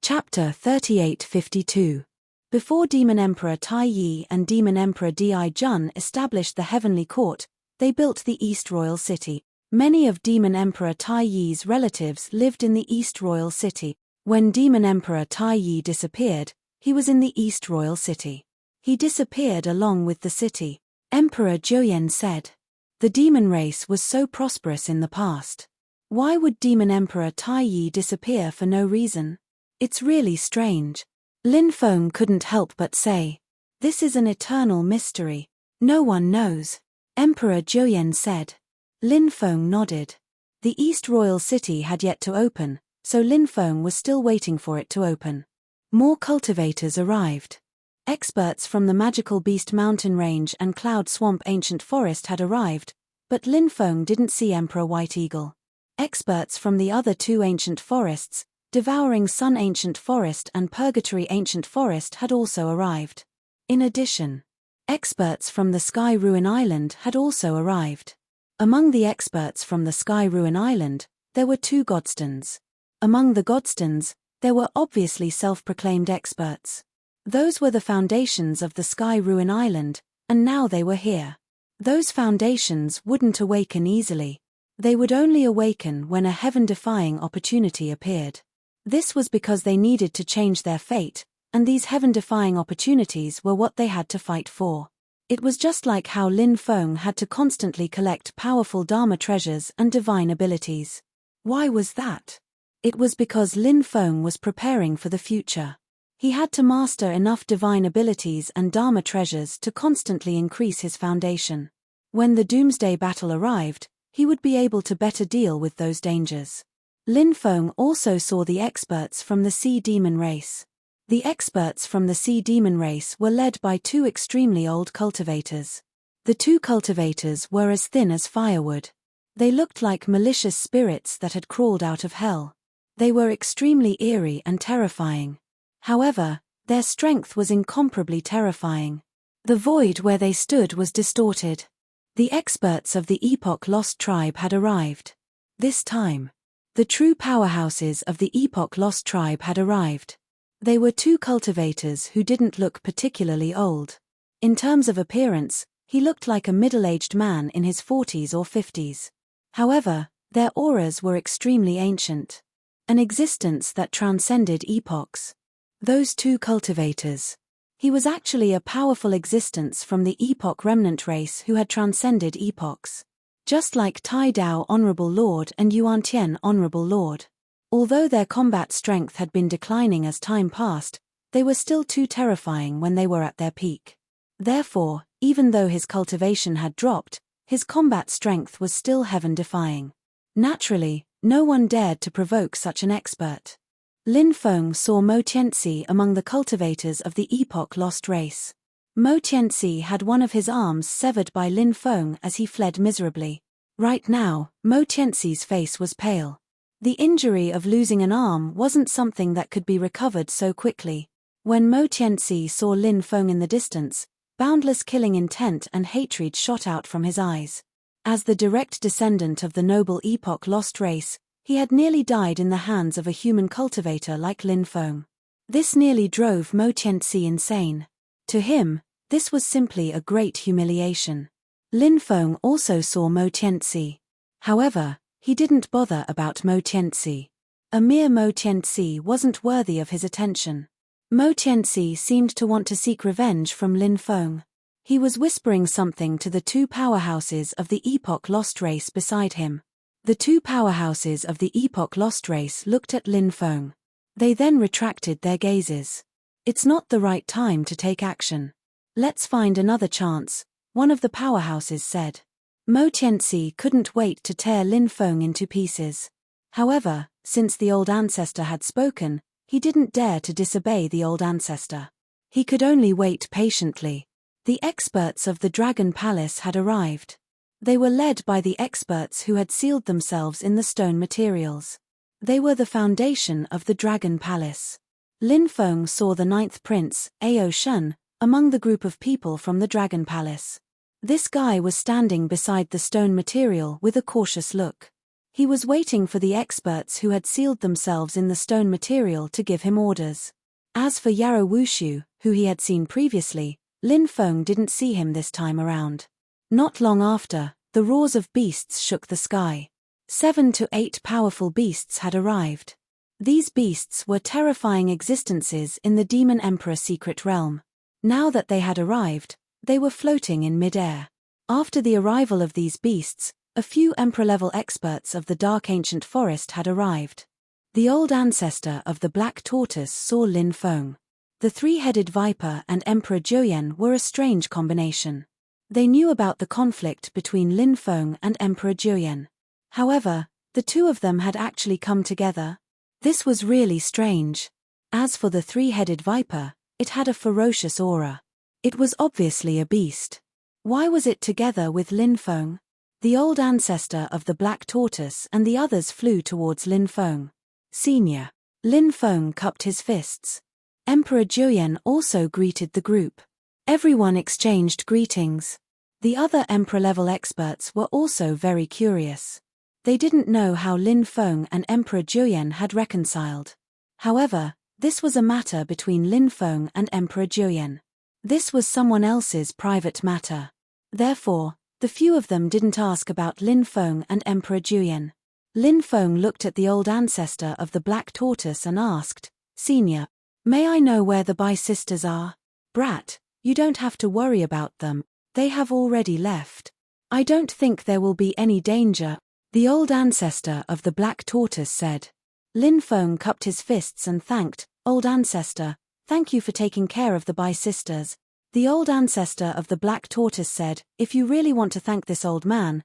Chapter 3852. Before Demon Emperor Tai Yi and Demon Emperor Di Jun established the Heavenly Court, they built the East Royal City. Many of Demon Emperor Tai Yi's relatives lived in the East Royal City. When Demon Emperor Tai Yi disappeared, he was in the East Royal City. He disappeared along with the city. Emperor Zhouyan said. The demon race was so prosperous in the past. Why would Demon Emperor Tai Yi disappear for no reason? It's really strange. Lin Feng couldn't help but say. This is an eternal mystery. No one knows. Emperor Zhouyan said. Lin Feng nodded. The East Royal City had yet to open, so Lin Feng was still waiting for it to open. More cultivators arrived. Experts from the Magical Beast Mountain Range and Cloud Swamp Ancient Forest had arrived, but Lin Feng didn't see Emperor White Eagle. Experts from the other two ancient forests, Devouring Sun Ancient Forest and Purgatory Ancient Forest, had also arrived. In addition, experts from the Sky Ruin Island had also arrived. Among the experts from the Sky Ruin Island, there were two Godstones. Among the Godstones, there were obviously self-proclaimed experts. Those were the foundations of the Sky Ruin Island, and now they were here. Those foundations wouldn't awaken easily. They would only awaken when a heaven-defying opportunity appeared. This was because they needed to change their fate, and these heaven-defying opportunities were what they had to fight for. It was just like how Lin Feng had to constantly collect powerful Dharma treasures and divine abilities. Why was that? It was because Lin Feng was preparing for the future. He had to master enough divine abilities and Dharma treasures to constantly increase his foundation. When the Doomsday Battle arrived, he would be able to better deal with those dangers. Lin Feng also saw the experts from the Sea Demon race. The experts from the Sea Demon race were led by two extremely old cultivators. The two cultivators were as thin as firewood. They looked like malicious spirits that had crawled out of hell. They were extremely eerie and terrifying. However, their strength was incomparably terrifying. The void where they stood was distorted. The experts of the Epoch Lost tribe had arrived. This time, the true powerhouses of the Epoch Lost tribe had arrived. They were two cultivators who didn't look particularly old. In terms of appearance, he looked like a middle-aged man in his 40s or 50s. However, their auras were extremely ancient. An existence that transcended epochs. Those two cultivators. He was actually a powerful existence from the Epoch Remnant race who had transcended epochs. Just like Tai Dao Honorable Lord and Yuan Tian Honorable Lord. Although their combat strength had been declining as time passed, they were still too terrifying when they were at their peak. Therefore, even though his cultivation had dropped, his combat strength was still heaven-defying. Naturally, no one dared to provoke such an expert. Lin Feng saw Mo Tianxi among the cultivators of the Epoch Lost race. Mo Tianxi had one of his arms severed by Lin Feng as he fled miserably. Right now, Mo Tianxi's face was pale. The injury of losing an arm wasn't something that could be recovered so quickly. When Mo Tianxi saw Lin Feng in the distance, boundless killing intent and hatred shot out from his eyes. As the direct descendant of the noble Epoch Lost race, he had nearly died in the hands of a human cultivator like Lin Feng. This nearly drove Mo Tianxi insane. To him, this was simply a great humiliation. Lin Feng also saw Mo Tianxi. However, he didn't bother about Mo Tianxi. A mere Mo Tianxi wasn't worthy of his attention. Mo Tianxi seemed to want to seek revenge from Lin Feng. He was whispering something to the two powerhouses of the Epoch Lost race beside him. The two powerhouses of the Epoch Lost race looked at Lin Feng. They then retracted their gazes. It's not the right time to take action. Let's find another chance, one of the powerhouses said. Mo Tianxi couldn't wait to tear Lin Feng into pieces. However, since the old ancestor had spoken, he didn't dare to disobey the old ancestor. He could only wait patiently. The experts of the Dragon Palace had arrived. They were led by the experts who had sealed themselves in the stone materials. They were the foundation of the Dragon Palace. Lin Feng saw the ninth prince, Ao Shun, among the group of people from the Dragon Palace. This guy was standing beside the stone material with a cautious look. He was waiting for the experts who had sealed themselves in the stone material to give him orders. As for Yarrow Wushu, who he had seen previously, Lin Feng didn't see him this time around. Not long after, the roars of beasts shook the sky. 7 to 8 powerful beasts had arrived. These beasts were terrifying existences in the Demon Emperor secret realm. Now that they had arrived, they were floating in mid-air. After the arrival of these beasts, a few Emperor-level experts of the Dark Ancient Forest had arrived. The old ancestor of the Black Tortoise saw Lin Feng. The three-headed viper and Emperor Joyen were a strange combination. They knew about the conflict between Lin Feng and Emperor Joyen. However, the two of them had actually come together. This was really strange. As for the three-headed viper, it had a ferocious aura. It was obviously a beast. Why was it together with Lin Feng? The old ancestor of the Black Tortoise and the others flew towards Lin Feng. Senior. Lin Feng cupped his fists. Emperor Joyen also greeted the group. Everyone exchanged greetings. The other Emperor-level experts were also very curious. They didn't know how Lin Feng and Emperor Joyen had reconciled. However, this was a matter between Lin Feng and Emperor Joyen. This was someone else's private matter. Therefore, the few of them didn't ask about Lin Feng and Emperor Joyen. Lin Feng looked at the old ancestor of the Black Tortoise and asked, "Senior, may I know where the Bai sisters are?" "Brat, you don't have to worry about them, they have already left. I don't think there will be any danger," the old ancestor of the Black Tortoise said. Lin Feng cupped his fists and thanked, "Old ancestor, thank you for taking care of the Bai sisters." The old ancestor of the Black Tortoise said, "If you really want to thank this old man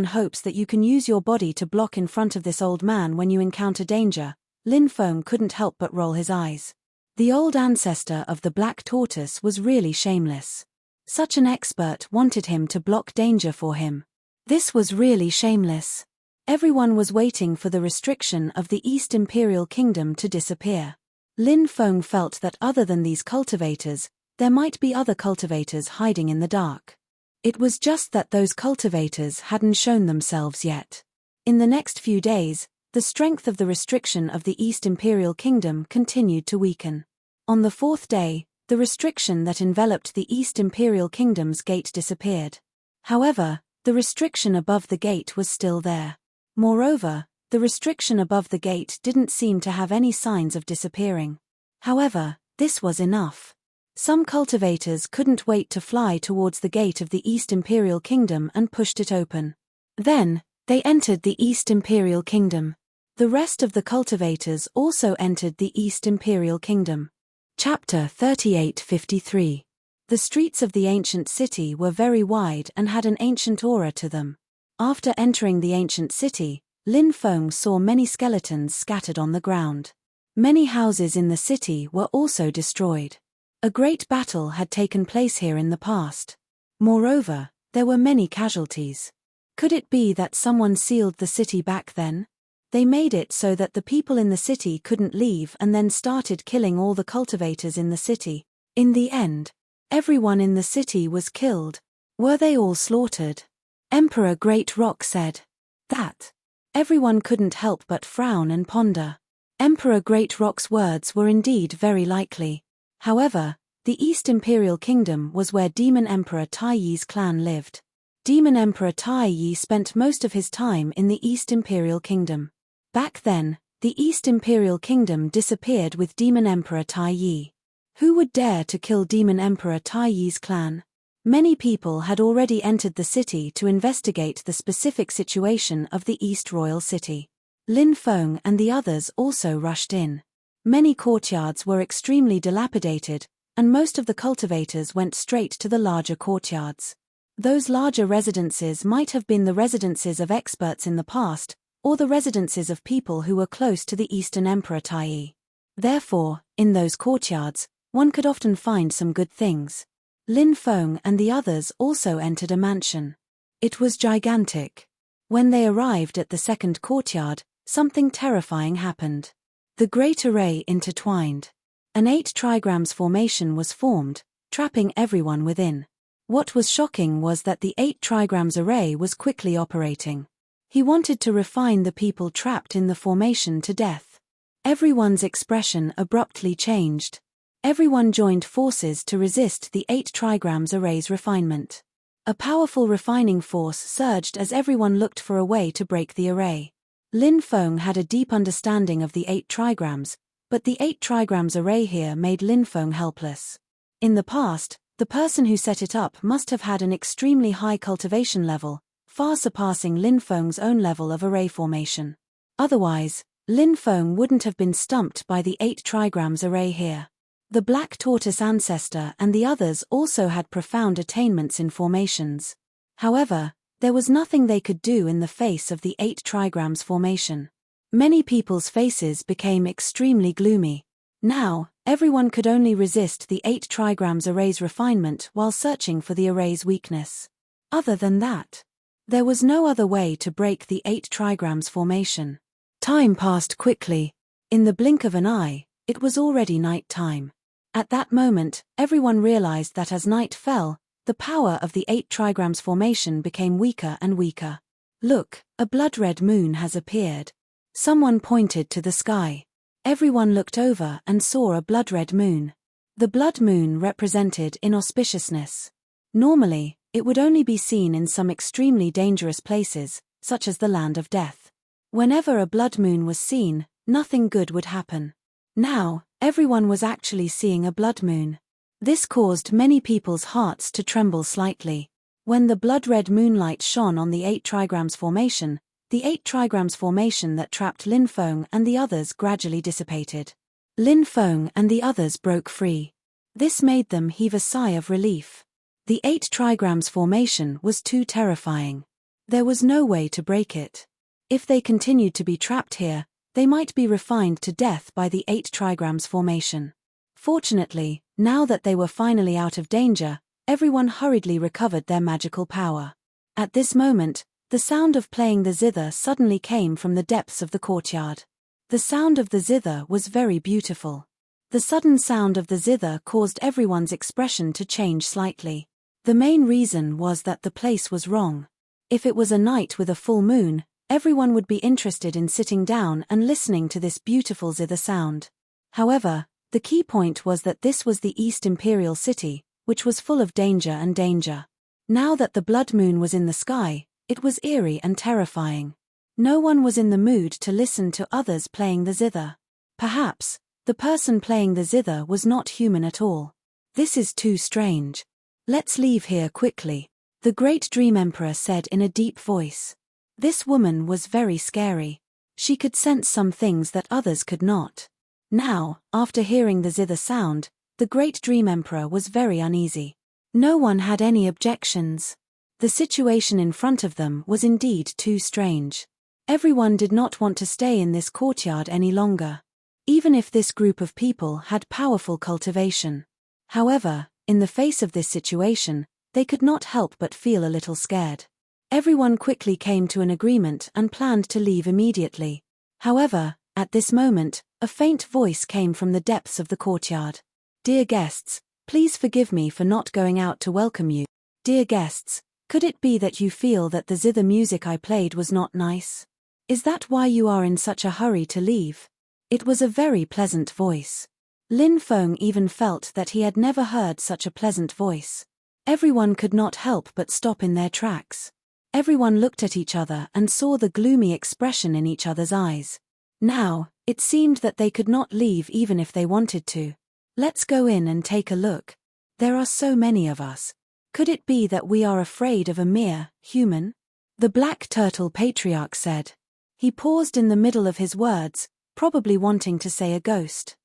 hopes that you can use your body to block in front of this old man when you encounter danger." Lin Feng couldn't help but roll his eyes. The old ancestor of the Black Tortoise was really shameless. Such an expert wanted him to block danger for him. This was really shameless. Everyone was waiting for the restriction of the East Imperial Kingdom to disappear. Lin Feng felt that other than these cultivators, there might be other cultivators hiding in the dark. It was just that those cultivators hadn't shown themselves yet. In the next few days, the strength of the restriction of the East Imperial Kingdom continued to weaken. On the 4th day, the restriction that enveloped the East Imperial Kingdom's gate disappeared. However, the restriction above the gate was still there. Moreover, the restriction above the gate didn't seem to have any signs of disappearing. However, this was enough. Some cultivators couldn't wait to fly towards the gate of the East Imperial Kingdom and pushed it open. Then, they entered the East Imperial Kingdom. The rest of the cultivators also entered the East Imperial Kingdom. Chapter 3853. The streets of the ancient city were very wide and had an ancient aura to them. After entering the ancient city, Lin Feng saw many skeletons scattered on the ground. Many houses in the city were also destroyed. A great battle had taken place here in the past. Moreover, there were many casualties. Could it be that someone sealed the city back then? They made it so that the people in the city couldn't leave and then started killing all the cultivators in the city. In the end, everyone in the city was killed. Were they all slaughtered? Emperor Great Rock said. That. Everyone couldn't help but frown and ponder. Emperor Great Rock's words were indeed very likely. However, the East Imperial Kingdom was where Demon Emperor Tai Yi's clan lived. Demon Emperor Tai Yi spent most of his time in the East Imperial Kingdom. Back then, the East Imperial Kingdom disappeared with Demon Emperor Tai Yi. Who would dare to kill Demon Emperor Tai Yi's clan? Many people had already entered the city to investigate the specific situation of the East Royal City. Lin Feng and the others also rushed in. Many courtyards were extremely dilapidated, and most of the cultivators went straight to the larger courtyards. Those larger residences might have been the residences of experts in the past, or the residences of people who were close to the Eastern Emperor Tai Yi. Therefore, in those courtyards, one could often find some good things. Lin Feng and the others also entered a mansion. It was gigantic. When they arrived at the second courtyard, something terrifying happened. The great array intertwined. An 8 trigrams formation was formed, trapping everyone within. What was shocking was that the 8 trigrams array was quickly operating. He wanted to refine the people trapped in the formation to death. Everyone's expression abruptly changed. Everyone joined forces to resist the 8 trigrams array's refinement. A powerful refining force surged as everyone looked for a way to break the array. Lin Feng had a deep understanding of the 8 trigrams, but the 8 trigrams array here made Lin Feng helpless. In the past, the person who set it up must have had an extremely high cultivation level, far surpassing Lin Feng's own level of array formation. Otherwise, Lin Feng wouldn't have been stumped by the 8 trigrams array here. The Black Tortoise ancestor and the others also had profound attainments in formations. However, there was nothing they could do in the face of the 8 trigrams formation. Many people's faces became extremely gloomy. Now, everyone could only resist the 8 trigrams array's refinement while searching for the array's weakness. Other than that, there was no other way to break the 8 trigrams formation. Time passed quickly. In the blink of an eye, it was already night time. At that moment, everyone realized that as night fell, the power of the 8 trigrams formation became weaker and weaker. Look, a blood-red moon has appeared. Someone pointed to the sky. Everyone looked over and saw a blood-red moon. The blood moon represented inauspiciousness. Normally, it would only be seen in some extremely dangerous places, such as the land of death. Whenever a blood moon was seen, nothing good would happen. Now, everyone was actually seeing a blood moon. This caused many people's hearts to tremble slightly. When the blood-red moonlight shone on the 8 trigrams formation, the 8 trigrams formation that trapped Lin Feng and the others gradually dissipated. Lin Feng and the others broke free. This made them heave a sigh of relief. The 8 trigrams formation was too terrifying. There was no way to break it. If they continued to be trapped here, they might be refined to death by the 8 trigrams formation. Fortunately, now that they were finally out of danger, everyone hurriedly recovered their magical power. At this moment, the sound of playing the zither suddenly came from the depths of the courtyard. The sound of the zither was very beautiful. The sudden sound of the zither caused everyone's expression to change slightly. The main reason was that the place was wrong. If it was a night with a full moon, everyone would be interested in sitting down and listening to this beautiful zither sound. However, the key point was that this was the East Imperial City, which was full of danger and danger. Now that the blood moon was in the sky, it was eerie and terrifying. No one was in the mood to listen to others playing the zither. Perhaps, the person playing the zither was not human at all. This is too strange. Let's leave here quickly, the Great Dream Emperor said in a deep voice. This woman was very scary. She could sense some things that others could not. Now, after hearing the zither sound, the Great Dream Emperor was very uneasy. No one had any objections. The situation in front of them was indeed too strange. Everyone did not want to stay in this courtyard any longer. Even if this group of people had powerful cultivation. However, in the face of this situation, they could not help but feel a little scared. Everyone quickly came to an agreement and planned to leave immediately. However, at this moment, a faint voice came from the depths of the courtyard. Dear guests, please forgive me for not going out to welcome you. Dear guests, could it be that you feel that the zither music I played was not nice? Is that why you are in such a hurry to leave? It was a very pleasant voice. Lin Feng even felt that he had never heard such a pleasant voice. Everyone could not help but stop in their tracks. Everyone looked at each other and saw the gloomy expression in each other's eyes. Now, it seemed that they could not leave even if they wanted to. Let's go in and take a look. There are so many of us. Could it be that we are afraid of a mere human? The Black Turtle Patriarch said. He paused in the middle of his words, probably wanting to say a ghost.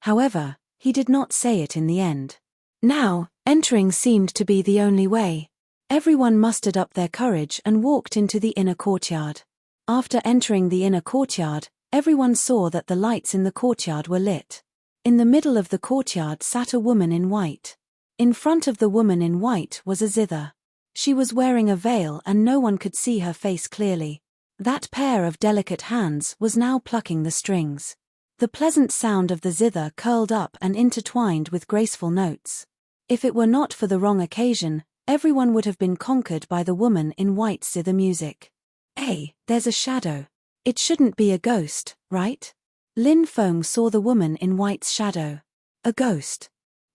However, he did not say it in the end. Now, entering seemed to be the only way. Everyone mustered up their courage and walked into the inner courtyard. After entering the inner courtyard, everyone saw that the lights in the courtyard were lit. In the middle of the courtyard sat a woman in white. In front of the woman in white was a zither. She was wearing a veil and no one could see her face clearly. That pair of delicate hands was now plucking the strings. The pleasant sound of the zither curled up and intertwined with graceful notes. If it were not for the wrong occasion, everyone would have been conquered by the woman in white's zither music. Hey, there's a shadow. It shouldn't be a ghost, right? Lin Feng saw the woman in white's shadow. A ghost.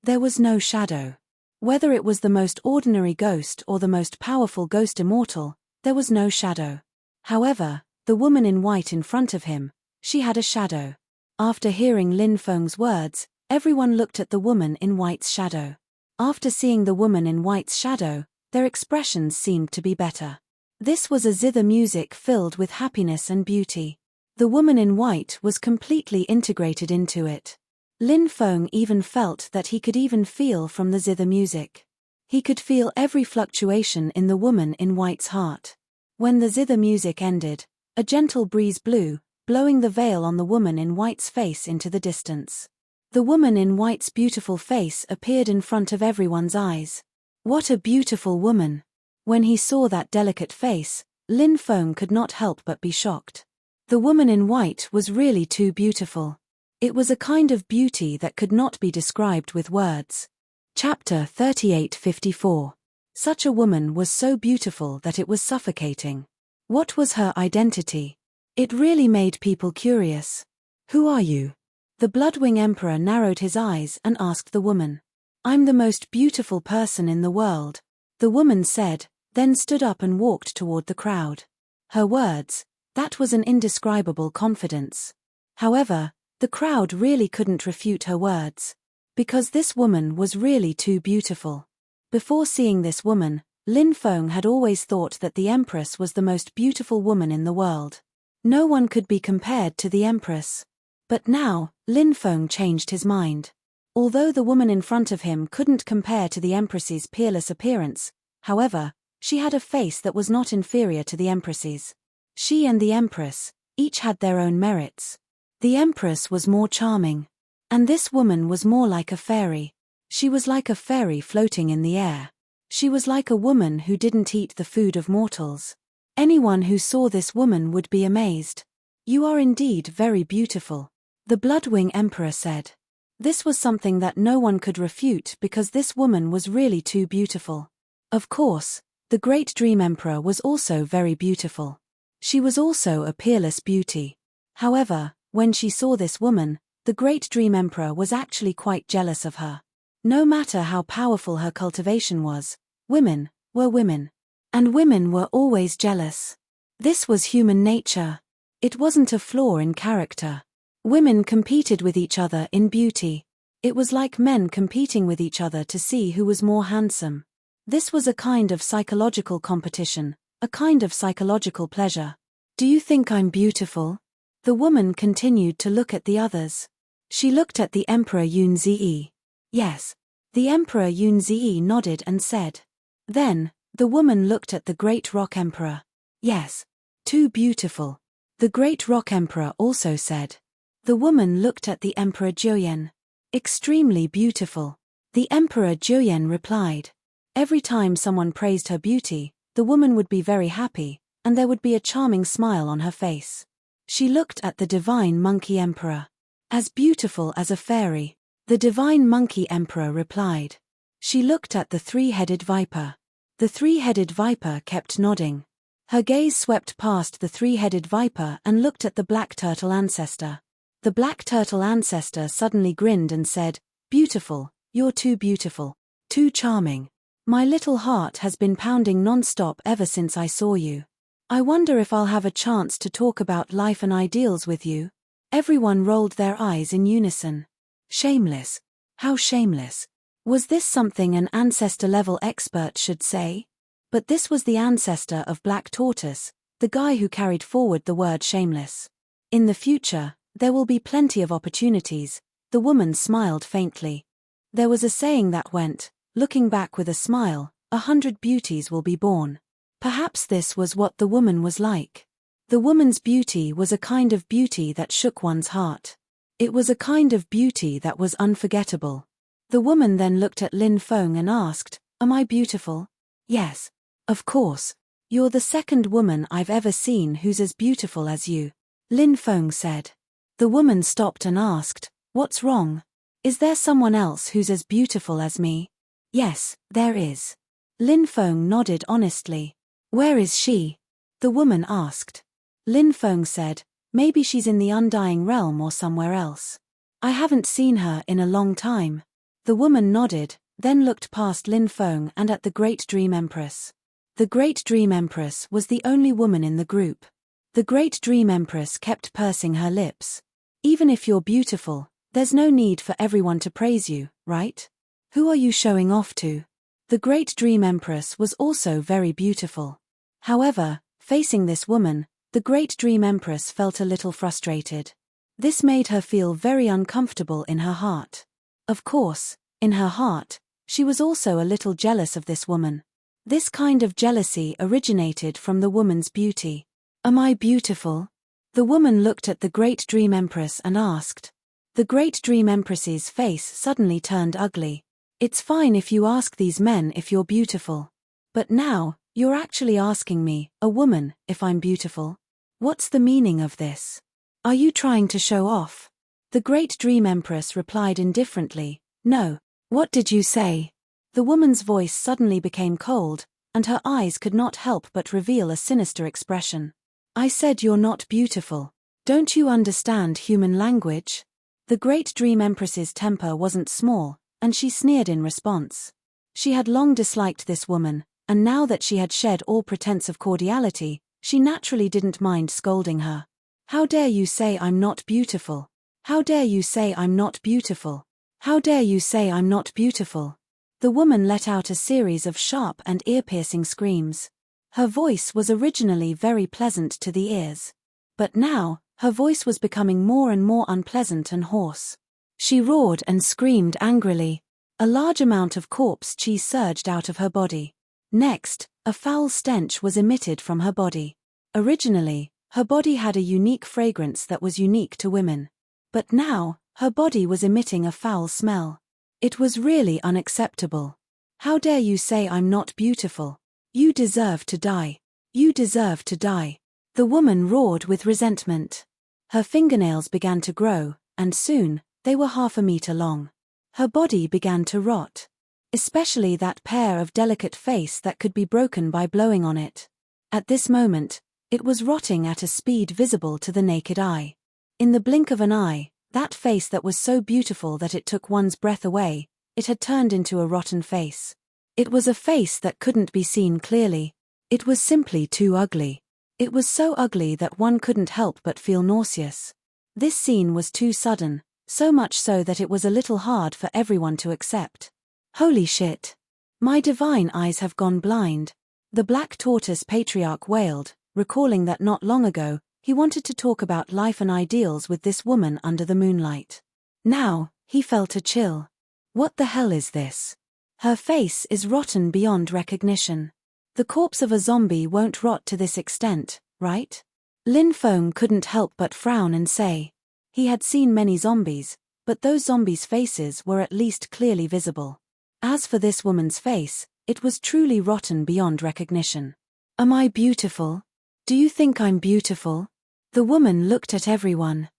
There was no shadow. Whether it was the most ordinary ghost or the most powerful ghost immortal, there was no shadow. However, the woman in white in front of him, she had a shadow. After hearing Lin Feng's words, everyone looked at the woman in white's shadow. After seeing the woman in white's shadow, their expressions seemed to be better. This was a zither music filled with happiness and beauty. The woman in white was completely integrated into it. Lin Feng even felt that he could even feel from the zither music. He could feel every fluctuation in the woman in white's heart. When the zither music ended, a gentle breeze blew, blowing the veil on the woman in white's face into the distance. The woman in white's beautiful face appeared in front of everyone's eyes. What a beautiful woman! When he saw that delicate face, Lin Feng could not help but be shocked. The woman in white was really too beautiful. It was a kind of beauty that could not be described with words. Chapter 3854. Such a woman was so beautiful that it was suffocating. What was her identity? It really made people curious. Who are you? The Bloodwing Emperor narrowed his eyes and asked the woman. I'm the most beautiful person in the world, the woman said, then stood up and walked toward the crowd. Her words, that was an indescribable confidence. However, the crowd really couldn't refute her words. Because this woman was really too beautiful. Before seeing this woman, Lin Feng had always thought that the Empress was the most beautiful woman in the world. No one could be compared to the Empress. But now, Lin Feng changed his mind. Although the woman in front of him couldn't compare to the Empress's peerless appearance, however, she had a face that was not inferior to the Empress's. She and the Empress, each had their own merits. The Empress was more charming. And this woman was more like a fairy. She was like a fairy floating in the air. She was like a woman who didn't eat the food of mortals. Anyone who saw this woman would be amazed. You are indeed very beautiful, the Bloodwing Emperor said. This was something that no one could refute because this woman was really too beautiful. Of course, the Great Dream Emperor was also very beautiful. She was also a peerless beauty. However, when she saw this woman, the Great Dream Emperor was actually quite jealous of her. No matter how powerful her cultivation was, women were women. And women were always jealous. This was human nature. It wasn't a flaw in character. Women competed with each other in beauty. It was like men competing with each other to see who was more handsome. This was a kind of psychological competition, a kind of psychological pleasure. Do you think I'm beautiful? The woman continued to look at the others. She looked at the Emperor Yunzi. Yes. The Emperor Yunzi nodded and said. Then, the woman looked at the Great Rock Emperor. Yes. Too beautiful. The Great Rock Emperor also said. The woman looked at the Emperor Jiuyan. Extremely beautiful. The Emperor Jiuyan replied. Every time someone praised her beauty, the woman would be very happy, and there would be a charming smile on her face. She looked at the Divine Monkey Emperor. As beautiful as a fairy, the Divine Monkey Emperor replied. She looked at the three-headed viper. The three-headed viper kept nodding. Her gaze swept past the three-headed viper and looked at the black turtle ancestor. The black turtle ancestor suddenly grinned and said, Beautiful, you're too beautiful, too charming. My little heart has been pounding non-stop ever since I saw you. I wonder if I'll have a chance to talk about life and ideals with you. Everyone rolled their eyes in unison. Shameless. How shameless. Was this something an ancestor-level expert should say? But this was the ancestor of Black Tortoise, the guy who carried forward the word shameless. In the future, there will be plenty of opportunities, the woman smiled faintly. There was a saying that went, looking back with a smile, 100 beauties will be born. Perhaps this was what the woman was like. The woman's beauty was a kind of beauty that shook one's heart. It was a kind of beauty that was unforgettable. The woman then looked at Lin Feng and asked, Am I beautiful? Yes. Of course. You're the second woman I've ever seen who's as beautiful as you, Lin Feng said. The woman stopped and asked, What's wrong? Is there someone else who's as beautiful as me? Yes, there is. Lin Feng nodded honestly. Where is she? The woman asked. Lin Feng said, maybe she's in the Undying Realm or somewhere else. I haven't seen her in a long time. The woman nodded, then looked past Lin Feng and at the Great Dream Empress. The Great Dream Empress was the only woman in the group. The Great Dream Empress kept pursing her lips. Even if you're beautiful, there's no need for everyone to praise you, right? Who are you showing off to? The Great Dream Empress was also very beautiful. However, facing this woman, the Great Dream Empress felt a little frustrated. This made her feel very uncomfortable in her heart. Of course, in her heart, she was also a little jealous of this woman. This kind of jealousy originated from the woman's beauty. Am I beautiful? The woman looked at the Great Dream Empress and asked. The Great Dream Empress's face suddenly turned ugly. It's fine if you ask these men if you're beautiful. But now, you're actually asking me, a woman, if I'm beautiful? What's the meaning of this? Are you trying to show off? The Great Dream Empress replied indifferently, no. What did you say? The woman's voice suddenly became cold, and her eyes could not help but reveal a sinister expression. I said you're not beautiful. Don't you understand human language? The Great Dream Empress's temper wasn't small, and she sneered in response. She had long disliked this woman, and now that she had shed all pretense of cordiality, she naturally didn't mind scolding her. How dare you say I'm not beautiful? How dare you say I'm not beautiful? How dare you say I'm not beautiful? The woman let out a series of sharp and ear-piercing screams. Her voice was originally very pleasant to the ears. But now, her voice was becoming more and more unpleasant and hoarse. She roared and screamed angrily. A large amount of corpse cheese surged out of her body. Next, a foul stench was emitted from her body. Originally, her body had a unique fragrance that was unique to women. But now, her body was emitting a foul smell. It was really unacceptable. How dare you say I'm not beautiful? You deserve to die. You deserve to die. The woman roared with resentment. Her fingernails began to grow, and soon, they were 1/2 meter long. Her body began to rot. Especially that pair of delicate face that could be broken by blowing on it. At this moment, it was rotting at a speed visible to the naked eye. In the blink of an eye, that face that was so beautiful that it took one's breath away, it had turned into a rotten face. It was a face that couldn't be seen clearly. It was simply too ugly. It was so ugly that one couldn't help but feel nauseous. This scene was too sudden, so much so that it was a little hard for everyone to accept. Holy shit! My divine eyes have gone blind. The Black Tortoise Patriarch wailed, recalling that not long ago, he wanted to talk about life and ideals with this woman under the moonlight. Now, he felt a chill. What the hell is this? Her face is rotten beyond recognition. The corpse of a zombie won't rot to this extent, right? Lin Feng couldn't help but frown and say. He had seen many zombies, but those zombies' faces were at least clearly visible. As for this woman's face, it was truly rotten beyond recognition. Am I beautiful? Do you think I'm beautiful? The woman looked at everyone.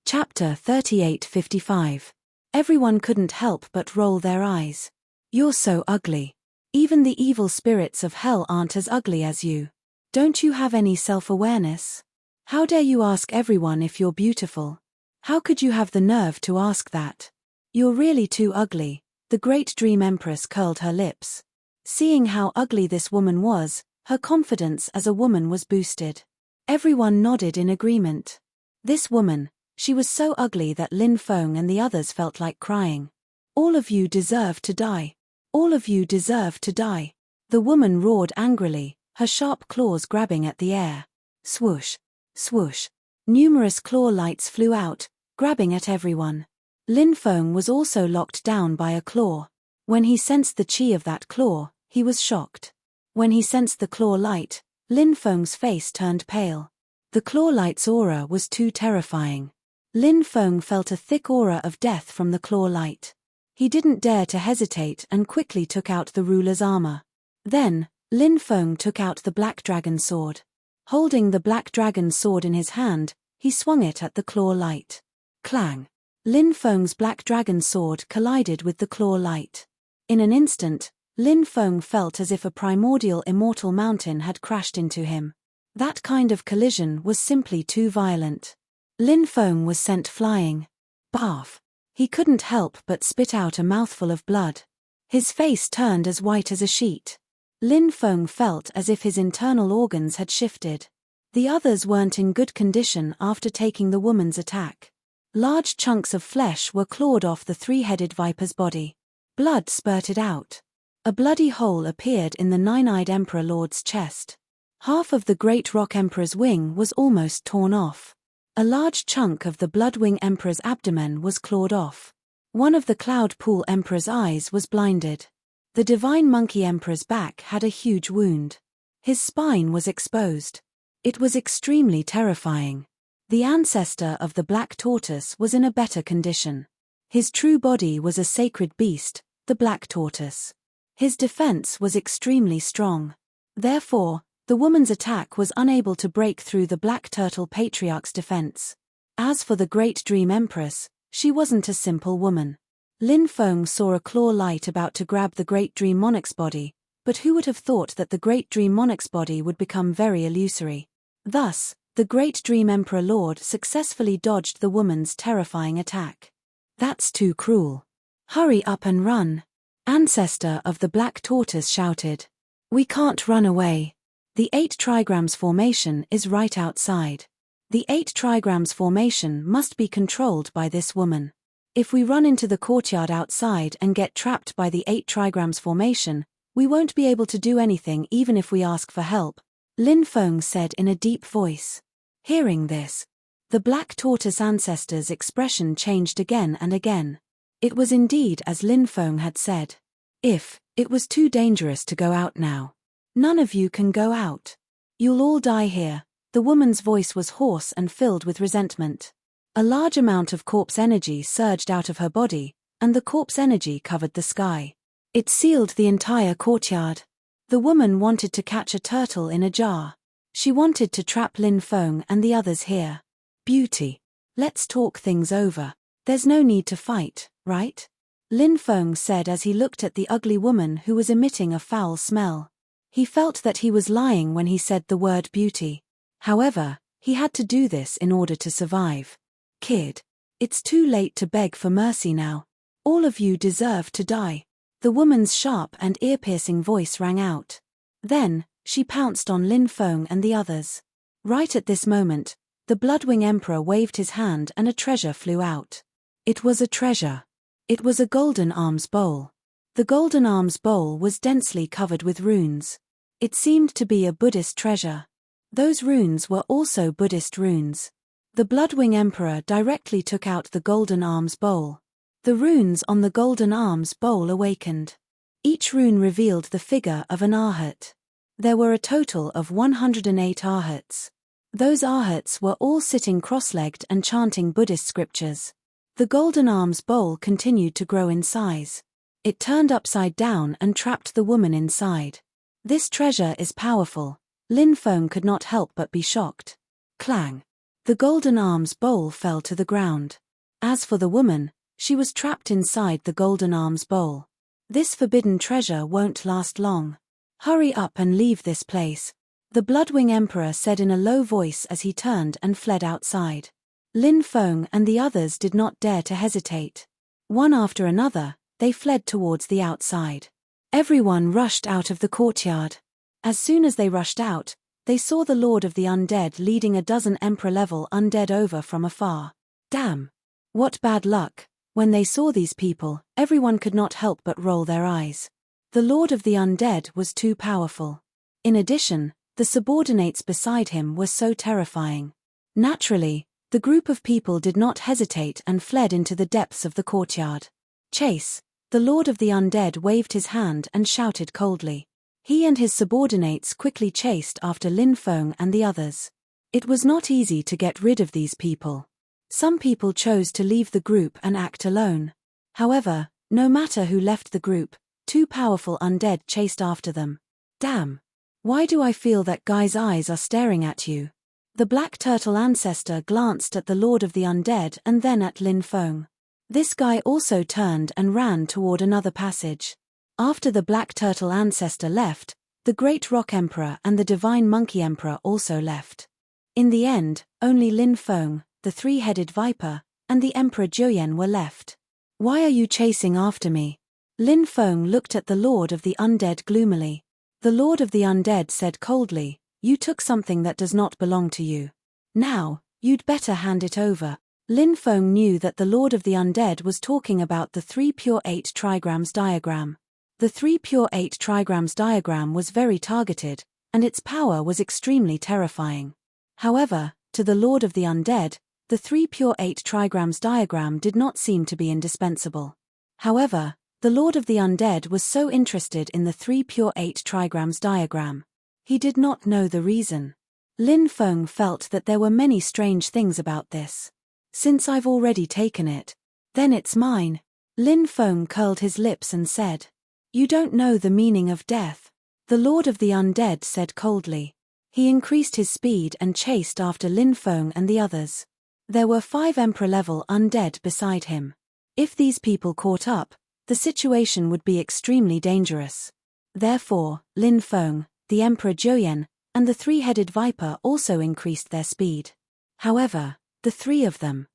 Chapter 38:55. Everyone couldn't help but roll their eyes. You're so ugly. Even the evil spirits of hell aren't as ugly as you. Don't you have any self-awareness? How dare you ask everyone if you're beautiful? How could you have the nerve to ask that? You're really too ugly. The Great Dream Empress curled her lips. Seeing how ugly this woman was, her confidence as a woman was boosted. Everyone nodded in agreement. This woman, she was so ugly that Lin Feng and the others felt like crying. All of you deserve to die. All of you deserve to die. The woman roared angrily, her sharp claws grabbing at the air. Swoosh, swoosh. Numerous claw lights flew out, grabbing at everyone. Lin Feng was also locked down by a claw. When he sensed the chi of that claw, he was shocked. When he sensed the claw light, Lin Feng's face turned pale. The claw light's aura was too terrifying. Lin Feng felt a thick aura of death from the claw light. He didn't dare to hesitate and quickly took out the ruler's armor. Then, Lin Feng took out the Black Dragon sword. Holding the Black Dragon sword in his hand, he swung it at the claw light. Clang! Lin Feng's Black Dragon sword collided with the claw light. In an instant, Lin Feng felt as if a primordial immortal mountain had crashed into him. That kind of collision was simply too violent. Lin Feng was sent flying. Barf. He couldn't help but spit out a mouthful of blood. His face turned as white as a sheet. Lin Feng felt as if his internal organs had shifted. The others weren't in good condition after taking the woman's attack. Large chunks of flesh were clawed off the three-headed viper's body. Blood spurted out. A bloody hole appeared in the nine-eyed Emperor Lord's chest. Half of the Great Rock Emperor's wing was almost torn off. A large chunk of the Bloodwing Emperor's abdomen was clawed off. One of the Cloud Pool Emperor's eyes was blinded. The Divine Monkey Emperor's back had a huge wound. His spine was exposed. It was extremely terrifying. The ancestor of the Black Tortoise was in a better condition. His true body was a sacred beast, the Black Tortoise. His defense was extremely strong. Therefore, the woman's attack was unable to break through the Black Turtle Patriarch's defense. As for the Great Dream Empress, she wasn't a simple woman. Lin Feng saw a claw light about to grab the Great Dream Monarch's body, but who would have thought that the Great Dream Monarch's body would become very illusory? Thus, the Great Dream Emperor Lord successfully dodged the woman's terrifying attack. That's too cruel. Hurry up and run. Ancestor of the Black Tortoise shouted. We can't run away. The 8 trigrams formation is right outside. The 8 trigrams formation must be controlled by this woman. If we run into the courtyard outside and get trapped by the 8 trigrams formation, we won't be able to do anything even if we ask for help, Lin Feng said in a deep voice. Hearing this, the Black Tortoise ancestor's expression changed again and again. It was indeed as Lin Feng had said. It was too dangerous to go out now. None of you can go out. You'll all die here. The woman's voice was hoarse and filled with resentment. A large amount of corpse energy surged out of her body, and the corpse energy covered the sky. It sealed the entire courtyard. The woman wanted to catch a turtle in a jar. She wanted to trap Lin Feng and the others here. Beauty. Let's talk things over. There's no need to fight, right? Lin Feng said as he looked at the ugly woman who was emitting a foul smell. He felt that he was lying when he said the word beauty. However, he had to do this in order to survive. Kid. It's too late to beg for mercy now. All of you deserve to die. The woman's sharp and ear-piercing voice rang out. Then, she pounced on Lin Feng and the others. Right at this moment, the Bloodwing Emperor waved his hand and a treasure flew out. It was a treasure. It was a golden arms bowl. The golden arms bowl was densely covered with runes. It seemed to be a Buddhist treasure. Those runes were also Buddhist runes. The Bloodwing Emperor directly took out the golden arms bowl. The runes on the golden arms bowl awakened. Each rune revealed the figure of an arhat. There were a total of 108 arhats. Those arhats were all sitting cross-legged and chanting Buddhist scriptures. The golden arms bowl continued to grow in size. It turned upside down and trapped the woman inside. This treasure is powerful. Lin Feng could not help but be shocked. Clang. The golden arms bowl fell to the ground. As for the woman, she was trapped inside the golden arms bowl. This forbidden treasure won't last long. Hurry up and leave this place, the Bloodwing Emperor said in a low voice as he turned and fled outside. Lin Feng and the others did not dare to hesitate. One after another, they fled towards the outside. Everyone rushed out of the courtyard. As soon as they rushed out, they saw the Lord of the Undead leading a dozen Emperor-level undead over from afar. Damn! What bad luck! When they saw these people, everyone could not help but roll their eyes. The Lord of the Undead was too powerful. In addition, the subordinates beside him were so terrifying. Naturally, the group of people did not hesitate and fled into the depths of the courtyard. Chase! The Lord of the Undead waved his hand and shouted coldly. He and his subordinates quickly chased after Lin Feng and the others. It was not easy to get rid of these people. Some people chose to leave the group and act alone. However, no matter who left the group, 2 powerful undead chased after them. Damn! Why do I feel that guy's eyes are staring at you? The Black Turtle ancestor glanced at the Lord of the Undead and then at Lin Feng. This guy also turned and ran toward another passage. After the Black Turtle ancestor left, The Great Rock Emperor and the Divine Monkey Emperor also left. In the end, only Lin Feng, the three-headed viper, and the Emperor Joyen were left. "Why are you chasing after me?" Lin Feng looked at the Lord of the Undead gloomily. The Lord of the Undead said coldly, "You took something that does not belong to you. Now, you'd better hand it over." Lin Feng knew that the Lord of the Undead was talking about the 3 pure 8 trigrams diagram. The 3 pure 8 trigrams diagram was very targeted, and its power was extremely terrifying. However, to the Lord of the Undead, the 3 pure 8 trigrams diagram did not seem to be indispensable. However, the Lord of the Undead was so interested in the 3 pure 8 trigrams diagram. He did not know the reason. Lin Feng felt that there were many strange things about this. "Since I've already taken it, then it's mine." Lin Feng curled his lips and said, "You don't know the meaning of death." The Lord of the Undead said coldly. He increased his speed and chased after Lin Feng and the others. There were 5 Emperor-level undead beside him. If these people caught up, the situation would be extremely dangerous. Therefore, Lin Feng, the Emperor Joyen, and the three-headed viper also increased their speed. However, the 3 of them.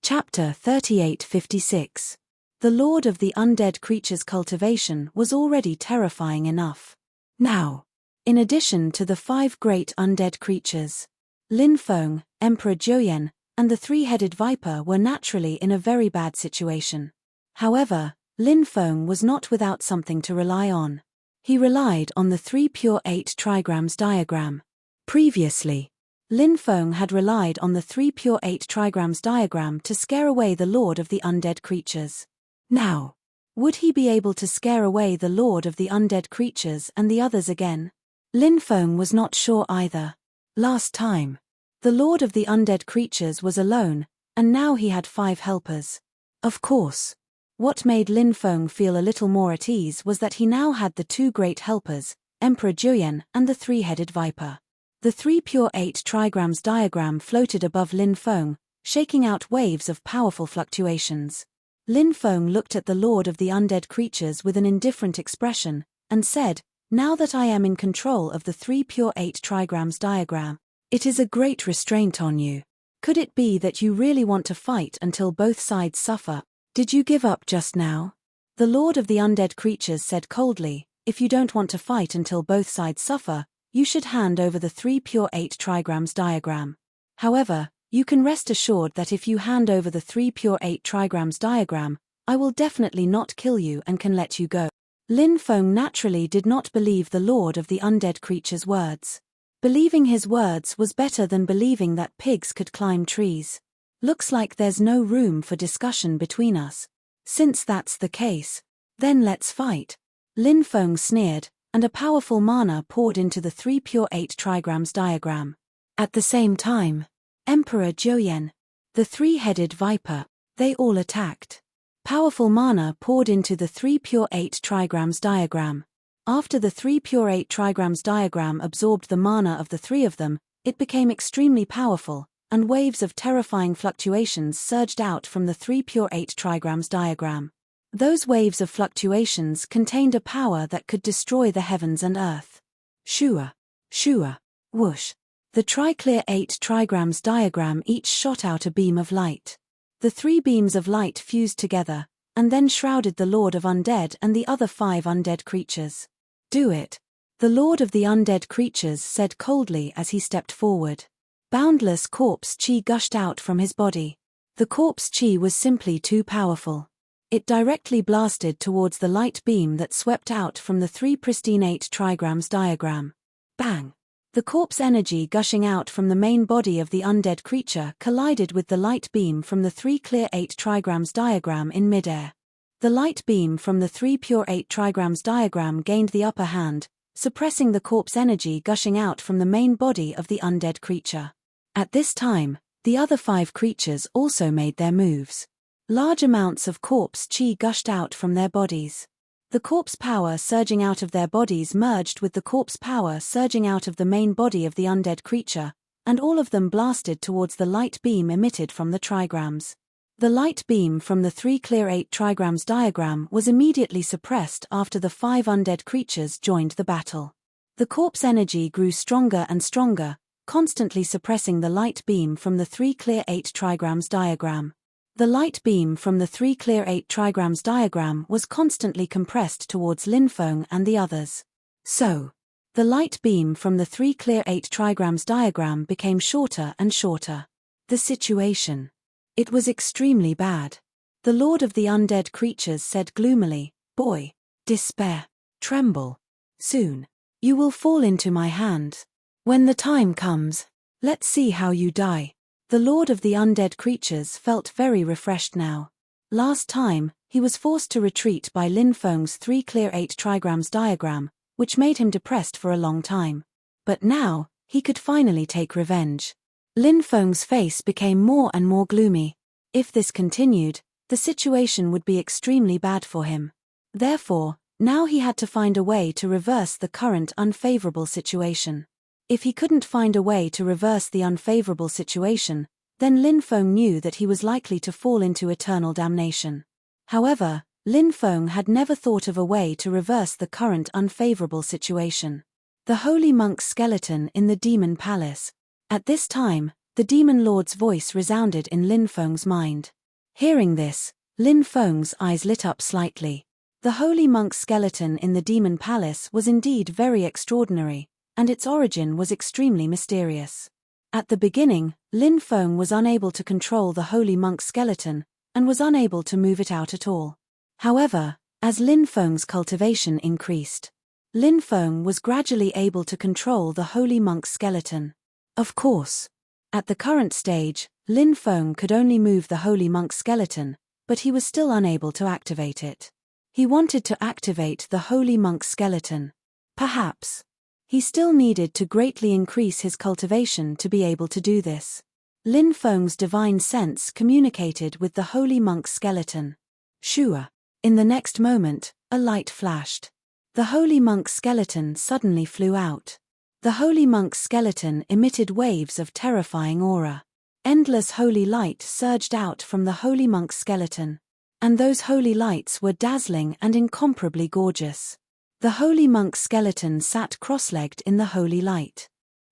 Chapter 3856. The Lord of the Undead Creature's cultivation was already terrifying enough. Now, in addition to the 5 great undead creatures, Lin Feng, Emperor Joyen, and the three-headed viper were naturally in a very bad situation. However, Lin Feng was not without something to rely on. He relied on the 3 pure 8 trigrams diagram. Previously, Lin Feng had relied on the 3 pure 8 trigrams diagram to scare away the Lord of the Undead Creatures. Now, would he be able to scare away the Lord of the Undead Creatures and the others again? Lin Feng was not sure either. Last time, the Lord of the Undead Creatures was alone, and now he had 5 helpers. Of course, what made Lin Feng feel a little more at ease was that he now had the 2 great helpers, Emperor Joyen and the three-headed viper. The 3 pure 8 trigrams diagram floated above Lin Feng, shaking out waves of powerful fluctuations. Lin Feng looked at the Lord of the Undead Creatures with an indifferent expression, and said, "Now that I am in control of the 3 pure 8 trigrams diagram, it is a great restraint on you. Could it be that you really want to fight until both sides suffer? Did you give up just now?" The Lord of the Undead Creatures said coldly, "If you don't want to fight until both sides suffer, you should hand over the 3 pure 8 trigrams diagram. However, you can rest assured that if you hand over the 3 pure 8 trigrams diagram, I will definitely not kill you and can let you go." Lin Feng naturally did not believe the Lord of the Undead Creature's words. Believing his words was better than believing that pigs could climb trees. "Looks like there's no room for discussion between us. Since that's the case, then let's fight." Lin Feng sneered, and a powerful mana poured into the 3 pure 8 trigrams diagram. At the same time, Emperor Joyen, the three-headed viper, they all attacked. Powerful mana poured into the 3 pure 8 trigrams diagram. After the 3 pure 8 trigrams diagram absorbed the mana of the 3 of them, it became extremely powerful, and waves of terrifying fluctuations surged out from the 3 pure 8 trigrams diagram. Those waves of fluctuations contained a power that could destroy the heavens and earth. Shua, shua, whoosh. The triclear 8 trigrams diagram each shot out a beam of light. The 3 beams of light fused together, and then shrouded the Lord of Undead and the other 5 undead creatures. "Do it," the Lord of the Undead Creatures said coldly as he stepped forward. Boundless corpse chi gushed out from his body. The corpse chi was simply too powerful. It directly blasted towards the light beam that swept out from the 3 pristine 8 trigrams diagram. Bang! The corpse energy gushing out from the main body of the undead creature collided with the light beam from the 3 clear 8 trigrams diagram in midair. The light beam from the 3 pure 8 trigrams diagram gained the upper hand, suppressing the corpse energy gushing out from the main body of the undead creature. At this time, the other 5 creatures also made their moves. Large amounts of corpse chi gushed out from their bodies. The corpse power surging out of their bodies merged with the corpse power surging out of the main body of the undead creature, and all of them blasted towards the light beam emitted from the trigrams. The light beam from the 3 clear 8 trigrams diagram was immediately suppressed after the 5 undead creatures joined the battle. The corpse energy grew stronger and stronger, constantly suppressing the light beam from the 3 clear 8 trigrams diagram. The light beam from the 3 clear 8 trigrams diagram was constantly compressed towards Lin Feng and the others. So, the light beam from the 3 clear 8 trigrams diagram became shorter and shorter. The situation. It was extremely bad. The Lord of the Undead Creatures said gloomily, "Boy, despair, tremble. Soon, you will fall into my hands. When the time comes, let's see how you die." The Lord of the Undead Creatures felt very refreshed now. Last time, he was forced to retreat by Lin Feng's 3 clear 8 trigrams diagram, which made him depressed for a long time. But now, he could finally take revenge. Lin Feng's face became more and more gloomy. If this continued, the situation would be extremely bad for him. Therefore, now he had to find a way to reverse the current unfavorable situation. If he couldn't find a way to reverse the unfavorable situation, then Lin Feng knew that he was likely to fall into eternal damnation. However, Lin Feng had never thought of a way to reverse the current unfavorable situation. The Holy Monk's skeleton in the Demon Palace. At this time, the Demon Lord's voice resounded in Lin Feng's mind. Hearing this, Lin Feng's eyes lit up slightly. The Holy Monk's skeleton in the Demon Palace was indeed very extraordinary, and its origin was extremely mysterious. At the beginning, Lin Feng was unable to control the Holy Monk's skeleton, and was unable to move it out at all. However, as Lin Feng's cultivation increased, Lin Feng was gradually able to control the Holy Monk's skeleton. Of course, at the current stage, Lin Feng could only move the Holy Monk's skeleton, but he was still unable to activate it. He wanted to activate the Holy Monk's skeleton. Perhaps he still needed to greatly increase his cultivation to be able to do this. Lin Feng's divine sense communicated with the Holy Monk's skeleton. Shua. In the next moment, a light flashed. The Holy Monk's skeleton suddenly flew out. The Holy Monk's skeleton emitted waves of terrifying aura. Endless holy light surged out from the Holy Monk's skeleton. And those holy lights were dazzling and incomparably gorgeous. The Holy Monk's skeleton sat cross-legged in the holy light.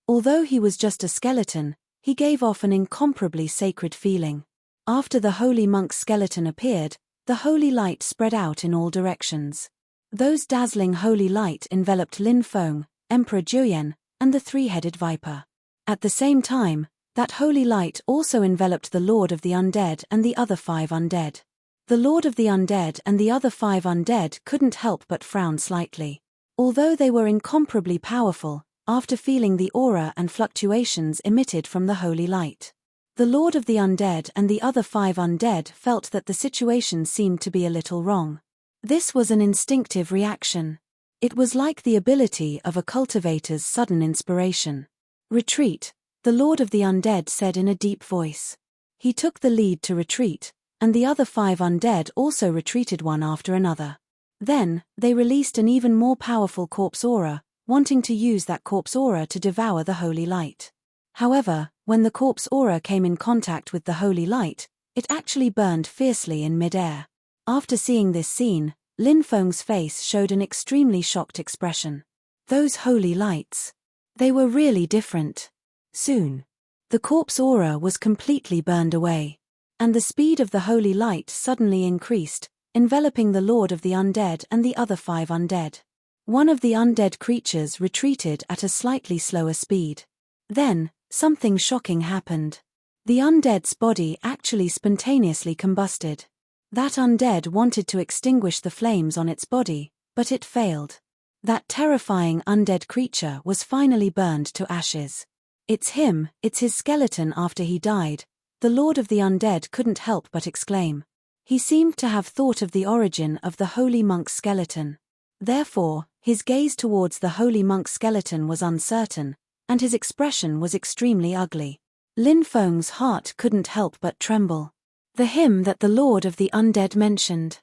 Although he was just a skeleton, he gave off an incomparably sacred feeling. After the Holy Monk's skeleton appeared, the holy light spread out in all directions. Those dazzling holy light enveloped Lin Feng, Emperor Juyen, and the three-headed viper. At the same time, that holy light also enveloped the Lord of the Undead and the other 5 undead. The Lord of the Undead and the other 5 undead couldn't help but frown slightly. Although they were incomparably powerful, after feeling the aura and fluctuations emitted from the holy light, the Lord of the Undead and the other 5 undead felt that the situation seemed to be a little wrong. This was an instinctive reaction. It was like the ability of a cultivator's sudden inspiration. "Retreat," the Lord of the Undead said in a deep voice. He took the lead to retreat, and the other 5 undead also retreated one after another. Then, they released an even more powerful corpse aura, wanting to use that corpse aura to devour the holy light. However, when the corpse aura came in contact with the holy light, it actually burned fiercely in mid-air. After seeing this scene, Lin Feng's face showed an extremely shocked expression. Those holy lights. They were really different. Soon, the corpse aura was completely burned away. And the speed of the holy light suddenly increased, enveloping the Lord of the Undead and the other 5 undead. One of the undead creatures retreated at a slightly slower speed. Then, something shocking happened. The undead's body actually spontaneously combusted. That undead wanted to extinguish the flames on its body, but it failed. That terrifying undead creature was finally burned to ashes. "It's him, it's his skeleton after he died," the Lord of the Undead couldn't help but exclaim. He seemed to have thought of the origin of the Holy Monk's skeleton. Therefore, his gaze towards the Holy Monk's skeleton was uncertain, and his expression was extremely ugly. Lin Feng's heart couldn't help but tremble. The hymn that the Lord of the Undead mentioned.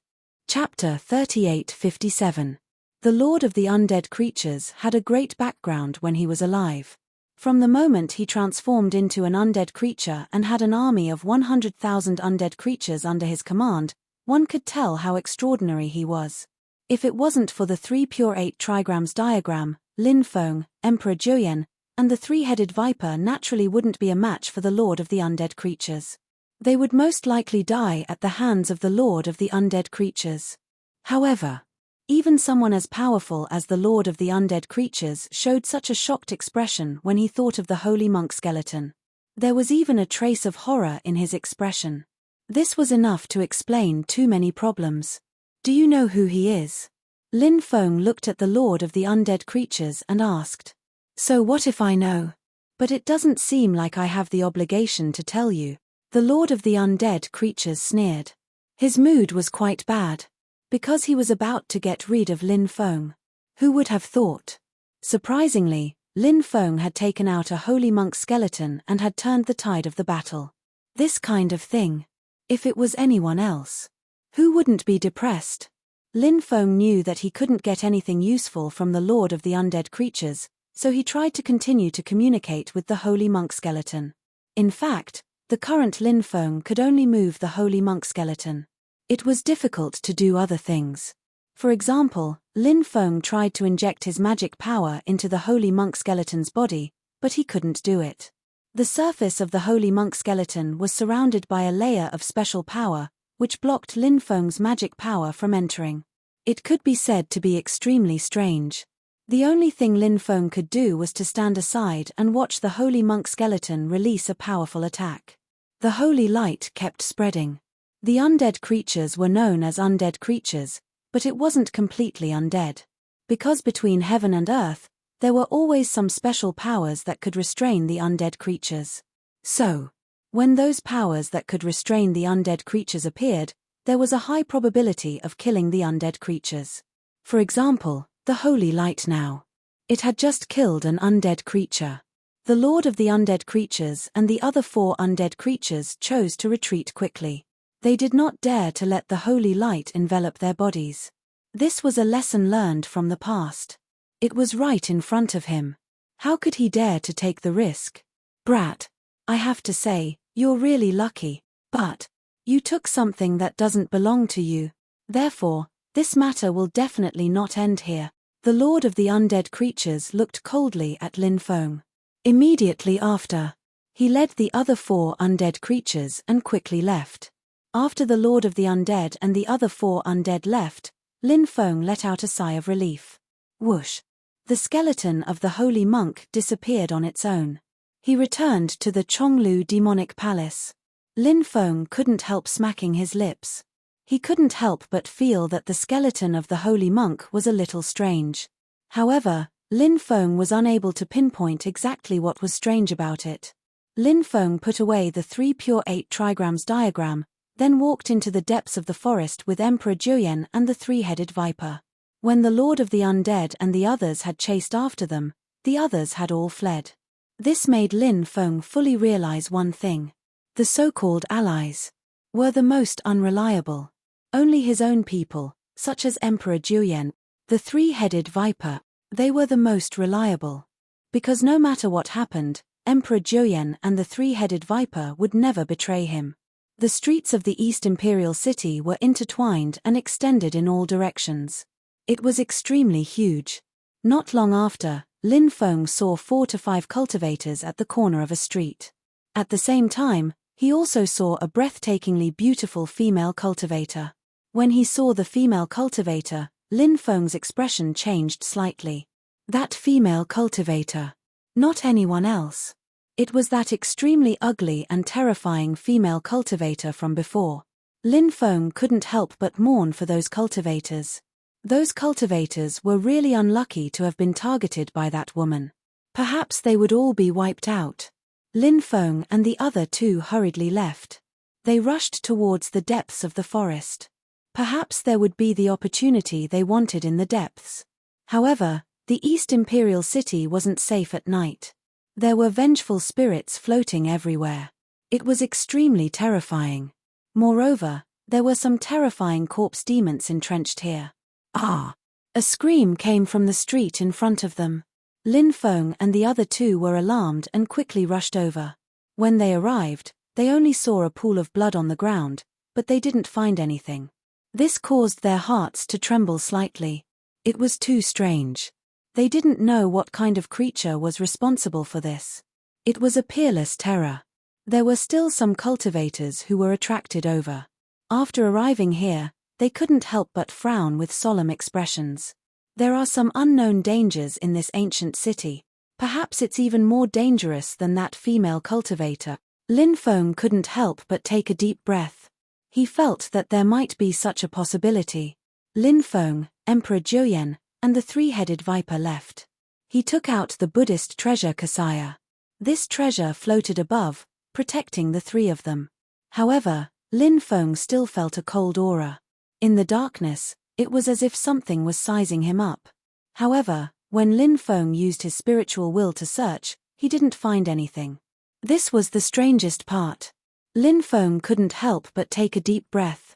Chapter 3857. The Lord of the Undead Creatures had a great background when he was alive. From the moment he transformed into an undead creature and had an army of 100,000 undead creatures under his command, one could tell how extraordinary he was. If it wasn't for the 3 pure 8 trigrams diagram, Lin Feng, Emperor Juyan, and the three-headed viper naturally wouldn't be a match for the Lord of the Undead Creatures. They would most likely die at the hands of the Lord of the Undead Creatures. However, even someone as powerful as the Lord of the Undead Creatures showed such a shocked expression when he thought of the holy monk skeleton. There was even a trace of horror in his expression. This was enough to explain too many problems. Do you know who he is? Lin Feng looked at the Lord of the Undead Creatures and asked. So what if I know? But it doesn't seem like I have the obligation to tell you. The Lord of the Undead Creatures sneered. His mood was quite bad. Because he was about to get rid of Lin Feng. Who would have thought? Surprisingly, Lin Feng had taken out a holy monk skeleton and had turned the tide of the battle. This kind of thing. If it was anyone else, who wouldn't be depressed? Lin Feng knew that he couldn't get anything useful from the Lord of the Undead Creatures, so he tried to continue to communicate with the holy monk skeleton. In fact, the current Lin Feng could only move the holy monk skeleton. It was difficult to do other things. For example, Lin Feng tried to inject his magic power into the holy monk skeleton's body, but he couldn't do it. The surface of the holy monk skeleton was surrounded by a layer of special power, which blocked Lin Feng's magic power from entering. It could be said to be extremely strange. The only thing Lin Feng could do was to stand aside and watch the holy monk skeleton release a powerful attack. The holy light kept spreading. The undead creatures were known as undead creatures, but it wasn't completely undead. Because between heaven and earth, there were always some special powers that could restrain the undead creatures. So, when those powers that could restrain the undead creatures appeared, there was a high probability of killing the undead creatures. For example, the holy light now. It had just killed an undead creature. The Lord of the Undead Creatures and the other 4 undead creatures chose to retreat quickly. They did not dare to let the holy light envelop their bodies. This was a lesson learned from the past. It was right in front of him. How could he dare to take the risk? Brat, I have to say, you're really lucky, but you took something that doesn't belong to you. Therefore, this matter will definitely not end here. The Lord of the Undead Creatures looked coldly at Lin Feng. Immediately after, he led the other 4 undead creatures and quickly left. After the Lord of the Undead and the other 4 undead left, Lin Feng let out a sigh of relief. Whoosh! The skeleton of the holy monk disappeared on its own. He returned to the Chonglu demonic palace. Lin Feng couldn't help smacking his lips. He couldn't help but feel that the skeleton of the holy monk was a little strange. However, Lin Feng was unable to pinpoint exactly what was strange about it. Lin Feng put away the 3 pure 8 trigrams diagram, then walked into the depths of the forest with Emperor Juyan and the 3-headed viper. When the Lord of the Undead and the others had chased after them, the others had all fled. This made Lin Feng fully realize one thing. The so-called allies were the most unreliable. Only his own people, such as Emperor Juyan, the 3-headed viper, they were the most reliable. Because no matter what happened, Emperor Juyan and the 3-headed viper would never betray him. The streets of the East Imperial City were intertwined and extended in all directions. It was extremely huge. Not long after, Lin Feng saw 4 to 5 cultivators at the corner of a street. At the same time, he also saw a breathtakingly beautiful female cultivator. When he saw the female cultivator, Lin Feng's expression changed slightly. That female cultivator. Not anyone else. It was that extremely ugly and terrifying female cultivator from before. Lin Feng couldn't help but mourn for those cultivators. Those cultivators were really unlucky to have been targeted by that woman. Perhaps they would all be wiped out. Lin Feng and the other 2 hurriedly left. They rushed towards the depths of the forest. Perhaps there would be the opportunity they wanted in the depths. However, the East Imperial City wasn't safe at night. There were vengeful spirits floating everywhere. It was extremely terrifying. Moreover, there were some terrifying corpse demons entrenched here. Ah! A scream came from the street in front of them. Lin Feng and the other 2 were alarmed and quickly rushed over. When they arrived, they only saw a pool of blood on the ground, but they didn't find anything. This caused their hearts to tremble slightly. It was too strange. They didn't know what kind of creature was responsible for this. It was a peerless terror. There were still some cultivators who were attracted over. After arriving here, they couldn't help but frown with solemn expressions. There are some unknown dangers in this ancient city. Perhaps it's even more dangerous than that female cultivator. Lin Feng couldn't help but take a deep breath. He felt that there might be such a possibility. Lin Feng, Emperor Jiuyan, and the three-headed viper left. He took out the Buddhist treasure Kasaya. This treasure floated above, protecting the three of them. However, Lin Feng still felt a cold aura. In the darkness, it was as if something was sizing him up. However, when Lin Feng used his spiritual will to search, he didn't find anything. This was the strangest part. Lin Feng couldn't help but take a deep breath.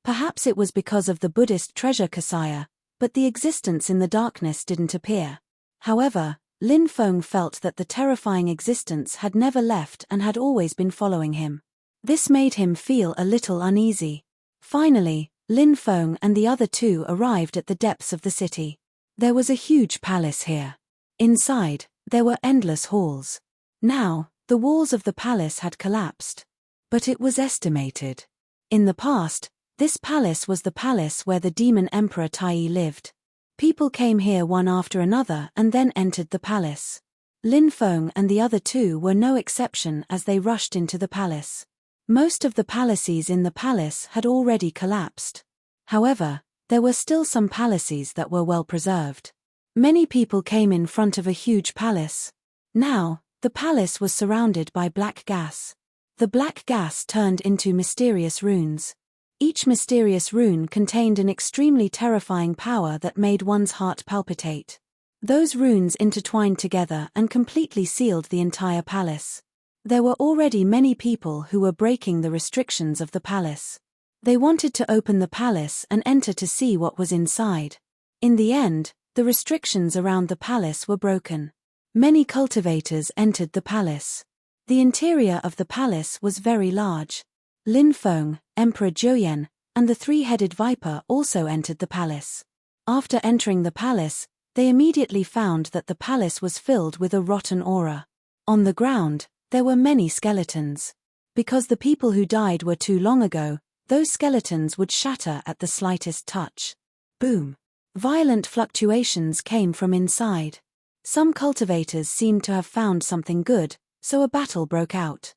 Perhaps it was because of the Buddhist treasure Kasaya, but the existence in the darkness didn't appear. However, Lin Feng felt that the terrifying existence had never left and had always been following him. This made him feel a little uneasy. Finally, Lin Feng and the other two arrived at the depths of the city. There was a huge palace here. Inside, there were endless halls. Now, the walls of the palace had collapsed. But it was estimated. In the past, this palace was the palace where the demon Emperor Tai lived. People came here one after another and then entered the palace. Lin Feng and the other two were no exception as they rushed into the palace. Most of the palaces in the palace had already collapsed. However, there were still some palaces that were well preserved. Many people came in front of a huge palace. Now, the palace was surrounded by black gas. The black gas turned into mysterious runes. Each mysterious rune contained an extremely terrifying power that made one's heart palpitate. Those runes intertwined together and completely sealed the entire palace. There were already many people who were breaking the restrictions of the palace. They wanted to open the palace and enter to see what was inside. In the end, the restrictions around the palace were broken. Many cultivators entered the palace. The interior of the palace was very large. Lin Feng, Emperor Jiuyan, and the three-headed viper also entered the palace. After entering the palace, they immediately found that the palace was filled with a rotten aura. On the ground, there were many skeletons. Because the people who died were too long ago, those skeletons would shatter at the slightest touch. Boom! Violent fluctuations came from inside. Some cultivators seemed to have found something good, so a battle broke out.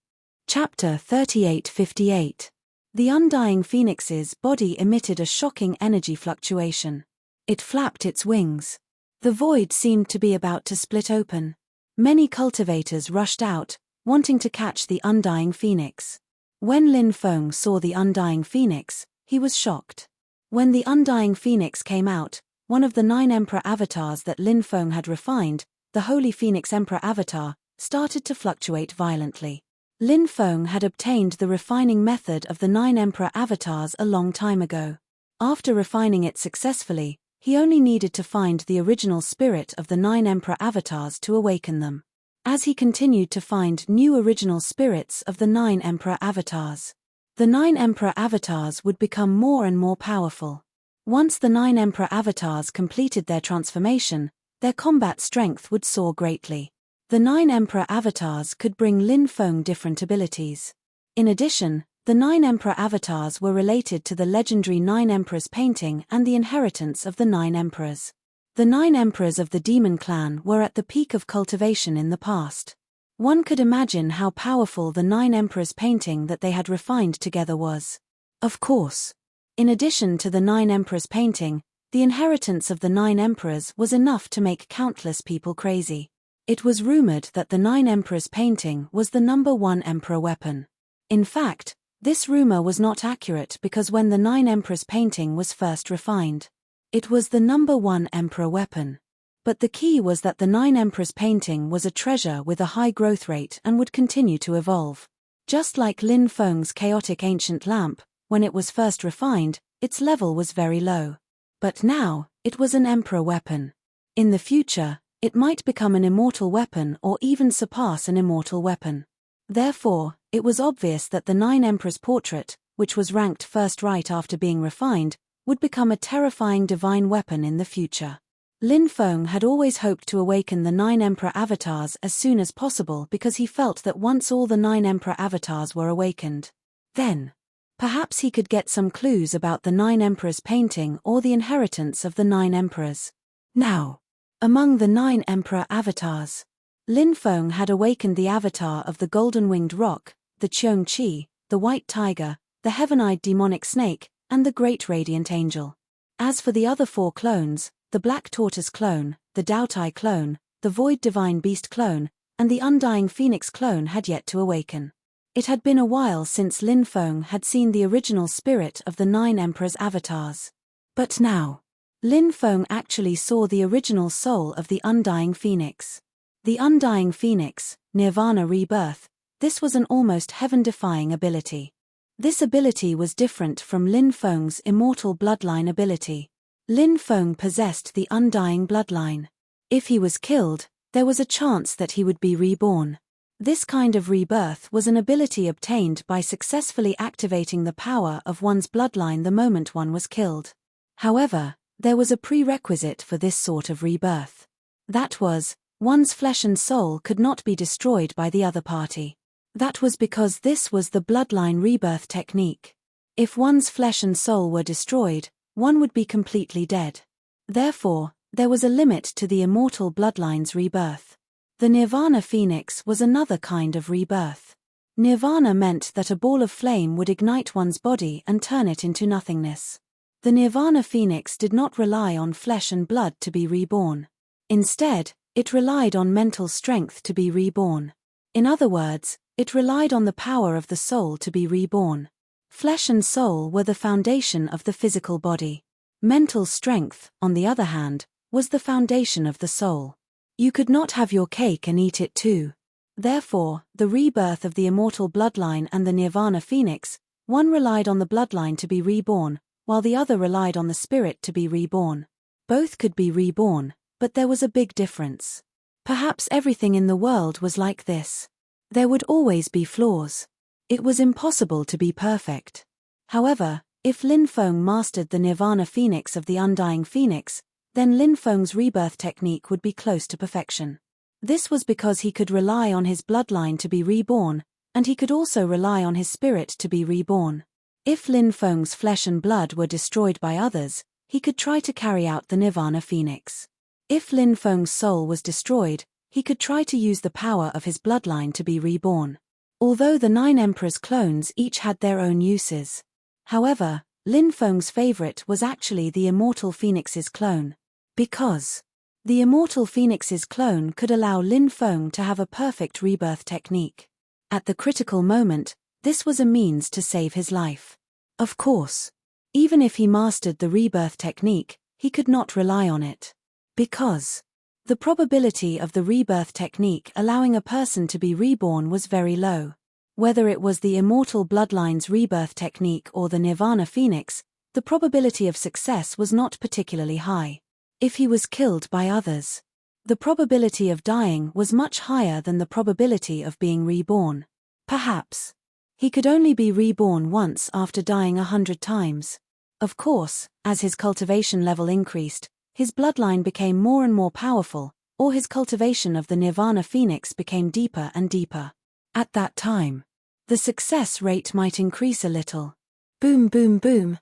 Chapter 3858. The undying phoenix's body emitted a shocking energy fluctuation. It flapped its wings. The void seemed to be about to split open. Many cultivators rushed out, wanting to catch the undying phoenix. When Lin Feng saw the undying phoenix, he was shocked. When the undying phoenix came out, one of the 9 emperor avatars that Lin Feng had refined, the Holy Phoenix Emperor avatar, started to fluctuate violently. Lin Feng had obtained the refining method of the 9 emperor avatars a long time ago. After refining it successfully, he only needed to find the original spirit of the 9 emperor avatars to awaken them. As he continued to find new original spirits of the 9 emperor avatars, the 9 emperor avatars would become more and more powerful. Once the 9 emperor avatars completed their transformation, their combat strength would soar greatly. The 9 emperor avatars could bring Lin Feng different abilities. In addition, the 9 emperor avatars were related to the legendary 9 emperors painting and the inheritance of the 9 emperors. The 9 emperors of the demon clan were at the peak of cultivation in the past. One could imagine how powerful the 9 emperors painting that they had refined together was. Of course. In addition to the 9 emperors painting, the inheritance of the 9 emperors was enough to make countless people crazy. It was rumored that the 9 emperors painting was the #1 emperor weapon. In fact, this rumor was not accurate because when the 9 emperors painting was first refined, it was the #1 emperor weapon. But the key was that the 9 emperors painting was a treasure with a high growth rate and would continue to evolve. Just like Lin Feng's chaotic ancient lamp, when it was first refined, its level was very low. But now, it was an emperor weapon. In the future, it might become an immortal weapon or even surpass an immortal weapon. Therefore, it was obvious that the 9 emperors portrait, which was ranked first right after being refined, would become a terrifying divine weapon in the future. Lin Feng had always hoped to awaken the 9 Emperor avatars as soon as possible because he felt that once all the 9 Emperor avatars were awakened, then perhaps he could get some clues about the 9 Emperors painting or the inheritance of the 9 Emperors. Now, among the 9 Emperor avatars, Lin Feng had awakened the avatar of the golden-winged roc, the Qiong Qi, the white tiger, the heaven-eyed demonic snake, and the great radiant angel. As for the other 4 clones, the black tortoise clone, the Daotai clone, the void divine beast clone, and the undying phoenix clone had yet to awaken. It had been a while since Lin Feng had seen the original spirit of the 9 Emperors' avatars. But now, Lin Feng actually saw the original soul of the undying phoenix. The undying phoenix, nirvana rebirth, this was an almost heaven-defying ability. This ability was different from Lin Feng's immortal bloodline ability. Lin Feng possessed the undying bloodline. If he was killed, there was a chance that he would be reborn. This kind of rebirth was an ability obtained by successfully activating the power of one's bloodline the moment one was killed. However, there was a prerequisite for this sort of rebirth. That was, one's flesh and soul could not be destroyed by the other party. That was because this was the bloodline rebirth technique. If one's flesh and soul were destroyed, one would be completely dead. Therefore, there was a limit to the immortal bloodline's rebirth. The Nirvana Phoenix was another kind of rebirth. Nirvana meant that a ball of flame would ignite one's body and turn it into nothingness. The Nirvana Phoenix did not rely on flesh and blood to be reborn. Instead, it relied on mental strength to be reborn. In other words, it relied on the power of the soul to be reborn. Flesh and soul were the foundation of the physical body. Mental strength, on the other hand, was the foundation of the soul. You could not have your cake and eat it too. Therefore, the rebirth of the immortal bloodline and the Nirvana Phoenix, one relied on the bloodline to be reborn, while the other relied on the spirit to be reborn. Both could be reborn, but there was a big difference. Perhaps everything in the world was like this. There would always be flaws. It was impossible to be perfect. However, if Lin Feng mastered the Nirvana Phoenix of the Undying Phoenix, then Lin Feng's rebirth technique would be close to perfection. This was because he could rely on his bloodline to be reborn, and he could also rely on his spirit to be reborn. If Lin Feng's flesh and blood were destroyed by others, he could try to carry out the Nirvana Phoenix. If Lin Feng's soul was destroyed, he could try to use the power of his bloodline to be reborn. Although the 9 Emperors' clones each had their own uses. However, Lin Feng's favorite was actually the Immortal Phoenix's clone. Because the Immortal Phoenix's clone could allow Lin Feng to have a perfect rebirth technique. At the critical moment, this was a means to save his life. Of course, even if he mastered the rebirth technique, he could not rely on it. Because the probability of the rebirth technique allowing a person to be reborn was very low. Whether it was the Immortal Bloodline's rebirth technique or the Nirvana Phoenix, the probability of success was not particularly high. If he was killed by others, the probability of dying was much higher than the probability of being reborn. Perhaps he could only be reborn once after dying 100 times. Of course, as his cultivation level increased, his bloodline became more and more powerful, or his cultivation of the Nirvana Phoenix became deeper and deeper. At that time, the success rate might increase a little. Boom, boom, boom.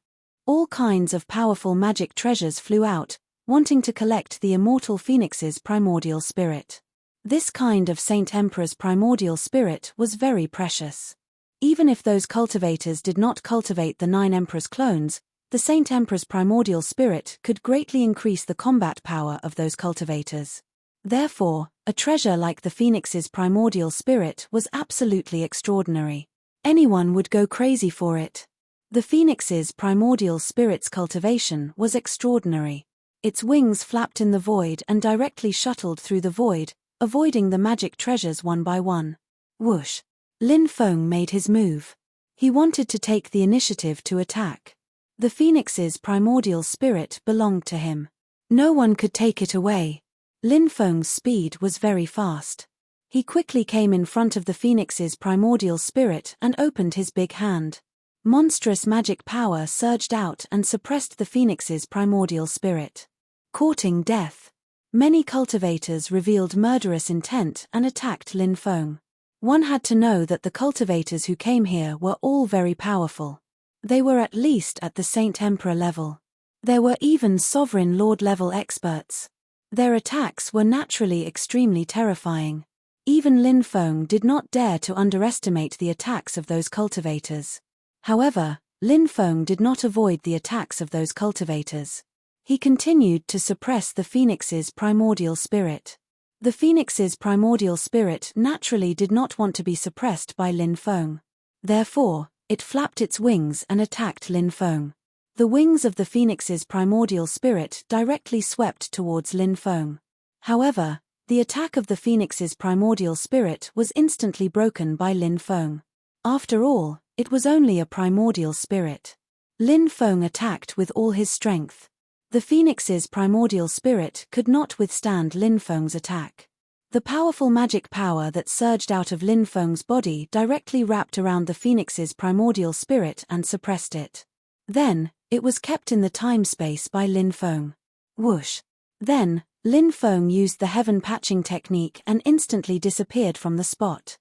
All kinds of powerful magic treasures flew out, wanting to collect the Immortal Phoenix's primordial spirit. This kind of Saint Emperor's primordial spirit was very precious. Even if those cultivators did not cultivate the 9 Emperor's clones, the Saint Emperor's primordial spirit could greatly increase the combat power of those cultivators. Therefore, a treasure like the Phoenix's primordial spirit was absolutely extraordinary. Anyone would go crazy for it. The Phoenix's primordial spirit's cultivation was extraordinary. Its wings flapped in the void and directly shuttled through the void, avoiding the magic treasures one by one. Whoosh! Lin Feng made his move. He wanted to take the initiative to attack. The Phoenix's primordial spirit belonged to him. No one could take it away. Lin Feng's speed was very fast. He quickly came in front of the Phoenix's primordial spirit and opened his big hand. Monstrous magic power surged out and suppressed the Phoenix's primordial spirit. Courting death. Many cultivators revealed murderous intent and attacked Lin Feng. One had to know that the cultivators who came here were all very powerful. They were at least at the Saint Emperor level. There were even Sovereign Lord level experts. Their attacks were naturally extremely terrifying. Even Lin Feng did not dare to underestimate the attacks of those cultivators. However, Lin Feng did not avoid the attacks of those cultivators. He continued to suppress the phoenix's primordial spirit. The phoenix's primordial spirit naturally did not want to be suppressed by Lin Feng. Therefore, it flapped its wings and attacked Lin Feng. The wings of the phoenix's primordial spirit directly swept towards Lin Feng. However, the attack of the phoenix's primordial spirit was instantly broken by Lin Feng. After all, it was only a primordial spirit. Lin Feng attacked with all his strength. The phoenix's primordial spirit could not withstand Lin Feng's attack. The powerful magic power that surged out of Lin Feng's body directly wrapped around the phoenix's primordial spirit and suppressed it. Then, it was kept in the time-space by Lin Feng. Whoosh! Then, Lin Feng used the heaven patching technique and instantly disappeared from the spot.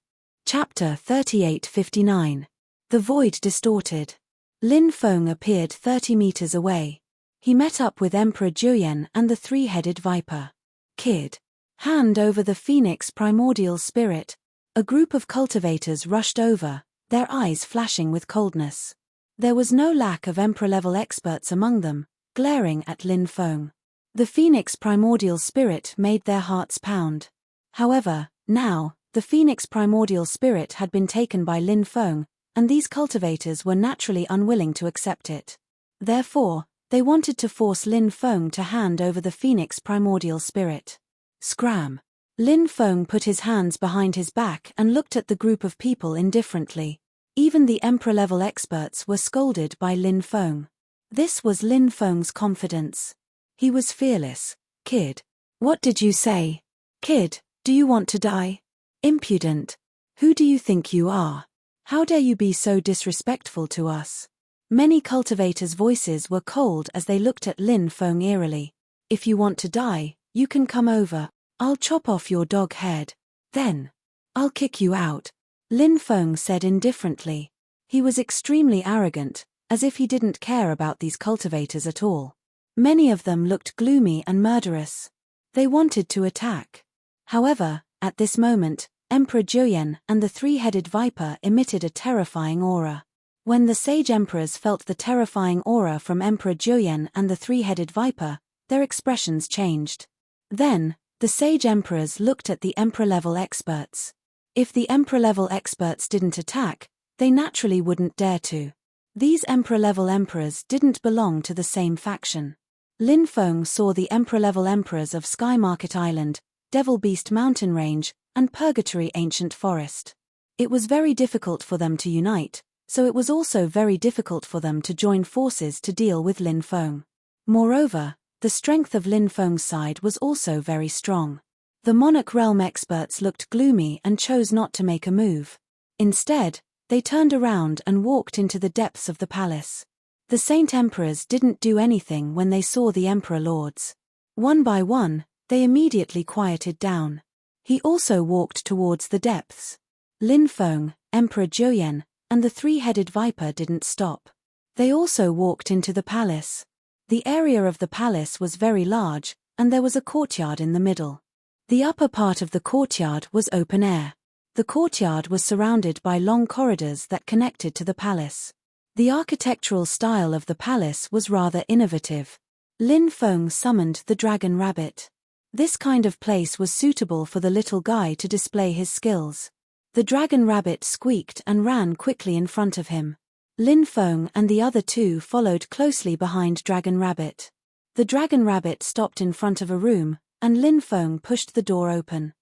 Chapter 3859. The Void Distorted. Lin Feng appeared 30 meters away. He met up with Emperor Juyen and the three-headed viper. Kid. Hand over the phoenix primordial spirit. A group of cultivators rushed over, their eyes flashing with coldness. There was no lack of Emperor-level experts among them, glaring at Lin Feng. The phoenix primordial spirit made their hearts pound. However, now, the phoenix primordial spirit had been taken by Lin Feng, and these cultivators were naturally unwilling to accept it. Therefore, they wanted to force Lin Feng to hand over the phoenix primordial spirit. Scram! Lin Feng put his hands behind his back and looked at the group of people indifferently. Even the Emperor-level experts were scolded by Lin Feng. This was Lin Feng's confidence. He was fearless. Kid. What did you say? Kid, do you want to die? Impudent. Who do you think you are? How dare you be so disrespectful to us? Many cultivators' voices were cold as they looked at Lin Feng eerily. If you want to die, you can come over. I'll chop off your dog head. Then, I'll kick you out. Lin Feng said indifferently. He was extremely arrogant, as if he didn't care about these cultivators at all. Many of them looked gloomy and murderous. They wanted to attack. However, at this moment, Emperor Juyen and the three-headed viper emitted a terrifying aura. When the sage emperors felt the terrifying aura from Emperor Juyen and the three-headed viper, their expressions changed. Then, the sage emperors looked at the emperor-level experts. If the emperor-level experts didn't attack, they naturally wouldn't dare to. These emperor-level emperors didn't belong to the same faction. Lin Feng saw the emperor-level emperors of Sky Market Island, Devil Beast Mountain Range, and Purgatory Ancient Forest. It was very difficult for them to unite, so it was also very difficult for them to join forces to deal with Lin Feng. Moreover, the strength of Lin Feng's side was also very strong. The Monarch Realm experts looked gloomy and chose not to make a move. Instead, they turned around and walked into the depths of the palace. The Saint Emperors didn't do anything when they saw the Emperor Lords. One by one, they immediately quieted down. He also walked towards the depths. Lin Feng, Emperor Juyen, and the three-headed viper didn't stop. They also walked into the palace. The area of the palace was very large, and there was a courtyard in the middle. The upper part of the courtyard was open air. The courtyard was surrounded by long corridors that connected to the palace. The architectural style of the palace was rather innovative. Lin Feng summoned the dragon rabbit. This kind of place was suitable for the little guy to display his skills. The dragon rabbit squeaked and ran quickly in front of him. Lin Feng and the other two followed closely behind Dragon Rabbit. The Dragon Rabbit stopped in front of a room, and Lin Feng pushed the door open.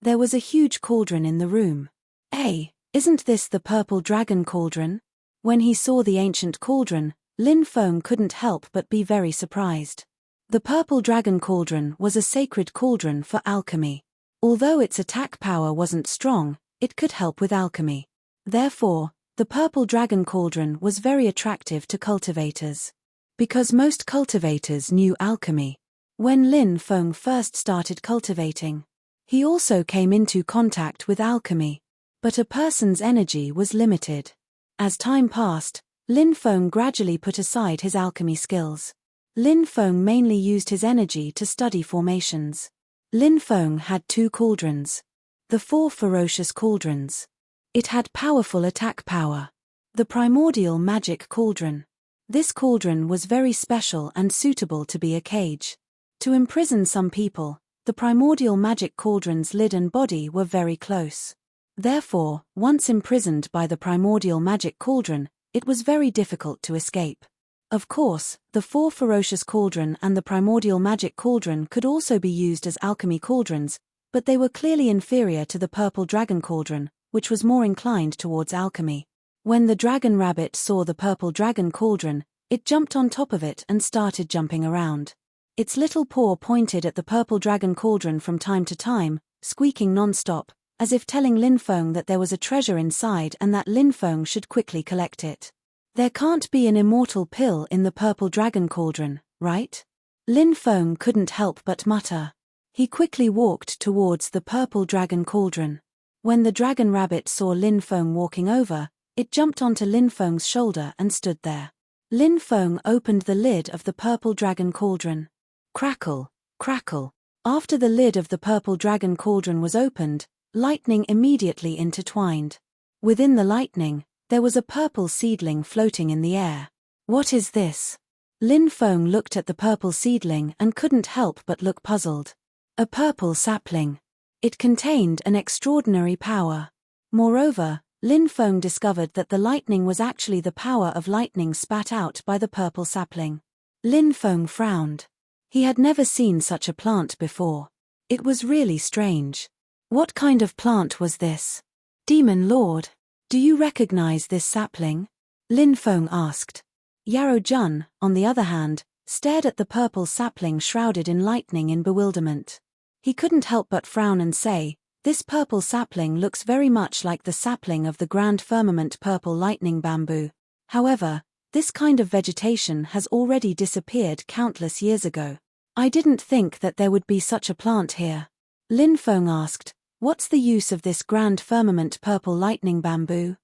There was a huge cauldron in the room. Hey, isn't this the purple dragon cauldron? When he saw the ancient cauldron, Lin Feng couldn't help but be very surprised. The purple dragon cauldron was a sacred cauldron for alchemy. Although its attack power wasn't strong, it could help with alchemy. Therefore, the purple dragon cauldron was very attractive to cultivators. Because most cultivators knew alchemy. when Lin Feng first started cultivating. He also came into contact with alchemy. But a person's energy was limited. As time passed, Lin Feng gradually put aside his alchemy skills. Lin Feng mainly used his energy to study formations. Lin Feng had 2 cauldrons. The 4 ferocious cauldrons. It had powerful attack power. The primordial magic cauldron. This cauldron was very special and suitable to be a cage. To imprison some people, the primordial magic cauldron's lid and body were very close. Therefore, once imprisoned by the primordial magic cauldron, it was very difficult to escape. Of course, the 4 ferocious cauldron and the primordial magic cauldron could also be used as alchemy cauldrons, but they were clearly inferior to the purple dragon cauldron, which was more inclined towards alchemy. When the dragon rabbit saw the purple dragon cauldron, it jumped on top of it and started jumping around. Its little paw pointed at the purple dragon cauldron from time to time, squeaking non-stop, as if telling Lin Feng that there was a treasure inside and that Lin Feng should quickly collect it. There can't be an immortal pill in the purple dragon cauldron, right? Lin Feng couldn't help but mutter. He quickly walked towards the purple dragon cauldron. When the dragon rabbit saw Lin Feng walking over, it jumped onto Lin Feng's shoulder and stood there. Lin Feng opened the lid of the purple dragon cauldron. Crackle, crackle. After the lid of the purple dragon cauldron was opened, lightning immediately intertwined. Within the lightning, there was a purple seedling floating in the air. What is this? Lin Feng looked at the purple seedling and couldn't help but look puzzled. A purple sapling. It contained an extraordinary power. Moreover, Lin Feng discovered that the lightning was actually the power of lightning spat out by the purple sapling. Lin Feng frowned. He had never seen such a plant before. It was really strange. What kind of plant was this? Demon Lord, do you recognize this sapling? Lin Feng asked. Yarrow Jun, on the other hand, stared at the purple sapling shrouded in lightning in bewilderment. He couldn't help but frown and say, "This purple sapling looks very much like the sapling of the grand firmament purple lightning bamboo. However, this kind of vegetation has already disappeared countless years ago. I didn't think that there would be such a plant here." Lin Feng asked, "What's the use of this grand firmament purple lightning bamboo?"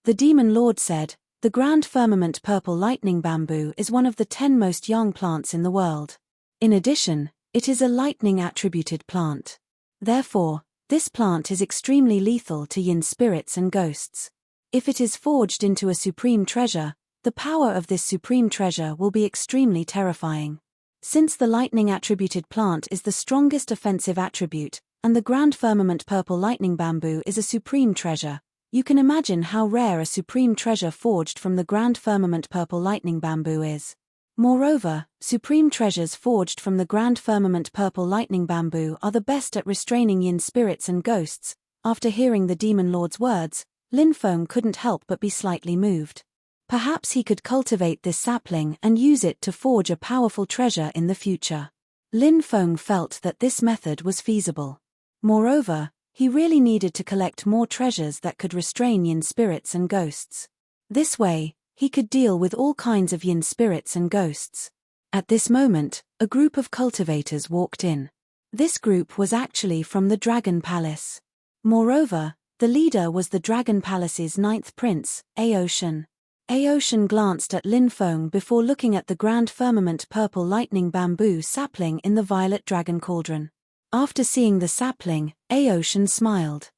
The Demon Lord said, "The grand firmament purple lightning bamboo is one of the 10 most young plants in the world. In addition, it is a lightning-attributed plant. Therefore, this plant is extremely lethal to yin spirits and ghosts. If it is forged into a supreme treasure, the power of this supreme treasure will be extremely terrifying. Since the lightning-attributed plant is the strongest offensive attribute, and the grand firmament purple lightning bamboo is a supreme treasure, you can imagine how rare a supreme treasure forged from the grand firmament purple lightning bamboo is. Moreover, supreme treasures forged from the grand firmament purple lightning bamboo are the best at restraining yin spirits and ghosts." After hearing the Demon Lord's words, Lin Feng couldn't help but be slightly moved. Perhaps he could cultivate this sapling and use it to forge a powerful treasure in the future. Lin Feng felt that this method was feasible. Moreover, he really needed to collect more treasures that could restrain yin spirits and ghosts. This way, he could deal with all kinds of yin spirits and ghosts. At this moment, a group of cultivators walked in. This group was actually from the Dragon Palace. Moreover, the leader was the Dragon Palace's 9th prince, Aoshan. Aoshan glanced at Lin Feng before looking at the grand firmament purple lightning bamboo sapling in the violet dragon cauldron. After seeing the sapling, Aoshan smiled.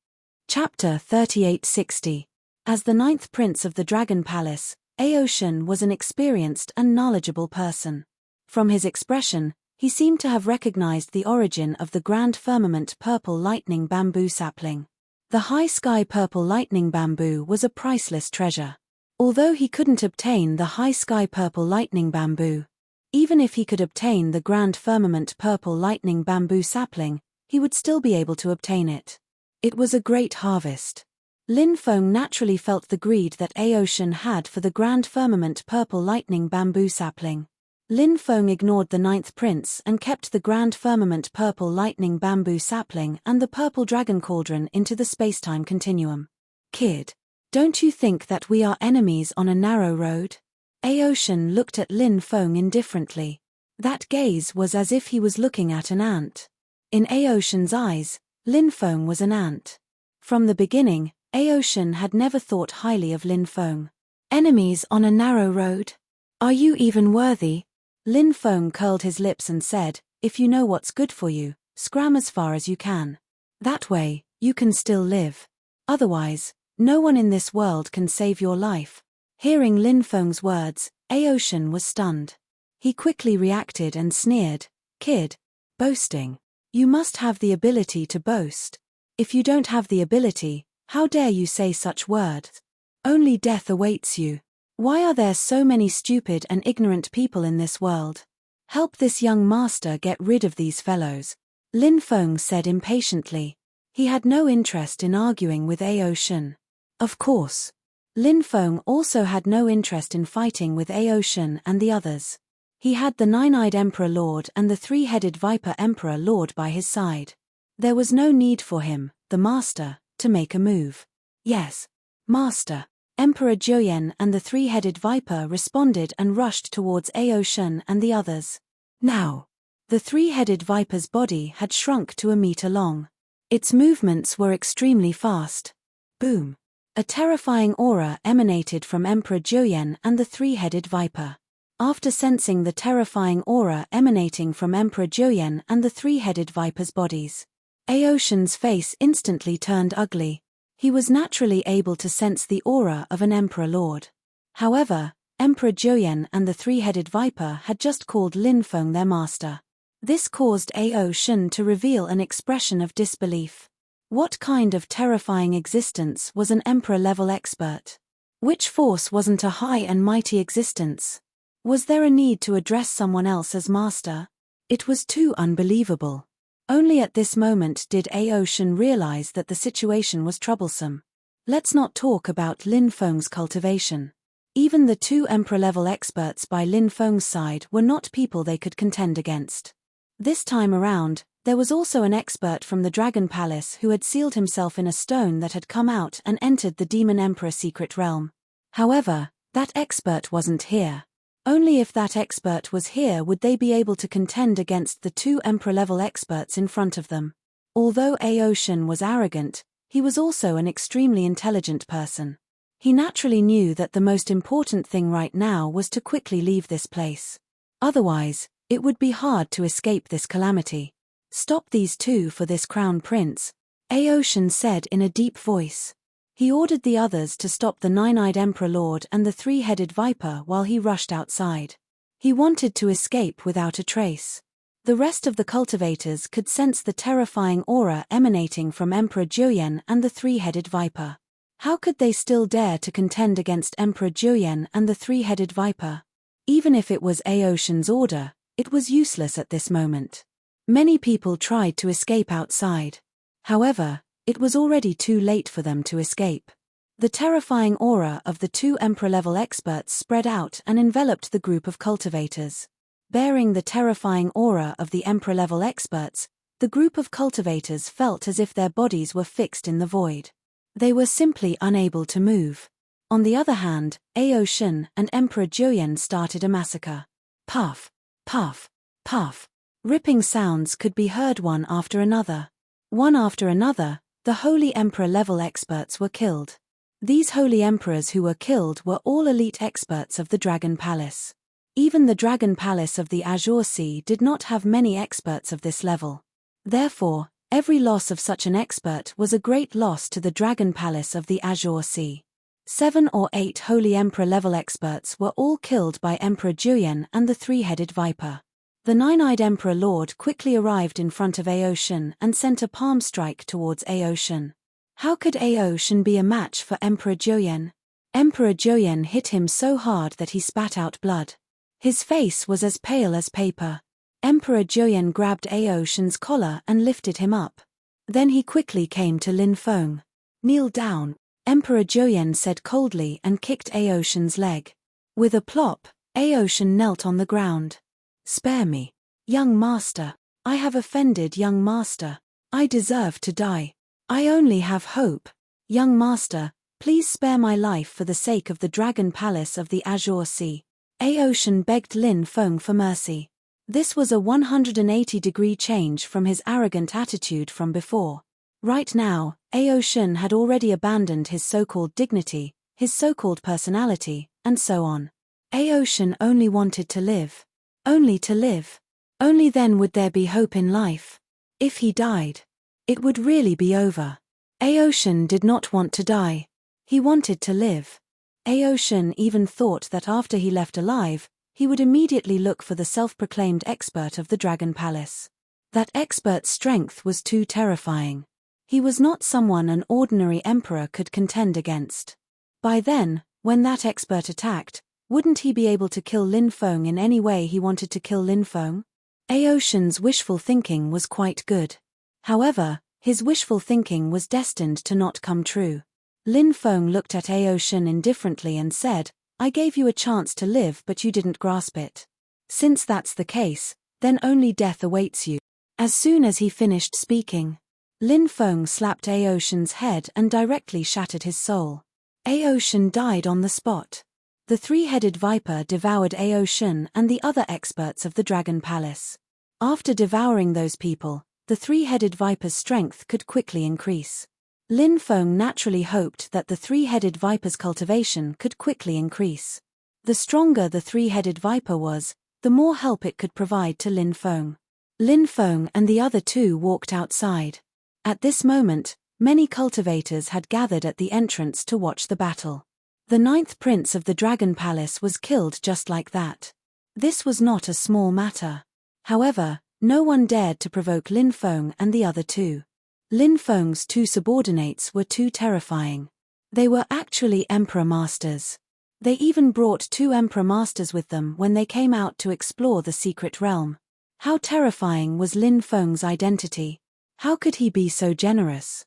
Chapter 3860. As the 9th prince of the Dragon Palace, Aoshan was an experienced and knowledgeable person. From his expression, he seemed to have recognized the origin of the grand firmament purple lightning bamboo sapling. The high sky purple lightning bamboo was a priceless treasure. Although he couldn't obtain the high sky purple lightning bamboo, even if he could obtain the grand firmament purple lightning bamboo sapling, he would still be able to obtain it. It was a great harvest. Lin Feng naturally felt the greed that Aoshan had for the grand firmament purple lightning bamboo sapling. Lin Feng ignored the 9th prince and kept the grand firmament purple lightning bamboo sapling and the purple dragon cauldron into the spacetime continuum. "Kid, don't you think that we are enemies on a narrow road?" Aoshan looked at Lin Feng indifferently. That gaze was as if he was looking at an ant. In Aoshin's eyes, Lin Feng was an ant. From the beginning, Aoshin had never thought highly of Lin Feng. Enemies on a narrow road? Are you even worthy? Lin Feng curled his lips and said, if you know what's good for you, scram as far as you can. That way, you can still live. Otherwise, no one in this world can save your life. Hearing Lin Feng's words, Aoshin was stunned. He quickly reacted and sneered, kid. Boasting. You must have the ability to boast. If you don't have the ability, how dare you say such words? Only death awaits you. Why are there so many stupid and ignorant people in this world? Help this young master get rid of these fellows. Lin Feng said impatiently. He had no interest in arguing with Aoshin. Of course. Lin Feng also had no interest in fighting with Aoshin and the others. He had the nine-eyed Emperor Lord and the three-headed Viper Emperor Lord by his side. There was no need for him, the master, to make a move. Yes, master. Emperor Joyen and the three-headed Viper responded and rushed towards Aoshin and the others. Now. The three-headed Viper's body had shrunk to a meter long. Its movements were extremely fast. Boom. A terrifying aura emanated from Emperor Joyen and the three-headed Viper. After sensing the terrifying aura emanating from Emperor Joyen and the three-headed Viper's bodies, Aoshin's face instantly turned ugly. He was naturally able to sense the aura of an Emperor Lord. However, Emperor Joyen and the three-headed Viper had just called Lin Feng their master. This caused Aoshin to reveal an expression of disbelief. What kind of terrifying existence was an Emperor-level expert? Which force wasn't a high and mighty existence? Was there a need to address someone else as master? It was too unbelievable. Only at this moment did Aoshin realize that the situation was troublesome. Let's not talk about Lin Feng's cultivation. Even the two Emperor-level experts by Lin Feng's side were not people they could contend against. This time around, there was also an expert from the Dragon Palace who had sealed himself in a stone that had come out and entered the Demon Emperor secret realm. However, that expert wasn't here. Only if that expert was here would they be able to contend against the two Emperor-level experts in front of them. Although Aoshin was arrogant, he was also an extremely intelligent person. He naturally knew that the most important thing right now was to quickly leave this place. Otherwise, it would be hard to escape this calamity. Stop these two for this crown prince, Aoshin said in a deep voice. He ordered the others to stop the nine-eyed Emperor Lord and the three-headed Viper while he rushed outside. He wanted to escape without a trace. The rest of the cultivators could sense the terrifying aura emanating from Emperor Joyen and the three-headed Viper. How could they still dare to contend against Emperor Joyen and the three-headed Viper? Even if it was Aoshin's order, it was useless at this moment. Many people tried to escape outside. However, it was already too late for them to escape. The terrifying aura of the two Emperor-level experts spread out and enveloped the group of cultivators. Bearing the terrifying aura of the Emperor-level experts, the group of cultivators felt as if their bodies were fixed in the void. They were simply unable to move. On the other hand, Aoshin and Emperor Joyen started a massacre. Puff, puff, puff. Ripping sounds could be heard one after another. One after another, the Holy Emperor-level experts were killed. These Holy Emperors who were killed were all elite experts of the Dragon Palace. Even the Dragon Palace of the Azure Sea did not have many experts of this level. Therefore, every loss of such an expert was a great loss to the Dragon Palace of the Azure Sea. 7 or 8 Holy Emperor-level experts were all killed by Emperor Joyen and the three-headed Viper. The nine-eyed Emperor Lord quickly arrived in front of Aoshin and sent a palm strike towards Aoshin. How could Aoshin be a match for Emperor Joyen? Emperor Joyen hit him so hard that he spat out blood. His face was as pale as paper. Emperor Joyen grabbed Aoshin's collar and lifted him up. Then he quickly came to Lin Feng. Kneel down, Emperor Joyen said coldly and kicked Aoshin's leg. With a plop, Aoshin knelt on the ground. Spare me, young master. I have offended young master. I deserve to die. I only have hope. Young master, please spare my life for the sake of the Dragon Palace of the Azure Sea. Aoshin begged Lin Feng for mercy. This was a 180-degree change from his arrogant attitude from before. Right now, Aoshin had already abandoned his so-called dignity, his so-called personality, and so on. Aoshin only wanted to live. Only to live. Only then would there be hope in life. If he died, it would really be over. Aoshin did not want to die. He wanted to live. Aoshin even thought that after he left alive, he would immediately look for the self-proclaimed expert of the Dragon Palace. That expert's strength was too terrifying. He was not someone an ordinary emperor could contend against. By then, when that expert attacked, wouldn't he be able to kill Lin Feng in any way he wanted to kill Lin Feng? Aoshin's wishful thinking was quite good. However, his wishful thinking was destined to not come true. Lin Feng looked at Aoshin indifferently and said, "I gave you a chance to live but you didn't grasp it. Since that's the case, then only death awaits you." As soon as he finished speaking, Lin Feng slapped Aoshin's head and directly shattered his soul. Aoshin died on the spot. The three-headed viper devoured Aoshin and the other experts of the Dragon Palace. After devouring those people, the three-headed viper's strength could quickly increase. Lin Feng naturally hoped that the three-headed viper's cultivation could quickly increase. The stronger the three-headed viper was, the more help it could provide to Lin Feng. Lin Feng and the other two walked outside. At this moment, many cultivators had gathered at the entrance to watch the battle. The 9th prince of the Dragon Palace was killed just like that. This was not a small matter. However, no one dared to provoke Lin Feng and the other two. Lin Feng's two subordinates were too terrifying. They were actually Emperor Masters. They even brought 2 Emperor Masters with them when they came out to explore the secret realm. How terrifying was Lin Feng's identity? How could he be so generous?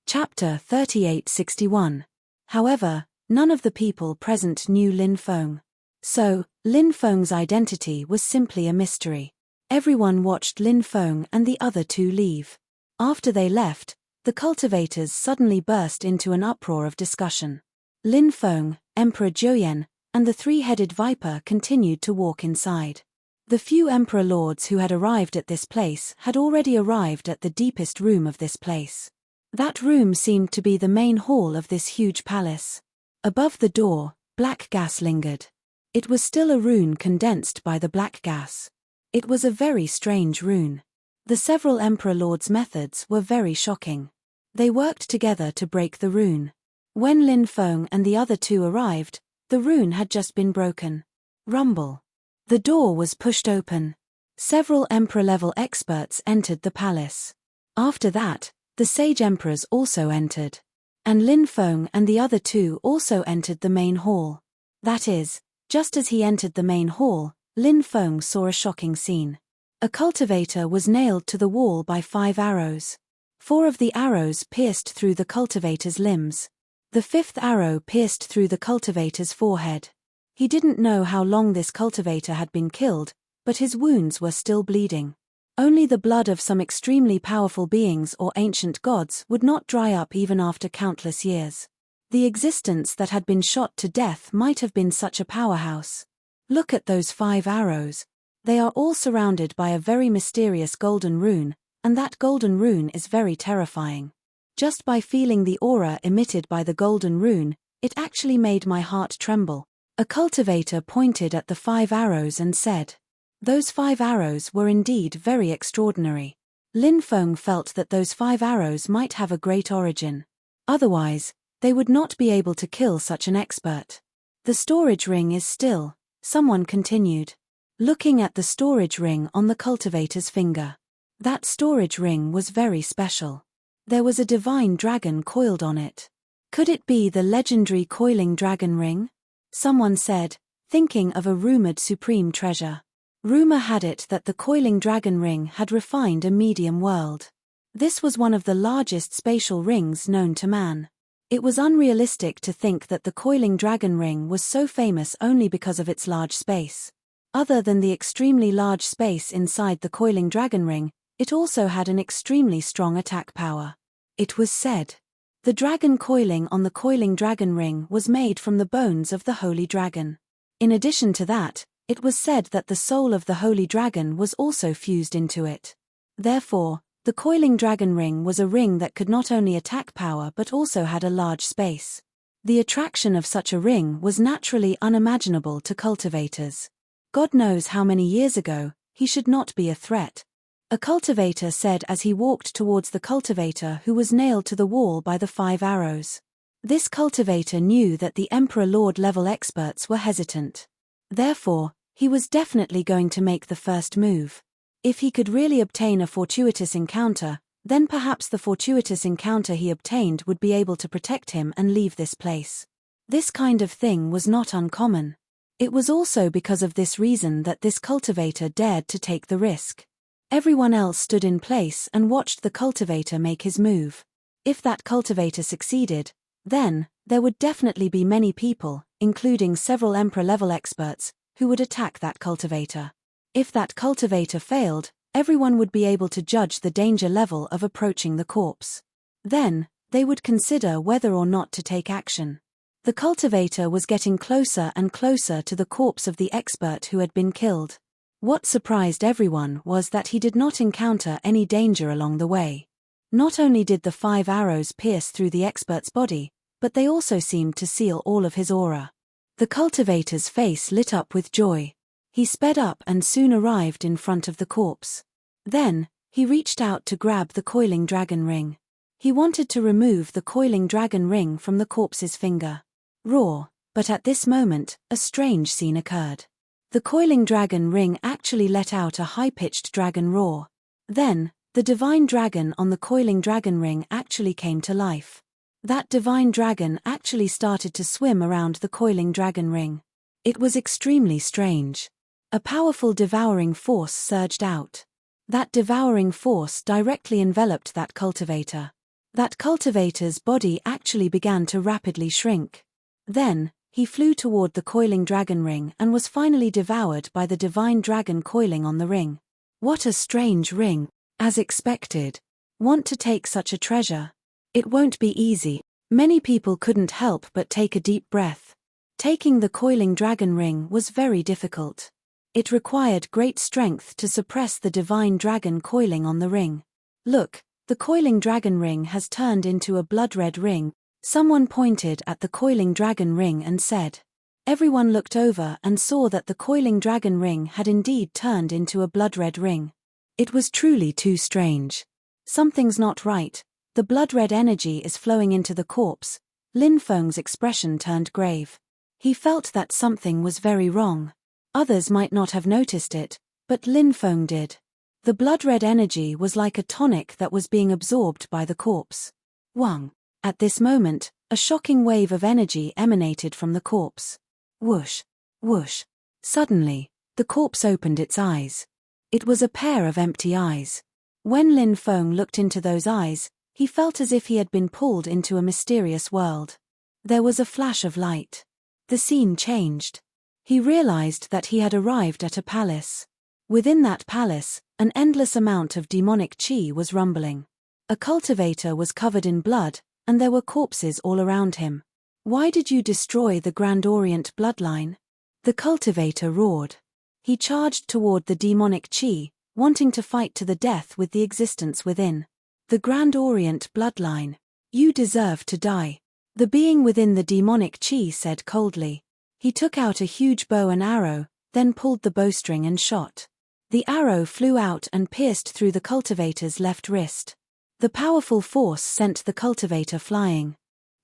Chapter 3861. However, none of the people present knew Lin Feng. So, Lin Feng's identity was simply a mystery. Everyone watched Lin Feng and the other two leave. After they left, the cultivators suddenly burst into an uproar of discussion. Lin Feng, Emperor Zhouyan, and the three-headed viper continued to walk inside. The few emperor lords who had arrived at this place had already arrived at the deepest room of this place. That room seemed to be the main hall of this huge palace. Above the door, black gas lingered. It was still a rune condensed by the black gas. It was a very strange rune. The several emperor lords' methods were very shocking. They worked together to break the rune. When Lin Feng and the other two arrived, the rune had just been broken. Rumble. The door was pushed open. Several emperor-level experts entered the palace. After that, the sage emperors also entered. And Lin Feng and the other two also entered the main hall. That is, just as he entered the main hall, Lin Feng saw a shocking scene. A cultivator was nailed to the wall by 5 arrows. 4 of the arrows pierced through the cultivator's limbs. The 5th arrow pierced through the cultivator's forehead. He didn't know how long this cultivator had been killed, but his wounds were still bleeding. Only the blood of some extremely powerful beings or ancient gods would not dry up even after countless years. The existence that had been shot to death might have been such a powerhouse. Look at those 5 arrows. They are all surrounded by a very mysterious golden rune, and that golden rune is very terrifying. Just by feeling the aura emitted by the golden rune, it actually made my heart tremble. A cultivator pointed at the 5 arrows and said, "Those 5 arrows were indeed very extraordinary." Lin Feng felt that those 5 arrows might have a great origin. Otherwise, they would not be able to kill such an expert. "The storage ring is still," someone continued, looking at the storage ring on the cultivator's finger. That storage ring was very special. There was a divine dragon coiled on it. Could it be the legendary coiling dragon ring? Someone said, thinking of a rumored supreme treasure. Rumor had it that the coiling dragon ring had refined a medium world. This was one of the largest spatial rings known to man. It was unrealistic to think that the coiling dragon ring was so famous only because of its large space. Other than the extremely large space inside the coiling dragon ring, it also had an extremely strong attack power. It was said, the dragon coiling on the coiling dragon ring was made from the bones of the holy dragon. In addition to that, It was said that the soul of the holy dragon was also fused into it. Therefore, the coiling dragon ring was a ring that could not only attack power but also had a large space. The attraction of such a ring was naturally unimaginable to cultivators. God knows how many years ago, he should not be a threat. A cultivator said as he walked towards the cultivator who was nailed to the wall by the 5 arrows. This cultivator knew that the Emperor Lord level experts were hesitant. Therefore, he was definitely going to make the first move. If he could really obtain a fortuitous encounter, then perhaps the fortuitous encounter he obtained would be able to protect him and leave this place. This kind of thing was not uncommon. It was also because of this reason that this cultivator dared to take the risk. Everyone else stood in place and watched the cultivator make his move. If that cultivator succeeded, then, there would definitely be many people, including several Emperor-level experts, who would attack that cultivator. If that cultivator failed, everyone would be able to judge the danger level of approaching the corpse. Then, they would consider whether or not to take action. The cultivator was getting closer and closer to the corpse of the expert who had been killed. What surprised everyone was that he did not encounter any danger along the way. Not only did the 5 arrows pierce through the expert's body, but they also seemed to seal all of his aura. The cultivator's face lit up with joy. He sped up and soon arrived in front of the corpse. Then, he reached out to grab the coiling dragon ring. He wanted to remove the coiling dragon ring from the corpse's finger. But at this moment, a strange scene occurred. The coiling dragon ring actually let out a high-pitched dragon roar. Then, the divine dragon on the coiling dragon ring actually came to life. That divine dragon actually started to swim around the coiling dragon ring. It was extremely strange. A powerful devouring force surged out. That devouring force directly enveloped that cultivator. That cultivator's body actually began to rapidly shrink. Then, he flew toward the coiling dragon ring and was finally devoured by the divine dragon coiling on the ring. What a strange ring, as expected. Want to take such a treasure? It won't be easy. Many people couldn't help but take a deep breath. Taking the coiling dragon ring was very difficult. It required great strength to suppress the divine dragon coiling on the ring. Look, the coiling dragon ring has turned into a blood-red ring. Someone pointed at the coiling dragon ring and said. Everyone looked over and saw that the coiling dragon ring had indeed turned into a blood-red ring. It was truly too strange. Something's not right. The blood-red energy is flowing into the corpse. Lin Feng's expression turned grave. He felt that something was very wrong. Others might not have noticed it, but Lin Feng did. The blood-red energy was like a tonic that was being absorbed by the corpse. Wang. At this moment, a shocking wave of energy emanated from the corpse. Whoosh, whoosh. Suddenly, the corpse opened its eyes. It was a pair of empty eyes. When Lin Feng looked into those eyes, he felt as if he had been pulled into a mysterious world. There was a flash of light. The scene changed. He realized that he had arrived at a palace. Within that palace, an endless amount of demonic chi was rumbling. A cultivator was covered in blood, and there were corpses all around him. Why did you destroy the Grand Orient bloodline? The cultivator roared. He charged toward the demonic chi, wanting to fight to the death with the existence within. The Grand Orient bloodline. You deserve to die. The being within the demonic chi said coldly. He took out a huge bow and arrow, then pulled the bowstring and shot. The arrow flew out and pierced through the cultivator's left wrist. The powerful force sent the cultivator flying.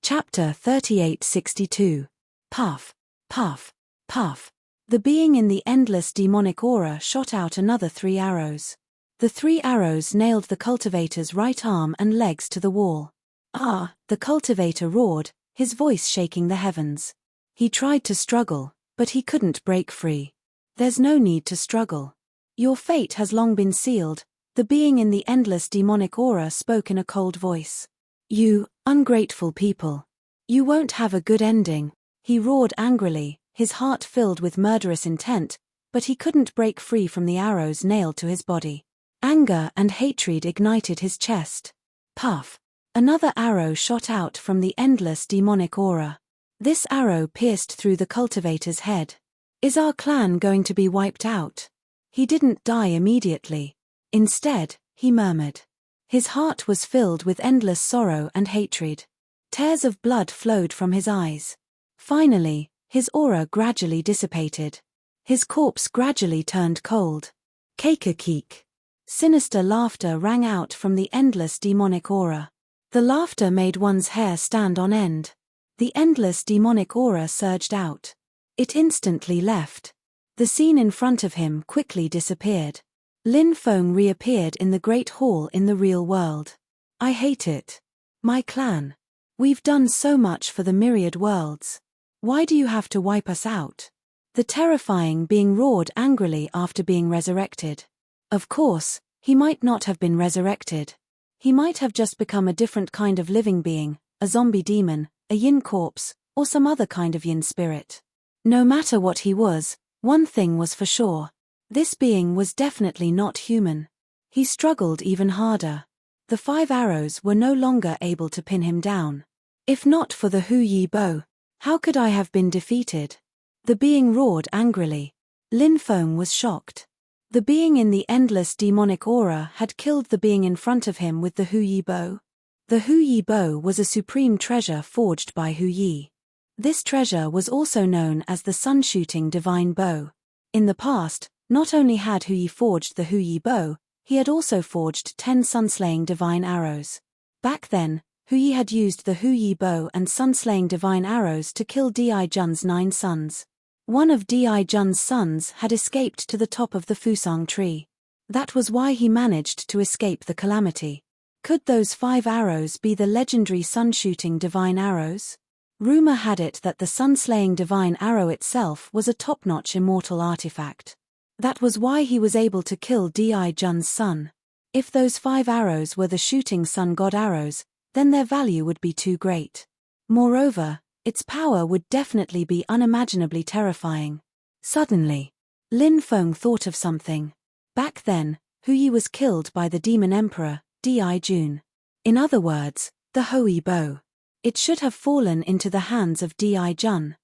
Chapter 3862. Puff, puff, puff. The being in the endless demonic aura shot out another 3 arrows. The 3 arrows nailed the cultivator's right arm and legs to the wall. Ah! The cultivator roared, his voice shaking the heavens. He tried to struggle, but he couldn't break free. There's no need to struggle. Your fate has long been sealed. The being in the endless demonic aura spoke in a cold voice. You, ungrateful people. You won't have a good ending. He roared angrily, his heart filled with murderous intent, but he couldn't break free from the arrows nailed to his body. Anger and hatred ignited his chest. Puff. Another arrow shot out from the endless demonic aura. This arrow pierced through the cultivator's head. Is our clan going to be wiped out? He didn't die immediately. Instead, he murmured. His heart was filled with endless sorrow and hatred. Tears of blood flowed from his eyes. Finally, his aura gradually dissipated. His corpse gradually turned cold. Keik. Sinister laughter rang out from the endless demonic aura. The laughter made one's hair stand on end. The endless demonic aura surged out. It instantly left. The scene in front of him quickly disappeared. Lin Feng reappeared in the Great Hall in the real world. I hate it. My clan. We've done so much for the myriad worlds. Why do you have to wipe us out? The terrifying being roared angrily after being resurrected. Of course, he might not have been resurrected. He might have just become a different kind of living being, a zombie demon, a yin corpse, or some other kind of yin spirit. No matter what he was, one thing was for sure. This being was definitely not human. He struggled even harder. The 5 arrows were no longer able to pin him down. If not for the Hu Yi bow, how could I have been defeated? The being roared angrily. Lin Feng was shocked. The being in the endless demonic aura had killed the being in front of him with the Hu Yi bow. The Hu Yi bow was a supreme treasure forged by Hu Yi. This treasure was also known as the sun-shooting divine bow. In the past, not only had Hu Yi forged the Hu Yi bow, he had also forged 10 sun-slaying divine arrows. Back then, Hu Yi had used the Hu Yi bow and sun-slaying divine arrows to kill Di Jun's 9 sons. One of Di Jun's sons had escaped to the top of the Fusang tree. That was why he managed to escape the calamity. Could those 5 arrows be the legendary sun-shooting divine arrows? Rumor had it that the sun-slaying divine arrow itself was a top-notch immortal artifact. That was why he was able to kill Di Jun's son. If those 5 arrows were the shooting sun god arrows, then their value would be too great. Moreover, its power would definitely be unimaginably terrifying. Suddenly, Lin Feng thought of something. Back then, Hu Yi was killed by the demon emperor, Di Jun. In other words, the Hoi bow. It should have fallen into the hands of Di Jun.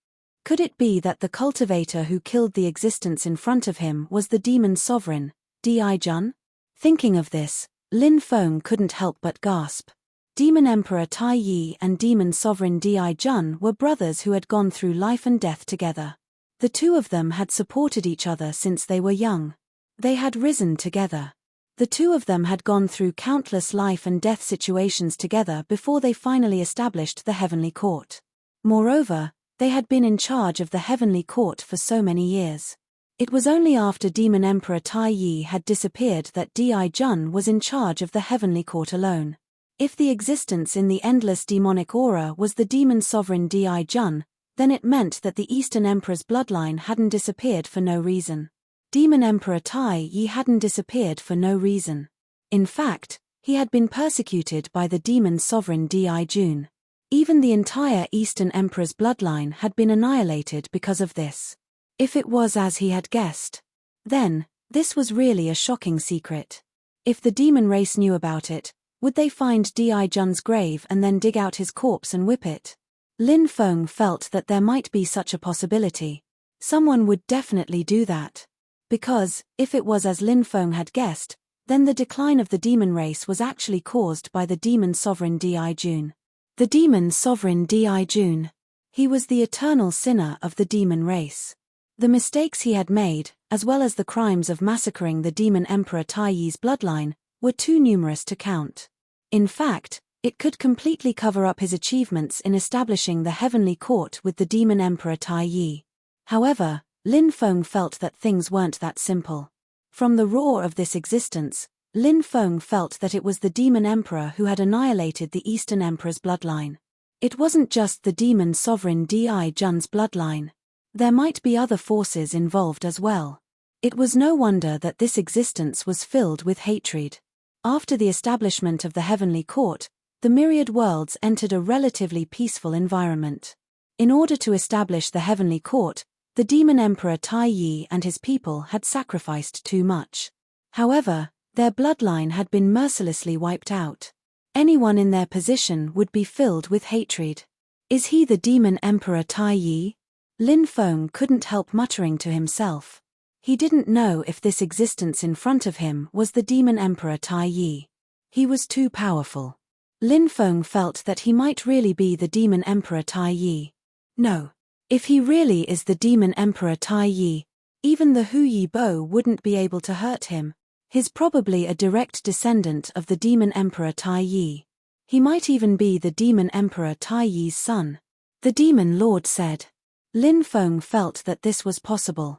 Could it be that the cultivator who killed the existence in front of him was the demon sovereign, Di Jun? Thinking of this, Lin Feng couldn't help but gasp. Demon Emperor Tai Yi and Demon Sovereign Di Jun were brothers who had gone through life and death together. The two of them had supported each other since they were young. They had risen together. The two of them had gone through countless life and death situations together before they finally established the Heavenly Court. Moreover, they had been in charge of the Heavenly Court for so many years. It was only after Demon Emperor Tai Yi had disappeared that Di Jun was in charge of the Heavenly Court alone. If the existence in the endless demonic aura was the demon sovereign Di Jun, then it meant that the Eastern Emperor's bloodline hadn't disappeared for no reason. Demon Emperor Tai Yi hadn't disappeared for no reason. In fact, he had been persecuted by the demon sovereign Di Jun. Even the entire Eastern Emperor's bloodline had been annihilated because of this. If it was as he had guessed, then, this was really a shocking secret. If the demon race knew about it, would they find Di Jun's grave and then dig out his corpse and whip it? Lin Feng felt that there might be such a possibility. Someone would definitely do that. Because, if it was as Lin Feng had guessed, then the decline of the demon race was actually caused by the demon sovereign Di Jun. The demon sovereign Di Jun. He was the eternal sinner of the demon race. The mistakes he had made, as well as the crimes of massacring the demon emperor Tai Yi's bloodline, were too numerous to count. In fact, it could completely cover up his achievements in establishing the Heavenly Court with the demon emperor Tai Yi. However, Lin Feng felt that things weren't that simple. From the roar of this existence, Lin Feng felt that it was the demon emperor who had annihilated the Eastern Emperor's bloodline. It wasn't just the demon sovereign Di Jun's bloodline. There might be other forces involved as well. It was no wonder that this existence was filled with hatred. After the establishment of the Heavenly Court, the myriad worlds entered a relatively peaceful environment. In order to establish the Heavenly Court, the demon emperor Tai Yi and his people had sacrificed too much. However, their bloodline had been mercilessly wiped out. Anyone in their position would be filled with hatred. Is he the demon emperor Tai Yi? Lin Feng couldn't help muttering to himself. He didn't know if this existence in front of him was the Demon Emperor Tai Yi. He was too powerful. Lin Feng felt that he might really be the Demon Emperor Tai Yi. No. If he really is the Demon Emperor Tai Yi, even the Hu Yi Bo wouldn't be able to hurt him. He's probably a direct descendant of the Demon Emperor Tai Yi. He might even be the Demon Emperor Tai Yi's son. The Demon Lord said. Lin Feng felt that this was possible.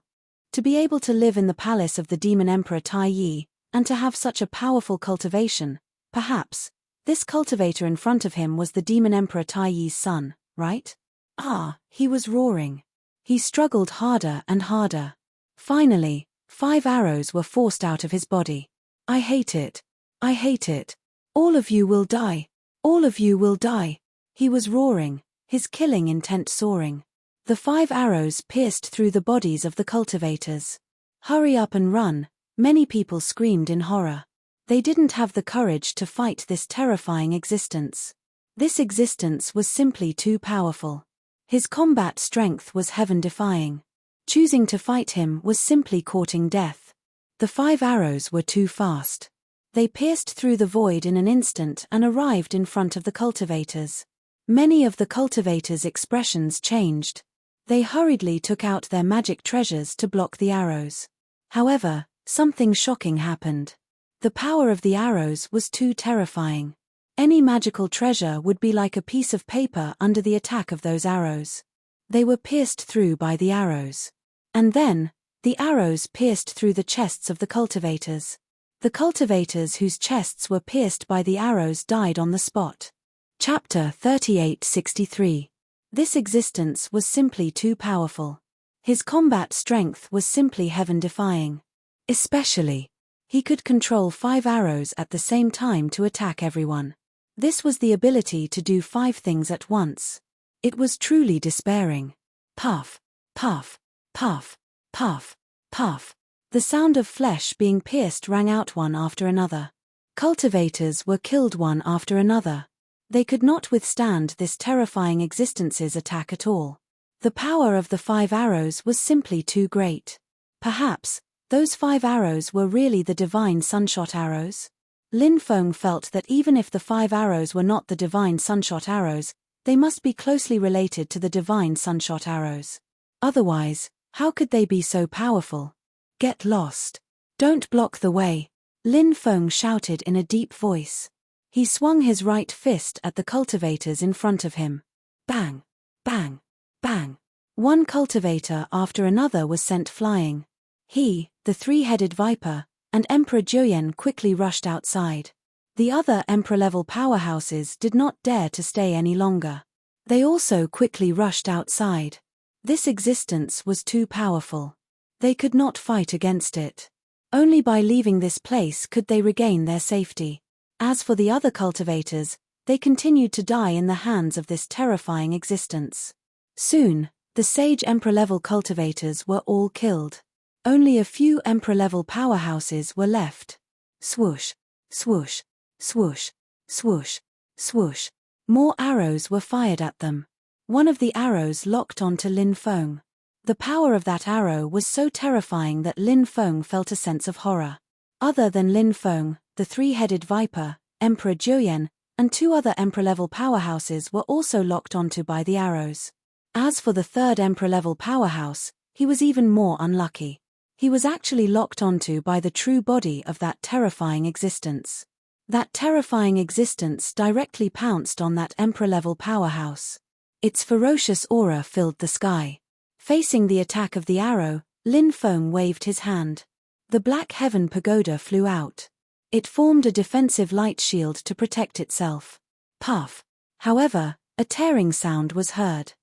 To be able to live in the palace of the Demon Emperor Tai Yi, and to have such a powerful cultivation, perhaps, this cultivator in front of him was the Demon Emperor Tai Yi's son, right? Ah, he was roaring. He struggled harder and harder. Finally, 5 arrows were forced out of his body. I hate it. I hate it. All of you will die. All of you will die. He was roaring, his killing intent soaring. The 5 arrows pierced through the bodies of the cultivators. Hurry up and run, many people screamed in horror. They didn't have the courage to fight this terrifying existence. This existence was simply too powerful. His combat strength was heaven-defying. Choosing to fight him was simply courting death. The 5 arrows were too fast. They pierced through the void in an instant and arrived in front of the cultivators. Many of the cultivators' expressions changed. They hurriedly took out their magic treasures to block the arrows. However, something shocking happened. The power of the arrows was too terrifying. Any magical treasure would be like a piece of paper under the attack of those arrows. They were pierced through by the arrows. And then, the arrows pierced through the chests of the cultivators. The cultivators whose chests were pierced by the arrows died on the spot. Chapter 3863. This existence was simply too powerful. His combat strength was simply heaven-defying. Especially, he could control 5 arrows at the same time to attack everyone. This was the ability to do 5 things at once. It was truly despairing. Puff, puff, puff, puff, puff. The sound of flesh being pierced rang out one after another. Cultivators were killed one after another. They could not withstand this terrifying existence's attack at all. The power of the 5 arrows was simply too great. Perhaps, those 5 arrows were really the divine sunshot arrows? Lin Feng felt that even if the 5 arrows were not the divine sunshot arrows, they must be closely related to the divine sunshot arrows. Otherwise, how could they be so powerful? Get lost. Don't block the way, Lin Feng shouted in a deep voice. He swung his right fist at the cultivators in front of him. Bang, bang, bang. One cultivator after another was sent flying. He, the 3-headed viper, and Emperor Juyen quickly rushed outside. The other emperor-level powerhouses did not dare to stay any longer. They also quickly rushed outside. This existence was too powerful. They could not fight against it. Only by leaving this place could they regain their safety. As for the other cultivators, they continued to die in the hands of this terrifying existence. Soon, the sage emperor-level cultivators were all killed. Only a few emperor-level powerhouses were left. Swoosh, swoosh, swoosh, swoosh, swoosh. More arrows were fired at them. One of the arrows locked onto Lin Feng. The power of that arrow was so terrifying that Lin Feng felt a sense of horror. Other than Lin Feng, the 3-headed viper, Emperor Juyen, and 2 other emperor-level powerhouses were also locked onto by the arrows. As for the 3rd emperor-level powerhouse, he was even more unlucky. He was actually locked onto by the true body of that terrifying existence. That terrifying existence directly pounced on that emperor-level powerhouse. Its ferocious aura filled the sky. Facing the attack of the arrow, Lin Feng waved his hand. The Black Heaven Pagoda flew out. It formed a defensive light shield to protect itself. Puff. However, a tearing sound was heard.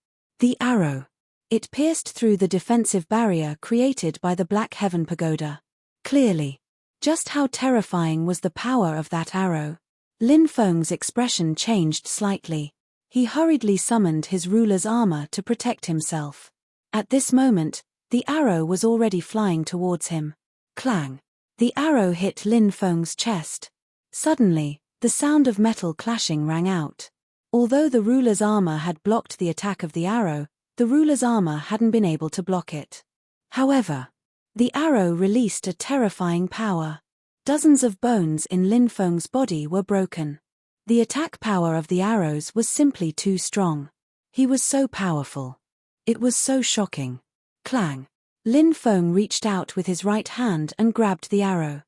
The arrow. It pierced through the defensive barrier created by the Black Heaven Pagoda. Clearly. Just how terrifying was the power of that arrow? Lin Feng's expression changed slightly. He hurriedly summoned his ruler's armor to protect himself. At this moment, the arrow was already flying towards him. Clang. The arrow hit Lin Feng's chest. Suddenly, the sound of metal clashing rang out. Although the ruler's armor had blocked the attack of the arrow, the ruler's armor hadn't been able to block it. However, the arrow released a terrifying power. Dozens of bones in Lin Feng's body were broken. The attack power of the arrows was simply too strong. He was so powerful. It was so shocking. Clang! Lin Feng reached out with his right hand and grabbed the arrow.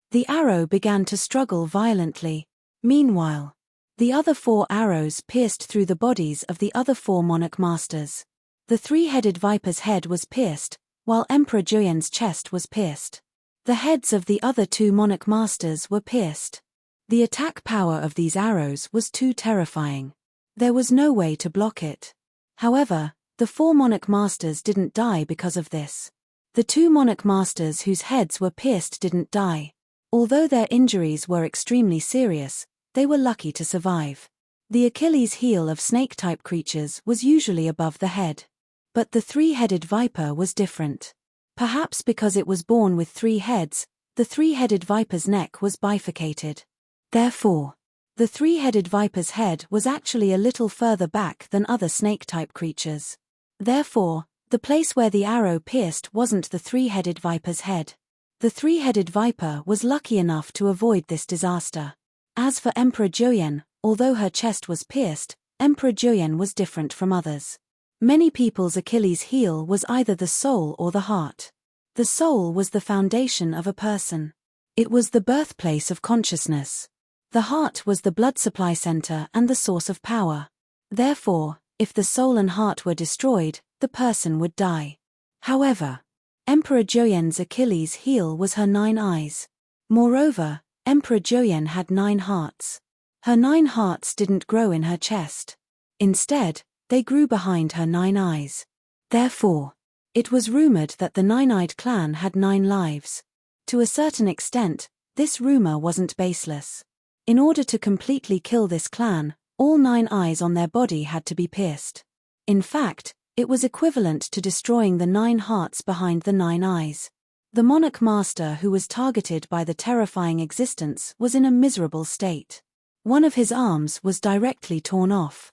The arrow began to struggle violently. Meanwhile, the other 4 arrows pierced through the bodies of the other 4 monarch masters. The 3-headed viper's head was pierced, while Emperor Juyan's chest was pierced. The heads of the other 2 monarch masters were pierced. The attack power of these arrows was too terrifying. There was no way to block it. However, the 4 monarch masters didn't die because of this. The 2 monarch masters whose heads were pierced didn't die. Although their injuries were extremely serious, they were lucky to survive. The Achilles heel of snake-type creatures was usually above the head. But the 3-headed viper was different. Perhaps because it was born with 3 heads, the 3-headed viper's neck was bifurcated. Therefore, the 3-headed viper's head was actually a little further back than other snake-type creatures. Therefore, the place where the arrow pierced wasn't the 3-headed viper's head. The 3-headed viper was lucky enough to avoid this disaster. As for Emperor Juyan, although her chest was pierced, Emperor Juyan was different from others. Many people's Achilles heel was either the soul or the heart. The soul was the foundation of a person. It was the birthplace of consciousness. The heart was the blood supply center and the source of power. Therefore, if the soul and heart were destroyed, the person would die. However, Emperor Juyan's Achilles heel was her 9 eyes. Moreover, Emperor Juyan had 9 hearts. Her 9 hearts didn't grow in her chest. Instead, they grew behind her 9 eyes. Therefore, it was rumored that the 9-eyed clan had 9 lives. To a certain extent, this rumor wasn't baseless. In order to completely kill this clan, all 9 eyes on their body had to be pierced. In fact, it was equivalent to destroying the 9 hearts behind the 9 eyes. The monarch master who was targeted by the terrifying existence was in a miserable state. One of his arms was directly torn off.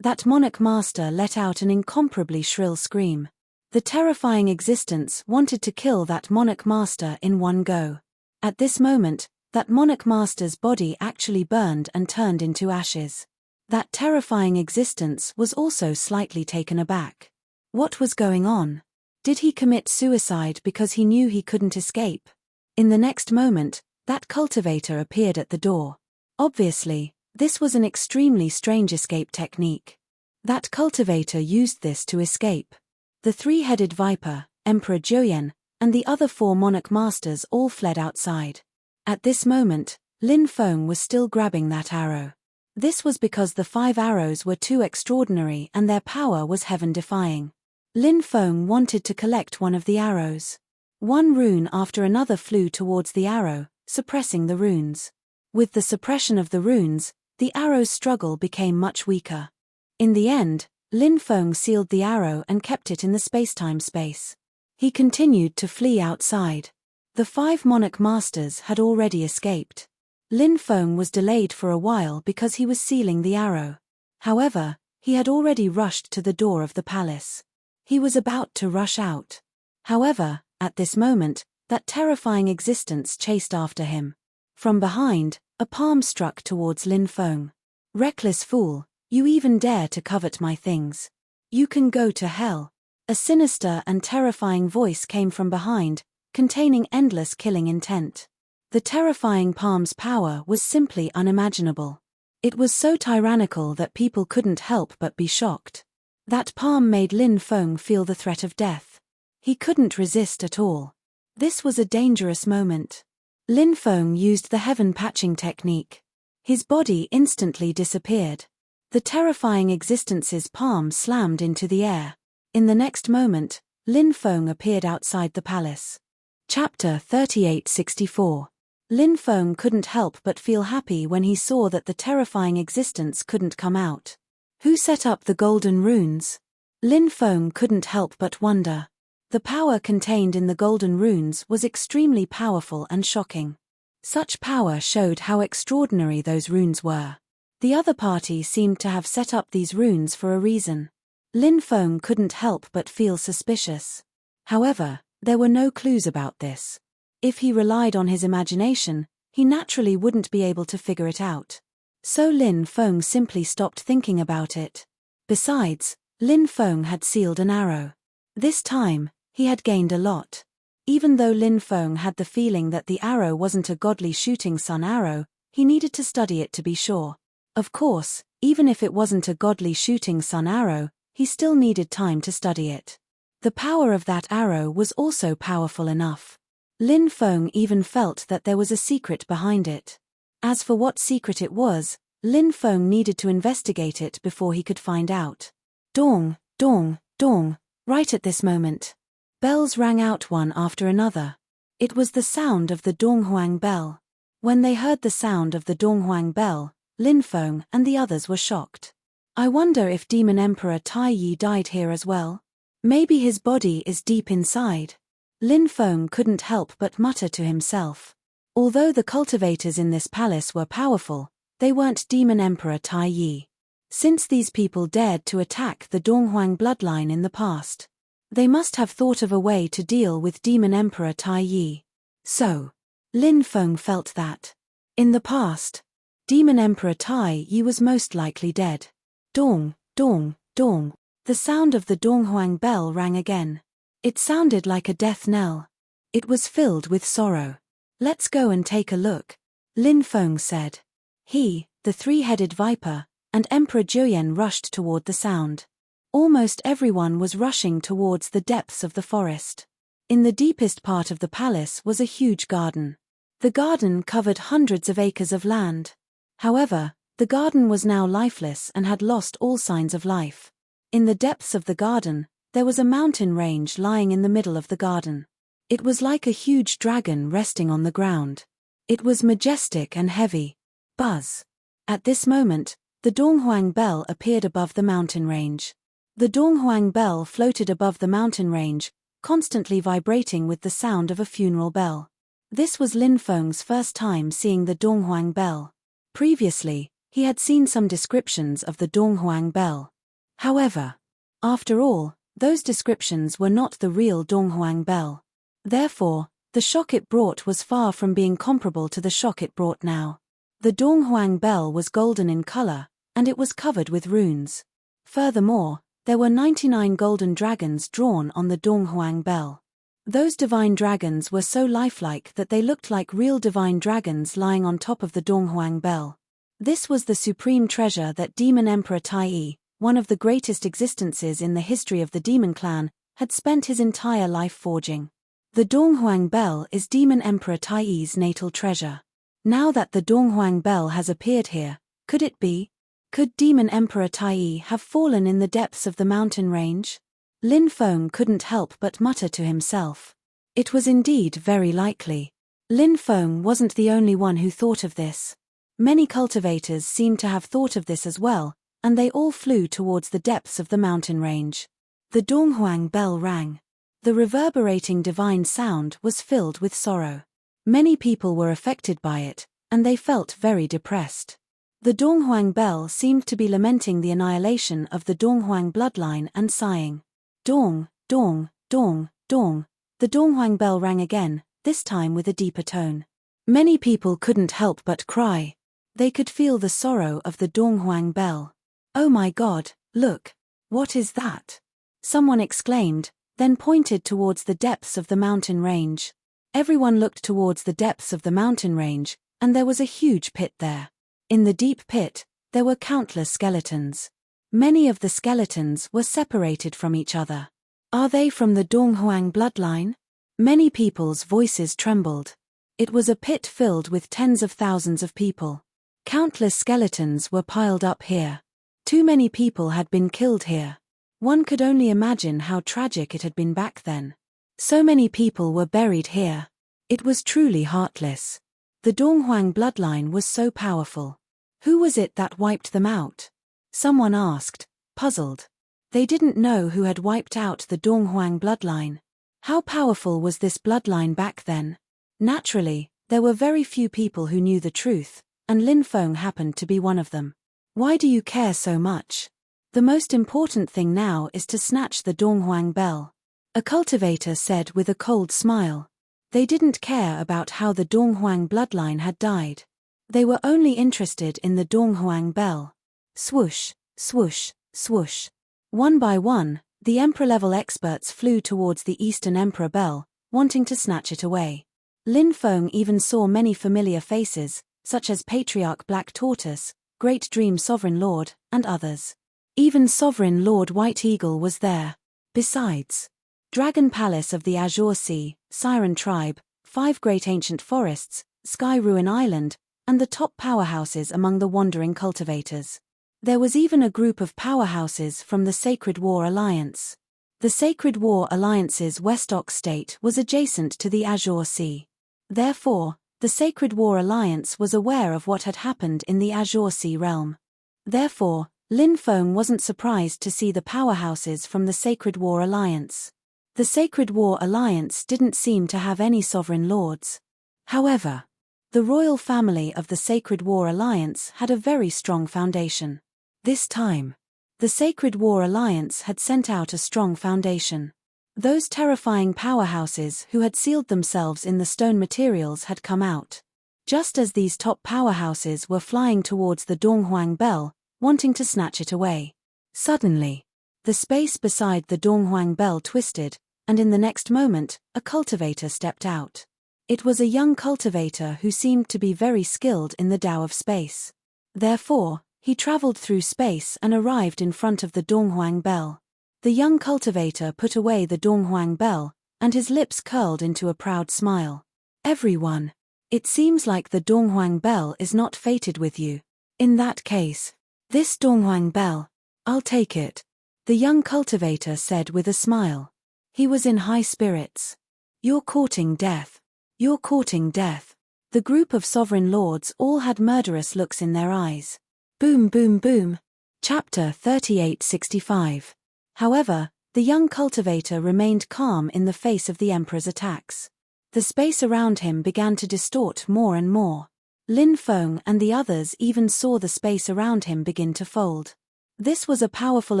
That monarch master let out an incomparably shrill scream. The terrifying existence wanted to kill that monarch master in one go. At this moment, that monarch master's body actually burned and turned into ashes. That terrifying existence was also slightly taken aback. What was going on? Did he commit suicide because he knew he couldn't escape? In the next moment, that cultivator appeared at the door. Obviously, this was an extremely strange escape technique. That cultivator used this to escape. The 3-headed viper, Emperor Juyan, and the other 4 monarch masters all fled outside. At this moment, Lin Feng was still grabbing that arrow. This was because the 5 arrows were too extraordinary and their power was heaven-defying. Lin Feng wanted to collect one of the arrows. One rune after another flew towards the arrow, suppressing the runes. With the suppression of the runes, the arrow's struggle became much weaker. In the end, Lin Feng sealed the arrow and kept it in the space-time space. He continued to flee outside. The 5 monarch masters had already escaped. Lin Feng was delayed for a while because he was sealing the arrow. However, he had already rushed to the door of the palace. He was about to rush out. However, at this moment, that terrifying existence chased after him. From behind, a palm struck towards Lin Feng. "Reckless fool, you even dare to covet my things. You can go to hell." A sinister and terrifying voice came from behind, containing endless killing intent. The terrifying palm's power was simply unimaginable. It was so tyrannical that people couldn't help but be shocked. That palm made Lin Feng feel the threat of death. He couldn't resist at all. This was a dangerous moment. Lin Feng used the heaven patching technique. His body instantly disappeared. The terrifying existence's palm slammed into the air. In the next moment, Lin Feng appeared outside the palace. Chapter 3864. Lin Feng couldn't help but feel happy when he saw that the terrifying existence couldn't come out. Who set up the golden runes? Lin Feng couldn't help but wonder. The power contained in the golden runes was extremely powerful and shocking. Such power showed how extraordinary those runes were. The other party seemed to have set up these runes for a reason. Lin Feng couldn't help but feel suspicious. However, there were no clues about this. If he relied on his imagination, he naturally wouldn't be able to figure it out. So Lin Feng simply stopped thinking about it. Besides, Lin Feng had sealed an arrow. This time, he had gained a lot. Even though Lin Feng had the feeling that the arrow wasn't a godly shooting sun arrow, he needed to study it to be sure. Of course, even if it wasn't a godly shooting sun arrow, he still needed time to study it. The power of that arrow was also powerful enough. Lin Feng even felt that there was a secret behind it. As for what secret it was, Lin Feng needed to investigate it before he could find out. Dong, dong, dong. Right at this moment, bells rang out one after another. It was the sound of the Donghuang bell. When they heard the sound of the Donghuang bell, Lin Feng and the others were shocked. I wonder if Demon Emperor Tai Yi died here as well? Maybe his body is deep inside. Lin Feng couldn't help but mutter to himself. Although the cultivators in this palace were powerful, they weren't Demon Emperor Tai Yi. Since these people dared to attack the Donghuang bloodline in the past, they must have thought of a way to deal with Demon Emperor Tai Yi. So, Lin Feng felt that, in the past, Demon Emperor Tai Yi was most likely dead. Dong, dong, dong. The sound of the Donghuang bell rang again. It sounded like a death knell. It was filled with sorrow. Let's go and take a look, Lin Feng said. He, the three-headed viper, and Emperor Juyen rushed toward the sound. Almost everyone was rushing towards the depths of the forest. In the deepest part of the palace was a huge garden. The garden covered hundreds of acres of land. However, the garden was now lifeless and had lost all signs of life. In the depths of the garden, there was a mountain range lying in the middle of the garden. It was like a huge dragon resting on the ground. It was majestic and heavy. Buzz. At this moment, the Donghuang bell appeared above the mountain range. The Donghuang bell floated above the mountain range, constantly vibrating with the sound of a funeral bell. This was Lin Feng's first time seeing the Donghuang bell. Previously, he had seen some descriptions of the Donghuang bell. However, after all, those descriptions were not the real Donghuang bell. Therefore, the shock it brought was far from being comparable to the shock it brought now. The Donghuang bell was golden in color, and it was covered with runes. Furthermore, there were 99 golden dragons drawn on the Donghuang bell. Those divine dragons were so lifelike that they looked like real divine dragons lying on top of the Donghuang bell. This was the supreme treasure that Demon Emperor Tai Yi, one of the greatest existences in the history of the demon clan, had spent his entire life forging. The Donghuang bell is Demon Emperor Tai Yi's natal treasure. Now that the Donghuang bell has appeared here, could it be? Could Demon Emperor Tai Yi have fallen in the depths of the mountain range? Lin Feng couldn't help but mutter to himself. It was indeed very likely. Lin Feng wasn't the only one who thought of this. Many cultivators seemed to have thought of this as well, and they all flew towards the depths of the mountain range. The Donghuang bell rang. The reverberating divine sound was filled with sorrow. Many people were affected by it, and they felt very depressed. The Donghuang bell seemed to be lamenting the annihilation of the Donghuang bloodline and sighing. Dong, dong, dong, dong. The Donghuang bell rang again, this time with a deeper tone. Many people couldn't help but cry. They could feel the sorrow of the Donghuang bell. Oh my God, look! What is that? Someone exclaimed, then pointed towards the depths of the mountain range. Everyone looked towards the depths of the mountain range, and there was a huge pit there. In the deep pit, there were countless skeletons. Many of the skeletons were separated from each other. Are they from the Donghuang bloodline? Many people's voices trembled. It was a pit filled with tens of thousands of people. Countless skeletons were piled up here. Too many people had been killed here. One could only imagine how tragic it had been back then. So many people were buried here. It was truly heartless. The Donghuang bloodline was so powerful. Who was it that wiped them out? Someone asked, puzzled. They didn't know who had wiped out the Donghuang bloodline. How powerful was this bloodline back then? Naturally, there were very few people who knew the truth, and Lin Feng happened to be one of them. Why do you care so much? The most important thing now is to snatch the Donghuang bell. A cultivator said with a cold smile. They didn't care about how the Donghuang bloodline had died. They were only interested in the Donghuang bell. Swoosh, swoosh, swoosh. One by one, the emperor-level experts flew towards the Eastern Emperor bell, wanting to snatch it away. Lin Feng even saw many familiar faces, such as Patriarch Black Tortoise, Great Dream Sovereign Lord, and others. Even Sovereign Lord White Eagle was there. Besides, Dragon Palace of the Azure Sea, Siren Tribe, 5 Great Ancient Forests, Sky Ruin Island, and the top powerhouses among the wandering cultivators. There was even a group of powerhouses from the Sacred War Alliance. The Sacred War Alliance's Westock state was adjacent to the Azure Sea. Therefore, the Sacred War Alliance was aware of what had happened in the Azure Sea realm. Therefore, Lin Feng wasn't surprised to see the powerhouses from the Sacred War Alliance. The Sacred War Alliance didn't seem to have any sovereign lords. However, the royal family of the Sacred War Alliance had a very strong foundation. This time, the Sacred War Alliance had sent out a strong foundation. Those terrifying powerhouses who had sealed themselves in the stone materials had come out. Just as these top powerhouses were flying towards the Donghuang bell, wanting to snatch it away. Suddenly, the space beside the Donghuang bell twisted, and in the next moment, a cultivator stepped out. It was a young cultivator who seemed to be very skilled in the Tao of space. Therefore, he traveled through space and arrived in front of the Donghuang bell. The young cultivator put away the Donghuang bell, and his lips curled into a proud smile. Everyone, it seems like the Donghuang bell is not fated with you. In that case, this Donghuang bell, I'll take it, the young cultivator said with a smile. He was in high spirits. You're courting death. You're courting death. The group of sovereign lords all had murderous looks in their eyes. Boom boom boom. Chapter 3865. However, the young cultivator remained calm in the face of the emperor's attacks. The space around him began to distort more and more. Lin Feng and the others even saw the space around him begin to fold. This was a powerful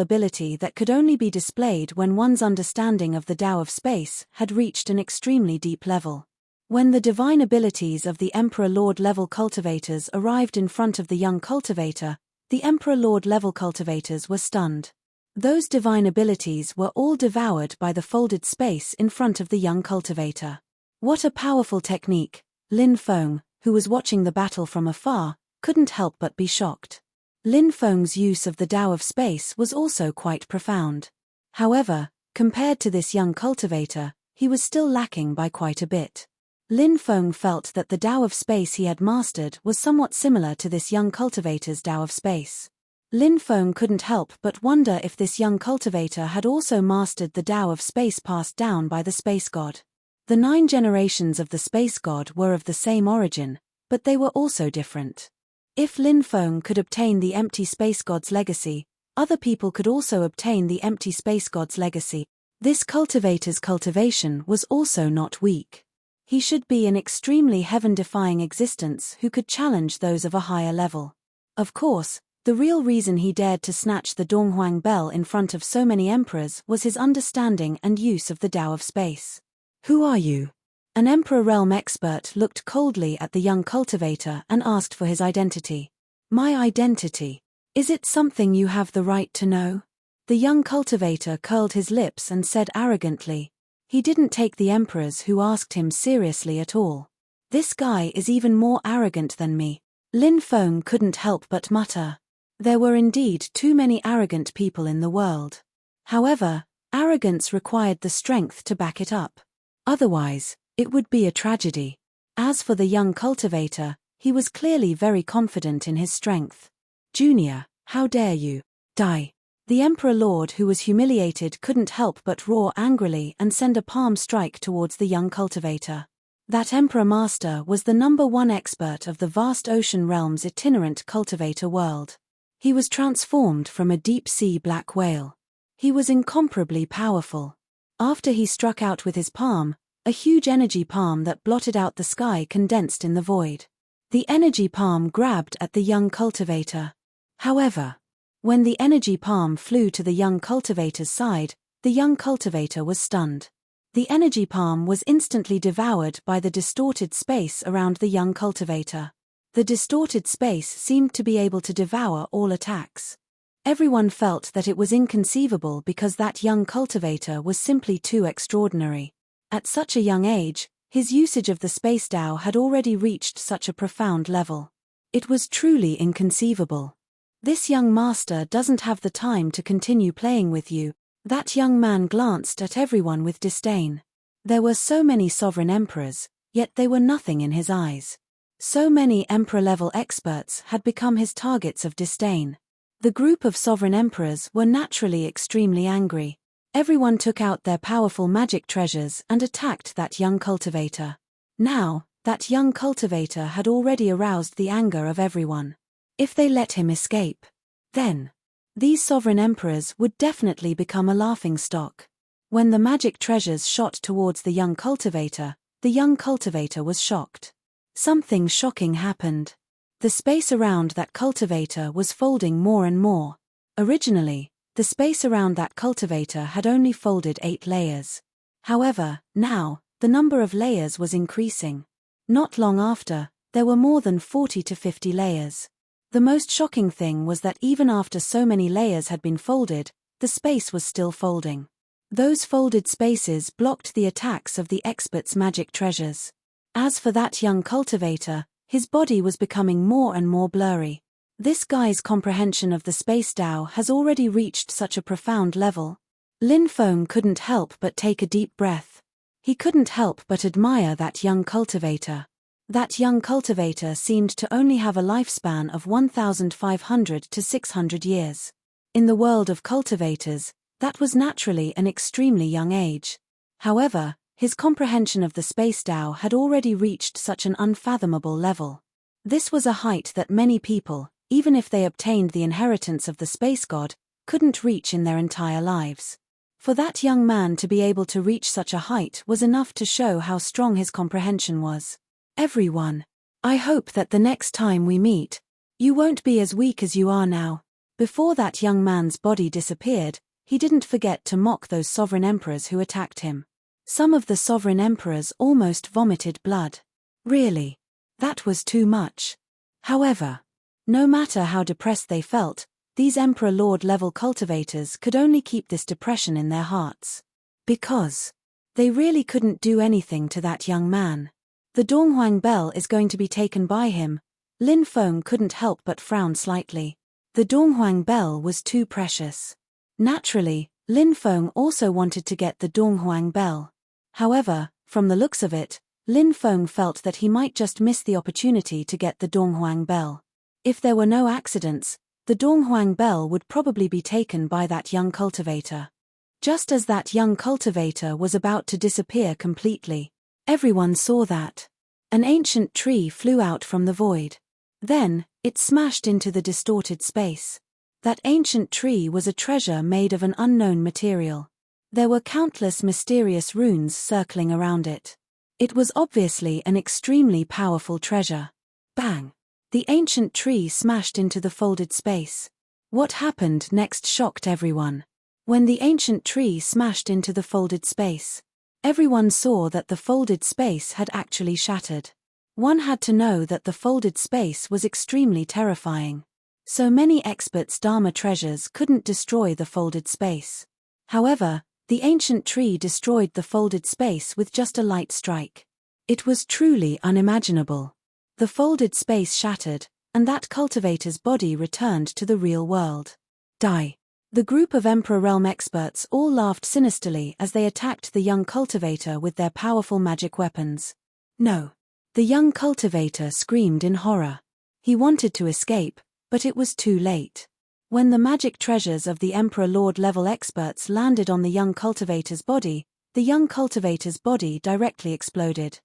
ability that could only be displayed when one's understanding of the Tao of space had reached an extremely deep level. When the divine abilities of the Emperor Lord level cultivators arrived in front of the young cultivator, the Emperor Lord level cultivators were stunned. Those divine abilities were all devoured by the folded space in front of the young cultivator. What a powerful technique! Lin Feng, who was watching the battle from afar, couldn't help but be shocked. Lin Feng's use of the Tao of space was also quite profound. However, compared to this young cultivator, he was still lacking by quite a bit. Lin Feng felt that the Tao of space he had mastered was somewhat similar to this young cultivator's Tao of space. Lin Feng couldn't help but wonder if this young cultivator had also mastered the Tao of space passed down by the space god. The 9 generations of the space god were of the same origin, but they were also different. If Lin Feng could obtain the empty space god's legacy, other people could also obtain the empty space god's legacy. This cultivator's cultivation was also not weak. He should be an extremely heaven-defying existence who could challenge those of a higher level. Of course, the real reason he dared to snatch the Donghuang bell in front of so many emperors was his understanding and use of the Tao of space. Who are you? An Emperor Realm expert looked coldly at the young cultivator and asked for his identity. My identity? Is it something you have the right to know? The young cultivator curled his lips and said arrogantly. He didn't take the emperors who asked him seriously at all. This guy is even more arrogant than me. Lin Feng couldn't help but mutter. There were indeed too many arrogant people in the world. However, arrogance required the strength to back it up. Otherwise, it would be a tragedy. As for the young cultivator, he was clearly very confident in his strength. Junior, how dare you? Die. The Emperor Lord who was humiliated couldn't help but roar angrily and send a palm strike towards the young cultivator. That Emperor Master was the #1 expert of the vast ocean realm's itinerant cultivator world. He was transformed from a deep-sea black whale. He was incomparably powerful. After he struck out with his palm, a huge energy palm that blotted out the sky condensed in the void. The energy palm grabbed at the young cultivator. However, When the energy palm flew to the young cultivator's side, the young cultivator was stunned. The energy palm was instantly devoured by the distorted space around the young cultivator. The distorted space seemed to be able to devour all attacks. Everyone felt that it was inconceivable because that young cultivator was simply too extraordinary. At such a young age, his usage of the space Tao had already reached such a profound level. It was truly inconceivable. This young master doesn't have the time to continue playing with you. That young man glanced at everyone with disdain. There were so many sovereign emperors, yet they were nothing in his eyes. So many emperor-level experts had become his targets of disdain. The group of sovereign emperors were naturally extremely angry. Everyone took out their powerful magic treasures and attacked that young cultivator. Now, that young cultivator had already aroused the anger of everyone. If they let him escape, then these sovereign emperors would definitely become a laughingstock. When the magic treasures shot towards the young cultivator was shocked. Something shocking happened. The space around that cultivator was folding more and more. Originally, the space around that cultivator had only folded 8 layers. However, now, the number of layers was increasing. Not long after, there were more than 40 to 50 layers. The most shocking thing was that even after so many layers had been folded, the space was still folding. Those folded spaces blocked the attacks of the expert's magic treasures. As for that young cultivator, his body was becoming more and more blurry. This guy's comprehension of the space Tao has already reached such a profound level. Lin Feng couldn't help but take a deep breath. He couldn't help but admire that young cultivator. That young cultivator seemed to only have a lifespan of 1,500 to 600 years. In the world of cultivators, that was naturally an extremely young age. However, his comprehension of the space Tao had already reached such an unfathomable level. This was a height that many people, even if they obtained the inheritance of the space god, couldn't reach in their entire lives. For that young man to be able to reach such a height was enough to show how strong his comprehension was. Everyone, I hope that the next time we meet, you won't be as weak as you are now. Before that young man's body disappeared, he didn't forget to mock those sovereign emperors who attacked him. Some of the sovereign emperors almost vomited blood. Really, that was too much. However, no matter how depressed they felt, these Emperor Lord level cultivators could only keep this depression in their hearts. Because they really couldn't do anything to that young man. The Donghuang bell is going to be taken by him. Lin Feng couldn't help but frown slightly. The Donghuang bell was too precious. Naturally, Lin Feng also wanted to get the Donghuang bell. However, from the looks of it, Lin Feng felt that he might just miss the opportunity to get the Donghuang bell. If there were no accidents, the Donghuang bell would probably be taken by that young cultivator. Just as that young cultivator was about to disappear completely, everyone saw that an ancient tree flew out from the void. Then, it smashed into the distorted space. That ancient tree was a treasure made of an unknown material. There were countless mysterious runes circling around it. It was obviously an extremely powerful treasure. Bang! The ancient tree smashed into the folded space. What happened next shocked everyone. When the ancient tree smashed into the folded space, everyone saw that the folded space had actually shattered. One had to know that the folded space was extremely terrifying. So many experts' Dharma treasures couldn't destroy the folded space. However, the ancient tree destroyed the folded space with just a light strike. It was truly unimaginable. The folded space shattered, and that cultivator's body returned to the real world. Die. The group of Emperor Realm experts all laughed sinisterly as they attacked the young cultivator with their powerful magic weapons. No. The young cultivator screamed in horror. He wanted to escape, but it was too late. When the magic treasures of the Emperor Lord level experts landed on the young cultivator's body, the young cultivator's body directly exploded.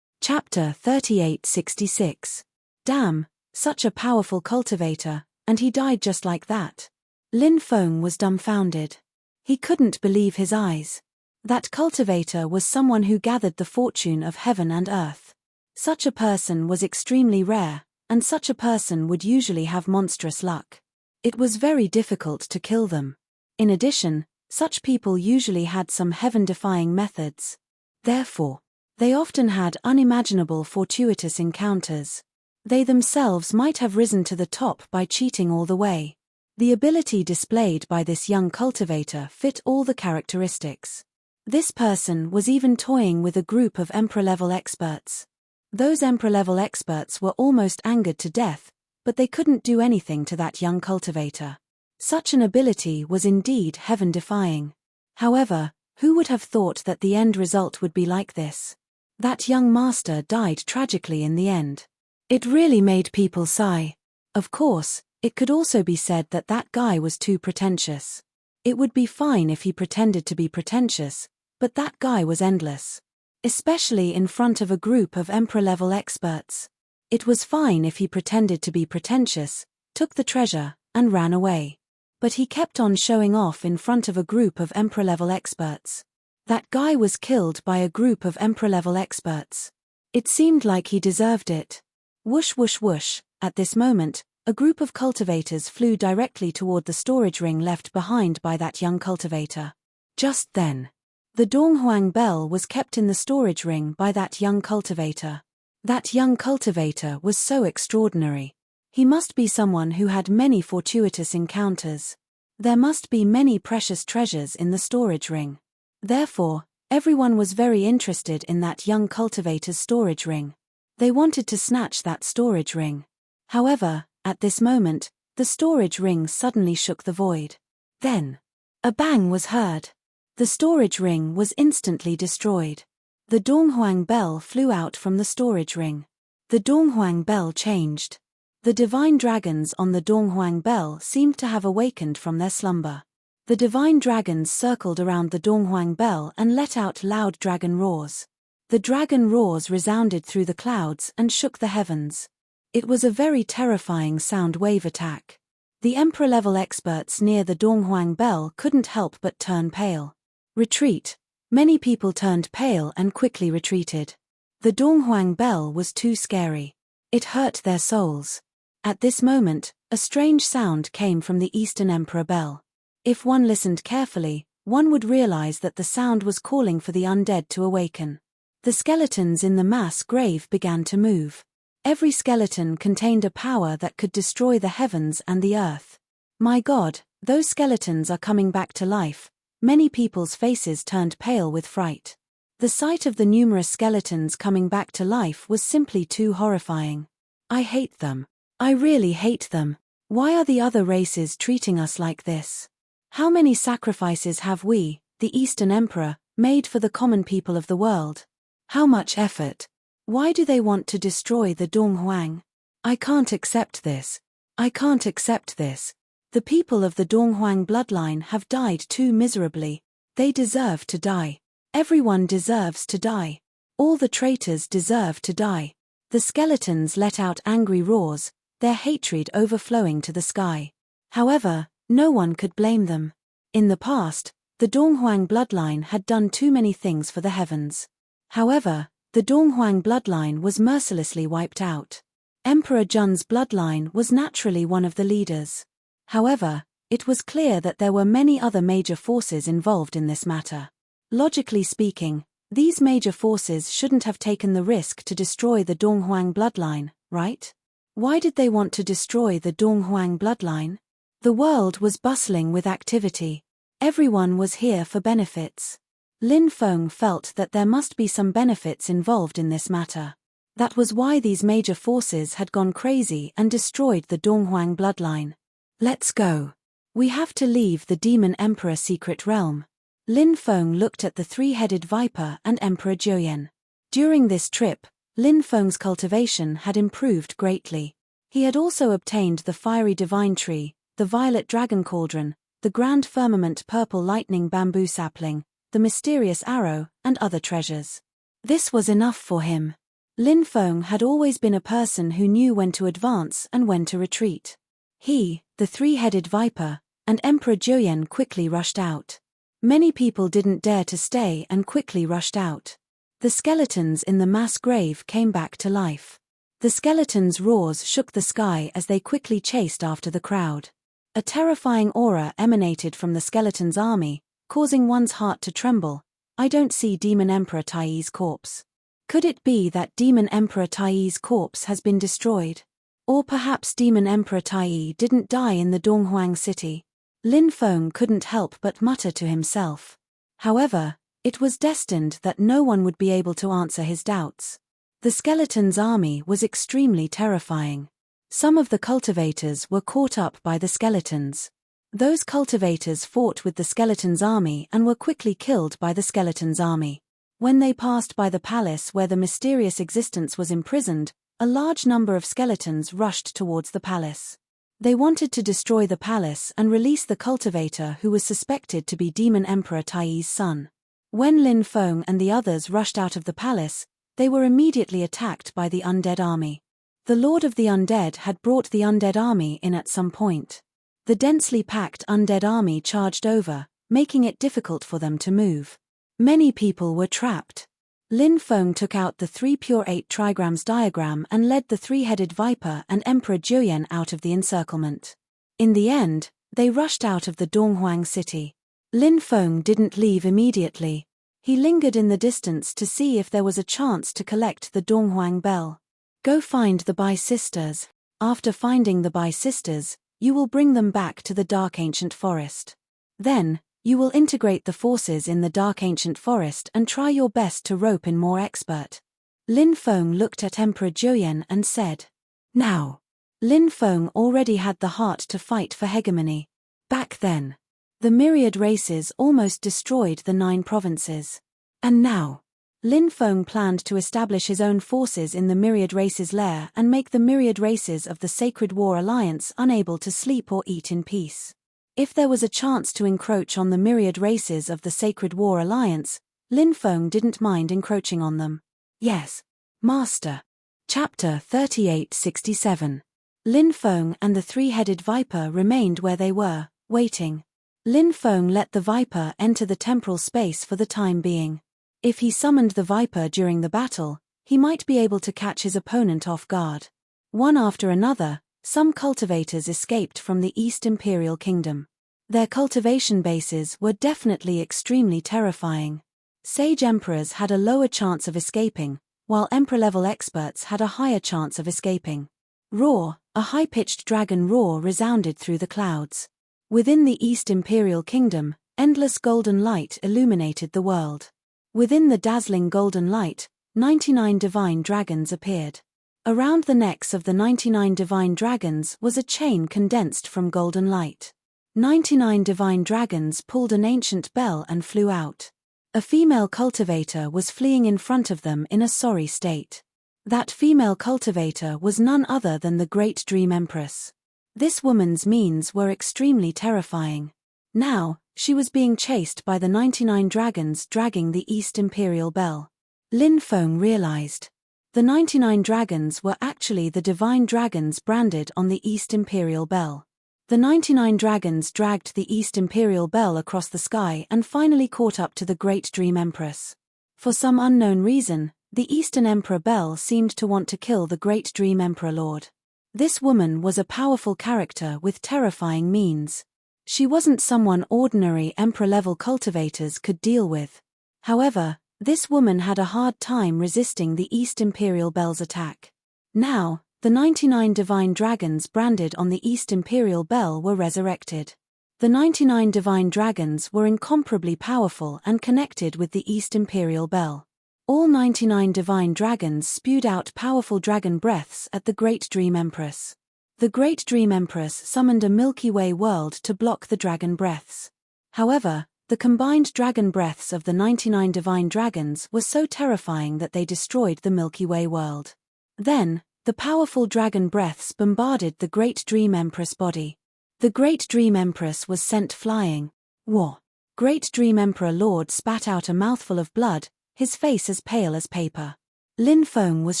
Chapter 3866. Damn, such a powerful cultivator, and he died just like that. Lin Feng was dumbfounded. He couldn't believe his eyes. That cultivator was someone who gathered the fortune of heaven and earth. Such a person was extremely rare, and such a person would usually have monstrous luck. It was very difficult to kill them. In addition, such people usually had some heaven-defying methods. Therefore, they often had unimaginable fortuitous encounters. They themselves might have risen to the top by cheating all the way. The ability displayed by this young cultivator fit all the characteristics. This person was even toying with a group of Emperor-level experts. Those Emperor-level experts were almost angered to death, but they couldn't do anything to that young cultivator. Such an ability was indeed heaven-defying. However, who would have thought that the end result would be like this? That young master died tragically in the end. It really made people sigh. Of course, it could also be said that that guy was too pretentious. It would be fine if he pretended to be pretentious, but that guy was endless. Especially in front of a group of Emperor-level experts. It was fine if he pretended to be pretentious, took the treasure, and ran away. But he kept on showing off in front of a group of Emperor-level experts. That guy was killed by a group of Emperor-level experts. It seemed like he deserved it. Whoosh whoosh whoosh, at this moment, a group of cultivators flew directly toward the storage ring left behind by that young cultivator. Just then, the Donghuang bell was kept in the storage ring by that young cultivator. That young cultivator was so extraordinary. He must be someone who had many fortuitous encounters. There must be many precious treasures in the storage ring. Therefore, everyone was very interested in that young cultivator's storage ring. They wanted to snatch that storage ring. However, at this moment, the storage ring suddenly shook the void. Then, a bang was heard. The storage ring was instantly destroyed. The Donghuang bell flew out from the storage ring. The Donghuang bell changed. The divine dragons on the Donghuang bell seemed to have awakened from their slumber. The divine dragons circled around the Donghuang bell and let out loud dragon roars. The dragon roars resounded through the clouds and shook the heavens. It was a very terrifying sound wave attack. The Emperor-level experts near the Donghuang bell couldn't help but turn pale. Retreat. Many people turned pale and quickly retreated. The Donghuang bell was too scary. It hurt their souls. At this moment, a strange sound came from the Eastern Emperor bell. If one listened carefully, one would realize that the sound was calling for the undead to awaken. The skeletons in the mass grave began to move. Every skeleton contained a power that could destroy the heavens and the earth. My God, those skeletons are coming back to life. Many people's faces turned pale with fright. The sight of the numerous skeletons coming back to life was simply too horrifying. I hate them. I really hate them. Why are the other races treating us like this? How many sacrifices have we, the Eastern Emperor, made for the common people of the world? How much effort? Why do they want to destroy the Donghuang? I can't accept this. I can't accept this. The people of the Donghuang bloodline have died too miserably. They deserve to die. Everyone deserves to die. All the traitors deserve to die. The skeletons let out angry roars, their hatred overflowing to the sky. However, no one could blame them. In the past, the Donghuang bloodline had done too many things for the heavens. However, the Donghuang bloodline was mercilessly wiped out. Emperor Jun's bloodline was naturally one of the leaders. However, it was clear that there were many other major forces involved in this matter. Logically speaking, these major forces shouldn't have taken the risk to destroy the Donghuang bloodline, right? Why did they want to destroy the Donghuang bloodline? The world was bustling with activity. Everyone was here for benefits. Lin Feng felt that there must be some benefits involved in this matter. That was why these major forces had gone crazy and destroyed the Donghuang bloodline. Let's go. We have to leave the Demon Emperor secret realm. Lin Feng looked at the three-headed viper and Emperor Joyen. During this trip, Lin Feng's cultivation had improved greatly. He had also obtained the fiery divine tree, the violet dragon cauldron, the grand firmament purple lightning bamboo sapling, the mysterious arrow, and other treasures. This was enough for him. Lin Feng had always been a person who knew when to advance and when to retreat. He, the three-headed viper, and Emperor Joyen quickly rushed out. Many people didn't dare to stay and quickly rushed out. The skeletons in the mass grave came back to life. The skeletons' roars shook the sky as they quickly chased after the crowd. A terrifying aura emanated from the skeleton's army, causing one's heart to tremble. I don't see Demon Emperor Taiyi's corpse. Could it be that Demon Emperor Taiyi's corpse has been destroyed? Or perhaps Demon Emperor Taiyi didn't die in the Donghuang city? Lin Feng couldn't help but mutter to himself. However, it was destined that no one would be able to answer his doubts. The skeleton's army was extremely terrifying. Some of the cultivators were caught up by the skeletons. Those cultivators fought with the skeleton's army and were quickly killed by the skeleton's army. When they passed by the palace where the mysterious existence was imprisoned, a large number of skeletons rushed towards the palace. They wanted to destroy the palace and release the cultivator who was suspected to be Demon Emperor Taiyi's son. When Lin Feng and the others rushed out of the palace, they were immediately attacked by the undead army. The Lord of the Undead had brought the undead army in at some point. The densely packed undead army charged over, making it difficult for them to move. Many people were trapped. Lin Feng took out the 3 pure 8 trigrams diagram and led the 3-headed viper and Emperor Jiuyan out of the encirclement. In the end, they rushed out of the Donghuang city. Lin Feng didn't leave immediately. He lingered in the distance to see if there was a chance to collect the Donghuang bell. Go find the Bai sisters. After finding the Bai sisters, you will bring them back to the Dark Ancient Forest. Then, you will integrate the forces in the Dark Ancient Forest and try your best to rope in more expert. Lin Feng looked at Emperor Jiuyan and said. Now. Lin Feng already had the heart to fight for hegemony. Back then. The myriad races almost destroyed the 9 provinces. And now. Lin Feng planned to establish his own forces in the myriad races' lair and make the myriad races of the Sacred War Alliance unable to sleep or eat in peace. If there was a chance to encroach on the myriad races of the Sacred War Alliance, Lin Feng didn't mind encroaching on them. Yes, Master. Chapter 3867. Lin Feng and the 3-headed viper remained where they were, waiting. Lin Feng let the viper enter the temporal space for the time being. If he summoned the viper during the battle, he might be able to catch his opponent off guard. One after another, some cultivators escaped from the East Imperial Kingdom. Their cultivation bases were definitely extremely terrifying. Sage emperors had a lower chance of escaping, while emperor-level experts had a higher chance of escaping. Roar, a high-pitched dragon roar resounded through the clouds. Within the East Imperial Kingdom, endless golden light illuminated the world. Within the dazzling golden light, 99 divine dragons appeared. Around the necks of the 99 divine dragons was a chain condensed from golden light. 99 divine dragons pulled an ancient bell and flew out. A female cultivator was fleeing in front of them in a sorry state. That female cultivator was none other than the Great Dream Empress. This woman's means were extremely terrifying. Now, she was being chased by the 99 dragons dragging the East Imperial Bell. Lin Feng realized. The 99 dragons were actually the divine dragons branded on the East Imperial Bell. The 99 dragons dragged the East Imperial Bell across the sky and finally caught up to the Great Dream Empress. For some unknown reason, the Eastern Emperor Bell seemed to want to kill the Great Dream Emperor Lord. This woman was a powerful character with terrifying means. She wasn't someone ordinary emperor-level cultivators could deal with. However, this woman had a hard time resisting the East Imperial Bell's attack. Now, the 99 divine dragons branded on the East Imperial Bell were resurrected. The 99 divine dragons were incomparably powerful and connected with the East Imperial Bell. All 99 divine dragons spewed out powerful dragon breaths at the Great Dream Empress. The Great Dream Empress summoned a Milky Way world to block the dragon breaths. However, the combined dragon breaths of the 99 divine dragons were so terrifying that they destroyed the Milky Way world. Then, the powerful dragon breaths bombarded the Great Dream Empress body. The Great Dream Empress was sent flying. War. Great Dream Emperor Lord spat out a mouthful of blood, his face as pale as paper. Lin Feng was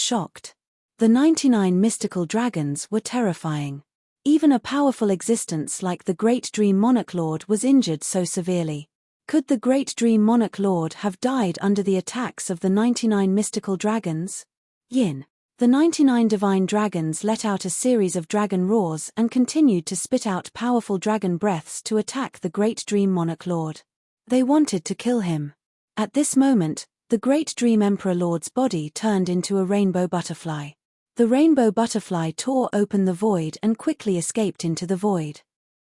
shocked. The 99 mystical dragons were terrifying. Even a powerful existence like the Great Dream Monarch Lord was injured so severely. Could the Great Dream Monarch Lord have died under the attacks of the 99 mystical dragons? Yin. The 99 divine dragons let out a series of dragon roars and continued to spit out powerful dragon breaths to attack the Great Dream Monarch Lord. They wanted to kill him. At this moment, the Great Dream Emperor Lord's body turned into a rainbow butterfly. The rainbow butterfly tore open the void and quickly escaped into the void.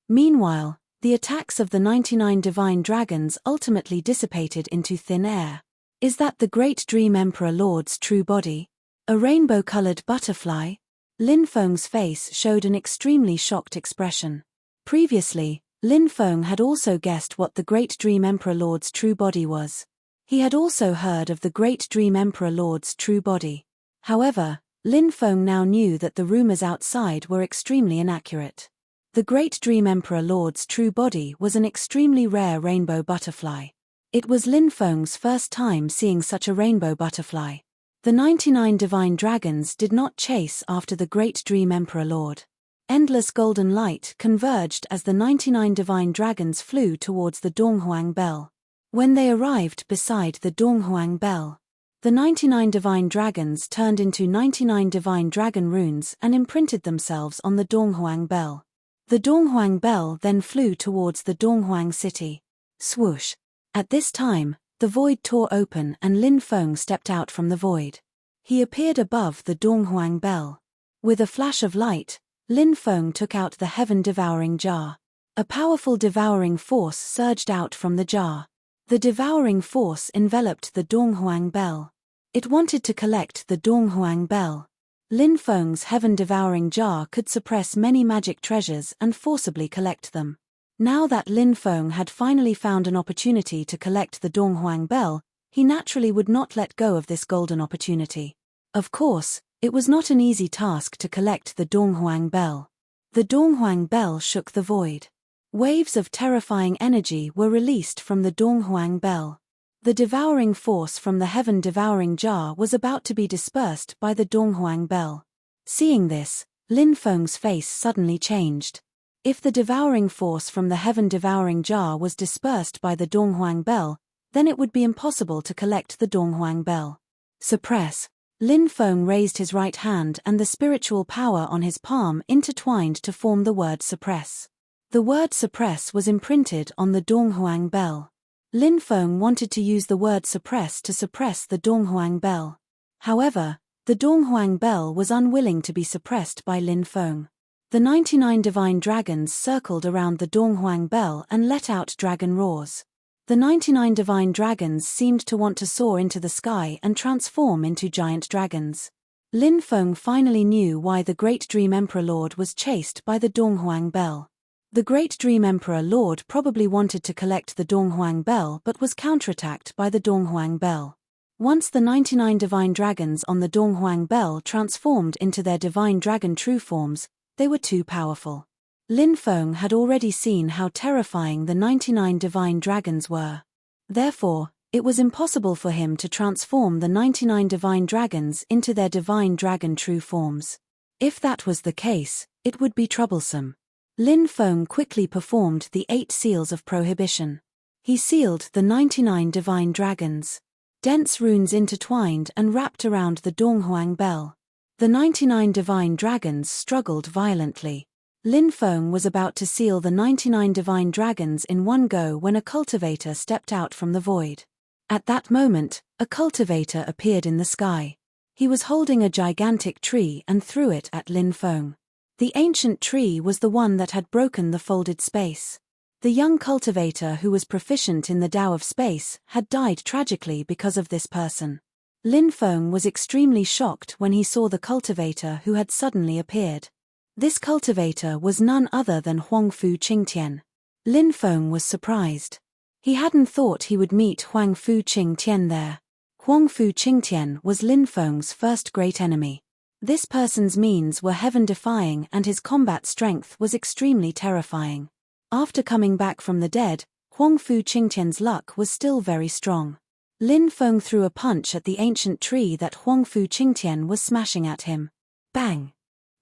Meanwhile, the attacks of the 99 divine dragons ultimately dissipated into thin air. Is that the Great Dream Emperor Lord's true body? A rainbow-colored butterfly? Lin Feng's face showed an extremely shocked expression. Previously, Lin Feng had also guessed what the Great Dream Emperor Lord's true body was. He had also heard of the Great Dream Emperor Lord's true body. However, Lin Feng now knew that the rumors outside were extremely inaccurate. The Great Dream Emperor Lord's true body was an extremely rare rainbow butterfly. It was Lin Feng's first time seeing such a rainbow butterfly. The 99 divine dragons did not chase after the Great Dream Emperor Lord. Endless golden light converged as the 99 divine dragons flew towards the Donghuang Bell. When they arrived beside the Donghuang Bell, the 99 divine dragons turned into 99 divine dragon runes and imprinted themselves on the Donghuang Bell. The Donghuang Bell then flew towards the Donghuang city. Swoosh! At this time, the void tore open and Lin Feng stepped out from the void. He appeared above the Donghuang Bell. With a flash of light, Lin Feng took out the heaven-devouring jar. A powerful devouring force surged out from the jar. The devouring force enveloped the Donghuang Bell. It wanted to collect the Donghuang Bell. Lin Feng's heaven-devouring jar could suppress many magic treasures and forcibly collect them. Now that Lin Feng had finally found an opportunity to collect the Donghuang Bell, he naturally would not let go of this golden opportunity. Of course, it was not an easy task to collect the Donghuang Bell. The Donghuang Bell shook the void. Waves of terrifying energy were released from the Donghuang Bell. The devouring force from the heaven-devouring jar was about to be dispersed by the Donghuang Bell. Seeing this, Lin Feng's face suddenly changed. If the devouring force from the heaven-devouring jar was dispersed by the Donghuang Bell, then it would be impossible to collect the Donghuang Bell. Suppress. Lin Feng raised his right hand and the spiritual power on his palm intertwined to form the word suppress. The word suppress was imprinted on the Donghuang Bell. Lin Feng wanted to use the word suppress to suppress the Donghuang Bell. However, the Donghuang Bell was unwilling to be suppressed by Lin Feng. The 99 divine dragons circled around the Donghuang Bell and let out dragon roars. The 99 divine dragons seemed to want to soar into the sky and transform into giant dragons. Lin Feng finally knew why the Great Dream Emperor Lord was chased by the Donghuang Bell. The Great Dream Emperor Lord probably wanted to collect the Donghuang Bell but was counterattacked by the Donghuang Bell. Once the 99 divine dragons on the Donghuang Bell transformed into their divine dragon true forms, they were too powerful. Lin Feng had already seen how terrifying the 99 divine dragons were. Therefore, it was impossible for him to transform the 99 divine dragons into their divine dragon true forms. If that was the case, it would be troublesome. Lin Feng quickly performed the 8 seals of prohibition. He sealed the 99 divine dragons. Dense runes intertwined and wrapped around the Donghuang Bell. The 99 divine dragons struggled violently. Lin Feng was about to seal the 99 divine dragons in one go when a cultivator stepped out from the void. At that moment, a cultivator appeared in the sky. He was holding a gigantic tree and threw it at Lin Feng. The ancient tree was the one that had broken the folded space. The young cultivator who was proficient in the Tao of space had died tragically because of this person. Lin Feng was extremely shocked when he saw the cultivator who had suddenly appeared. This cultivator was none other than Huangfu Qingtian. Lin Feng was surprised. He hadn't thought he would meet Huangfu Qingtian there. Huangfu Qingtian was Lin Feng's first great enemy. This person's means were heaven-defying and his combat strength was extremely terrifying. After coming back from the dead, Huangfu Qingtian's luck was still very strong. Lin Feng threw a punch at the ancient tree that Huangfu Qingtian was smashing at him. Bang!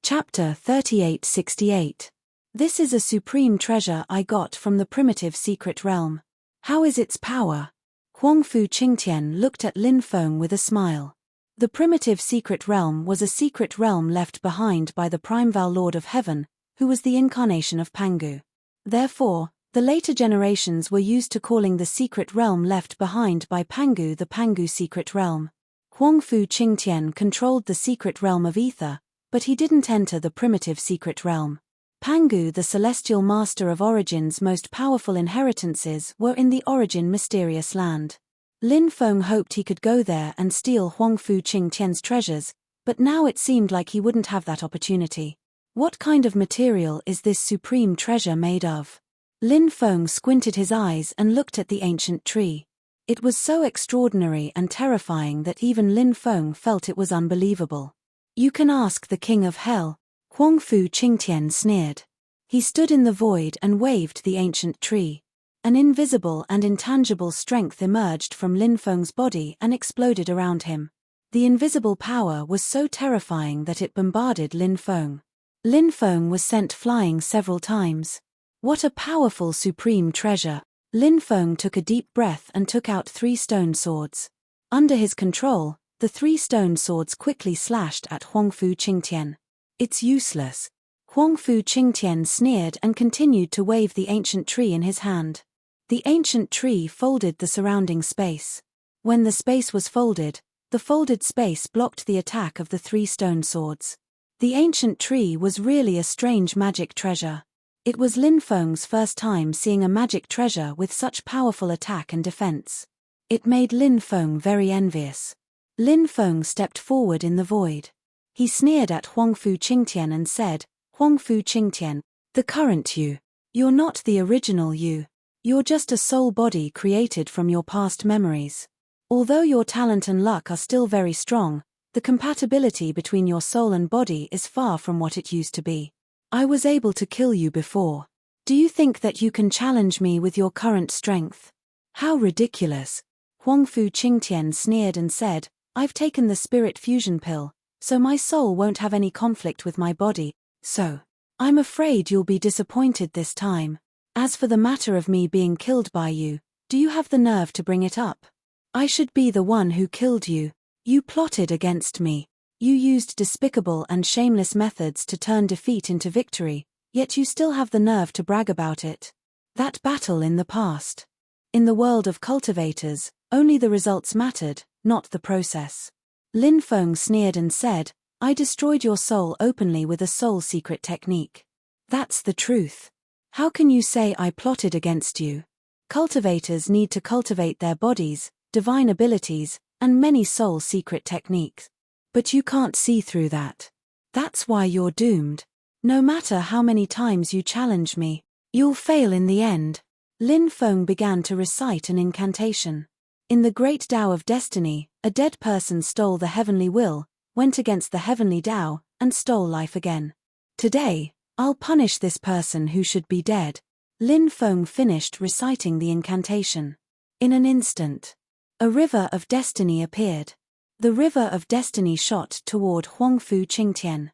Chapter 3868. This is a supreme treasure I got from the primitive secret realm. How is its power? Huangfu Qingtian looked at Lin Feng with a smile. The primitive secret realm was a secret realm left behind by the Primordial Lord of Heaven, who was the incarnation of Pangu. Therefore, the later generations were used to calling the secret realm left behind by Pangu the Pangu secret realm. Huangfu Qingtian controlled the secret realm of ether, but he didn't enter the primitive secret realm. Pangu, the celestial master of Origin's most powerful inheritances, were in the Origin mysterious land. Lin Feng hoped he could go there and steal Huangfu Qingtian's treasures, but now it seemed like he wouldn't have that opportunity. What kind of material is this supreme treasure made of? Lin Feng squinted his eyes and looked at the ancient tree. It was so extraordinary and terrifying that even Lin Feng felt it was unbelievable. You can ask the king of hell, Huangfu Qingtian sneered. He stood in the void and waved the ancient tree. An invisible and intangible strength emerged from Lin Feng's body and exploded around him. The invisible power was so terrifying that it bombarded Lin Feng. Lin Feng was sent flying several times. What a powerful supreme treasure! Lin Feng took a deep breath and took out 3 stone swords. Under his control, the 3 stone swords quickly slashed at Huangfu Qingtian. It's useless. Huangfu Qingtian sneered and continued to wave the ancient tree in his hand. The ancient tree folded the surrounding space. When the space was folded, the folded space blocked the attack of the 3 stone swords. The ancient tree was really a strange magic treasure. It was Lin Feng's first time seeing a magic treasure with such powerful attack and defense. It made Lin Feng very envious. Lin Feng stepped forward in the void. He sneered at Huangfu Qingtian and said, Huangfu Qingtian, the current you. You're not the original you. You're just a soul body created from your past memories. Although your talent and luck are still very strong, the compatibility between your soul and body is far from what it used to be. I was able to kill you before. Do you think that you can challenge me with your current strength? How ridiculous. Huangfu Qingtian sneered and said, I've taken the spirit fusion pill, so my soul won't have any conflict with my body, so I'm afraid you'll be disappointed this time. As for the matter of me being killed by you, do you have the nerve to bring it up? I should be the one who killed you. You plotted against me. You used despicable and shameless methods to turn defeat into victory, yet you still have the nerve to brag about it. That battle in the past. In the world of cultivators, only the results mattered, not the process. Lin Feng sneered and said, I destroyed your soul openly with a soul secret technique. That's the truth. How can you say I plotted against you? Cultivators need to cultivate their bodies, divine abilities, and many soul secret techniques. But you can't see through that. That's why you're doomed. No matter how many times you challenge me, you'll fail in the end. Lin Feng began to recite an incantation. In the great Tao of destiny, a dead person stole the heavenly will, went against the heavenly Tao, and stole life again. Today, I'll punish this person who should be dead. Lin Feng finished reciting the incantation. In an instant, a river of destiny appeared. The river of destiny shot toward Huangfu Qingtian.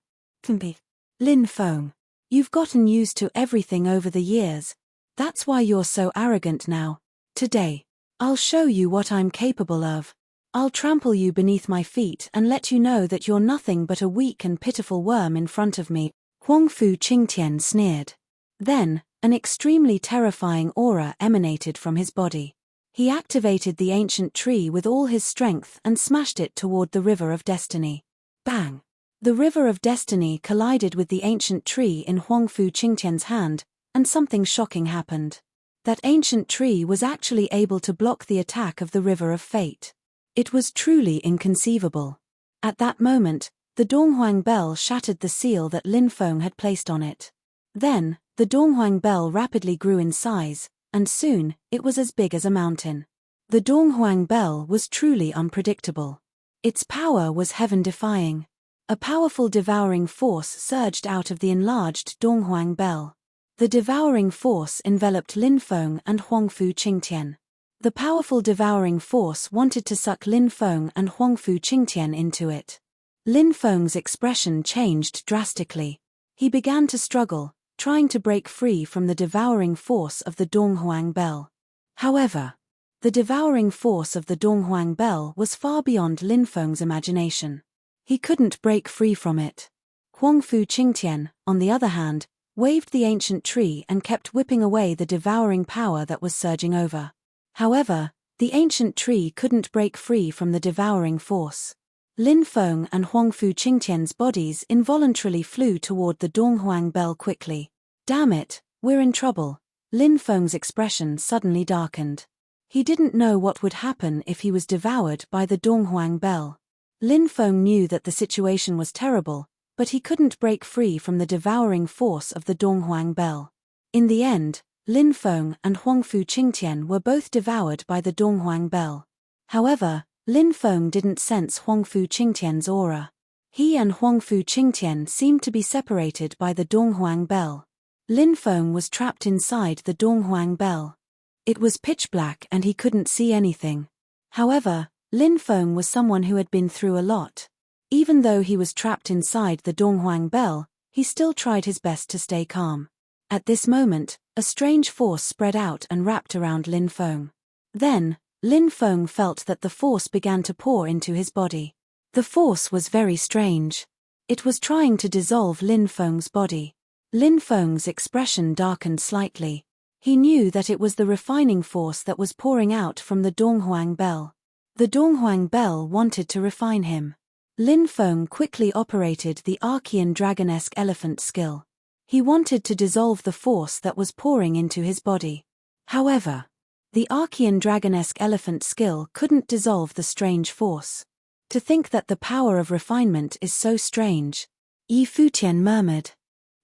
Lin Feng, you've gotten used to everything over the years. That's why you're so arrogant now. Today, I'll show you what I'm capable of. I'll trample you beneath my feet and let you know that you're nothing but a weak and pitiful worm in front of me. Huangfu Qingtian sneered. Then, an extremely terrifying aura emanated from his body. He activated the ancient tree with all his strength and smashed it toward the river of destiny. Bang! The river of destiny collided with the ancient tree in Huangfu Qingtian's hand, and something shocking happened. That ancient tree was actually able to block the attack of the river of fate. It was truly inconceivable. At that moment, the Donghuang bell shattered the seal that Lin Feng had placed on it. Then, the Donghuang bell rapidly grew in size, and soon, it was as big as a mountain. The Donghuang bell was truly unpredictable. Its power was heaven-defying. A powerful devouring force surged out of the enlarged Donghuang bell. The devouring force enveloped Lin Feng and Huangfu Qingtian. The powerful devouring force wanted to suck Lin Feng and Huangfu Qingtian into it. Lin Feng's expression changed drastically. He began to struggle, trying to break free from the devouring force of the Donghuang bell. However, The devouring force of the Donghuang Bell was far beyond Lin Feng's imagination. He couldn't break free from it. Huangfu Qingtian, on the other hand, waved the ancient tree and kept whipping away the devouring power that was surging over. However, the ancient tree couldn't break free from the devouring force. Lin Feng and Huangfu Qingtian's bodies involuntarily flew toward the Donghuang Bell quickly. Damn it, we're in trouble. Lin Feng's expression suddenly darkened. He didn't know what would happen if he was devoured by the Donghuang Bell. Lin Feng knew that the situation was terrible, but he couldn't break free from the devouring force of the Donghuang Bell. In the end, Lin Feng and Huangfu Qingtian were both devoured by the Donghuang Bell. However, Lin Feng didn't sense Huangfu Qingtian's aura. He and Huangfu Qingtian seemed to be separated by the Donghuang Bell. Lin Feng was trapped inside the Donghuang Bell. It was pitch black and he couldn't see anything. However, Lin Feng was someone who had been through a lot. Even though he was trapped inside the Donghuang Bell, he still tried his best to stay calm. At this moment, a strange force spread out and wrapped around Lin Feng. Then, Lin Feng felt that the force began to pour into his body. The force was very strange. It was trying to dissolve Lin Feng's body. Lin Feng's expression darkened slightly. He knew that it was the refining force that was pouring out from the Donghuang Bell. The Donghuang Bell wanted to refine him. Lin Feng quickly operated the Archean dragon-esque elephant skill. He wanted to dissolve the force that was pouring into his body. However, the Archean dragon-esque elephant skill couldn't dissolve the strange force. To think that the power of refinement is so strange. Yi Futian murmured.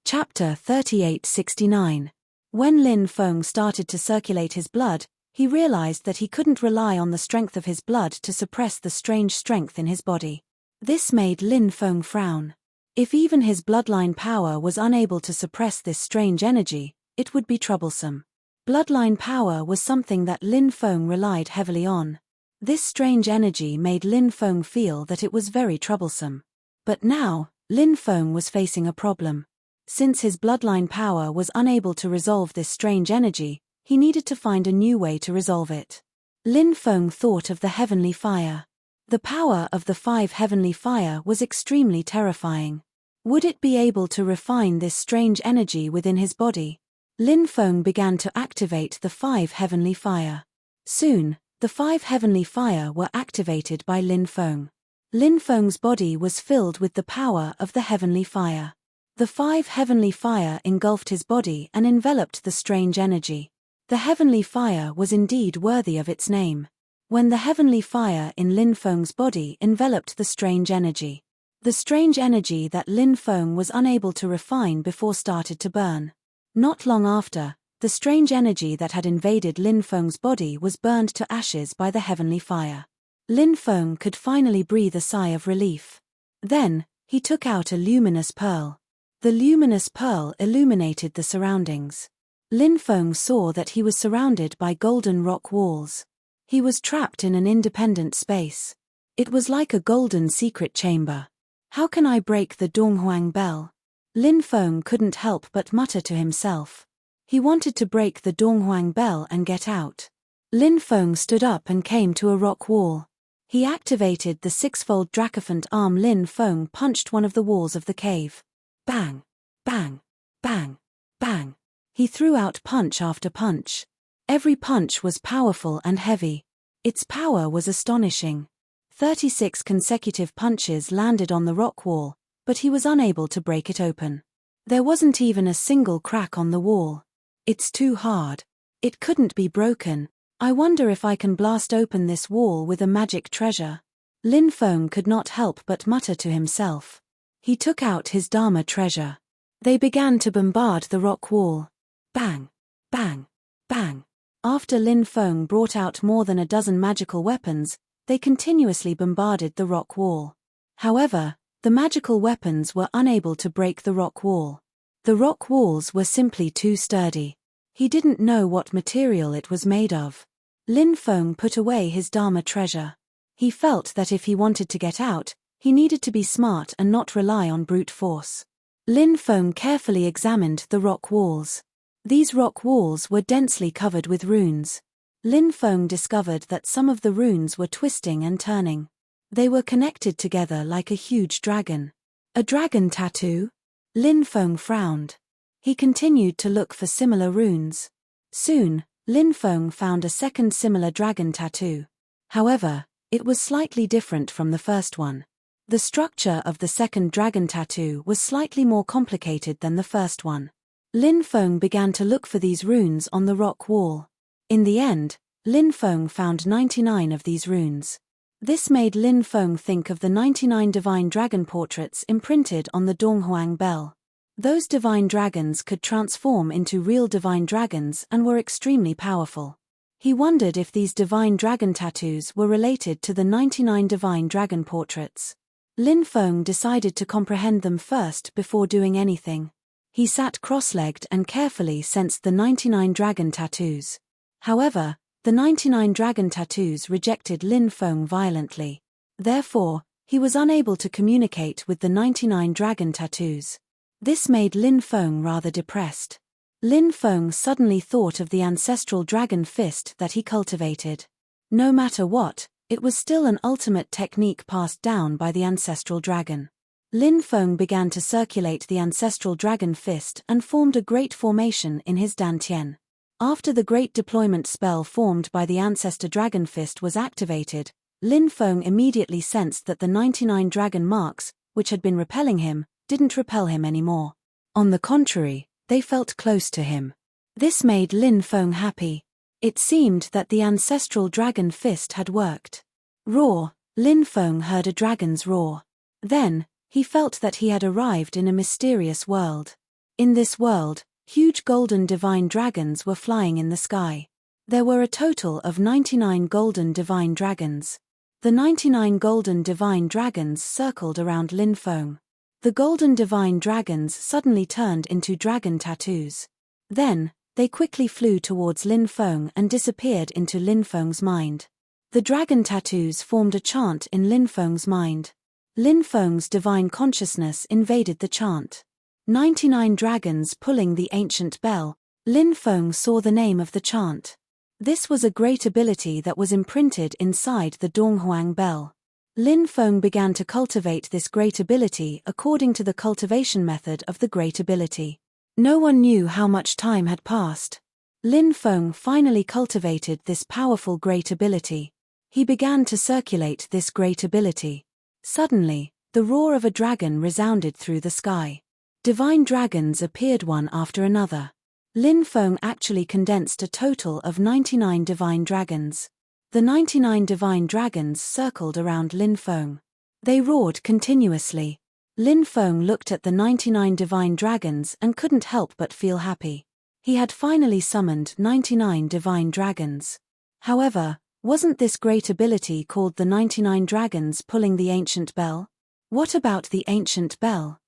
Chapter 3869. When Lin Feng started to circulate his blood, he realized that he couldn't rely on the strength of his blood to suppress the strange strength in his body. This made Lin Feng frown. If even his bloodline power was unable to suppress this strange energy, it would be troublesome. Bloodline power was something that Lin Feng relied heavily on. This strange energy made Lin Feng feel that it was very troublesome. But now, Lin Feng was facing a problem. Since his bloodline power was unable to resolve this strange energy, he needed to find a new way to resolve it. Lin Feng thought of the heavenly fire. The power of the 5 heavenly fire was extremely terrifying. Would it be able to refine this strange energy within his body? Lin Feng began to activate the 5 heavenly fire. Soon, the 5 heavenly fire were activated by Lin Feng. Lin Feng's body was filled with the power of the heavenly fire. The 5 heavenly fire engulfed his body and enveloped the strange energy. The heavenly fire was indeed worthy of its name. When the heavenly fire in Lin Feng's body enveloped the strange energy that Lin Feng was unable to refine before started to burn. Not long after, the strange energy that had invaded Lin Feng's body was burned to ashes by the heavenly fire. Lin Feng could finally breathe a sigh of relief. Then, he took out a luminous pearl. The luminous pearl illuminated the surroundings. Lin Feng saw that he was surrounded by golden rock walls. He was trapped in an independent space. It was like a golden secret chamber. How can I break the Donghuang Bell? Lin Feng couldn't help but mutter to himself. He wanted to break the Donghuang Bell and get out. Lin Feng stood up and came to a rock wall. He activated the 6-fold Dracophant arm. Lin Feng punched one of the walls of the cave. Bang! Bang! Bang! Bang! He threw out punch after punch. Every punch was powerful and heavy. Its power was astonishing. 36 consecutive punches landed on the rock wall, but he was unable to break it open. There wasn't even a single crack on the wall. It's too hard. It couldn't be broken. I wonder if I can blast open this wall with a magic treasure. Lin Feng could not help but mutter to himself. He took out his Dharma treasure. They began to bombard the rock wall. Bang! Bang! Bang! After Lin Feng brought out more than a dozen magical weapons, they continuously bombarded the rock wall. However, the magical weapons were unable to break the rock wall. The rock walls were simply too sturdy. He didn't know what material it was made of. Lin Feng put away his Dharma treasure. He felt that if he wanted to get out, he needed to be smart and not rely on brute force. Lin Feng carefully examined the rock walls. These rock walls were densely covered with runes. Lin Feng discovered that some of the runes were twisting and turning. They were connected together like a huge dragon. A dragon tattoo? Lin Feng frowned. He continued to look for similar runes. Soon, Lin Feng found a second similar dragon tattoo. However, it was slightly different from the first one. The structure of the second dragon tattoo was slightly more complicated than the first one. Lin Feng began to look for these runes on the rock wall. In the end, Lin Feng found 99 of these runes. This made Lin Feng think of the 99 divine dragon portraits imprinted on the Donghuang bell. Those divine dragons could transform into real divine dragons and were extremely powerful. He wondered if these divine dragon tattoos were related to the 99 divine dragon portraits. Lin Feng decided to comprehend them first before doing anything. He sat cross-legged and carefully sensed the 99 dragon tattoos. However, the 99 dragon tattoos rejected Lin Feng violently. Therefore, he was unable to communicate with the 99 dragon tattoos. This made Lin Feng rather depressed. Lin Feng suddenly thought of the ancestral dragon fist that he cultivated. No matter what, it was still an ultimate technique passed down by the ancestral dragon. Lin Feng began to circulate the ancestral dragon fist and formed a great formation in his dantian. After the great deployment spell formed by the ancestor dragon fist was activated, Lin Feng immediately sensed that the 99 dragon marks, which had been repelling him, didn't repel him anymore. On the contrary, they felt close to him. This made Lin Feng happy. It seemed that the ancestral dragon fist had worked. Roar! Lin Feng heard a dragon's roar. Then, he felt that he had arrived in a mysterious world. In this world, huge golden divine dragons were flying in the sky. There were a total of 99 golden divine dragons. The 99 golden divine dragons circled around Lin Feng. The golden divine dragons suddenly turned into dragon tattoos. Then, they quickly flew towards Lin Feng and disappeared into Lin Feng's mind. The dragon tattoos formed a chant in Lin Feng's mind. Lin Feng's divine consciousness invaded the chant. 99 dragons pulling the ancient bell. Lin Feng saw the name of the chant. This was a great ability that was imprinted inside the Donghuang bell. Lin Feng began to cultivate this great ability according to the cultivation method of the great ability. No one knew how much time had passed. Lin Feng finally cultivated this powerful great ability. He began to circulate this great ability. Suddenly, the roar of a dragon resounded through the sky. Divine dragons appeared one after another. Lin Feng actually condensed a total of 99 divine dragons. The 99 divine dragons circled around Lin Feng. They roared continuously. Lin Feng looked at the 99 divine dragons and couldn't help but feel happy. He had finally summoned 99 divine dragons. However, wasn't this great ability called the 99 dragons pulling the ancient bell? What about the ancient bell?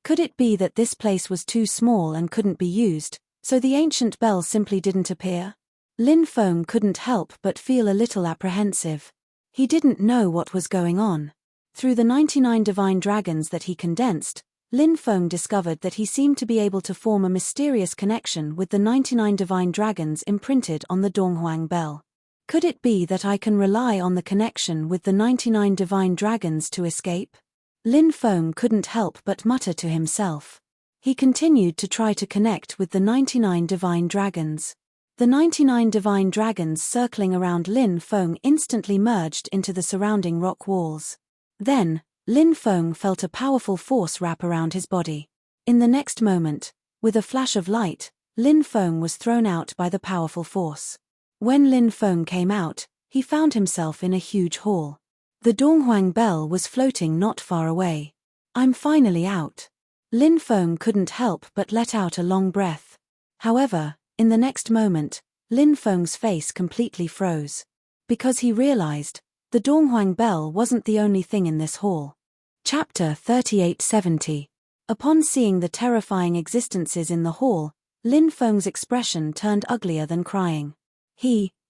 Could it be that this place was too small and couldn't be used, so the ancient bell simply didn't appear? Lin Feng couldn't help but feel a little apprehensive. He didn't know what was going on. Through the 99 divine dragons that he condensed, Lin Feng discovered that he seemed to be able to form a mysterious connection with the 99 divine dragons imprinted on the Donghuang bell. Could it be that I can rely on the connection with the 99 divine dragons to escape? Lin Feng couldn't help but mutter to himself. He continued to try to connect with the 99 divine dragons. The 99 divine dragons circling around Lin Feng instantly merged into the surrounding rock walls. Then, Lin Feng felt a powerful force wrap around his body. In the next moment, with a flash of light, Lin Feng was thrown out by the powerful force. When Lin Feng came out, he found himself in a huge hall. The Donghuang bell was floating not far away. I'm finally out. Lin Feng couldn't help but let out a long breath. However, in the next moment, Lin Feng's face completely froze. Because he realized, the Donghuang bell wasn't the only thing in this hall. Chapter 3870. Upon seeing the terrifying existences in the hall, Lin Feng's expression turned uglier than crying.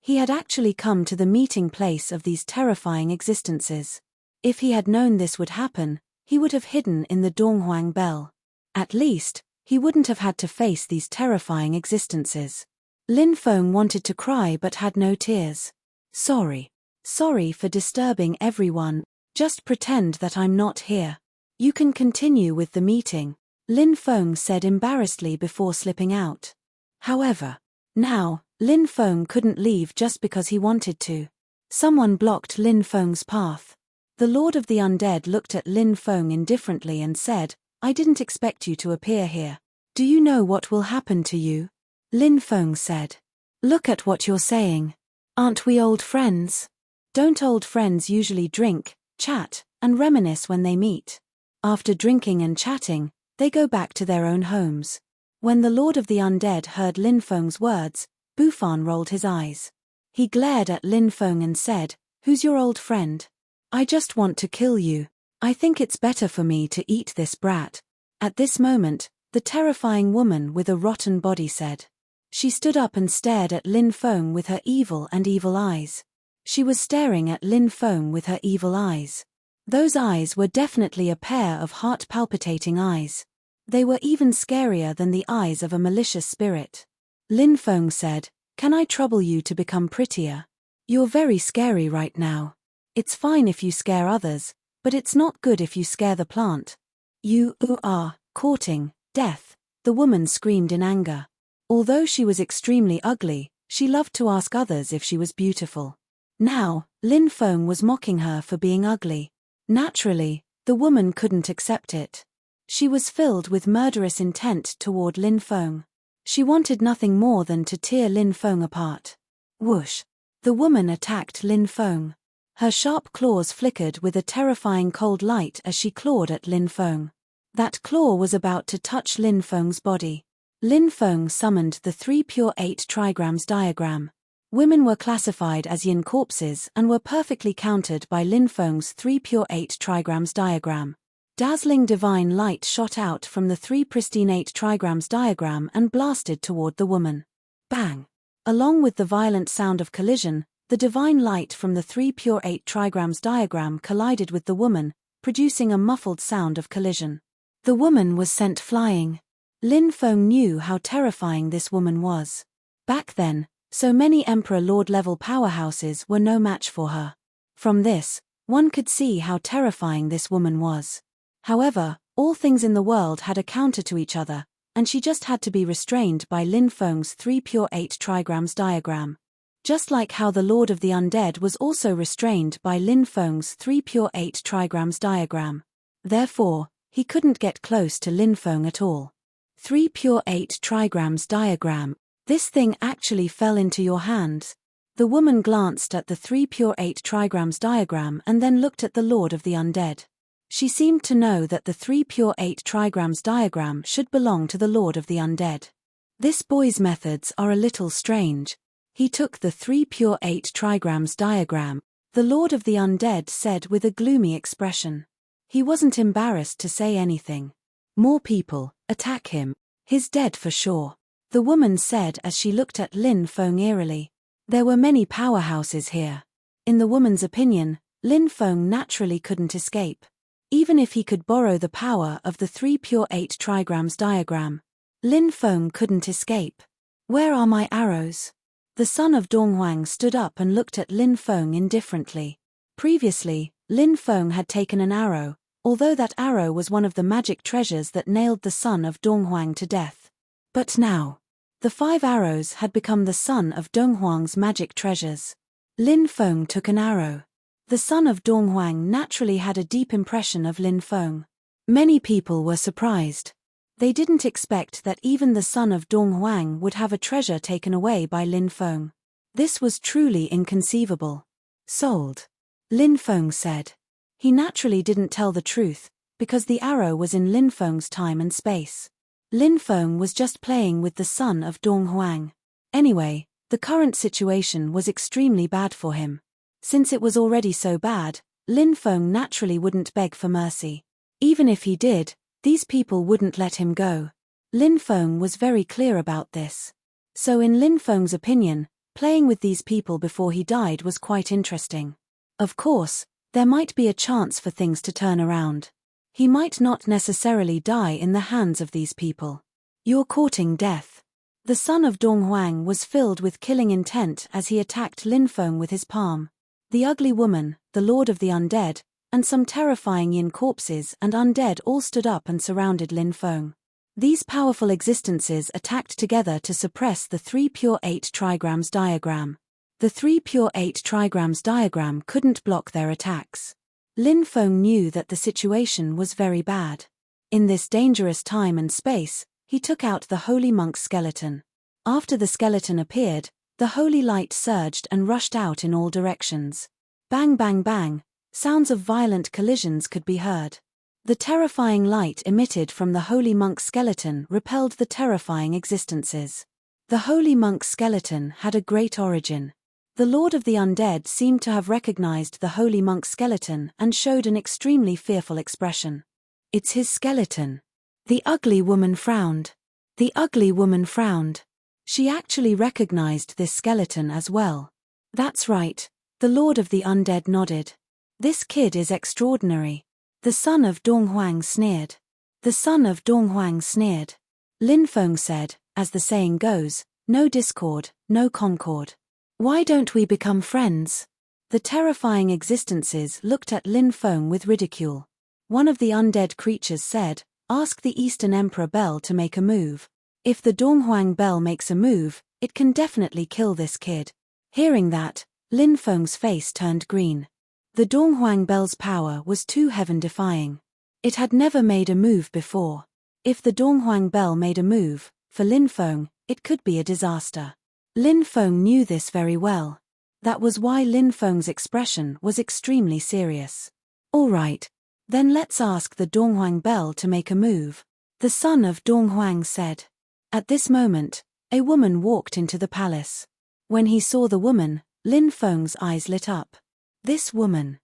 He had actually come to the meeting place of these terrifying existences. If he had known this would happen, he would have hidden in the Donghuang bell. At least, he wouldn't have had to face these terrifying existences. Lin Feng wanted to cry but had no tears. Sorry. Sorry for disturbing everyone, just pretend that I'm not here. You can continue with the meeting, Lin Feng said embarrassedly before slipping out. However, now, Lin Feng couldn't leave just because he wanted to. Someone blocked Lin Feng's path. The Lord of the Undead looked at Lin Feng indifferently and said, I didn't expect you to appear here. Do you know what will happen to you? Lin Feng said. Look at what you're saying. Aren't we old friends? Don't old friends usually drink, chat, and reminisce when they meet? After drinking and chatting, they go back to their own homes. When the Lord of the Undead heard Lin Feng's words, Bufan rolled his eyes. He glared at Lin Feng and said, Who's your old friend? I just want to kill you. I think it's better for me to eat this brat. At this moment, the terrifying woman with a rotten body said. She stood up and stared at Lin Feng with her evil eyes. She was staring at Lin Feng with her evil eyes. Those eyes were definitely a pair of heart-palpitating eyes. They were even scarier than the eyes of a malicious spirit. Lin Feng said, Can I trouble you to become prettier? You're very scary right now. It's fine if you scare others, but it's not good if you scare the plant. You are courting death, the woman screamed in anger. Although she was extremely ugly, she loved to ask others if she was beautiful. Now, Lin Feng was mocking her for being ugly. Naturally, the woman couldn't accept it. She was filled with murderous intent toward Lin Feng. She wanted nothing more than to tear Lin Feng apart. Whoosh! The woman attacked Lin Feng. Her sharp claws flickered with a terrifying cold light as she clawed at Lin Feng. That claw was about to touch Lin Feng's body. Lin Feng summoned the 3 pure 8 trigrams diagram. Women were classified as yin corpses and were perfectly countered by Lin Feng's 3 pure 8 trigrams diagram. Dazzling divine light shot out from the 3 pristine 8 trigrams diagram and blasted toward the woman. Bang! Along with the violent sound of collision, the divine light from the 3 pure 8 trigrams diagram collided with the woman, producing a muffled sound of collision. The woman was sent flying. Lin Feng knew how terrifying this woman was. Back then, so many Emperor Lord level powerhouses were no match for her. From this, one could see how terrifying this woman was. However, all things in the world had a counter to each other, and she just had to be restrained by Lin Feng's 3 pure 8 trigrams diagram. Just like how the Lord of the Undead was also restrained by Lin Feng's 3 pure 8 trigrams diagram. Therefore, he couldn't get close to Lin Feng at all. 3 pure 8 trigrams diagram. This thing actually fell into your hands. The woman glanced at the 3 pure 8 trigrams diagram and then looked at the Lord of the Undead. She seemed to know that the 3 pure 8 trigrams diagram should belong to the Lord of the Undead. This boy's methods are a little strange. He took the 3 pure 8 trigrams diagram, the Lord of the Undead said with a gloomy expression. He wasn't embarrassed to say anything. More people, attack him. He's dead for sure. The woman said as she looked at Lin Feng eerily. There were many powerhouses here. In the woman's opinion, Lin Feng naturally couldn't escape. Even if he could borrow the power of the 3 pure 8 trigrams diagram, Lin Feng couldn't escape. Where are my arrows? The son of Donghuang stood up and looked at Lin Feng indifferently. Previously, Lin Feng had taken an arrow, although that arrow was one of the magic treasures that nailed the son of Donghuang to death. But now, the 5 arrows had become the son of Donghuang's magic treasures. Lin Feng took an arrow. The son of Donghuang naturally had a deep impression of Lin Feng. Many people were surprised. They didn't expect that even the son of Donghuang would have a treasure taken away by Lin Feng. This was truly inconceivable. Sold. Lin Feng said. He naturally didn't tell the truth, because the arrow was in Lin Feng's time and space. Lin Feng was just playing with the son of Donghuang. Anyway, the current situation was extremely bad for him. Since it was already so bad, Lin Feng naturally wouldn't beg for mercy. Even if he did, these people wouldn't let him go. Lin Feng was very clear about this. So in Lin Feng's opinion, playing with these people before he died was quite interesting. Of course, there might be a chance for things to turn around. He might not necessarily die in the hands of these people. You're courting death. The son of Donghuang was filled with killing intent as he attacked Lin Feng with his palm. The ugly woman, the lord of the undead, and some terrifying yin corpses and undead all stood up and surrounded Lin Feng. These powerful existences attacked together to suppress the 3 pure 8 trigrams diagram. The 3 pure 8 trigrams diagram couldn't block their attacks. Lin Feng knew that the situation was very bad. In this dangerous time and space, he took out the holy monk's skeleton. After the skeleton appeared, the holy light surged and rushed out in all directions. Bang bang bang, sounds of violent collisions could be heard. The terrifying light emitted from the holy monk's skeleton repelled the terrifying existences. The holy monk's skeleton had a great origin. The Lord of the Undead seemed to have recognized the holy monk's skeleton and showed an extremely fearful expression. "It's his skeleton." The ugly woman frowned. The ugly woman frowned. She actually recognized this skeleton as well. "That's right," the Lord of the Undead nodded. "This kid is extraordinary." The son of Donghuang sneered. The son of Donghuang sneered. Lin Feng said, as the saying goes, no discord, no concord. "Why don't we become friends?" The terrifying existences looked at Lin Feng with ridicule. One of the undead creatures said, "Ask the Eastern Emperor Bell to make a move. If the Donghuang Bell makes a move, it can definitely kill this kid." Hearing that, Lin Feng's face turned green. The Donghuang Bell's power was too heaven-defying. It had never made a move before. If the Donghuang Bell made a move, for Lin Feng, it could be a disaster. Lin Feng knew this very well. That was why Lin Feng's expression was extremely serious. "All right. Then let's ask the Donghuang Bell to make a move," the son of Donghuang said. At this moment, a woman walked into the palace. When he saw the woman, Lin Feng's eyes lit up. This woman.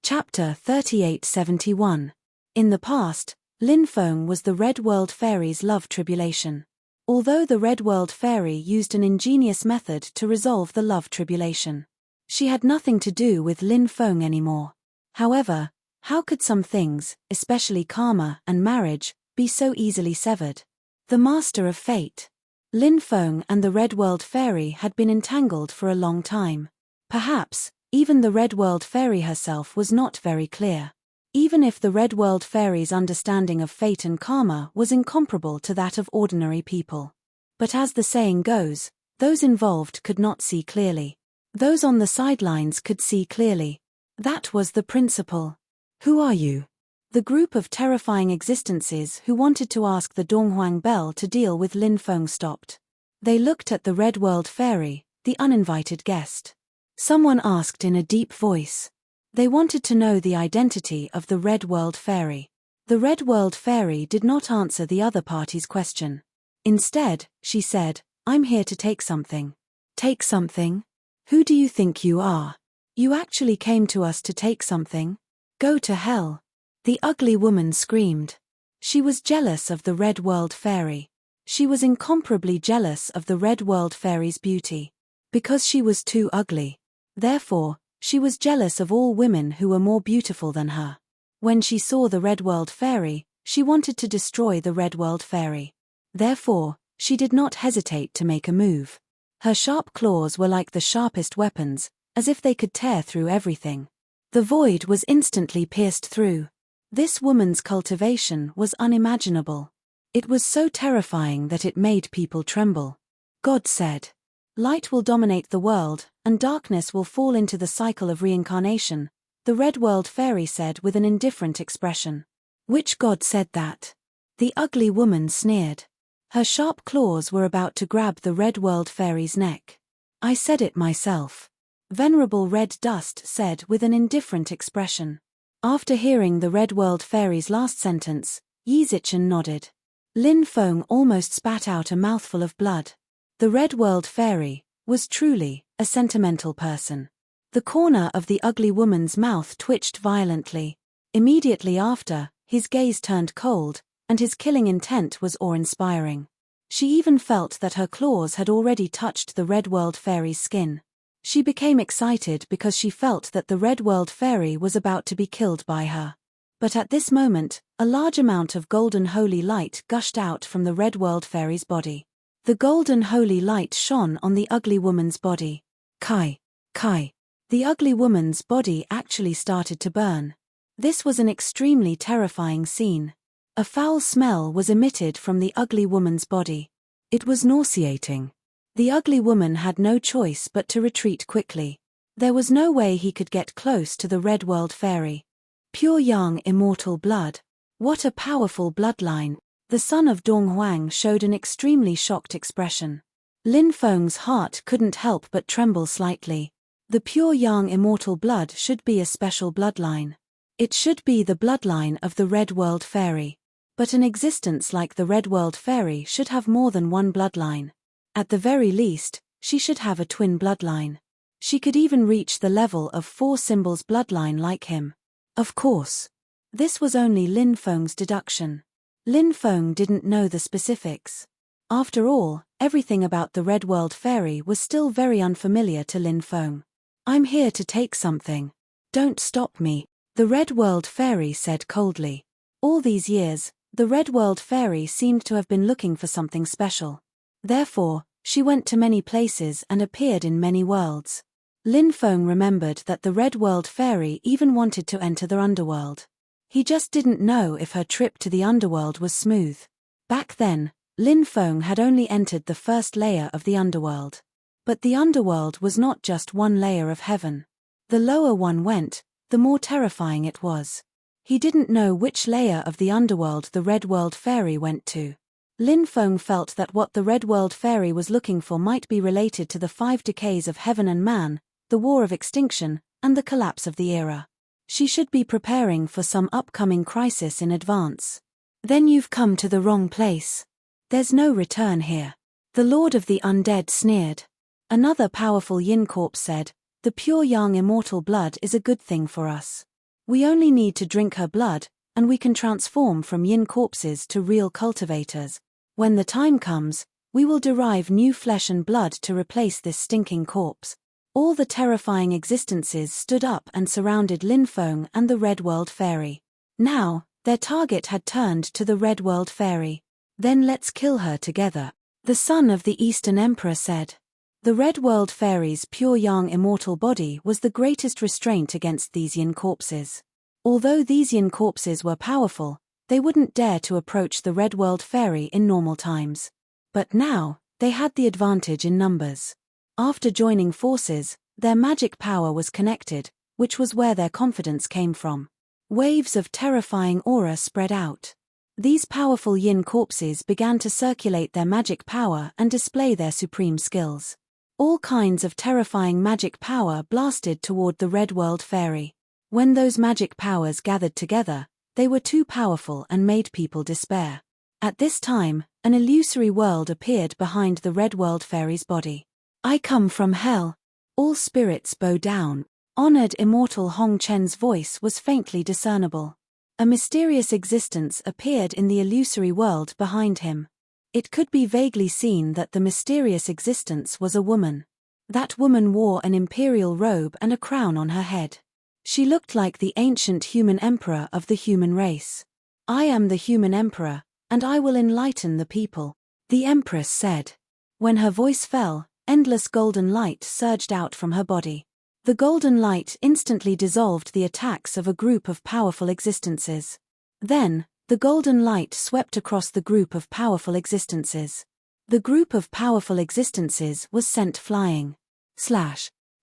Chapter 3871. In the past, Lin Feng was the Red World Fairy's love tribulation. Although the Red World Fairy used an ingenious method to resolve the love tribulation, she had nothing to do with Lin Feng anymore. However, how could some things, especially karma and marriage, be so easily severed? The master of fate. Lin Feng and the Red World Fairy had been entangled for a long time. Perhaps, even the Red World Fairy herself was not very clear. Even if the Red World Fairy's understanding of fate and karma was incomparable to that of ordinary people. But as the saying goes, those involved could not see clearly. Those on the sidelines could see clearly. That was the principle. "Who are you?" The group of terrifying existences who wanted to ask the Donghuang Bell to deal with Lin Feng stopped. They looked at the Red World Fairy, the uninvited guest. Someone asked in a deep voice. They wanted to know the identity of the Red World Fairy. The Red World Fairy did not answer the other party's question. Instead, she said, "I'm here to take something." "Take something? Who do you think you are? You actually came to us to take something? Go to hell." The ugly woman screamed. She was jealous of the Red World Fairy. She was incomparably jealous of the Red World Fairy's beauty. Because she was too ugly. Therefore, she was jealous of all women who were more beautiful than her. When she saw the Red World Fairy, she wanted to destroy the Red World Fairy. Therefore, she did not hesitate to make a move. Her sharp claws were like the sharpest weapons, as if they could tear through everything. The void was instantly pierced through. This woman's cultivation was unimaginable. It was so terrifying that it made people tremble. God said, "Light will dominate the world, and darkness will fall into the cycle of reincarnation," the Red World Fairy said with an indifferent expression. "Which God said that?" The ugly woman sneered. Her sharp claws were about to grab the Red World Fairy's neck. "I said it myself," Venerable Red Dust said with an indifferent expression. After hearing the Red World Fairy's last sentence, Yi Zichen nodded. Lin Feng almost spat out a mouthful of blood. The Red World Fairy was truly a sentimental person. The corner of the ugly woman's mouth twitched violently. Immediately after, his gaze turned cold, and his killing intent was awe-inspiring. She even felt that her claws had already touched the Red World Fairy's skin. She became excited because she felt that the Red World Fairy was about to be killed by her. But at this moment, a large amount of golden holy light gushed out from the Red World Fairy's body. The golden holy light shone on the ugly woman's body. Kai. Kai. The ugly woman's body actually started to burn. This was an extremely terrifying scene. A foul smell was emitted from the ugly woman's body. It was nauseating. The ugly woman had no choice but to retreat quickly. There was no way he could get close to the Red World Fairy. Pure young immortal blood. What a powerful bloodline. The son of Dong Huang showed an extremely shocked expression. Lin Feng's heart couldn't help but tremble slightly. The pure young immortal blood should be a special bloodline. It should be the bloodline of the Red World Fairy. But an existence like the Red World Fairy should have more than one bloodline. At the very least, she should have a twin bloodline. She could even reach the level of 4 symbols bloodline like him. Of course. This was only Lin Feng's deduction. Lin Feng didn't know the specifics. After all, everything about the Red World Fairy was still very unfamiliar to Lin Feng. I'm here to take something. Don't stop me, the Red World Fairy said coldly. All these years, the Red World Fairy seemed to have been looking for something special. Therefore, she went to many places and appeared in many worlds. Lin Feng remembered that the Red World Fairy even wanted to enter the underworld. He just didn't know if her trip to the underworld was smooth. Back then, Lin Feng had only entered the first layer of the underworld. But the underworld was not just one layer of heaven. The lower one went, the more terrifying it was. He didn't know which layer of the underworld the Red World Fairy went to. Lin Feng felt that what the Red World Fairy was looking for might be related to the 5 decays of heaven and man, the war of extinction, and the collapse of the era. She should be preparing for some upcoming crisis in advance. Then you've come to the wrong place. There's no return here. The Lord of the Undead sneered. Another powerful yin corpse said, the pure young immortal blood is a good thing for us. We only need to drink her blood, and we can transform from yin corpses to real cultivators. When the time comes, we will derive new flesh and blood to replace this stinking corpse. All the terrifying existences stood up and surrounded Lin Feng and the Red World Fairy. Now, their target had turned to the Red World Fairy. Then let's kill her together, the son of the Eastern Emperor said. The Red World Fairy's pure young immortal body was the greatest restraint against these yin corpses. Although these yin corpses were powerful, they wouldn't dare to approach the Red World Fairy in normal times. But now, they had the advantage in numbers. After joining forces, their magic power was connected, which was where their confidence came from. Waves of terrifying aura spread out. These powerful yin corpses began to circulate their magic power and display their supreme skills. All kinds of terrifying magic power blasted toward the Red World Fairy. When those magic powers gathered together, they were too powerful and made people despair. At this time, an illusory world appeared behind the Red World Fairy's body. I come from hell. All spirits bow down. Honored immortal Hong Chen's voice was faintly discernible. A mysterious existence appeared in the illusory world behind him. It could be vaguely seen that the mysterious existence was a woman. That woman wore an imperial robe and a crown on her head. She looked like the ancient human emperor of the human race. I am the human emperor, and I will enlighten the people, the empress said. When her voice fell, endless golden light surged out from her body. The golden light instantly dissolved the attacks of a group of powerful existences. Then, the golden light swept across the group of powerful existences. The group of powerful existences was sent flying.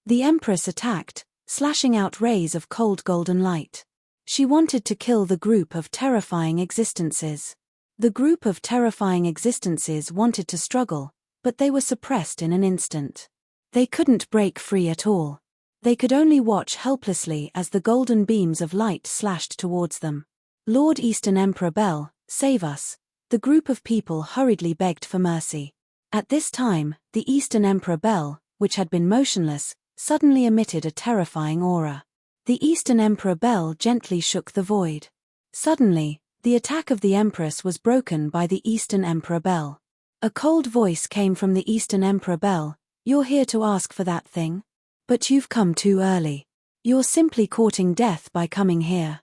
The Empress attacked, slashing out rays of cold golden light. She wanted to kill the group of terrifying existences. The group of terrifying existences wanted to struggle, but they were suppressed in an instant. They couldn't break free at all. They could only watch helplessly as the golden beams of light slashed towards them. Lord Eastern Emperor Bell, save us. The group of people hurriedly begged for mercy. At this time, the Eastern Emperor Bell, which had been motionless, suddenly emitted a terrifying aura. The Eastern Emperor Bell gently shook the void. Suddenly, the attack of the Empress was broken by the Eastern Emperor Bell. A cold voice came from the Eastern Emperor Bell. You're here to ask for that thing? But you've come too early. You're simply courting death by coming here.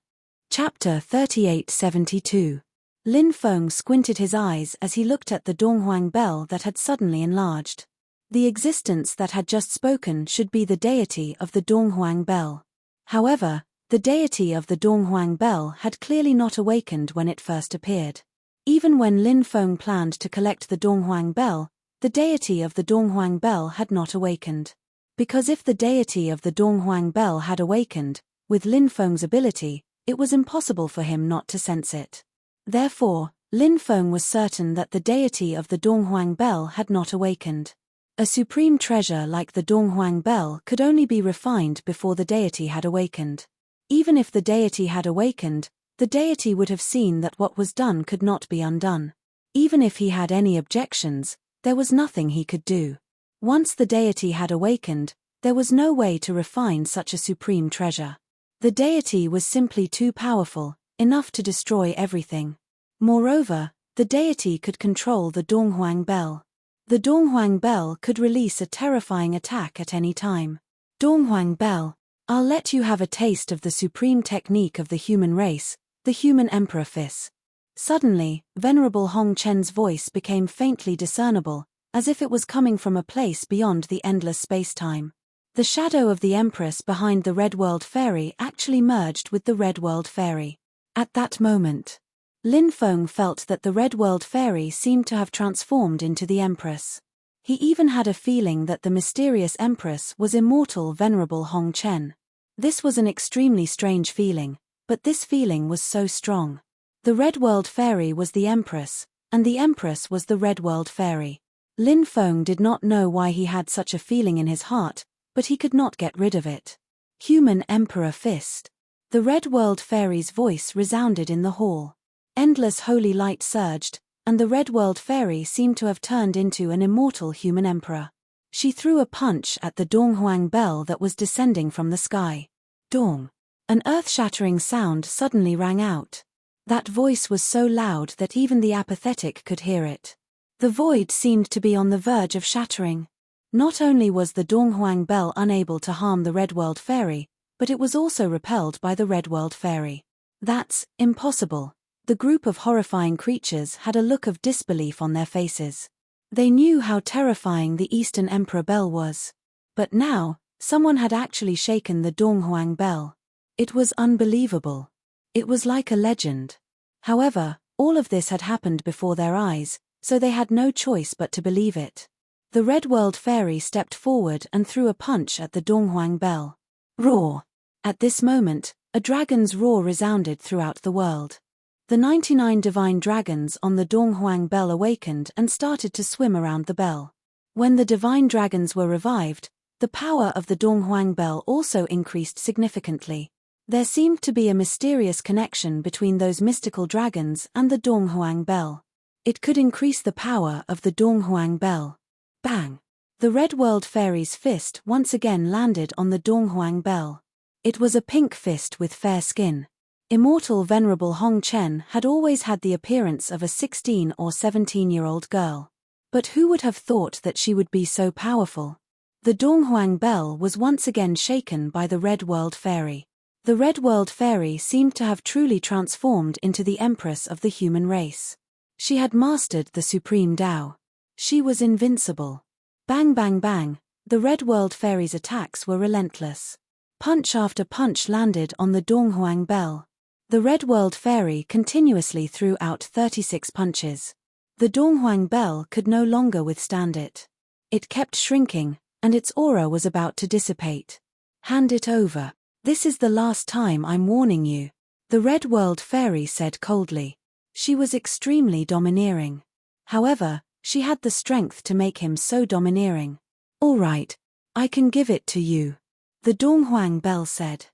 Chapter 3872. Lin Feng squinted his eyes as he looked at the Donghuang bell that had suddenly enlarged. The existence that had just spoken should be the deity of the Donghuang bell. However, the deity of the Donghuang bell had clearly not awakened when it first appeared. Even when Lin Feng planned to collect the Donghuang bell, the deity of the Donghuang bell had not awakened. Because if the deity of the Donghuang bell had awakened, with Lin Feng's ability, it was impossible for him not to sense it. Therefore, Lin Feng was certain that the deity of the Donghuang bell had not awakened. A supreme treasure like the Donghuang bell could only be refined before the deity had awakened. Even if the deity had awakened, the deity would have seen that what was done could not be undone. Even if he had any objections, there was nothing he could do. Once the deity had awakened, there was no way to refine such a supreme treasure. The deity was simply too powerful, enough to destroy everything. Moreover, the deity could control the Donghuang bell. The Donghuang bell could release a terrifying attack at any time. Donghuang bell, I'll let you have a taste of the supreme technique of the human race, the human emperor Fis. Suddenly, Venerable Hong Chen's voice became faintly discernible, as if it was coming from a place beyond the endless space-time. The shadow of the Empress behind the Red World Fairy actually merged with the Red World Fairy. At that moment, Lin Feng felt that the Red World Fairy seemed to have transformed into the Empress. He even had a feeling that the mysterious Empress was immortal Venerable Hong Chen. This was an extremely strange feeling, but this feeling was so strong. The Red World Fairy was the Empress, and the Empress was the Red World Fairy. Lin Feng did not know why he had such a feeling in his heart, but he could not get rid of it. Human Emperor Fist. The Red World Fairy's voice resounded in the hall. Endless holy light surged, and the Red World Fairy seemed to have turned into an immortal human emperor. She threw a punch at the Donghuang bell that was descending from the sky. Dong. An earth-shattering sound suddenly rang out. That voice was so loud that even the apathetic could hear it. The void seemed to be on the verge of shattering. Not only was the Donghuang bell unable to harm the Red World Fairy, but it was also repelled by the Red World Fairy. That's impossible. The group of horrifying creatures had a look of disbelief on their faces. They knew how terrifying the Eastern Emperor bell was. But now, someone had actually shaken the Donghuang bell. It was unbelievable. It was like a legend. However, all of this had happened before their eyes, so they had no choice but to believe it. The Red World Fairy stepped forward and threw a punch at the Donghuang bell. Roar! At this moment, a dragon's roar resounded throughout the world. The 99 divine dragons on the Donghuang bell awakened and started to swim around the bell. When the divine dragons were revived, the power of the Donghuang bell also increased significantly. There seemed to be a mysterious connection between those mystical dragons and the Donghuang bell. It could increase the power of the Donghuang bell. Bang! The Red World Fairy's fist once again landed on the Donghuang bell. It was a pink fist with fair skin. Immortal Venerable Hong Chen had always had the appearance of a 16 or 17-year-old girl. But who would have thought that she would be so powerful? The Donghuang bell was once again shaken by the Red World Fairy. The Red World Fairy seemed to have truly transformed into the Empress of the human race. She had mastered the Supreme Tao. She was invincible. Bang bang bang, the Red World Fairy's attacks were relentless. Punch after punch landed on the Donghuang bell. The Red World Fairy continuously threw out 36 punches. The Donghuang bell could no longer withstand it. It kept shrinking, and its aura was about to dissipate. Hand it over. This is the last time I'm warning you, the Red World Fairy said coldly. She was extremely domineering. However, she had the strength to make him so domineering. All right, I can give it to you, the Donghuang bell said.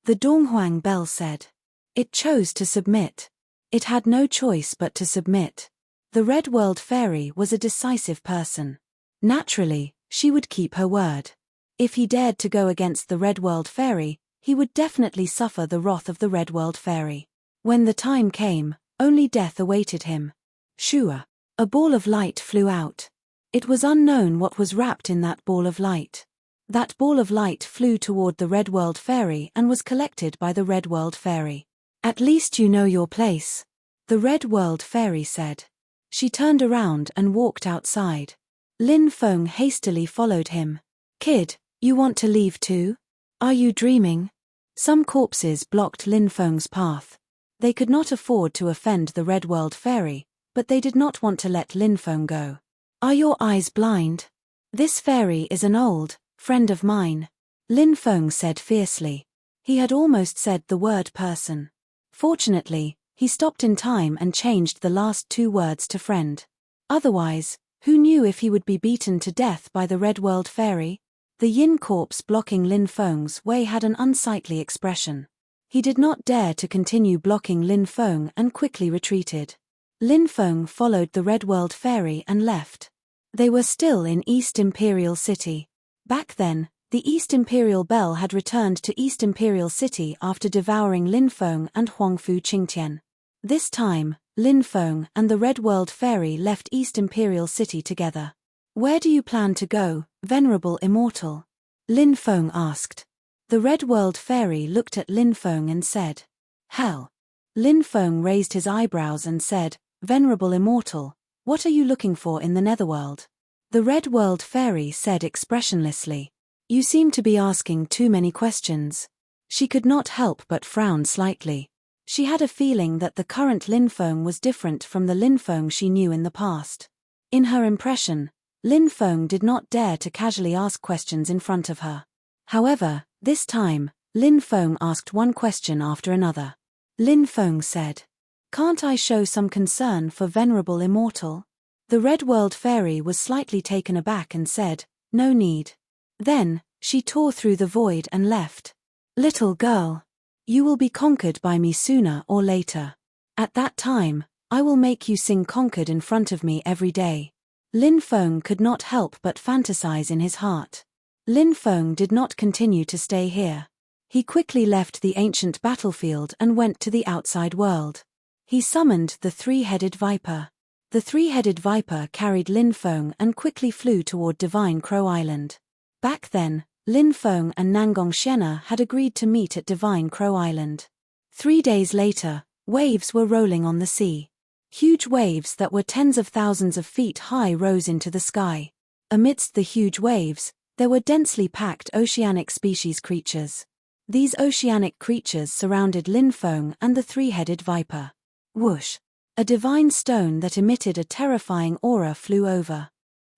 The Donghuang bell said. It chose to submit. It had no choice but to submit. The Red World Fairy was a decisive person. Naturally, she would keep her word. If he dared to go against the Red World Fairy, he would definitely suffer the wrath of the Red World Fairy. When the time came, only death awaited him. Shua. A ball of light flew out. It was unknown what was wrapped in that ball of light. That ball of light flew toward the Red World Fairy and was collected by the Red World Fairy. At least you know your place. The Red World Fairy said. She turned around and walked outside. Lin Feng hastily followed him. Kid, you want to leave too? Are you dreaming? Some corpses blocked Lin Feng's path. They could not afford to offend the Red World Fairy, but they did not want to let Lin Feng go. Are your eyes blind? This fairy is an old friend of mine, Lin Feng said fiercely. He had almost said the word person. Fortunately, he stopped in time and changed the last two words to friend. Otherwise, who knew if he would be beaten to death by the Red World Fairy? The yin corpse blocking Lin Feng's way had an unsightly expression. He did not dare to continue blocking Lin Feng and quickly retreated. Lin Feng followed the Red World Fairy and left. They were still in East Imperial City. Back then, the East Imperial Bell had returned to East Imperial City after devouring Lin Feng and Huangfu Qingtian. This time, Lin Feng and the Red World Fairy left East Imperial City together. Where do you plan to go, Venerable Immortal? Lin Feng asked. The Red World Fairy looked at Lin Feng and said, Hell. Lin Feng raised his eyebrows and said, Venerable Immortal, what are you looking for in the Netherworld? The Red World Fairy said expressionlessly, You seem to be asking too many questions. She could not help but frown slightly. She had a feeling that the current Lin Feng was different from the Lin Feng she knew in the past. In her impression, Lin Feng did not dare to casually ask questions in front of her. However, this time, Lin Feng asked one question after another. Lin Feng said, Can't I show some concern for Venerable Immortal? The Red World Fairy was slightly taken aback and said, No need. Then, she tore through the void and left. Little girl, you will be conquered by me sooner or later. At that time, I will make you sing Conquered in front of me every day. Lin Feng could not help but fantasize in his heart. Lin Feng did not continue to stay here. He quickly left the ancient battlefield and went to the outside world. He summoned the three-headed viper. The three-headed viper carried Lin Feng and quickly flew toward Divine Crow Island. Back then, Lin Feng and Nangong Xiena had agreed to meet at Divine Crow Island. 3 days later, waves were rolling on the sea. Huge waves that were tens of thousands of feet high rose into the sky. Amidst the huge waves, there were densely packed oceanic species creatures. These oceanic creatures surrounded Lin Feng and the three-headed viper. Whoosh! A divine stone that emitted a terrifying aura flew over.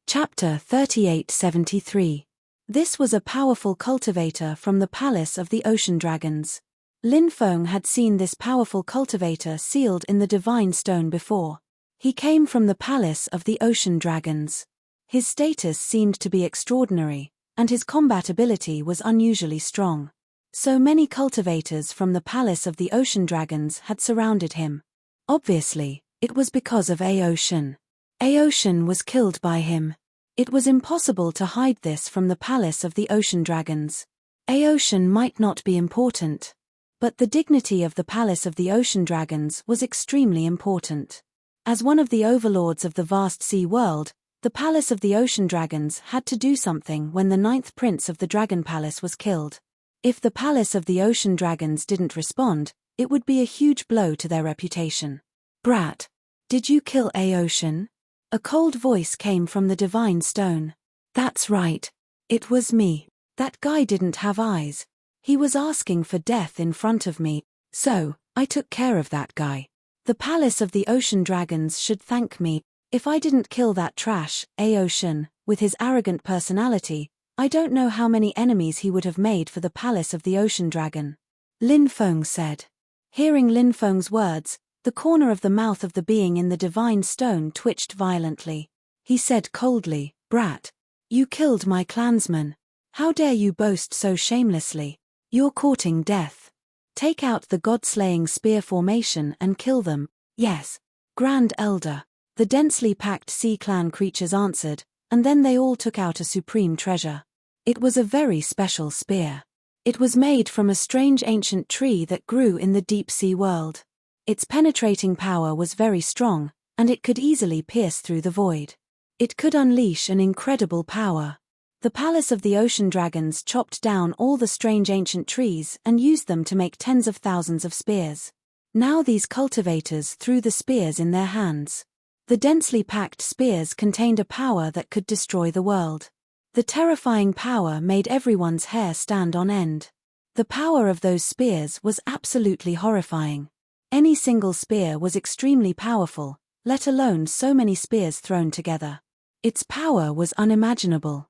Chapter 3873. This was a powerful cultivator from the Palace of the Ocean Dragons. Lin Feng had seen this powerful cultivator sealed in the divine stone before. He came from the Palace of the Ocean Dragons. His status seemed to be extraordinary, and his combat ability was unusually strong. So many cultivators from the Palace of the Ocean Dragons had surrounded him. Obviously, it was because of Aoshan. Aoshan was killed by him. It was impossible to hide this from the Palace of the Ocean Dragons. Aoshan might not be important, but the dignity of the Palace of the Ocean Dragons was extremely important. As one of the overlords of the vast sea world, the Palace of the Ocean Dragons had to do something when the 9th Prince of the Dragon Palace was killed. If the Palace of the Ocean Dragons didn't respond, it would be a huge blow to their reputation. Brat, did you kill Aoshan? A cold voice came from the divine stone. That's right. It was me. That guy didn't have eyes. He was asking for death in front of me, so I took care of that guy. The Palace of the Ocean Dragons should thank me. If I didn't kill that trash, Aoshan, with his arrogant personality, I don't know how many enemies he would have made for the Palace of the Ocean Dragon. Lin Feng said. Hearing Lin Feng's words, the corner of the mouth of the being in the divine stone twitched violently. He said coldly, Brat, you killed my clansman. How dare you boast so shamelessly? You're courting death. Take out the god-slaying spear formation and kill them. Yes, Grand Elder. The densely packed sea clan creatures answered, and then they all took out a supreme treasure. It was a very special spear. It was made from a strange ancient tree that grew in the deep sea world. Its penetrating power was very strong, and it could easily pierce through the void. It could unleash an incredible power. The Palace of the Ocean Dragons chopped down all the strange ancient trees and used them to make tens of thousands of spears. Now these cultivators threw the spears in their hands. The densely packed spears contained a power that could destroy the world. The terrifying power made everyone's hair stand on end. The power of those spears was absolutely horrifying. Any single spear was extremely powerful, let alone so many spears thrown together. Its power was unimaginable.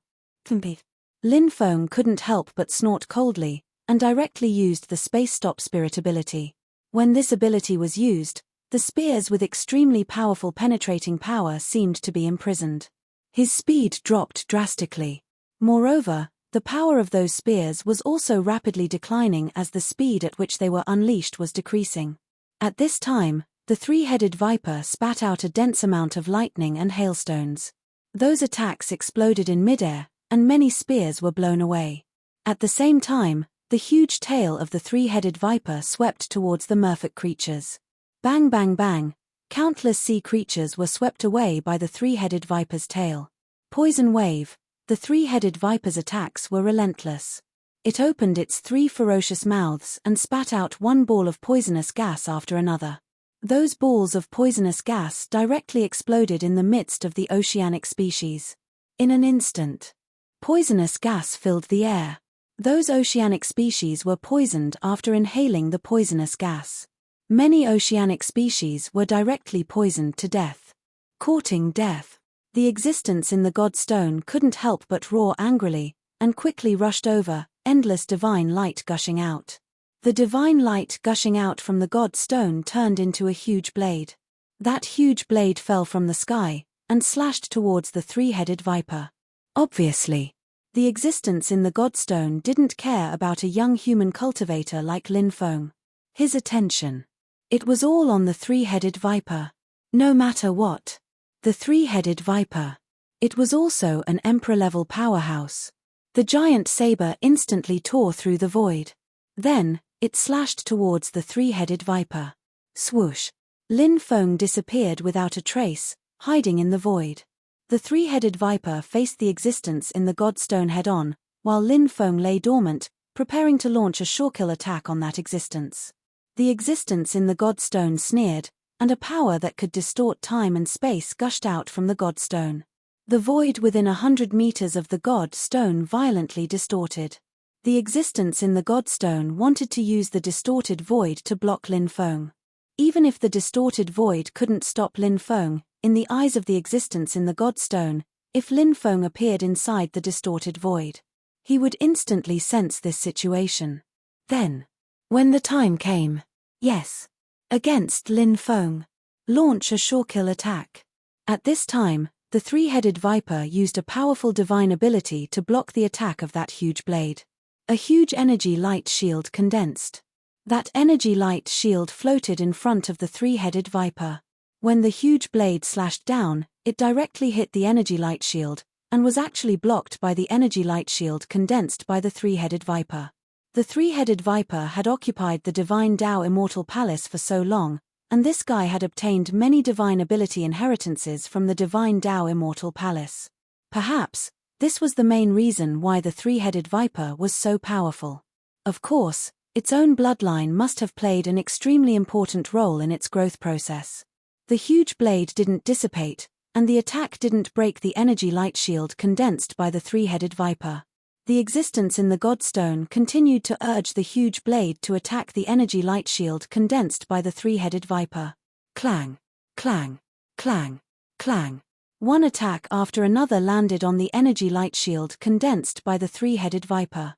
Lin Feng couldn't help but snort coldly, and directly used the Space Stop Spirit ability. When this ability was used, the spears with extremely powerful penetrating power seemed to be imprisoned. His speed dropped drastically. Moreover, the power of those spears was also rapidly declining as the speed at which they were unleashed was decreasing. At this time, the three-headed viper spat out a dense amount of lightning and hailstones. Those attacks exploded in midair, and many spears were blown away. At the same time, the huge tail of the three-headed viper swept towards the merfolk creatures. Bang bang bang, countless sea creatures were swept away by the three-headed viper's tail. Poison wave, the three-headed viper's attacks were relentless. It opened its three ferocious mouths and spat out one ball of poisonous gas after another. Those balls of poisonous gas directly exploded in the midst of the oceanic species. In an instant, poisonous gas filled the air. Those oceanic species were poisoned after inhaling the poisonous gas. Many oceanic species were directly poisoned to death. Courting death. The existence in the God Stone couldn't help but roar angrily, and quickly rushed over, endless divine light gushing out. The divine light gushing out from the God Stone turned into a huge blade. That huge blade fell from the sky, and slashed towards the three-headed viper. Obviously, the existence in the Godstone didn't care about a young human cultivator like Lin Feng. His attention. It was all on the three-headed viper. No matter what. The three-headed viper. It was also an emperor-level powerhouse. The giant saber instantly tore through the void. Then, it slashed towards the three-headed viper. Swoosh. Lin Feng disappeared without a trace, hiding in the void. The three-headed viper faced the existence in the Godstone head-on, while Lin Feng lay dormant, preparing to launch a sure-kill attack on that existence. The existence in the Godstone sneered, and a power that could distort time and space gushed out from the Godstone. The void within 100 meters of the Godstone violently distorted. The existence in the Godstone wanted to use the distorted void to block Lin Feng. Even if the distorted void couldn't stop Lin Feng, in the eyes of the existence in the Godstone, if Lin Feng appeared inside the distorted void, he would instantly sense this situation. Then, when the time came, yes, against Lin Feng, launch a sure-kill attack. At this time, the three-headed viper used a powerful divine ability to block the attack of that huge blade. A huge energy light shield condensed. That energy light shield floated in front of the three-headed viper. When the huge blade slashed down, it directly hit the energy light shield, and was actually blocked by the energy light shield condensed by the three-headed viper. The three-headed viper had occupied the Divine Tao Immortal Palace for so long, and this guy had obtained many divine ability inheritances from the Divine Tao Immortal Palace. Perhaps, this was the main reason why the three-headed viper was so powerful. Of course, its own bloodline must have played an extremely important role in its growth process. The huge blade didn't dissipate, and the attack didn't break the energy light shield condensed by the three-headed viper. The existence in the Godstone continued to urge the huge blade to attack the energy light shield condensed by the three-headed viper. Clang, clang, clang, clang. One attack after another landed on the energy light shield condensed by the three-headed viper.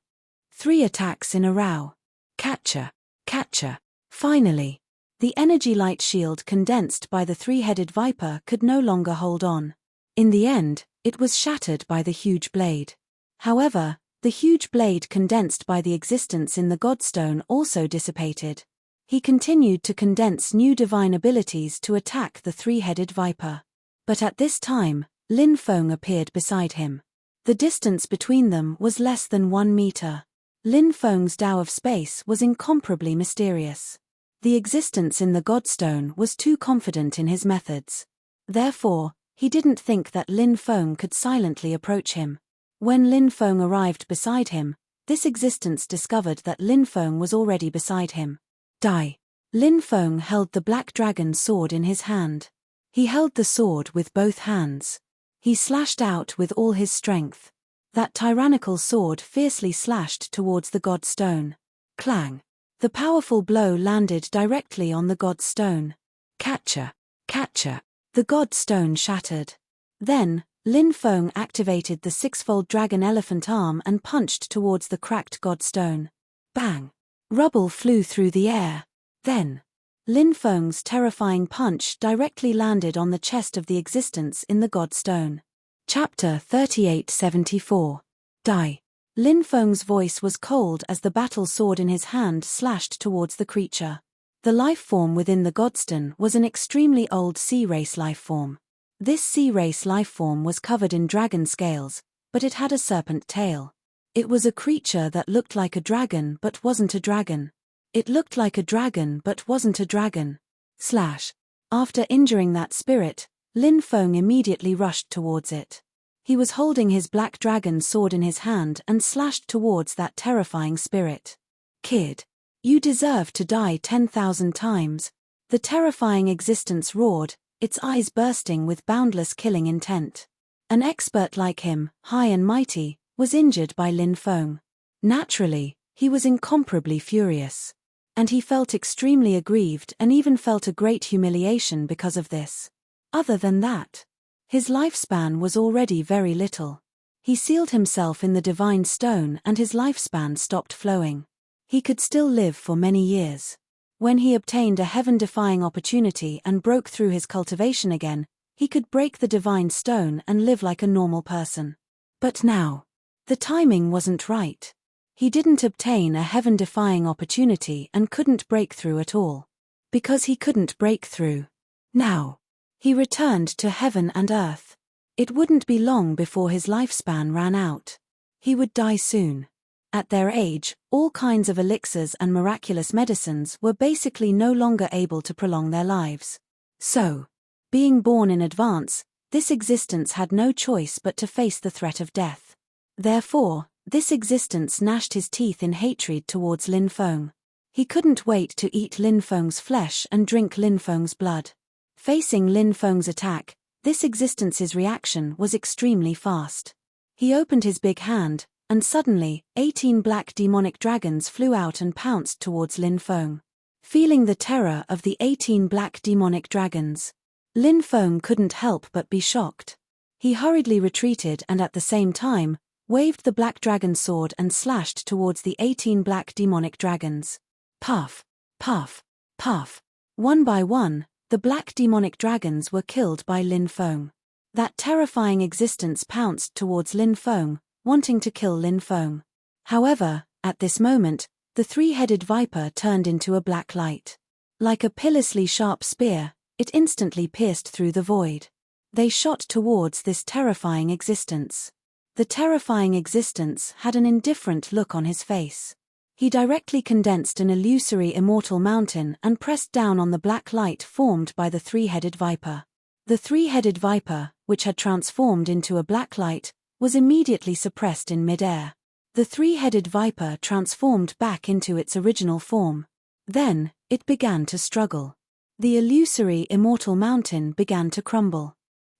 3 attacks in a row. Catcher, catcher. Finally, the energy light shield condensed by the three-headed viper could no longer hold on. In the end, it was shattered by the huge blade. However, the huge blade condensed by the existence in the Godstone also dissipated. He continued to condense new divine abilities to attack the three-headed viper. But at this time, Lin Feng appeared beside him. The distance between them was less than 1 meter. Lin Feng's Tao of space was incomparably mysterious. The existence in the Godstone was too confident in his methods. Therefore, he didn't think that Lin Feng could silently approach him. When Lin Feng arrived beside him, this existence discovered that Lin Feng was already beside him. Die. Lin Feng held the black dragon sword in his hand. He held the sword with both hands. He slashed out with all his strength. That tyrannical sword fiercely slashed towards the god stone. Clang! The powerful blow landed directly on the god stone. Catcher! Catcher! The god stone shattered. Then, Lin Feng activated the six-fold dragon elephant arm and punched towards the cracked god stone. Bang! Rubble flew through the air. Then, Lin Feng's terrifying punch directly landed on the chest of the existence in the god stone. Chapter 3874. Die. Lin Feng's voice was cold as the battle sword in his hand slashed towards the creature. The life form within the godstone was an extremely old sea race life form. This sea race life form was covered in dragon scales, but it had a serpent tail. It was a creature that looked like a dragon but wasn't a dragon. It looked like a dragon but wasn't a dragon. Slash. After injuring that spirit, Lin Feng immediately rushed towards it. He was holding his black dragon sword in his hand and slashed towards that terrifying spirit. Kid. You deserve to die 10,000 times. The terrifying existence roared, its eyes bursting with boundless killing intent. An expert like him, high and mighty, was injured by Lin Feng. Naturally, he was incomparably furious. And he felt extremely aggrieved and even felt a great humiliation because of this. Other than that, his lifespan was already very little. He sealed himself in the divine stone and his lifespan stopped flowing. He could still live for many years. When he obtained a heaven-defying opportunity and broke through his cultivation again, he could break the divine stone and live like a normal person. But now, the timing wasn't right. He didn't obtain a heaven-defying opportunity and couldn't break through at all. Because he couldn't break through. Now, he returned to heaven and earth. It wouldn't be long before his lifespan ran out. He would die soon. At their age, all kinds of elixirs and miraculous medicines were basically no longer able to prolong their lives. So, being born in advance, this existence had no choice but to face the threat of death. Therefore, this existence gnashed his teeth in hatred towards Lin Feng. He couldn't wait to eat Lin Feng's flesh and drink Lin Feng's blood. Facing Lin Feng's attack, this existence's reaction was extremely fast. He opened his big hand, and suddenly, 18 black demonic dragons flew out and pounced towards Lin Feng. Feeling the terror of the 18 black demonic dragons, Lin Feng couldn't help but be shocked. He hurriedly retreated and at the same time, waved the black dragon sword and slashed towards the 18 black demonic dragons. Puff, puff, puff. One by one, the black demonic dragons were killed by Lin Feng. That terrifying existence pounced towards Lin Feng, wanting to kill Lin Feng. However, at this moment, the three-headed viper turned into a black light. Like a pitilessly sharp spear, it instantly pierced through the void. They shot towards this terrifying existence. The terrifying existence had an indifferent look on his face. He directly condensed an illusory immortal mountain and pressed down on the black light formed by the three-headed viper. The three-headed viper, which had transformed into a black light, was immediately suppressed in mid-air. The three-headed viper transformed back into its original form. Then, it began to struggle. The illusory immortal mountain began to crumble.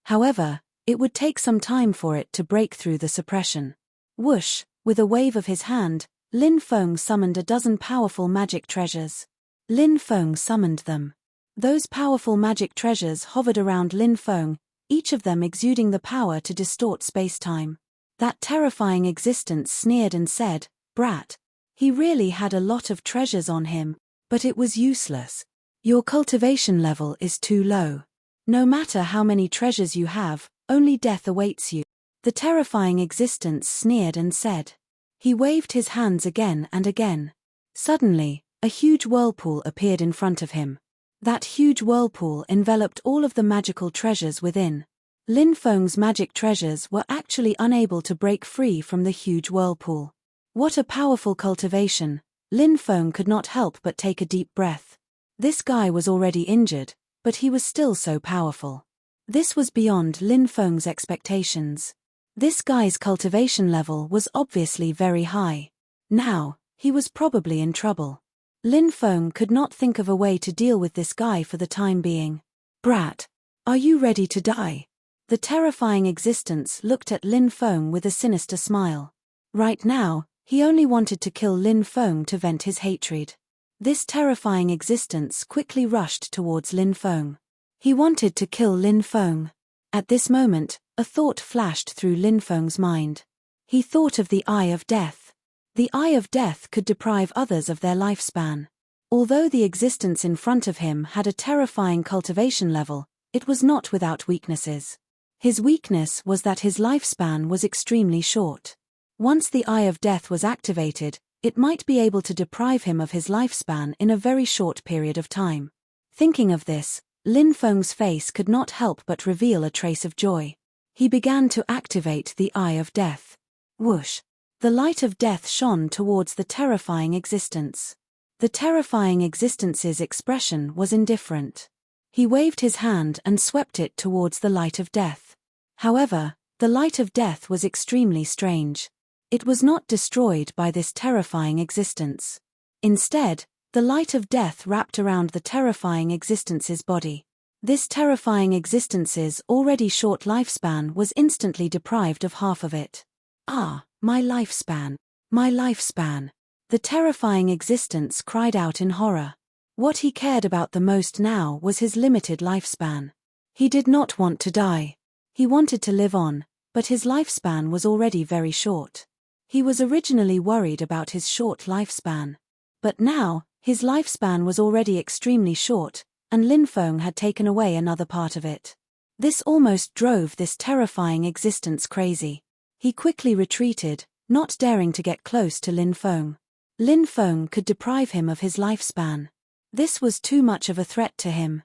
However, it would take some time for it to break through the suppression. Whoosh, with a wave of his hand, Lin Feng summoned a dozen powerful magic treasures. Lin Feng summoned them. Those powerful magic treasures hovered around Lin Feng, each of them exuding the power to distort space-time. That terrifying existence sneered and said, "Brat. He really had a lot of treasures on him, but it was useless. Your cultivation level is too low. No matter how many treasures you have, only death awaits you." The terrifying existence sneered and said. He waved his hands again and again. Suddenly, a huge whirlpool appeared in front of him. That huge whirlpool enveloped all of the magical treasures within. Lin Feng's magic treasures were actually unable to break free from the huge whirlpool. What a powerful cultivation! Lin Feng could not help but take a deep breath. This guy was already injured, but he was still so powerful. This was beyond Lin Feng's expectations. This guy's cultivation level was obviously very high. Now, he was probably in trouble. Lin Feng could not think of a way to deal with this guy for the time being. Brat, are you ready to die? The terrifying existence looked at Lin Feng with a sinister smile. Right now, he only wanted to kill Lin Feng to vent his hatred. This terrifying existence quickly rushed towards Lin Feng. He wanted to kill Lin Feng. At this moment, a thought flashed through Lin Feng's mind. He thought of the Eye of Death. The Eye of Death could deprive others of their lifespan. Although the existence in front of him had a terrifying cultivation level, it was not without weaknesses. His weakness was that his lifespan was extremely short. Once the Eye of Death was activated, it might be able to deprive him of his lifespan in a very short period of time. Thinking of this, Lin Feng's face could not help but reveal a trace of joy. He began to activate the Eye of Death. Whoosh! The light of death shone towards the terrifying existence. The terrifying existence's expression was indifferent. He waved his hand and swept it towards the light of death. However, the light of death was extremely strange. It was not destroyed by this terrifying existence. Instead, the light of death wrapped around the terrifying existence's body. This terrifying existence's already short lifespan was instantly deprived of half of it. Ah, my lifespan! My lifespan! The terrifying existence cried out in horror. What he cared about the most now was his limited lifespan. He did not want to die. He wanted to live on, but his lifespan was already very short. He was originally worried about his short lifespan. But now, his lifespan was already extremely short, and Lin Feng had taken away another part of it. This almost drove this terrifying existence crazy. He quickly retreated, not daring to get close to Lin Feng. Lin Feng could deprive him of his lifespan. This was too much of a threat to him.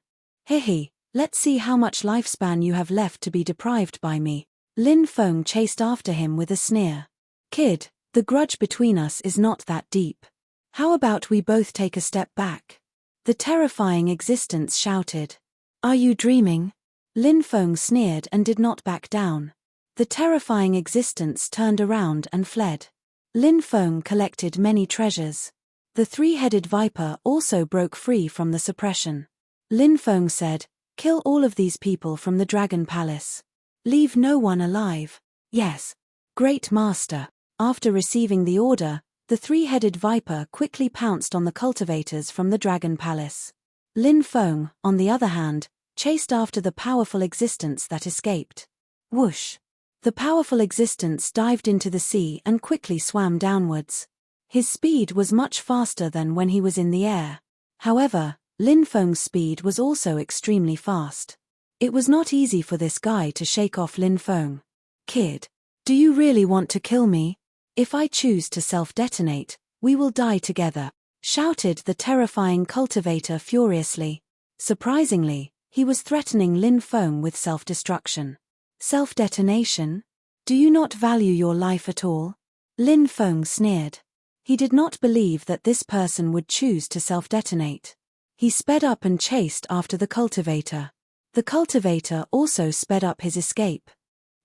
Hehe, let's see how much lifespan you have left to be deprived by me. Lin Feng chased after him with a sneer. Kid, the grudge between us is not that deep. How about we both take a step back? The terrifying existence shouted. Are you dreaming? Lin Feng sneered and did not back down. The terrifying existence turned around and fled. Lin Feng collected many treasures. The three-headed viper also broke free from the suppression. Lin Feng said, kill all of these people from the Dragon Palace. Leave no one alive. Yes. Great Master. After receiving the order, the three-headed viper quickly pounced on the cultivators from the Dragon Palace. Lin Feng, on the other hand, chased after the powerful existence that escaped. Whoosh! The powerful existence dived into the sea and quickly swam downwards. His speed was much faster than when he was in the air. However, Lin Feng's speed was also extremely fast. It was not easy for this guy to shake off Lin Feng. Kid, do you really want to kill me? If I choose to self-detonate, we will die together, shouted the terrifying cultivator furiously. Surprisingly, he was threatening Lin Feng with self-destruction. Self-detonation? Do you not value your life at all? Lin Feng sneered. He did not believe that this person would choose to self-detonate. He sped up and chased after the cultivator. The cultivator also sped up his escape.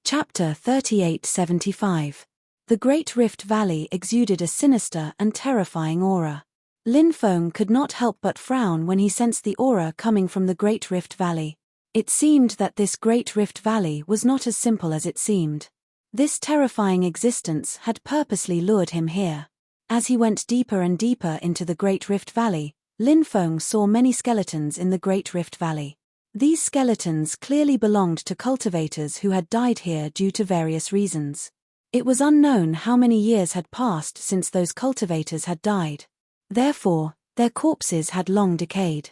Chapter 3875. The Great Rift Valley exuded a sinister and terrifying aura. Lin Feng could not help but frown when he sensed the aura coming from the Great Rift Valley. It seemed that this Great Rift Valley was not as simple as it seemed. This terrifying existence had purposely lured him here. As he went deeper and deeper into the Great Rift Valley, Lin Feng saw many skeletons in the Great Rift Valley. These skeletons clearly belonged to cultivators who had died here due to various reasons. It was unknown how many years had passed since those cultivators had died. Therefore, their corpses had long decayed.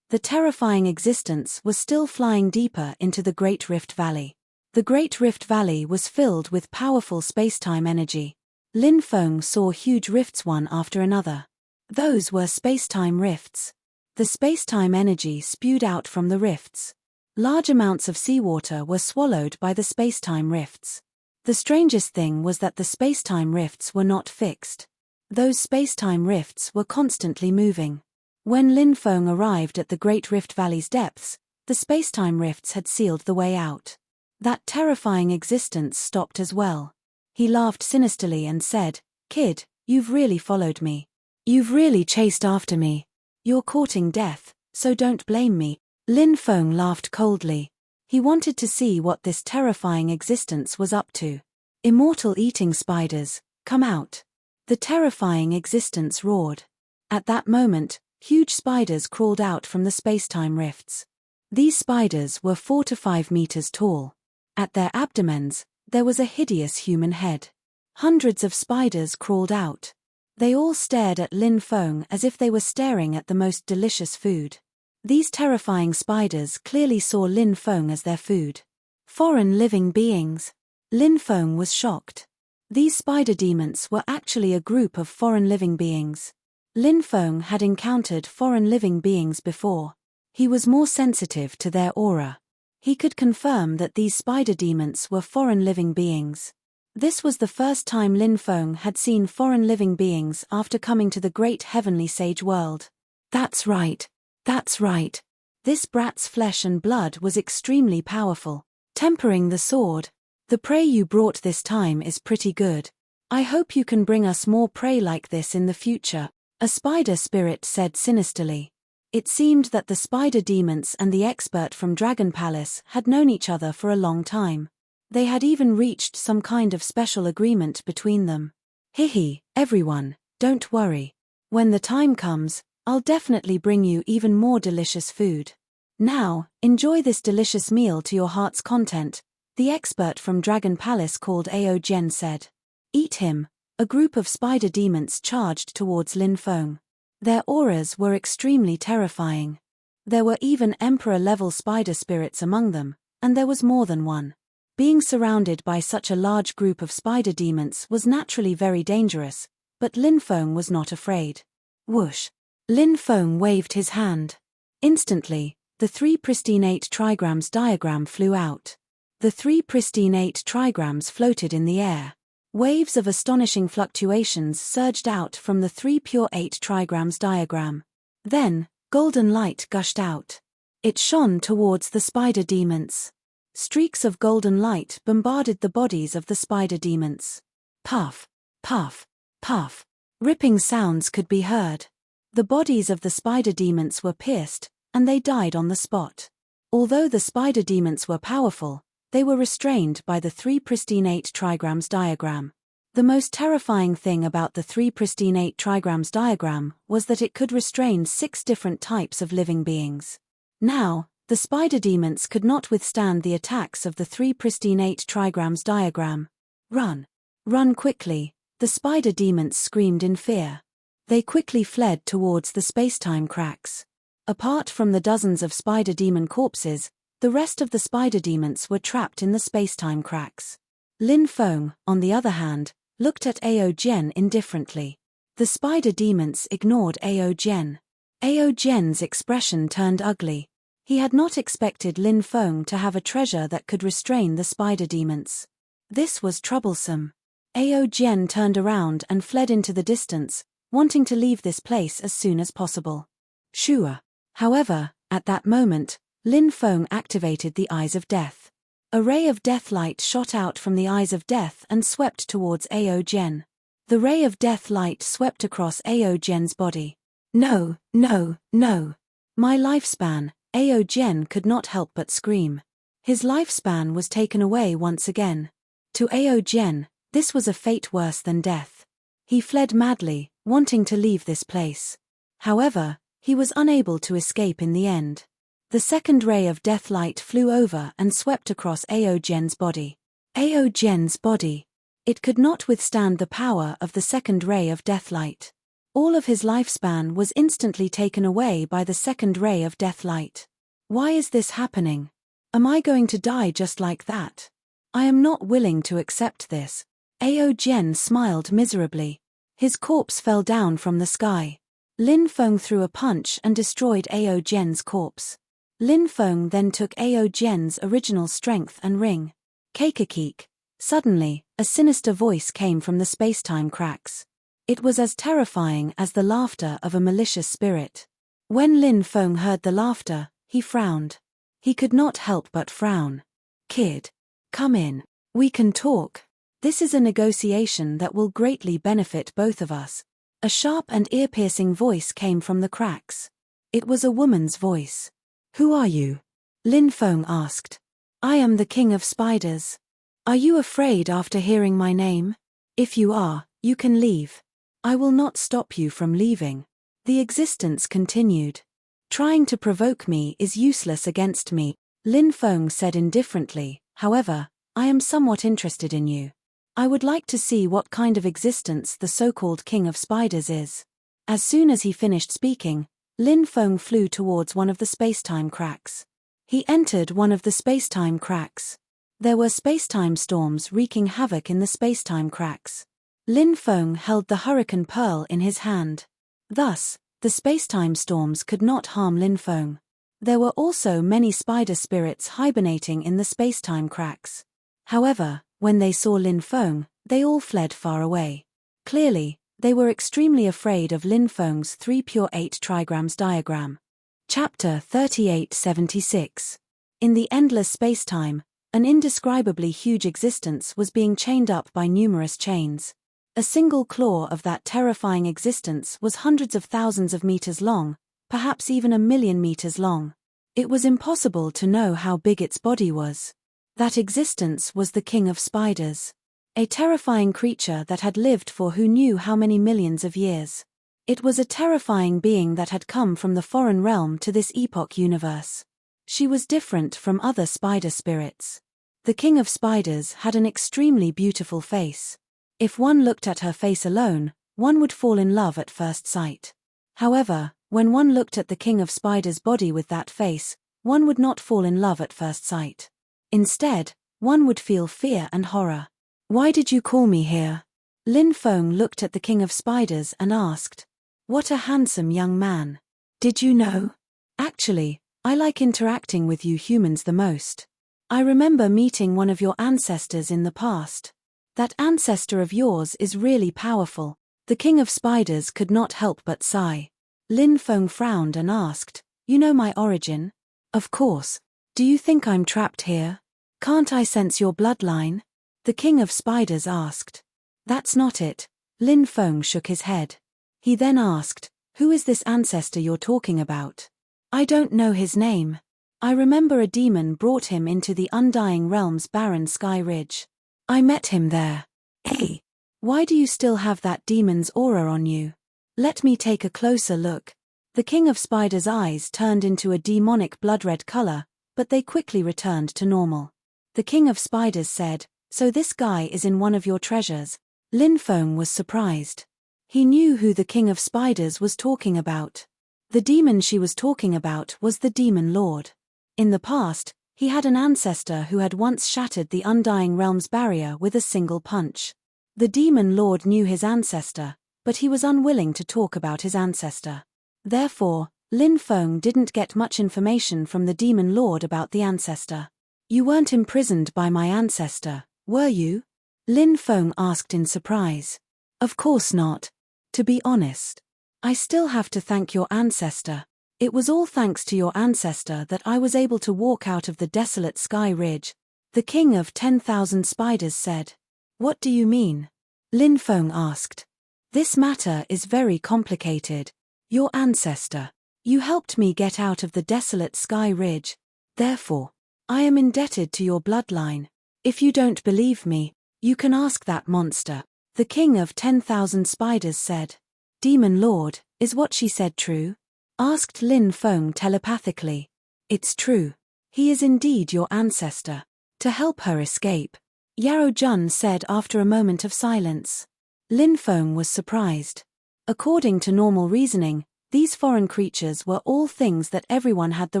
The terrifying existence was still flying deeper into the Great Rift Valley. The Great Rift Valley was filled with powerful space-time energy. Lin Feng saw huge rifts one after another. Those were space-time rifts. The space-time energy spewed out from the rifts. Large amounts of seawater were swallowed by the space-time rifts. The strangest thing was that the space-time rifts were not fixed. Those space-time rifts were constantly moving. When Lin Feng arrived at the Great Rift Valley's depths, the space-time rifts had sealed the way out. That terrifying existence stopped as well. He laughed sinisterly and said, "Kid, you've really followed me. You've really chased after me. You're courting death, so don't blame me. Lin Feng laughed coldly. He wanted to see what this terrifying existence was up to. Immortal eating spiders, come out. The terrifying existence roared. At that moment, huge spiders crawled out from the spacetime rifts. These spiders were 4 to 5 meters tall. At their abdomens, there was a hideous human head. Hundreds of spiders crawled out. They all stared at Lin Feng as if they were staring at the most delicious food. These terrifying spiders clearly saw Lin Feng as their food. Foreign living beings. Lin Feng was shocked. These spider demons were actually a group of foreign living beings. Lin Feng had encountered foreign living beings before. He was more sensitive to their aura. He could confirm that these spider demons were foreign living beings. This was the first time Lin Feng had seen foreign living beings after coming to the great heavenly sage world. That's right. That's right. This brat's flesh and blood was extremely powerful. Tempering the sword. The prey you brought this time is pretty good. I hope you can bring us more prey like this in the future, a spider spirit said sinisterly. It seemed that the spider demons and the expert from Dragon Palace had known each other for a long time. They had even reached some kind of special agreement between them. Hihi, everyone, don't worry. When the time comes, I'll definitely bring you even more delicious food. Now, enjoy this delicious meal to your heart's content, the expert from Dragon Palace called Ao Gen said. Eat him. A group of spider demons charged towards Lin Feng. Their auras were extremely terrifying. There were even emperor-level spider spirits among them, and there was more than one. Being surrounded by such a large group of spider demons was naturally very dangerous, but Lin Feng was not afraid. Whoosh! Lin Feng waved his hand. Instantly, the 3 pristine 8 trigrams diagram flew out. The 3 pristine 8 trigrams floated in the air. Waves of astonishing fluctuations surged out from the 3 pure 8 trigrams diagram. Then, golden light gushed out. It shone towards the spider demons. Streaks of golden light bombarded the bodies of the spider demons. Puff, puff, puff. Ripping sounds could be heard. The bodies of the spider demons were pierced, and they died on the spot. Although the spider demons were powerful, they were restrained by the 3 pristine 8 trigrams diagram. The most terrifying thing about the 3 pristine 8 trigrams diagram was that it could restrain 6 different types of living beings. Now, the spider demons could not withstand the attacks of the 3 pristine 8 trigrams diagram. Run! Run quickly, the spider demons screamed in fear. They quickly fled towards the spacetime cracks. Apart from the dozens of spider demon corpses, the rest of the spider demons were trapped in the spacetime cracks. Lin Feng, on the other hand, looked at Ao Gen indifferently. The spider demons ignored Ao Gen. Ao Gen's expression turned ugly. He had not expected Lin Feng to have a treasure that could restrain the spider demons. This was troublesome. Ao Gen turned around and fled into the distance, wanting to leave this place as soon as possible. Sure. However, at that moment, Lin Feng activated the Eyes of Death. A ray of death light shot out from the Eyes of Death and swept towards Ao Gen. The ray of death light swept across Ao Gen's body. No, no, no. My lifespan, Ao Gen could not help but scream. His lifespan was taken away once again. To Ao Gen, this was a fate worse than death. He fled madly, wanting to leave this place. However, he was unable to escape in the end. The second ray of death light flew over and swept across Ao Gen's body. Ao Gen's body. It could not withstand the power of the second ray of death light. All of his lifespan was instantly taken away by the second ray of death light. Why is this happening? Am I going to die just like that? I am not willing to accept this. Ao Gen smiled miserably. His corpse fell down from the sky. Lin Feng threw a punch and destroyed Ao Gen's corpse. Lin Feng then took Ao Gen's original strength and ring. Keik. Suddenly, a sinister voice came from the spacetime cracks. It was as terrifying as the laughter of a malicious spirit. When Lin Feng heard the laughter, he frowned. He could not help but frown. Kid, come in. We can talk. This is a negotiation that will greatly benefit both of us. A sharp and ear-piercing voice came from the cracks. It was a woman's voice. "Who are you?" Lin Feng asked. "I am the king of spiders. Are you afraid after hearing my name? If you are, you can leave. I will not stop you from leaving." The existence continued. "Trying to provoke me is useless against me," Lin Feng said indifferently. "However, I am somewhat interested in you. I would like to see what kind of existence the so-called king of spiders is." As soon as he finished speaking, Lin Feng flew towards one of the space-time cracks. He entered one of the space-time cracks. There were space-time storms wreaking havoc in the space-time cracks. Lin Feng held the hurricane pearl in his hand. Thus, the space-time storms could not harm Lin Feng. There were also many spider spirits hibernating in the space-time cracks. However, when they saw Lin Feng, they all fled far away. Clearly, they were extremely afraid of Lin Feng's 3 pure 8 trigrams diagram. Chapter 3876. In the endless space-time, an indescribably huge existence was being chained up by numerous chains. A single claw of that terrifying existence was hundreds of thousands of meters long, perhaps even 1,000,000 meters long. It was impossible to know how big its body was. That existence was the king of spiders. A terrifying creature that had lived for who knew how many millions of years. It was a terrifying being that had come from the foreign realm to this epoch universe. She was different from other spider spirits. The king of spiders had an extremely beautiful face. If one looked at her face alone, one would fall in love at first sight. However, when one looked at the king of spiders' body with that face, one would not fall in love at first sight. Instead, one would feel fear and horror. "Why did you call me here?" Lin Feng looked at the king of spiders and asked. "What a handsome young man. Did you know? Actually, I like interacting with you humans the most. I remember meeting one of your ancestors in the past. That ancestor of yours is really powerful." The king of spiders could not help but sigh. Lin Feng frowned and asked, "You know my origin?" "Of course. Do you think I'm trapped here? Can't I sense your bloodline?" The king of spiders asked. "That's not it." Lin Feng shook his head. He then asked, "Who is this ancestor you're talking about?" "I don't know his name. I remember a demon brought him into the Undying Realm's barren sky ridge. I met him there." "Hey, why do you still have that demon's aura on you? Let me take a closer look." The king of spiders' eyes turned into a demonic blood-red color, but they quickly returned to normal. The king of spiders said, "So this guy is in one of your treasures." Lin Feng was surprised. He knew who the king of spiders was talking about. The demon she was talking about was the demon lord. In the past, he had an ancestor who had once shattered the Undying Realm's barrier with a single punch. The demon lord knew his ancestor, but he was unwilling to talk about his ancestor. Therefore, Lin Feng didn't get much information from the demon lord about the ancestor. "You weren't imprisoned by my ancestor, were you?" Lin Feng asked in surprise. "Of course not. To be honest, I still have to thank your ancestor. It was all thanks to your ancestor that I was able to walk out of the desolate sky ridge," the king of 10,000 spiders said. "What do you mean?" Lin Feng asked. "This matter is very complicated. Your ancestor. You helped me get out of the desolate sky ridge. Therefore, I am indebted to your bloodline. If you don't believe me, you can ask that monster," the king of 10,000 spiders said. "Demon Lord, is what she said true?" asked Lin Feng telepathically. "It's true. He is indeed your ancestor." "To help her escape," Yarrow Jun said after a moment of silence. Lin Feng was surprised. According to normal reasoning, these foreign creatures were all things that everyone had the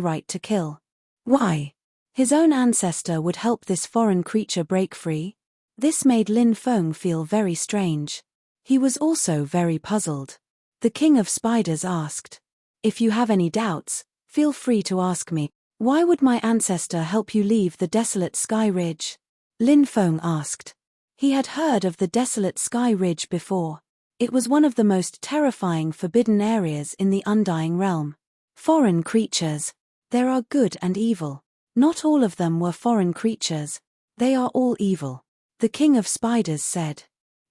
right to kill. Why? His own ancestor would help this foreign creature break free? This made Lin Feng feel very strange. He was also very puzzled. The king of spiders asked, "If you have any doubts, feel free to ask me. Why would my ancestor help you leave the desolate sky ridge?" Lin Feng asked. He had heard of the desolate sky ridge before. It was one of the most terrifying forbidden areas in the Undying Realm. Foreign creatures. There are good and evil. Not all of them were foreign creatures. They are all evil. The king of spiders said.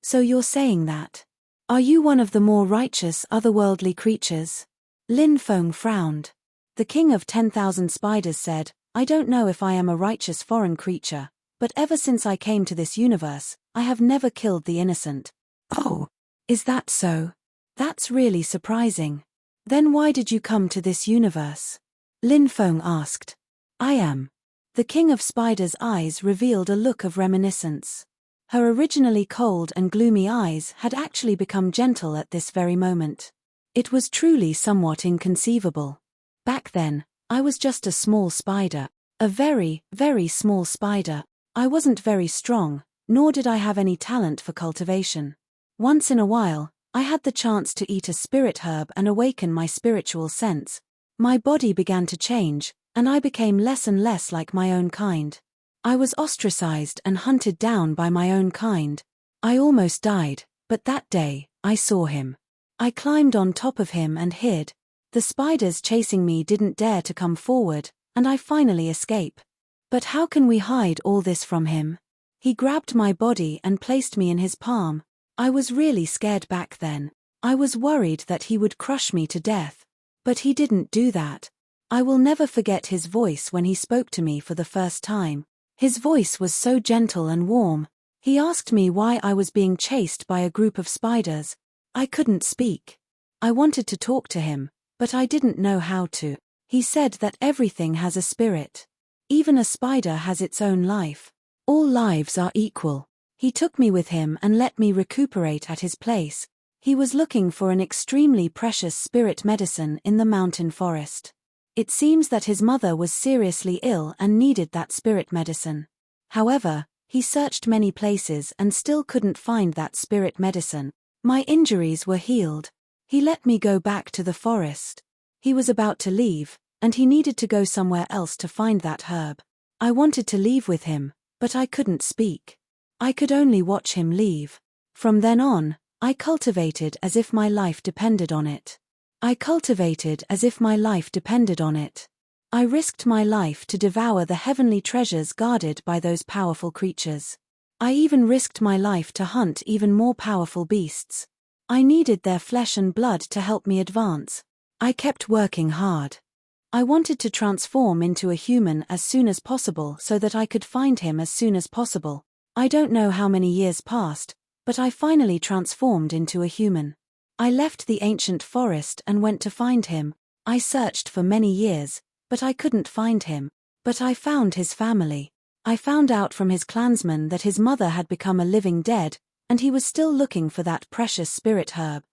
"So you're saying that?" Are you one of the more righteous otherworldly creatures? Lin Feng frowned. The king of 10,000 spiders said, I don't know if I am a righteous foreign creature, but ever since I came to this universe, I have never killed the innocent. Oh, is that so? That's really surprising. Then why did you come to this universe? Lin Feng asked. I am. The king of spiders' eyes revealed a look of reminiscence. Her originally cold and gloomy eyes had actually become gentle at this very moment. It was truly somewhat inconceivable. Back then, I was just a small spider, a very, very small spider. I wasn't very strong, nor did I have any talent for cultivation. Once in a while, I had the chance to eat a spirit herb and awaken my spiritual sense. My body began to change, and I became less and less like my own kind. I was ostracized and hunted down by my own kind. I almost died, but that day, I saw him. I climbed on top of him and hid. The spiders chasing me didn't dare to come forward, and I finally escaped. But how can we hide all this from him? He grabbed my body and placed me in his palm. I was really scared back then. I was worried that he would crush me to death. But he didn't do that. I will never forget his voice when he spoke to me for the first time. His voice was so gentle and warm. He asked me why I was being chased by a group of spiders. I couldn't speak. I wanted to talk to him, but I didn't know how to. He said that everything has a spirit. Even a spider has its own life. All lives are equal. He took me with him and let me recuperate at his place. He was looking for an extremely precious spirit medicine in the mountain forest. It seems that his mother was seriously ill and needed that spirit medicine. However, he searched many places and still couldn't find that spirit medicine. My injuries were healed. He let me go back to the forest. He was about to leave, and he needed to go somewhere else to find that herb. I wanted to leave with him, but I couldn't speak. I could only watch him leave. From then on, I cultivated as if my life depended on it. I cultivated as if my life depended on it. I risked my life to devour the heavenly treasures guarded by those powerful creatures. I even risked my life to hunt even more powerful beasts. I needed their flesh and blood to help me advance. I kept working hard. I wanted to transform into a human as soon as possible so that I could find him as soon as possible. I don't know how many years passed, but I finally transformed into a human. I left the ancient forest and went to find him. I searched for many years, but I couldn't find him. But I found his family. I found out from his clansmen that his mother had become a living dead, and he was still looking for that precious spirit herb.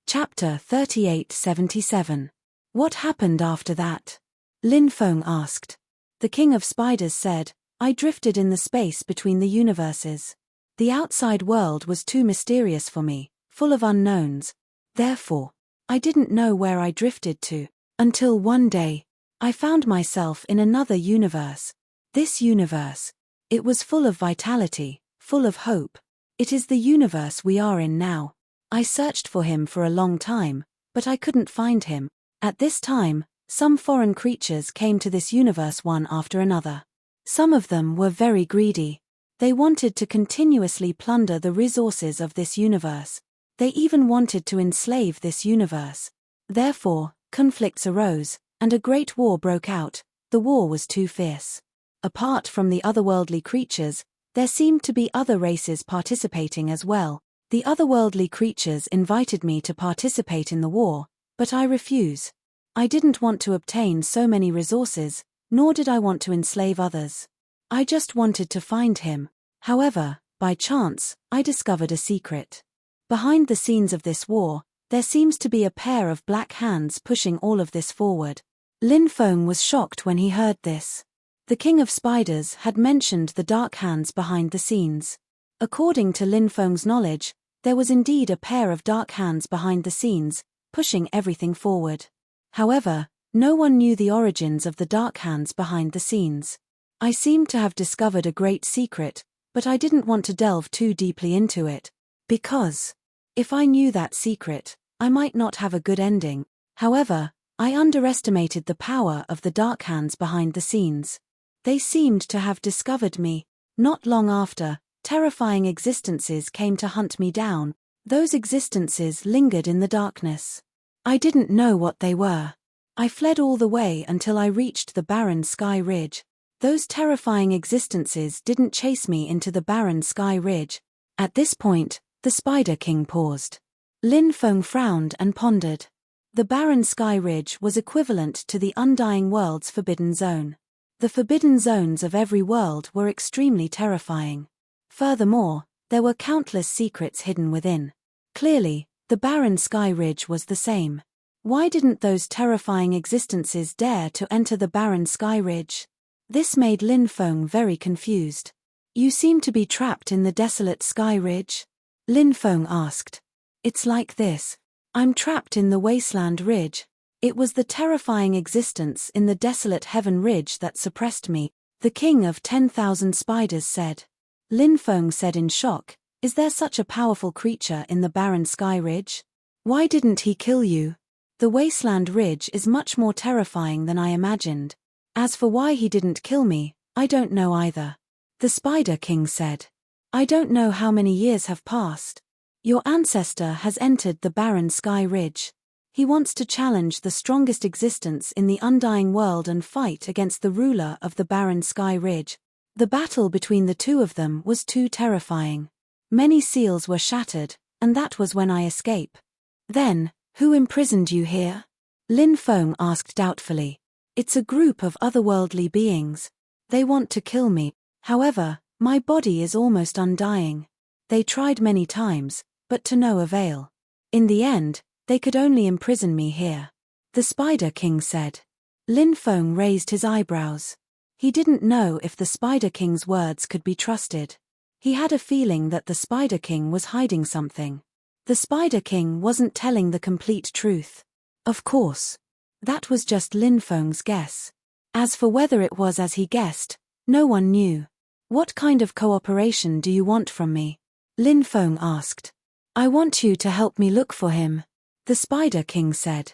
Chapter 3877. What happened after that? Lin Feng asked. The king of spiders said, I drifted in the space between the universes. The outside world was too mysterious for me, full of unknowns. Therefore, I didn't know where I drifted to, until one day, I found myself in another universe. This universe, it was full of vitality, full of hope. It is the universe we are in now. I searched for him for a long time, but I couldn't find him. At this time, some foreign creatures came to this universe one after another. Some of them were very greedy. They wanted to continuously plunder the resources of this universe. They even wanted to enslave this universe. Therefore, conflicts arose, and a great war broke out. The war was too fierce. Apart from the otherworldly creatures, there seemed to be other races participating as well. The otherworldly creatures invited me to participate in the war, but I refused. I didn't want to obtain so many resources, nor did I want to enslave others. I just wanted to find him. However, by chance, I discovered a secret. Behind the scenes of this war, there seems to be a pair of black hands pushing all of this forward. Lin Feng was shocked when he heard this. The king of spiders had mentioned the dark hands behind the scenes. According to Lin Feng's knowledge, there was indeed a pair of dark hands behind the scenes, pushing everything forward. However, no one knew the origins of the dark hands behind the scenes. I seemed to have discovered a great secret, but I didn't want to delve too deeply into it, because if I knew that secret, I might not have a good ending. However, I underestimated the power of the dark hands behind the scenes. They seemed to have discovered me. Not long after, terrifying existences came to hunt me down. Those existences lingered in the darkness. I didn't know what they were. I fled all the way until I reached the barren sky ridge. Those terrifying existences didn't chase me into the barren sky ridge. At this point, the Spider King paused. Lin Feng frowned and pondered. The barren sky ridge was equivalent to the undying world's forbidden zone. The forbidden zones of every world were extremely terrifying. Furthermore, there were countless secrets hidden within. Clearly, the barren sky ridge was the same. Why didn't those terrifying existences dare to enter the barren sky ridge? This made Lin Feng very confused. You seem to be trapped in the desolate sky ridge? Lin Feng asked. It's like this. I'm trapped in the wasteland ridge. It was the terrifying existence in the desolate heaven ridge that suppressed me, the king of 10,000 spiders said. Lin Feng said in shock, is there such a powerful creature in the barren sky ridge? Why didn't he kill you? The wasteland ridge is much more terrifying than I imagined. As for why he didn't kill me, I don't know either. The Spider King said. I don't know how many years have passed. Your ancestor has entered the barren sky ridge. He wants to challenge the strongest existence in the undying world and fight against the ruler of the barren sky ridge. The battle between the two of them was too terrifying. Many seals were shattered, and that was when I escaped. Then, who imprisoned you here? Lin Feng asked doubtfully. It's a group of otherworldly beings. They want to kill me. However, my body is almost undying. They tried many times, but to no avail. In the end, they could only imprison me here. The Spider King said. Lin Feng raised his eyebrows. He didn't know if the Spider King's words could be trusted. He had a feeling that the Spider King was hiding something. The Spider King wasn't telling the complete truth. Of course. That was just Lin Feng's guess. As for whether it was as he guessed, no one knew. What kind of cooperation do you want from me? Lin Feng asked. I want you to help me look for him. The Spider King said.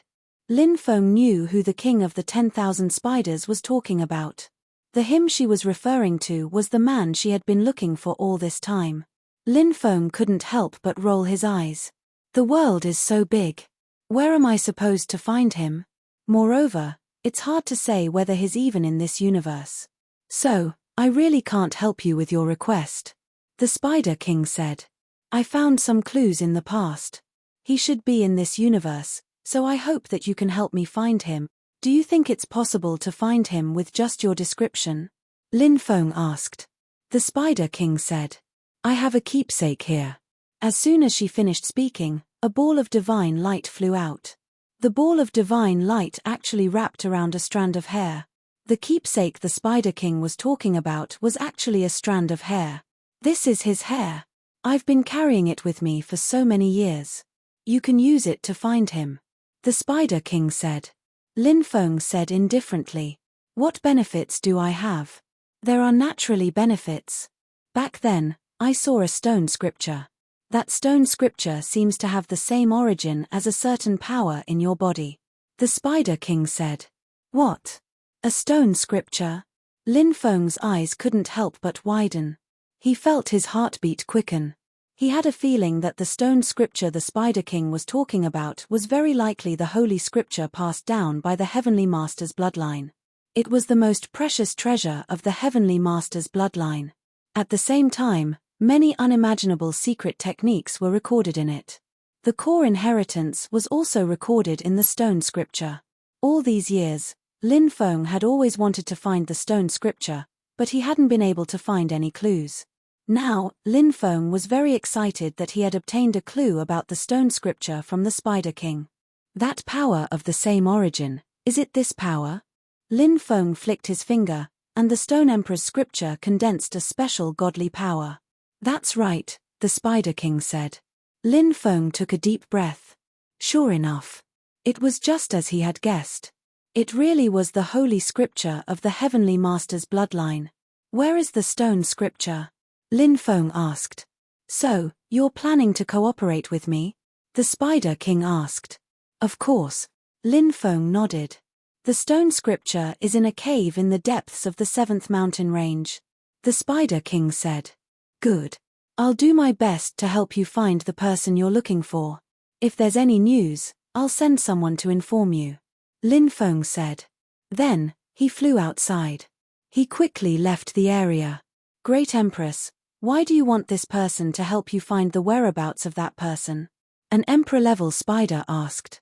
Lin Feng knew who the king of the 10,000 spiders was talking about. The him she was referring to was the man she had been looking for all this time. Lin Feng couldn't help but roll his eyes. The world is so big. Where am I supposed to find him? Moreover, it's hard to say whether he's even in this universe. So, I really can't help you with your request. The Spider King said. I found some clues in the past. He should be in this universe, so I hope that you can help me find him. Do you think it's possible to find him with just your description? Lin Feng asked. The Spider King said. I have a keepsake here. As soon as she finished speaking, a ball of divine light flew out. The ball of divine light actually wrapped around a strand of hair. The keepsake the Spider King was talking about was actually a strand of hair. This is his hair. I've been carrying it with me for so many years. You can use it to find him. The Spider King said. Lin Feng said indifferently. What benefits do I have? There are naturally benefits. Back then, I saw a stone scripture. That stone scripture seems to have the same origin as a certain power in your body. The Spider King said. What? A stone scripture? Lin Feng's eyes couldn't help but widen. He felt his heartbeat quicken. He had a feeling that the stone scripture the Spider King was talking about was very likely the holy scripture passed down by the Heavenly Master's bloodline. It was the most precious treasure of the Heavenly Master's bloodline. At the same time, many unimaginable secret techniques were recorded in it. The core inheritance was also recorded in the stone scripture. All these years, Lin Feng had always wanted to find the stone scripture, but he hadn't been able to find any clues. Now, Lin Feng was very excited that he had obtained a clue about the stone scripture from the Spider King. That power of the same origin, is it this power? Lin Feng flicked his finger, and the Stone Emperor's scripture condensed a special godly power. That's right, the Spider King said. Lin Feng took a deep breath. Sure enough. It was just as he had guessed. It really was the holy scripture of the Heavenly Master's bloodline. Where is the stone scripture? Lin Feng asked. So, you're planning to cooperate with me? The Spider King asked. Of course. Lin Feng nodded. The stone scripture is in a cave in the depths of the 7th mountain range. The Spider King said. Good. I'll do my best to help you find the person you're looking for. If there's any news, I'll send someone to inform you. Lin Feng said. Then, he flew outside. He quickly left the area. Great Empress, why do you want this person to help you find the whereabouts of that person? An Emperor-level spider asked.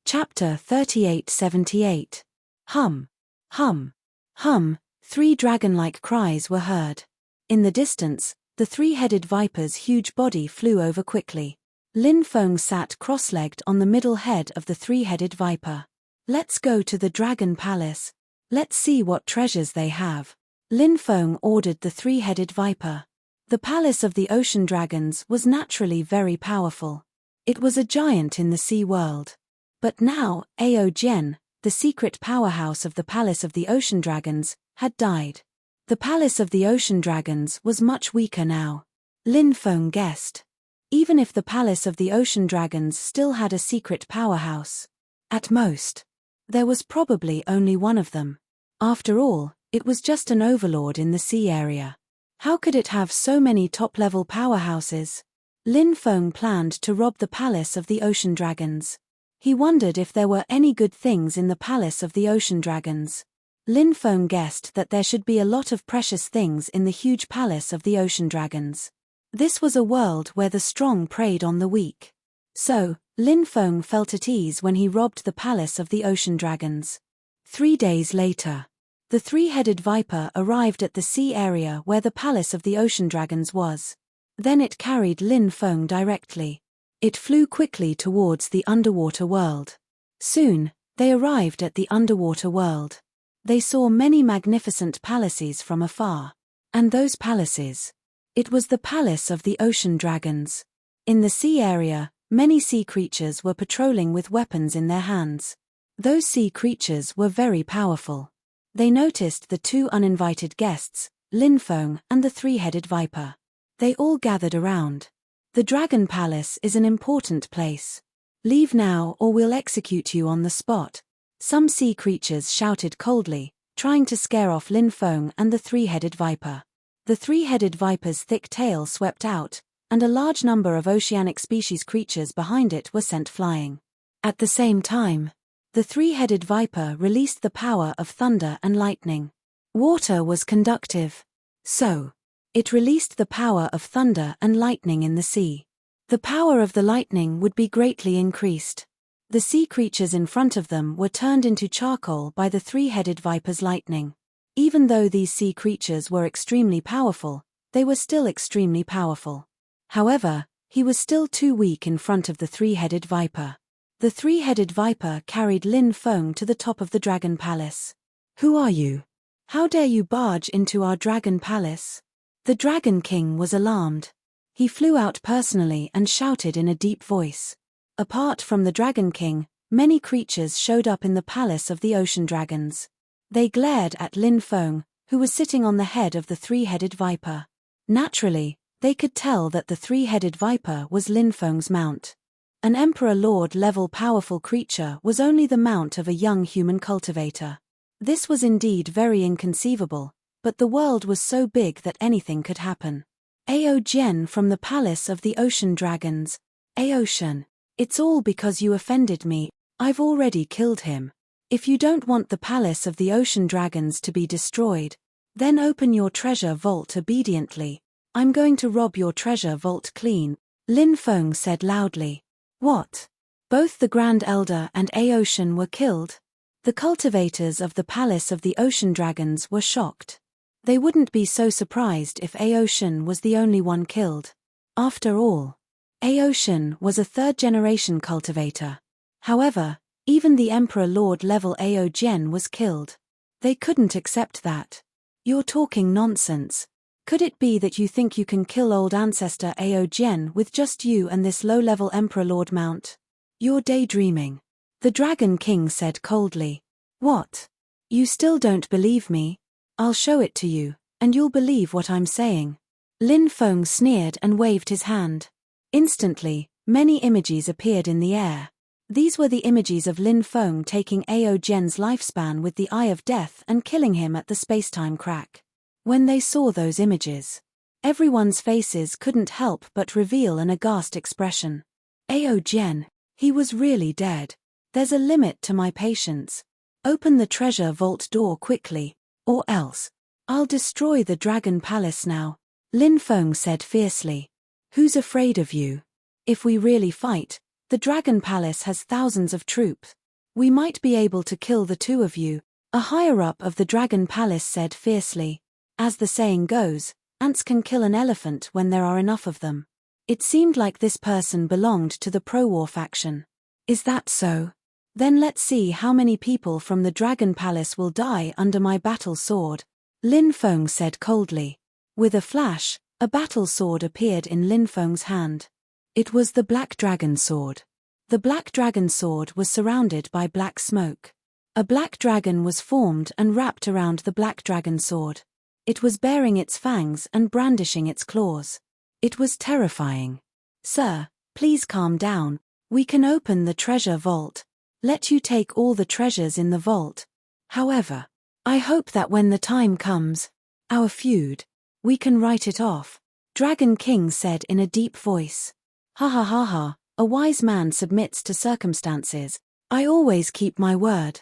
Chapter 3878. Hum. Hum. Hum. 3 dragon-like cries were heard. In the distance, the 3-headed viper's huge body flew over quickly. Lin Feng sat cross-legged on the middle head of the 3-headed viper. Let's go to the Dragon Palace. Let's see what treasures they have. Lin Feng ordered the 3-headed viper. The Palace of the Ocean Dragons was naturally very powerful. It was a giant in the sea world. But now, Ao Jian, the secret powerhouse of the Palace of the Ocean Dragons, had died. The Palace of the Ocean Dragons was much weaker now. Lin Feng guessed. Even if the Palace of the Ocean Dragons still had a secret powerhouse. At most. There was probably only one of them. After all, it was just an overlord in the sea area. How could it have so many top-level powerhouses? Lin Feng planned to rob the Palace of the Ocean Dragons. He wondered if there were any good things in the Palace of the Ocean Dragons. Lin Feng guessed that there should be a lot of precious things in the huge Palace of the Ocean Dragons. This was a world where the strong preyed on the weak. So, Lin Feng felt at ease when he robbed the Palace of the Ocean Dragons. 3 days later, the 3-headed viper arrived at the sea area where the Palace of the Ocean Dragons was. Then it carried Lin Feng directly. It flew quickly towards the underwater world. Soon, they arrived at the underwater world. They saw many magnificent palaces from afar. And those palaces. It was the Palace of the Ocean Dragons. In the sea area, many sea creatures were patrolling with weapons in their hands. Those sea creatures were very powerful. They noticed the 2 uninvited guests, Lin Feng and the 3-headed viper. They all gathered around. The Dragon Palace is an important place. Leave now or we'll execute you on the spot. Some sea creatures shouted coldly, trying to scare off Lin Feng and the 3-headed viper. The 3-headed viper's thick tail swept out, and a large number of oceanic species creatures behind it were sent flying. At the same time, the 3-headed viper released the power of thunder and lightning. Water was conductive. So, it released the power of thunder and lightning in the sea. The power of the lightning would be greatly increased. The sea creatures in front of them were turned into charcoal by the 3-headed viper's lightning. Even though these sea creatures were extremely powerful, they were still extremely powerful. However, he was still too weak in front of the 3-headed viper. The 3-headed viper carried Lin Feng to the top of the Dragon Palace. Who are you? How dare you barge into our Dragon Palace? The Dragon King was alarmed. He flew out personally and shouted in a deep voice. Apart from the Dragon King, many creatures showed up in the Palace of the Ocean Dragons. They glared at Lin Feng, who was sitting on the head of the 3-headed viper. Naturally, they could tell that the 3-headed viper was Lin Feng's mount. An Emperor-Lord-level powerful creature was only the mount of a young human cultivator. This was indeed very inconceivable, but the world was so big that anything could happen. Ao Jian from the Palace of the Ocean Dragons. Aocean, it's all because you offended me. I've already killed him. If you don't want the Palace of the Ocean Dragons to be destroyed, then open your treasure vault obediently. I'm going to rob your treasure vault clean, Lin Feng said loudly. What? Both the Grand Elder and Aocean were killed? The cultivators of the Palace of the Ocean Dragons were shocked. They wouldn't be so surprised if Aocean was the only one killed. After all, Aocean was a 3rd-generation cultivator. However, even the Emperor-Lord level Ao Jian was killed. They couldn't accept that. You're talking nonsense. Could it be that you think you can kill old ancestor Ao Jian with just you and this low-level Emperor-Lord mount? You're daydreaming. The Dragon King said coldly. What? You still don't believe me? I'll show it to you, and you'll believe what I'm saying. Lin Feng sneered and waved his hand. Instantly, many images appeared in the air. These were the images of Lin Feng taking Ao Jian's lifespan with the Eye of Death and killing him at the spacetime crack. When they saw those images, Everyone's faces couldn't help but reveal an aghast expression. Ao Jian, he was really dead. There's a limit to my patience. Open the treasure vault door quickly, or else I'll destroy the Dragon Palace now, Lin Feng said fiercely. Who's afraid of you? If we really fight, the Dragon Palace has thousands of troops. We might be able to kill the two of you, a higher-up of the Dragon Palace said fiercely. As the saying goes, ants can kill an elephant when there are enough of them. It seemed like this person belonged to the pro-war faction. Is that so? Then let's see how many people from the Dragon Palace will die under my battle sword, Lin Feng said coldly. With a flash, a battle sword appeared in Lin Feng's hand. It was the Black Dragon Sword. The Black Dragon Sword was surrounded by black smoke. A black dragon was formed and wrapped around the Black Dragon Sword. It was baring its fangs and brandishing its claws. It was terrifying. Sir, please calm down. We can open the treasure vault. Let you take all the treasures in the vault. However, I hope that when the time comes, our feud, we can write it off, Dragon King said in a deep voice. Ha ha ha ha, a wise man submits to circumstances. I always keep my word.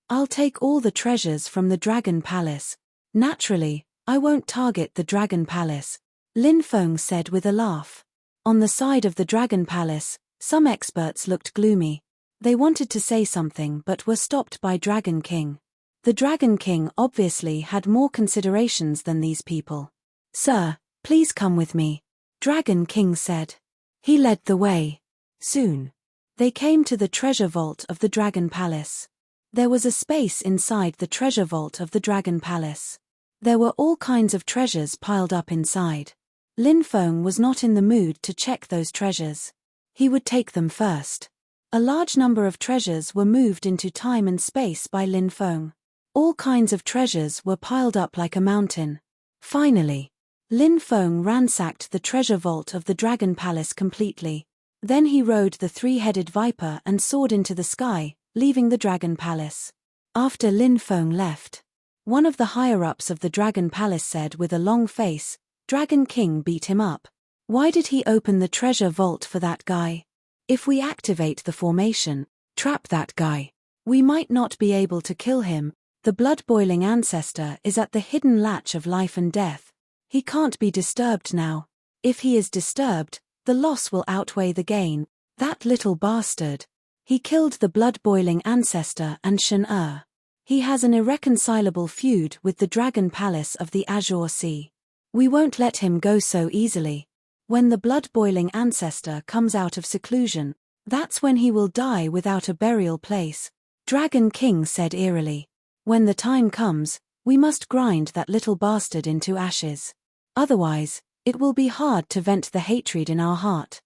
I'll take all the treasures from the Dragon Palace. Naturally, I won't target the Dragon Palace, Lin Feng said with a laugh. On the side of the Dragon Palace, some experts looked gloomy. They wanted to say something but were stopped by Dragon King. The Dragon King obviously had more considerations than these people. Sir, please come with me, Dragon King said. He led the way. Soon, they came to the treasure vault of the Dragon Palace. There was a space inside the treasure vault of the Dragon Palace. There were all kinds of treasures piled up inside. Lin Feng was not in the mood to check those treasures. He would take them first. A large number of treasures were moved into time and space by Lin Feng. All kinds of treasures were piled up like a mountain. Finally, Lin Feng ransacked the treasure vault of the Dragon Palace completely. Then he rode the three-headed viper and soared into the sky, leaving the Dragon Palace. After Lin Feng left, one of the higher-ups of the Dragon Palace said with a long face, Dragon King beat him up. Why did he open the treasure vault for that guy? If we activate the formation, trap that guy, we might not be able to kill him. The blood-boiling ancestor is at the hidden latch of life and death. He can't be disturbed now. If he is disturbed, the loss will outweigh the gain. That little bastard. He killed the blood-boiling ancestor and Shen-Er. He has an irreconcilable feud with the Dragon Palace of the Azure Sea. We won't let him go so easily. When the blood-boiling ancestor comes out of seclusion, that's when he will die without a burial place, Dragon King said eerily. When the time comes, we must grind that little bastard into ashes. Otherwise, it will be hard to vent the hatred in our heart.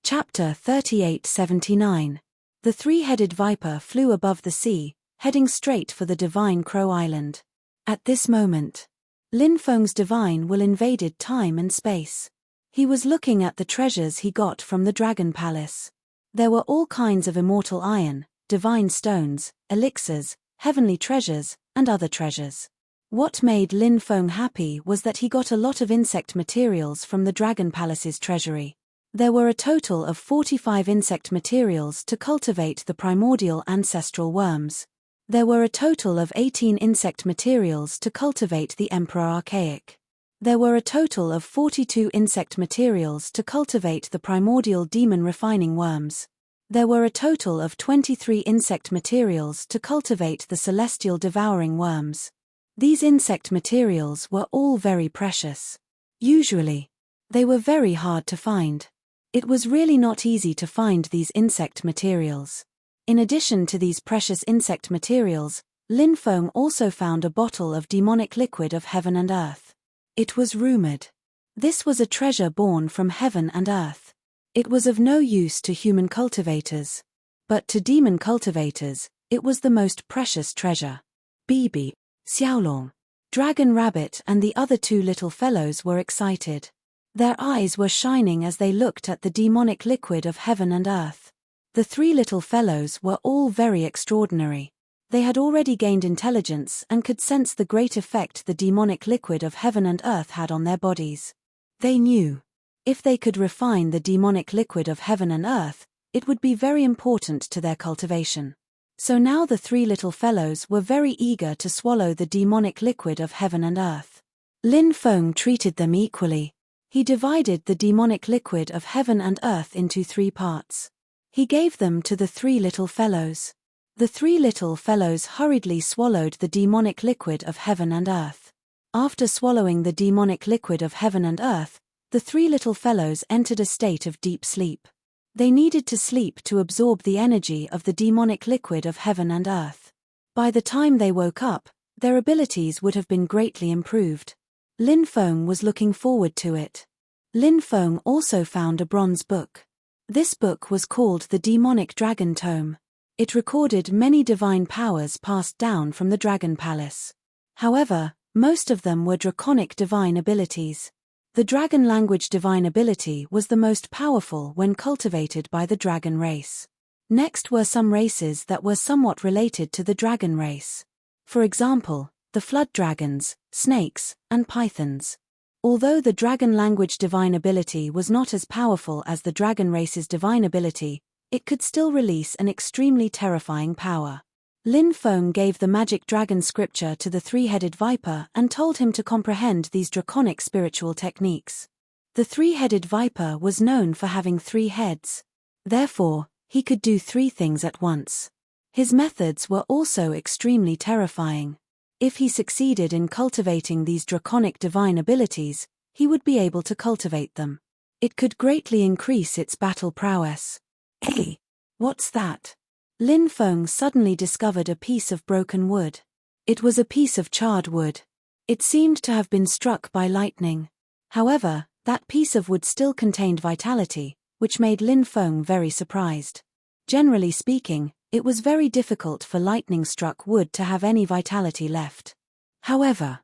Chapter 3879. The three-headed viper flew above the sea, heading straight for the Divine Crow Island. At this moment, Lin Feng's divine will invaded time and space. He was looking at the treasures he got from the Dragon Palace. There were all kinds of immortal iron, divine stones, elixirs, heavenly treasures, and other treasures. What made Lin Feng happy was that he got a lot of insect materials from the Dragon Palace's treasury. There were a total of 45 insect materials to cultivate the primordial ancestral worms. There were a total of 18 insect materials to cultivate the Emperor Archaic. There were a total of 42 insect materials to cultivate the primordial demon refining worms. There were a total of 23 insect materials to cultivate the celestial devouring worms. These insect materials were all very precious. Usually, they were very hard to find. It was really not easy to find these insect materials. In addition to these precious insect materials, Lin Feng also found a bottle of demonic liquid of heaven and earth. It was rumored. This was a treasure born from heaven and earth. It was of no use to human cultivators. But to demon cultivators, it was the most precious treasure. Bibi, Xiaolong, Dragon Rabbit and the other two little fellows were excited. Their eyes were shining as they looked at the demonic liquid of heaven and earth. The three little fellows were all very extraordinary. They had already gained intelligence and could sense the great effect the demonic liquid of heaven and earth had on their bodies. They knew. If they could refine the demonic liquid of heaven and earth, it would be very important to their cultivation. So now the three little fellows were very eager to swallow the demonic liquid of heaven and earth. Lin Feng treated them equally. He divided the demonic liquid of heaven and earth into 3 parts. He gave them to the 3 little fellows. The 3 little fellows hurriedly swallowed the demonic liquid of heaven and earth. After swallowing the demonic liquid of heaven and earth, the 3 little fellows entered a state of deep sleep. They needed to sleep to absorb the energy of the demonic liquid of heaven and earth. By the time they woke up, their abilities would have been greatly improved. Lin Feng was looking forward to it. Lin Feng also found a bronze book. This book was called the Demonic Dragon Tome. It recorded many divine powers passed down from the Dragon Palace. However, most of them were draconic divine abilities. The dragon language divine ability was the most powerful when cultivated by the dragon race. Next were some races that were somewhat related to the dragon race. For example, the flood dragons, snakes, and pythons. Although the dragon language divine ability was not as powerful as the dragon race's divine ability, it could still release an extremely terrifying power. Lin Feng gave the magic dragon scripture to the 3-headed viper and told him to comprehend these draconic spiritual techniques. The 3-headed viper was known for having 3 heads. Therefore, he could do 3 things at once. His methods were also extremely terrifying. If he succeeded in cultivating these draconic divine abilities, he would be able to cultivate them. It could greatly increase its battle prowess. Hey, what's that? Lin Feng suddenly discovered a piece of broken wood. It was a piece of charred wood. It seemed to have been struck by lightning. However, that piece of wood still contained vitality, which made Lin Feng very surprised. Generally speaking, it was very difficult for lightning-struck wood to have any vitality left. However,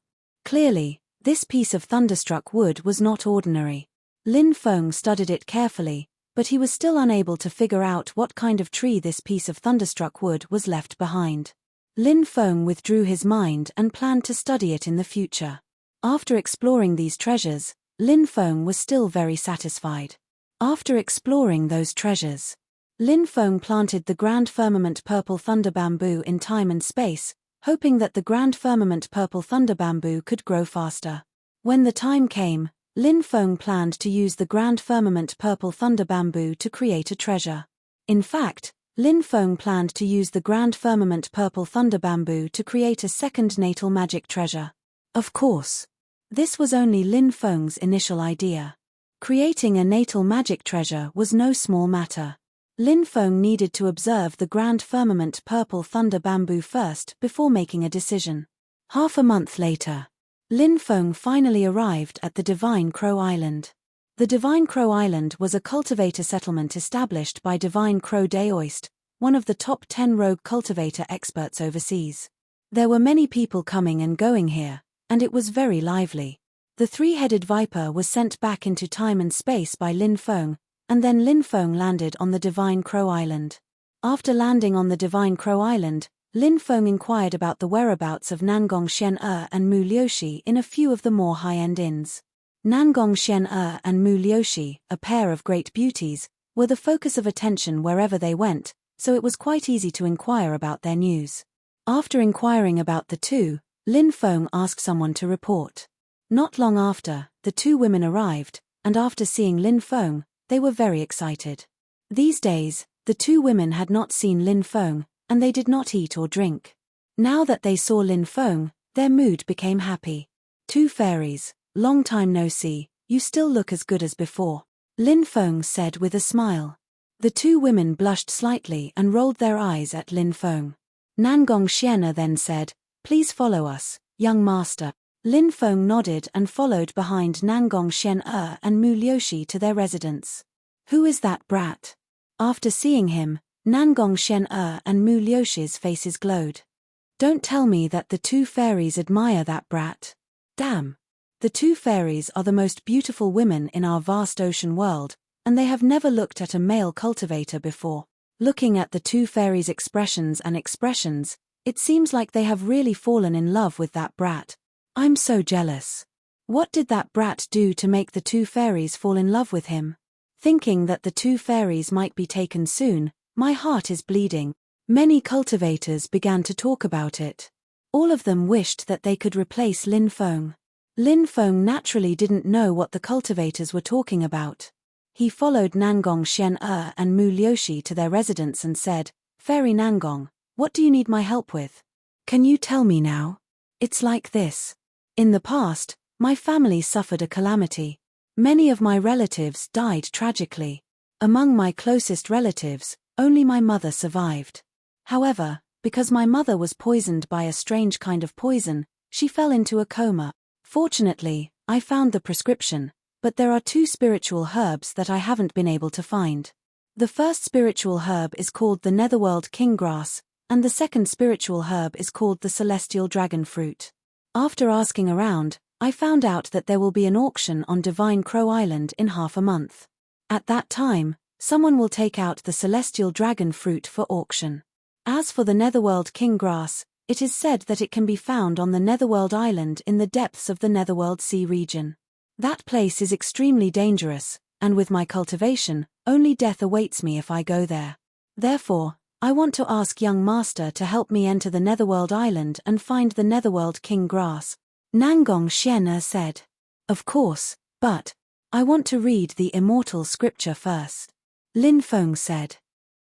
clearly, this piece of thunderstruck wood was not ordinary. Lin Feng studied it carefully, but he was still unable to figure out what kind of tree this piece of thunderstruck wood was left behind. Lin Feng withdrew his mind and planned to study it in the future. After exploring these treasures, Lin Feng was still very satisfied. After exploring those treasures, Lin Feng planted the Grand Firmament Purple Thunder Bamboo in time and space, hoping that the Grand Firmament Purple Thunder Bamboo could grow faster. When the time came, Lin Feng planned to use the Grand Firmament Purple Thunder Bamboo to create a treasure. In fact, Lin Feng planned to use the Grand Firmament Purple Thunder Bamboo to create a second natal magic treasure. Of course, this was only Lin Feng's initial idea. Creating a natal magic treasure was no small matter. Lin Feng needed to observe the Grand Firmament Purple Thunder Bamboo first before making a decision. Half a month later, Lin Feng finally arrived at the Divine Crow Island. The Divine Crow Island was a cultivator settlement established by Divine Crow Daoist, one of the top 10 rogue cultivator experts overseas. There were many people coming and going here, and it was very lively. The 3-headed viper was sent back into time and space by Lin Feng, and then Lin Feng landed on the Divine Crow Island. After landing on the Divine Crow Island, Lin Feng inquired about the whereabouts of Nangong Shen and Mu Liushi in a few of the more high-end inns. Nangong Shen and Mu Liushi, a pair of great beauties, were the focus of attention wherever they went, so it was quite easy to inquire about their news. After inquiring about the two, Lin Feng asked someone to report. Not long after, the 2 women arrived, and after seeing Lin Feng, they were very excited. These days, the 2 women had not seen Lin Feng, and they did not eat or drink. Now that they saw Lin Feng, their mood became happy. 2 fairies, long time no see, you still look as good as before, Lin Feng said with a smile. The 2 women blushed slightly and rolled their eyes at Lin Feng. Nangong Xiena then said, please follow us, young master. Lin Feng nodded and followed behind Nangong Shen and Mu Liushi to their residence. Who is that brat? After seeing him, Nangong Shen and Mu Liushi's faces glowed. Don't tell me that the 2 fairies admire that brat. Damn. The 2 fairies are the most beautiful women in our vast ocean world, and they have never looked at a male cultivator before. Looking at the 2 fairies' expressions, it seems like they have really fallen in love with that brat. I'm so jealous. What did that brat do to make the two fairies fall in love with him? Thinking that the two fairies might be taken soon, my heart is bleeding. Many cultivators began to talk about it. All of them wished that they could replace Lin Feng. Lin Feng naturally didn't know what the cultivators were talking about. He followed Nangong Xian and Mu Liuxi to their residence and said, "Fairy Nangong, what do you need my help with? Can you tell me now? It's like this. In the past, my family suffered a calamity. Many of my relatives died tragically. Among my closest relatives, only my mother survived. However, because my mother was poisoned by a strange kind of poison, she fell into a coma. Fortunately, I found the prescription, but there are two spiritual herbs that I haven't been able to find. The first spiritual herb is called the Netherworld King Grass, and the second spiritual herb is called the Celestial Dragon Fruit. After asking around, I found out that there will be an auction on Divine Crow Island in half a month. At that time, someone will take out the Celestial Dragon Fruit for auction. As for the Netherworld King Grass, it is said that it can be found on the Netherworld Island in the depths of the Netherworld Sea region. That place is extremely dangerous, and with my cultivation, only death awaits me if I go there. Therefore, I want to ask young master to help me enter the Netherworld Island and find the Netherworld King Grass." Nangong Xian said. "Of course, but I want to read the immortal scripture first." Lin Feng said.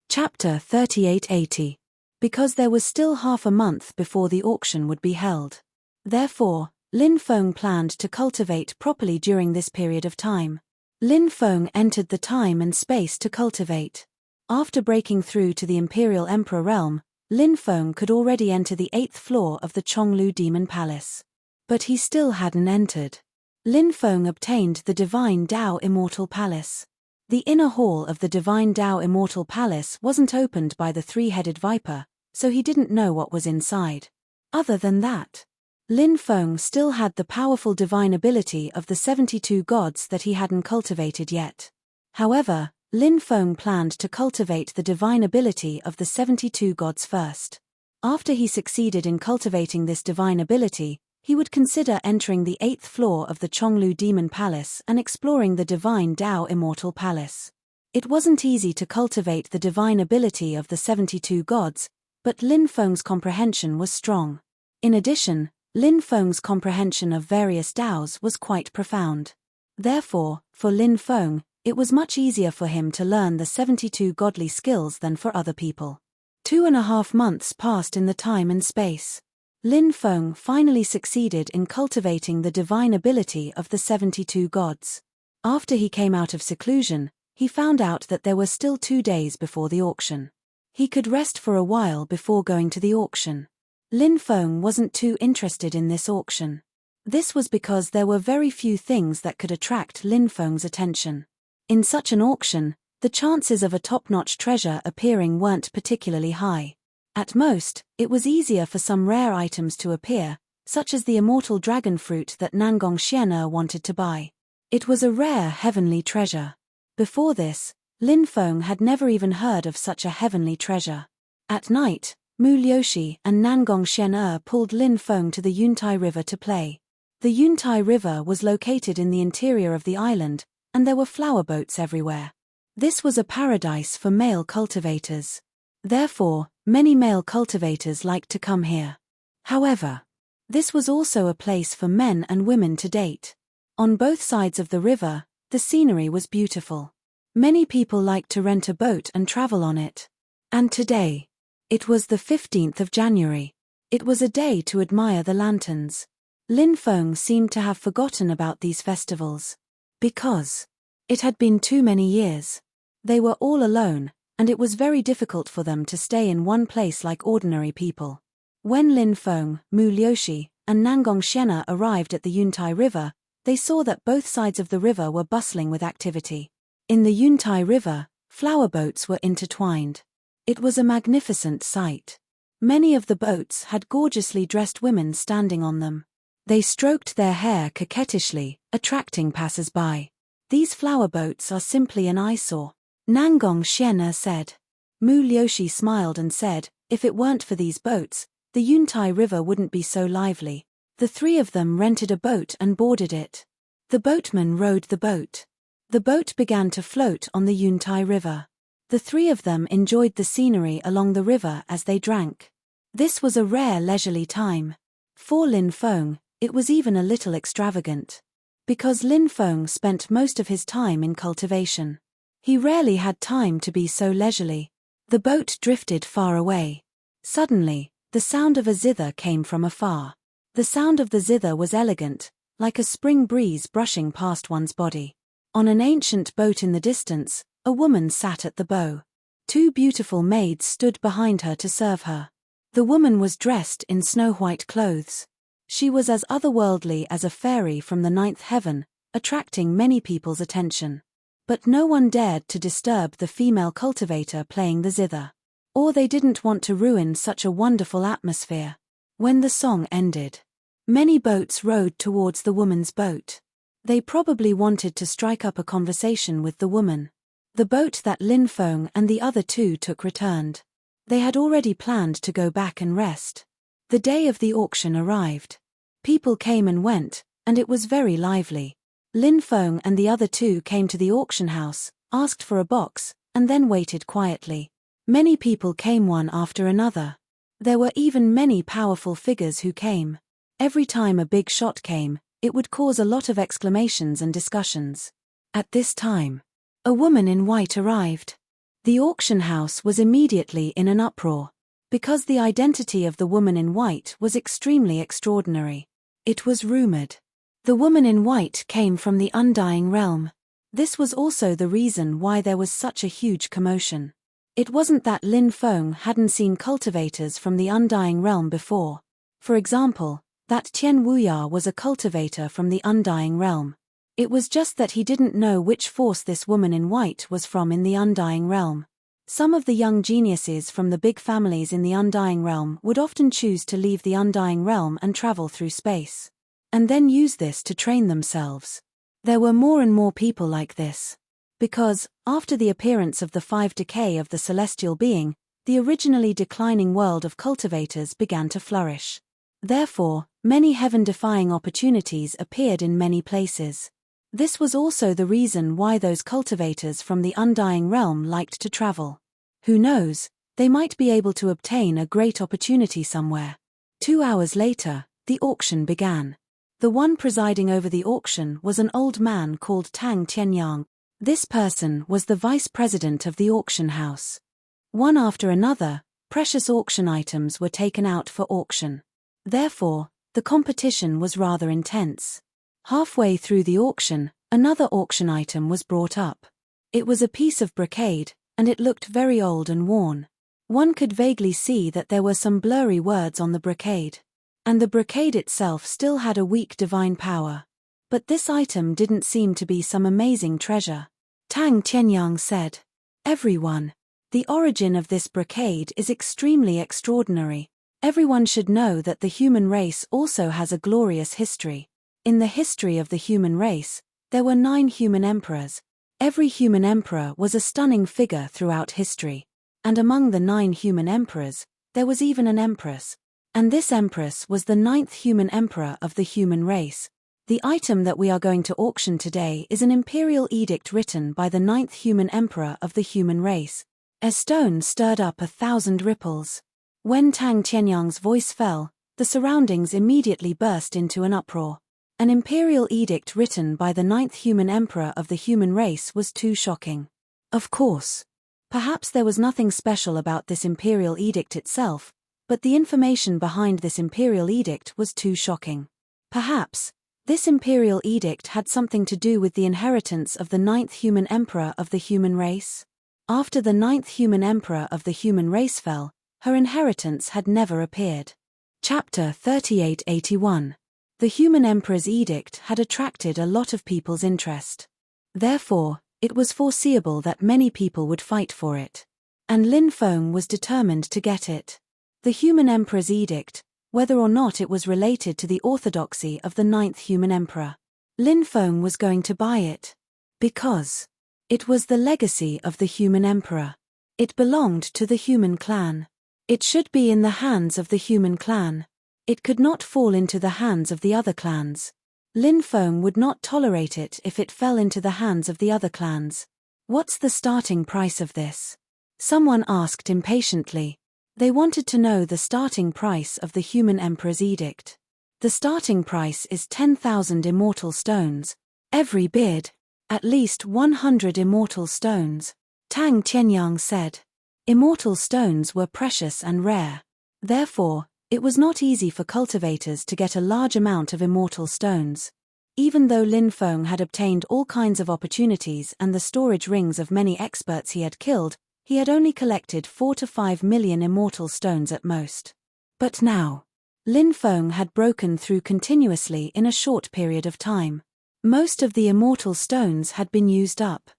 Chapter 3880. Because there was still half a month before the auction would be held. Therefore, Lin Feng planned to cultivate properly during this period of time. Lin Feng entered the time and space to cultivate. After breaking through to the Imperial Emperor realm, Lin Feng could already enter the 8th floor of the Chonglu Demon Palace. But he still hadn't entered. Lin Feng obtained the Divine Dao Immortal Palace. The inner hall of the Divine Dao Immortal Palace wasn't opened by the three-headed viper, so he didn't know what was inside. Other than that, Lin Feng still had the powerful divine ability of the 72 gods that he hadn't cultivated yet. However, Lin Feng planned to cultivate the divine ability of the 72 gods first. After he succeeded in cultivating this divine ability, he would consider entering the 8th floor of the Chonglu Demon Palace and exploring the Divine Dao Immortal Palace. It wasn't easy to cultivate the divine ability of the 72 gods, but Lin Feng's comprehension was strong. In addition, Lin Feng's comprehension of various Daos was quite profound. Therefore, for Lin Feng, it was much easier for him to learn the 72 godly skills than for other people. 2.5 months passed in the time and space. Lin Feng finally succeeded in cultivating the divine ability of the 72 gods. After he came out of seclusion, he found out that there were still 2 days before the auction. He could rest for a while before going to the auction. Lin Feng wasn't too interested in this auction. This was because there were very few things that could attract Lin Feng's attention. In such an auction, the chances of a top-notch treasure appearing weren't particularly high. At most, it was easier for some rare items to appear, such as the immortal dragon fruit that Nangong Xian wanted to buy. It was a rare heavenly treasure. Before this, Lin Feng had never even heard of such a heavenly treasure. At night, Mu Liuxi and Nangong Xian pulled Lin Feng to the Yuntai River to play. The Yuntai River was located in the interior of the island, and there were flower boats everywhere. This was a paradise for male cultivators. Therefore, many male cultivators liked to come here. However, this was also a place for men and women to date. On both sides of the river, the scenery was beautiful. Many people liked to rent a boat and travel on it. And today, it was the 15th of January. It was a day to admire the lanterns. Lin Feng seemed to have forgotten about these festivals. Because it had been too many years. They were all alone, and it was very difficult for them to stay in one place like ordinary people. When Lin Feng, Mu Liuxi, and Nangong Xian arrived at the Yuntai River, they saw that both sides of the river were bustling with activity. In the Yuntai River, flower boats were intertwined. It was a magnificent sight. Many of the boats had gorgeously dressed women standing on them. They stroked their hair coquettishly, attracting passers-by. These flower boats are simply an eyesore. Nangong Xian said. Mu Liuxi smiled and said, if it weren't for these boats, the Yuntai River wouldn't be so lively. The three of them rented a boat and boarded it. The boatman rowed the boat. The boat began to float on the Yuntai River. The three of them enjoyed the scenery along the river as they drank. This was a rare leisurely time. For Lin Feng, it was even a little extravagant. Because Lin Feng spent most of his time in cultivation. He rarely had time to be so leisurely. The boat drifted far away. Suddenly, the sound of a zither came from afar. The sound of the zither was elegant, like a spring breeze brushing past one's body. On an ancient boat in the distance, a woman sat at the bow. Two beautiful maids stood behind her to serve her. The woman was dressed in snow-white clothes. She was as otherworldly as a fairy from the ninth heaven, attracting many people's attention. But no one dared to disturb the female cultivator playing the zither. Or they didn't want to ruin such a wonderful atmosphere. When the song ended, many boats rowed towards the woman's boat. They probably wanted to strike up a conversation with the woman. The boat that Lin Feng and the other two took returned. They had already planned to go back and rest. The day of the auction arrived. People came and went, and it was very lively. Lin Feng and the other two came to the auction house, asked for a box, and then waited quietly. Many people came one after another. There were even many powerful figures who came. Every time a big shot came, it would cause a lot of exclamations and discussions. At this time, a woman in white arrived. The auction house was immediately in an uproar, because the identity of the woman in white was extremely extraordinary. It was rumored. The woman in white came from the Undying Realm. This was also the reason why there was such a huge commotion. It wasn't that Lin Feng hadn't seen cultivators from the Undying Realm before. For example, that Tian Wuya was a cultivator from the Undying Realm. It was just that he didn't know which force this woman in white was from in the Undying Realm. Some of the young geniuses from the big families in the Undying Realm would often choose to leave the Undying Realm and travel through space. And then use this to train themselves. There were more and more people like this. Because, after the appearance of the 5 decay of the celestial being, the originally declining world of cultivators began to flourish. Therefore, many heaven-defying opportunities appeared in many places. This was also the reason why those cultivators from the Undying Realm liked to travel. Who knows, they might be able to obtain a great opportunity somewhere. 2 hours later, the auction began. The one presiding over the auction was an old man called Tang Tianyang. This person was the vice president of the auction house. One after another, precious auction items were taken out for auction. Therefore, the competition was rather intense. Halfway through the auction, another auction item was brought up. It was a piece of brocade, and it looked very old and worn. One could vaguely see that there were some blurry words on the brocade. And the brocade itself still had a weak divine power. But this item didn't seem to be some amazing treasure. Tang Tianyang said, "Everyone, the origin of this brocade is extremely extraordinary. Everyone should know that the human race also has a glorious history. In the history of the human race, there were 9 human emperors. Every human emperor was a stunning figure throughout history. And among the 9 human emperors, there was even an empress. And this empress was the 9th human emperor of the human race. The item that we are going to auction today is an imperial edict written by the 9th human emperor of the human race." A stone stirred up 1,000 ripples. When Tang Tianyang's voice fell, the surroundings immediately burst into an uproar. An imperial edict written by the 9th human emperor of the human race was too shocking. Of course. Perhaps there was nothing special about this imperial edict itself, but the information behind this imperial edict was too shocking. Perhaps, this imperial edict had something to do with the inheritance of the 9th human emperor of the human race. After the 9th human emperor of the human race fell, her inheritance had never appeared. Chapter 3881. The human emperor's edict had attracted a lot of people's interest. Therefore, it was foreseeable that many people would fight for it. And Lin Feng was determined to get it. The human emperor's edict, whether or not it was related to the orthodoxy of the 9th human emperor. Lin Feng was going to buy it. Because it was the legacy of the human emperor. It belonged to the human clan. It should be in the hands of the human clan. It could not fall into the hands of the other clans. Lin Feng would not tolerate it if it fell into the hands of the other clans. What's the starting price of this? Someone asked impatiently. They wanted to know the starting price of the human emperor's edict. The starting price is 10,000 immortal stones. Every bid. At least 100 immortal stones. Tang Qianyang said. Immortal stones were precious and rare. Therefore, it was not easy for cultivators to get a large amount of immortal stones. Even though Lin Feng had obtained all kinds of opportunities and the storage rings of many experts he had killed, he had only collected 4 to 5 million immortal stones at most. But now, Lin Feng had broken through continuously in a short period of time. Most of the immortal stones had been used up.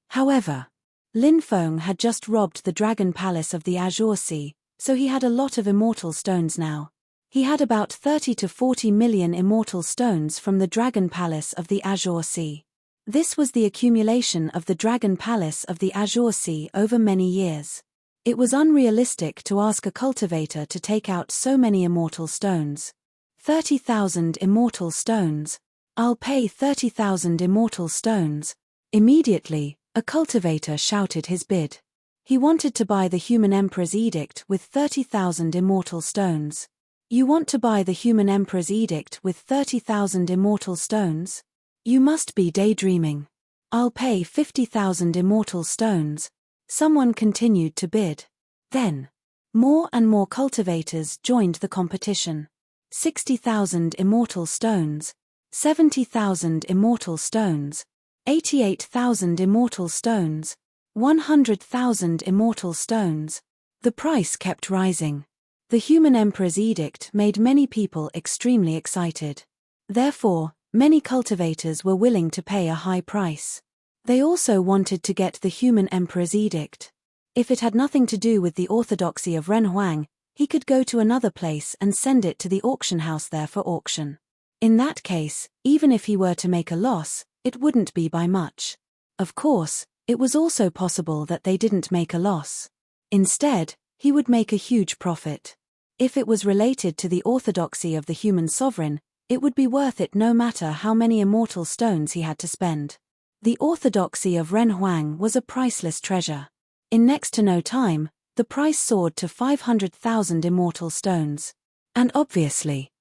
However, Lin Feng had just robbed the Dragon Palace of the Azure Sea, so he had a lot of immortal stones now. He had about 30 to 40 million immortal stones from the Dragon Palace of the Azure Sea. This was the accumulation of the Dragon Palace of the Azure Sea over many years. It was unrealistic to ask a cultivator to take out so many immortal stones. 30,000 immortal stones. I'll pay 30,000 immortal stones. Immediately, a cultivator shouted his bid. He wanted to buy the human emperor's edict with 30,000 immortal stones. You want to buy the human emperor's edict with 30,000 immortal stones? You must be daydreaming. I'll pay 50,000 immortal stones. Someone continued to bid. Then, more and more cultivators joined the competition. 60,000 immortal stones. 70,000 immortal stones. 88,000 immortal stones. 100,000 immortal stones. The price kept rising. The human emperor's edict made many people extremely excited. Therefore, many cultivators were willing to pay a high price. They also wanted to get the human emperor's edict. If it had nothing to do with the orthodoxy of Ren Huang, he could go to another place and send it to the auction house there for auction. In that case, even if he were to make a loss, it wouldn't be by much. Of course, it was also possible that they didn't make a loss. Instead, he would make a huge profit. If it was related to the orthodoxy of the human sovereign, it would be worth it no matter how many immortal stones he had to spend. The orthodoxy of Ren Huang was a priceless treasure. In next to no time, the price soared to 500,000 immortal stones. And obviously,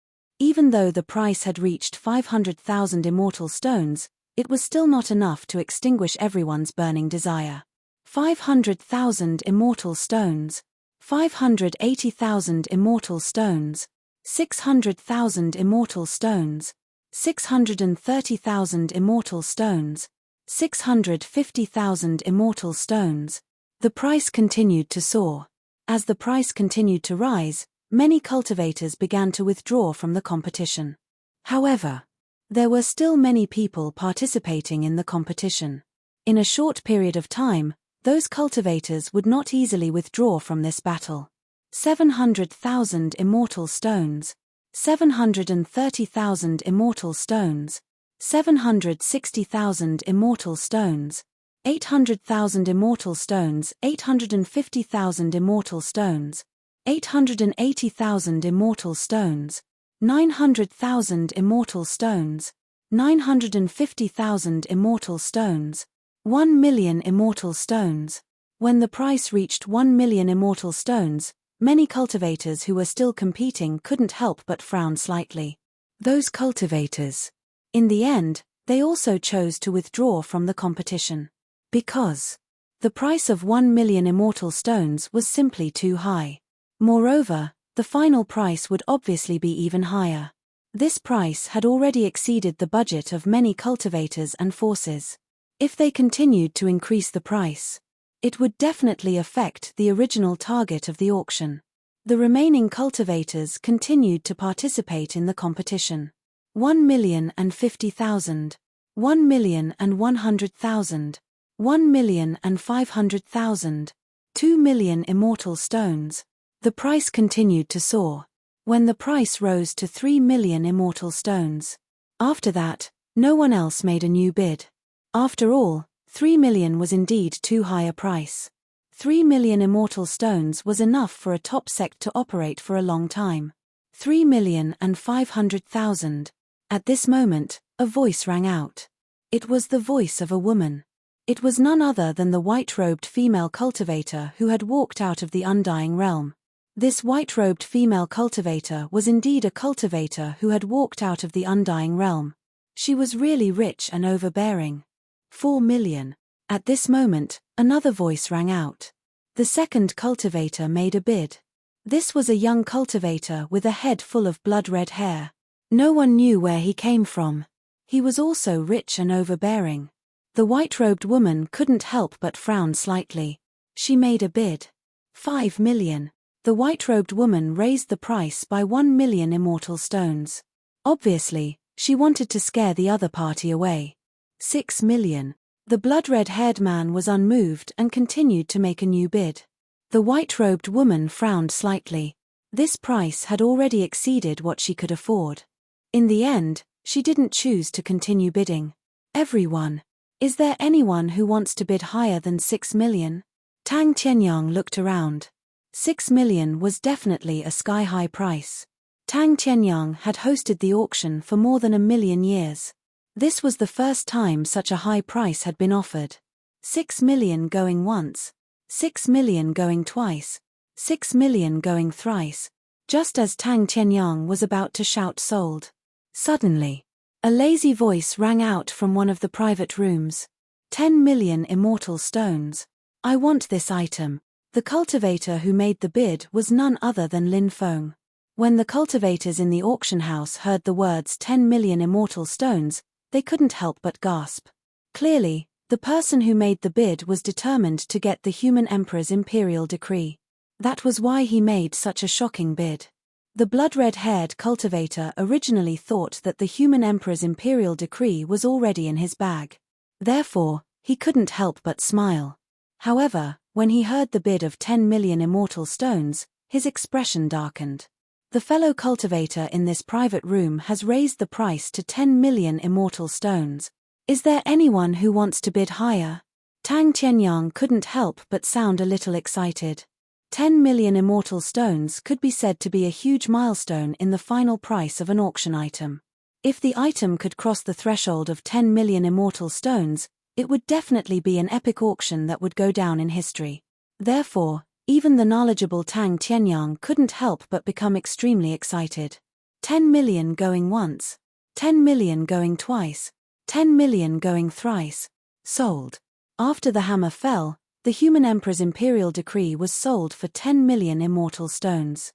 even though the price had reached 500,000 immortal stones, it was still not enough to extinguish everyone's burning desire. 500,000 immortal stones. 580,000 immortal stones. 600,000 immortal stones. 630,000 immortal stones. 650,000 immortal stones. The price continued to soar. As the price continued to rise, many cultivators began to withdraw from the competition. However, there were still many people participating in the competition. In a short period of time, those cultivators would not easily withdraw from this battle. 700,000 immortal stones. 730,000 immortal stones. 760,000 immortal stones. 800,000 immortal stones. 850,000 immortal stones. 880,000 immortal stones. 900,000 immortal stones. 950,000 immortal stones. 1 million immortal stones. When the price reached 1 million immortal stones, many cultivators who were still competing couldn't help but frown slightly. Those cultivators. In the end, they also chose to withdraw from the competition. Because the price of 1 million immortal stones was simply too high. Moreover, the final price would obviously be even higher. This price had already exceeded the budget of many cultivators and forces. If they continued to increase the price, it would definitely affect the original target of the auction. The remaining cultivators continued to participate in the competition. 1,050,000, 1,100,000, 1,500,000, 2 million immortal stones. The price continued to soar. When the price rose to 3 million immortal stones. After that, no one else made a new bid. After all, 3 million was indeed too high a price. 3 million immortal stones was enough for a top sect to operate for a long time. 3,500,000. At this moment, a voice rang out. It was the voice of a woman. It was none other than the white-robed female cultivator who had walked out of the undying realm. This white-robed female cultivator was indeed a cultivator who had walked out of the undying realm. She was really rich and overbearing. 4 million. At this moment, another voice rang out. The second cultivator made a bid. This was a young cultivator with a head full of blood-red hair. No one knew where he came from. He was also rich and overbearing. The white-robed woman couldn't help but frown slightly. She made a bid. 5 million. The white-robed woman raised the price by 1 million immortal stones. Obviously, she wanted to scare the other party away. 6 million. The blood-red-haired man was unmoved and continued to make a new bid. The white-robed woman frowned slightly. This price had already exceeded what she could afford. In the end, she didn't choose to continue bidding. Everyone. Is there anyone who wants to bid higher than 6 million? Tang Tianyang looked around. 6 million was definitely a sky-high price. Tang Tianyang had hosted the auction for more than 1,000,000 years. This was the first time such a high price had been offered. 6 million going once. 6 million going twice. 6 million going thrice. Just as Tang Tianyang was about to shout sold. Suddenly, a lazy voice rang out from one of the private rooms. 10 million immortal stones. I want this item. The cultivator who made the bid was none other than Lin Feng. When the cultivators in the auction house heard the words 10 million immortal stones, they couldn't help but gasp. Clearly, the person who made the bid was determined to get the human emperor's imperial decree. That was why he made such a shocking bid. The blood-red-haired cultivator originally thought that the human emperor's imperial decree was already in his bag. Therefore, he couldn't help but smile. However, when he heard the bid of 10 million immortal stones, his expression darkened. The fellow cultivator in this private room has raised the price to 10 million immortal stones. Is there anyone who wants to bid higher? Tang Tianyang couldn't help but sound a little excited. 10 million immortal stones could be said to be a huge milestone in the final price of an auction item. If the item could cross the threshold of 10 million immortal stones, it would definitely be an epic auction that would go down in history. Therefore, even the knowledgeable Tang Tianyang couldn't help but become extremely excited. 10 million going once. 10 million going twice. 10 million going thrice. Sold. After the hammer fell, the human emperor's imperial decree was sold for 10 million immortal stones.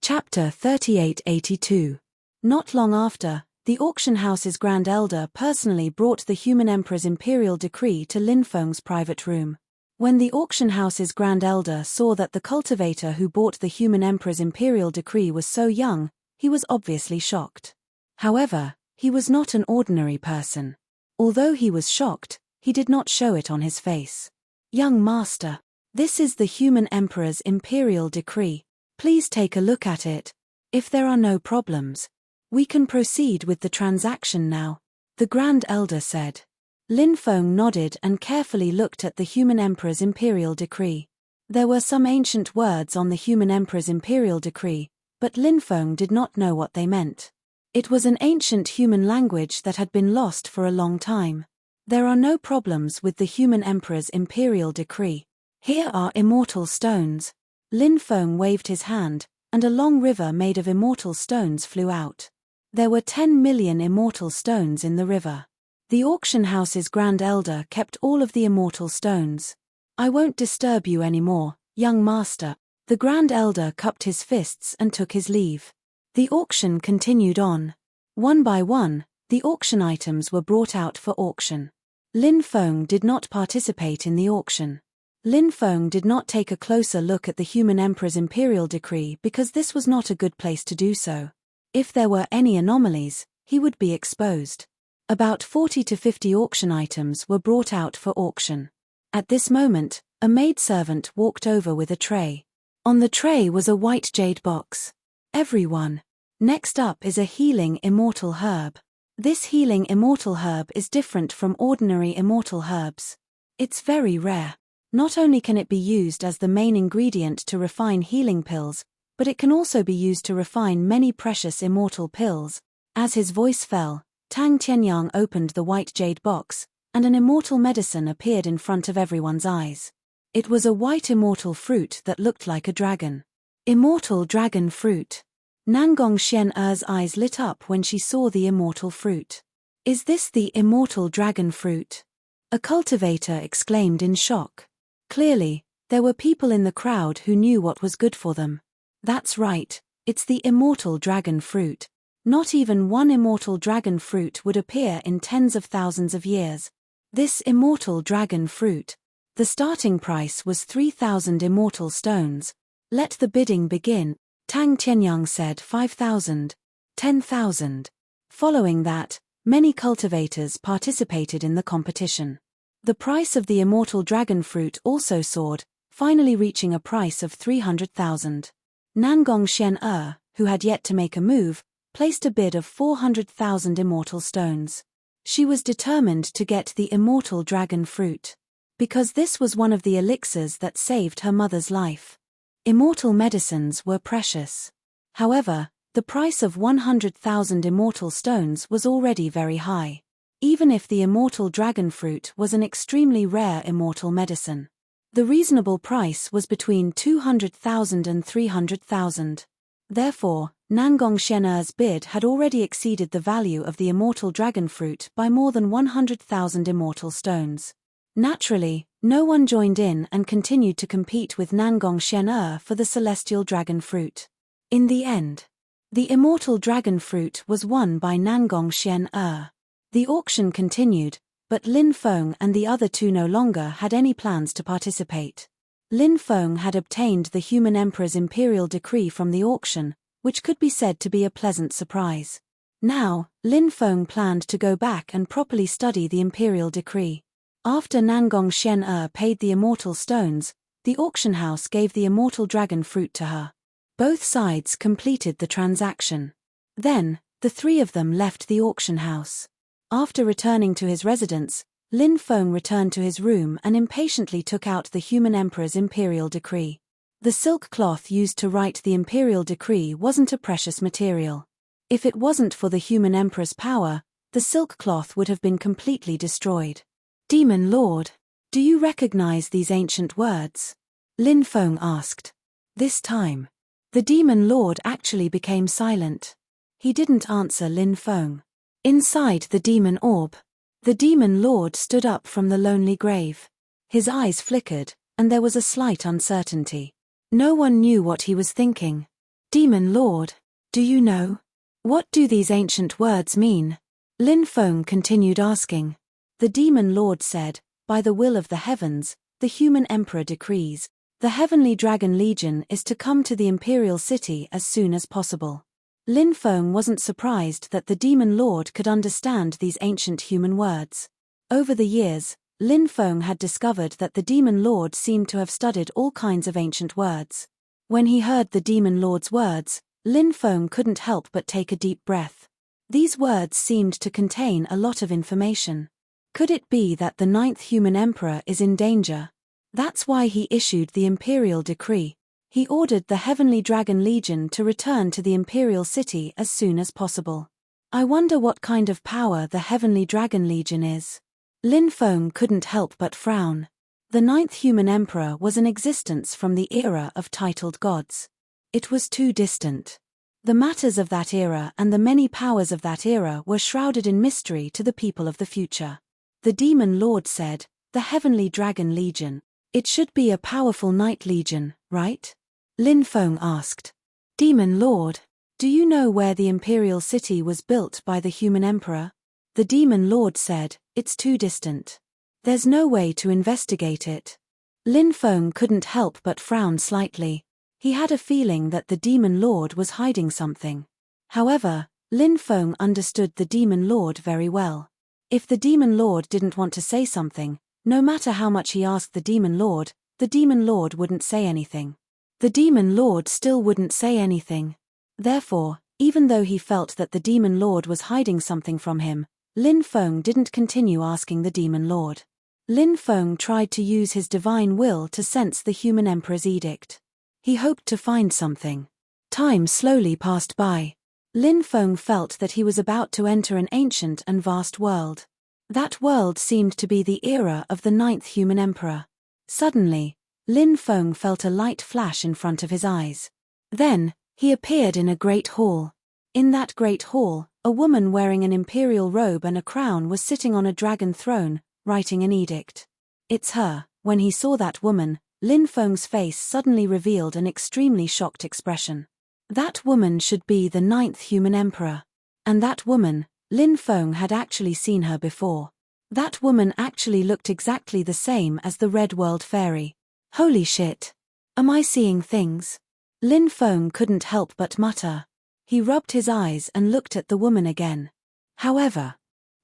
Chapter 3882. Not long after, the auction house's grand elder personally brought the human emperor's imperial decree to Lin Feng's private room. When the auction house's grand elder saw that the cultivator who bought the human emperor's imperial decree was so young, he was obviously shocked. However, he was not an ordinary person. Although he was shocked, he did not show it on his face. Young master, this is the human emperor's imperial decree. Please take a look at it. If there are no problems, we can proceed with the transaction now, the grand elder said. Lin Feng nodded and carefully looked at the human emperor's imperial decree. There were some ancient words on the human emperor's imperial decree, but Lin Feng did not know what they meant. It was an ancient human language that had been lost for a long time. There are no problems with the human emperor's imperial decree. Here are immortal stones. Lin Feng waved his hand, and a long river made of immortal stones flew out. There were 10 million immortal stones in the river. The auction house's grand elder kept all of the immortal stones. I won't disturb you anymore, young master. The grand elder cupped his fists and took his leave. The auction continued on. One by one, the auction items were brought out for auction. Lin Feng did not participate in the auction. Lin Feng did not take a closer look at the human emperor's imperial decree because this was not a good place to do so. If there were any anomalies, he would be exposed. About 40 to 50 auction items were brought out for auction. At this moment, a maidservant walked over with a tray. On the tray was a white jade box. Everyone. Next up is a healing immortal herb. This healing immortal herb is different from ordinary immortal herbs. It's very rare. Not only can it be used as the main ingredient to refine healing pills, but it can also be used to refine many precious immortal pills. As his voice fell, Tang Tianyang opened the white jade box, and an immortal medicine appeared in front of everyone's eyes. It was a white immortal fruit that looked like a dragon. Immortal dragon fruit. Nangong Xian-er's eyes lit up when she saw the immortal fruit. Is this the immortal dragon fruit? A cultivator exclaimed in shock. Clearly, there were people in the crowd who knew what was good for them. That's right, it's the immortal dragon fruit. Not even one immortal dragon fruit would appear in tens of thousands of years. This immortal dragon fruit. The starting price was 3,000 immortal stones. Let the bidding begin. Tang Tianyang said 5,000. 10,000. Following that, many cultivators participated in the competition. The price of the immortal dragon fruit also soared, finally reaching a price of 300,000. Nangong Xian-er, who had yet to make a move, placed a bid of 400,000 immortal stones. She was determined to get the immortal dragon fruit. Because this was one of the elixirs that saved her mother's life. Immortal medicines were precious. However, the price of 100,000 immortal stones was already very high. Even if the immortal dragon fruit was an extremely rare immortal medicine. The reasonable price was between 200,000 and 300,000. Therefore, Nangong Xian-er's bid had already exceeded the value of the immortal dragon fruit by more than 100,000 immortal stones. Naturally, no one joined in and continued to compete with Nangong Xian-er for the celestial dragon fruit. In the end, the immortal dragon fruit was won by Nangong Xian-er. The auction continued, but Lin Feng and the other two no longer had any plans to participate. Lin Feng had obtained the human emperor's imperial decree from the auction, which could be said to be a pleasant surprise. Now, Lin Feng planned to go back and properly study the imperial decree. After Nangong Xian-er paid the immortal stones, the auction house gave the immortal dragon fruit to her. Both sides completed the transaction. Then, the three of them left the auction house. After returning to his residence, Lin Feng returned to his room and impatiently took out the human emperor's imperial decree. The silk cloth used to write the imperial decree wasn't a precious material. If it wasn't for the human emperor's power, the silk cloth would have been completely destroyed. Demon Lord, do you recognize these ancient words? Lin Feng asked. This time, the Demon Lord actually became silent. He didn't answer Lin Feng. Inside the demon orb, the Demon Lord stood up from the lonely grave. His eyes flickered, and there was a slight uncertainty. No one knew what he was thinking. Demon Lord, do you know? What do these ancient words mean? Lin Feng continued asking. The Demon Lord said, by the will of the heavens, the human emperor decrees, the heavenly dragon legion is to come to the imperial city as soon as possible. Lin Feng wasn't surprised that the Demon Lord could understand these ancient human words. Over the years, Lin Feng had discovered that the Demon Lord seemed to have studied all kinds of ancient words. When he heard the Demon Lord's words, Lin Feng couldn't help but take a deep breath. These words seemed to contain a lot of information. Could it be that the 9th human emperor is in danger? That's why he issued the imperial decree. He ordered the Heavenly Dragon Legion to return to the imperial city as soon as possible. I wonder what kind of power the Heavenly Dragon Legion is. Lin Feng couldn't help but frown. The 9th human emperor was in existence from the era of titled gods. It was too distant. The matters of that era and the many powers of that era were shrouded in mystery to the people of the future. The Demon Lord said, the Heavenly Dragon Legion. It should be a powerful Night Legion, right? Lin Feng asked. Demon Lord, do you know where the imperial city was built by the human emperor? The Demon Lord said, it's too distant. There's no way to investigate it. Lin Feng couldn't help but frown slightly. He had a feeling that the Demon Lord was hiding something. However, Lin Feng understood the Demon Lord very well. If the Demon Lord didn't want to say something, no matter how much he asked the Demon Lord wouldn't say anything. The Demon Lord still wouldn't say anything. Therefore, even though he felt that the Demon Lord was hiding something from him, Lin Feng didn't continue asking the Demon Lord. Lin Feng tried to use his divine will to sense the human emperor's edict. He hoped to find something. Time slowly passed by. Lin Feng felt that he was about to enter an ancient and vast world. That world seemed to be the era of the 9th human emperor. Suddenly, Lin Feng felt a light flash in front of his eyes. Then, he appeared in a great hall. In that great hall, a woman wearing an imperial robe and a crown was sitting on a dragon throne, writing an edict. It's her. When he saw that woman, Lin Feng's face suddenly revealed an extremely shocked expression. That woman should be the 9th human emperor. And that woman, Lin Feng had actually seen her before. That woman actually looked exactly the same as the Red World Fairy. Holy shit! Am I seeing things? Lin Feng couldn't help but mutter. He rubbed his eyes and looked at the woman again. However,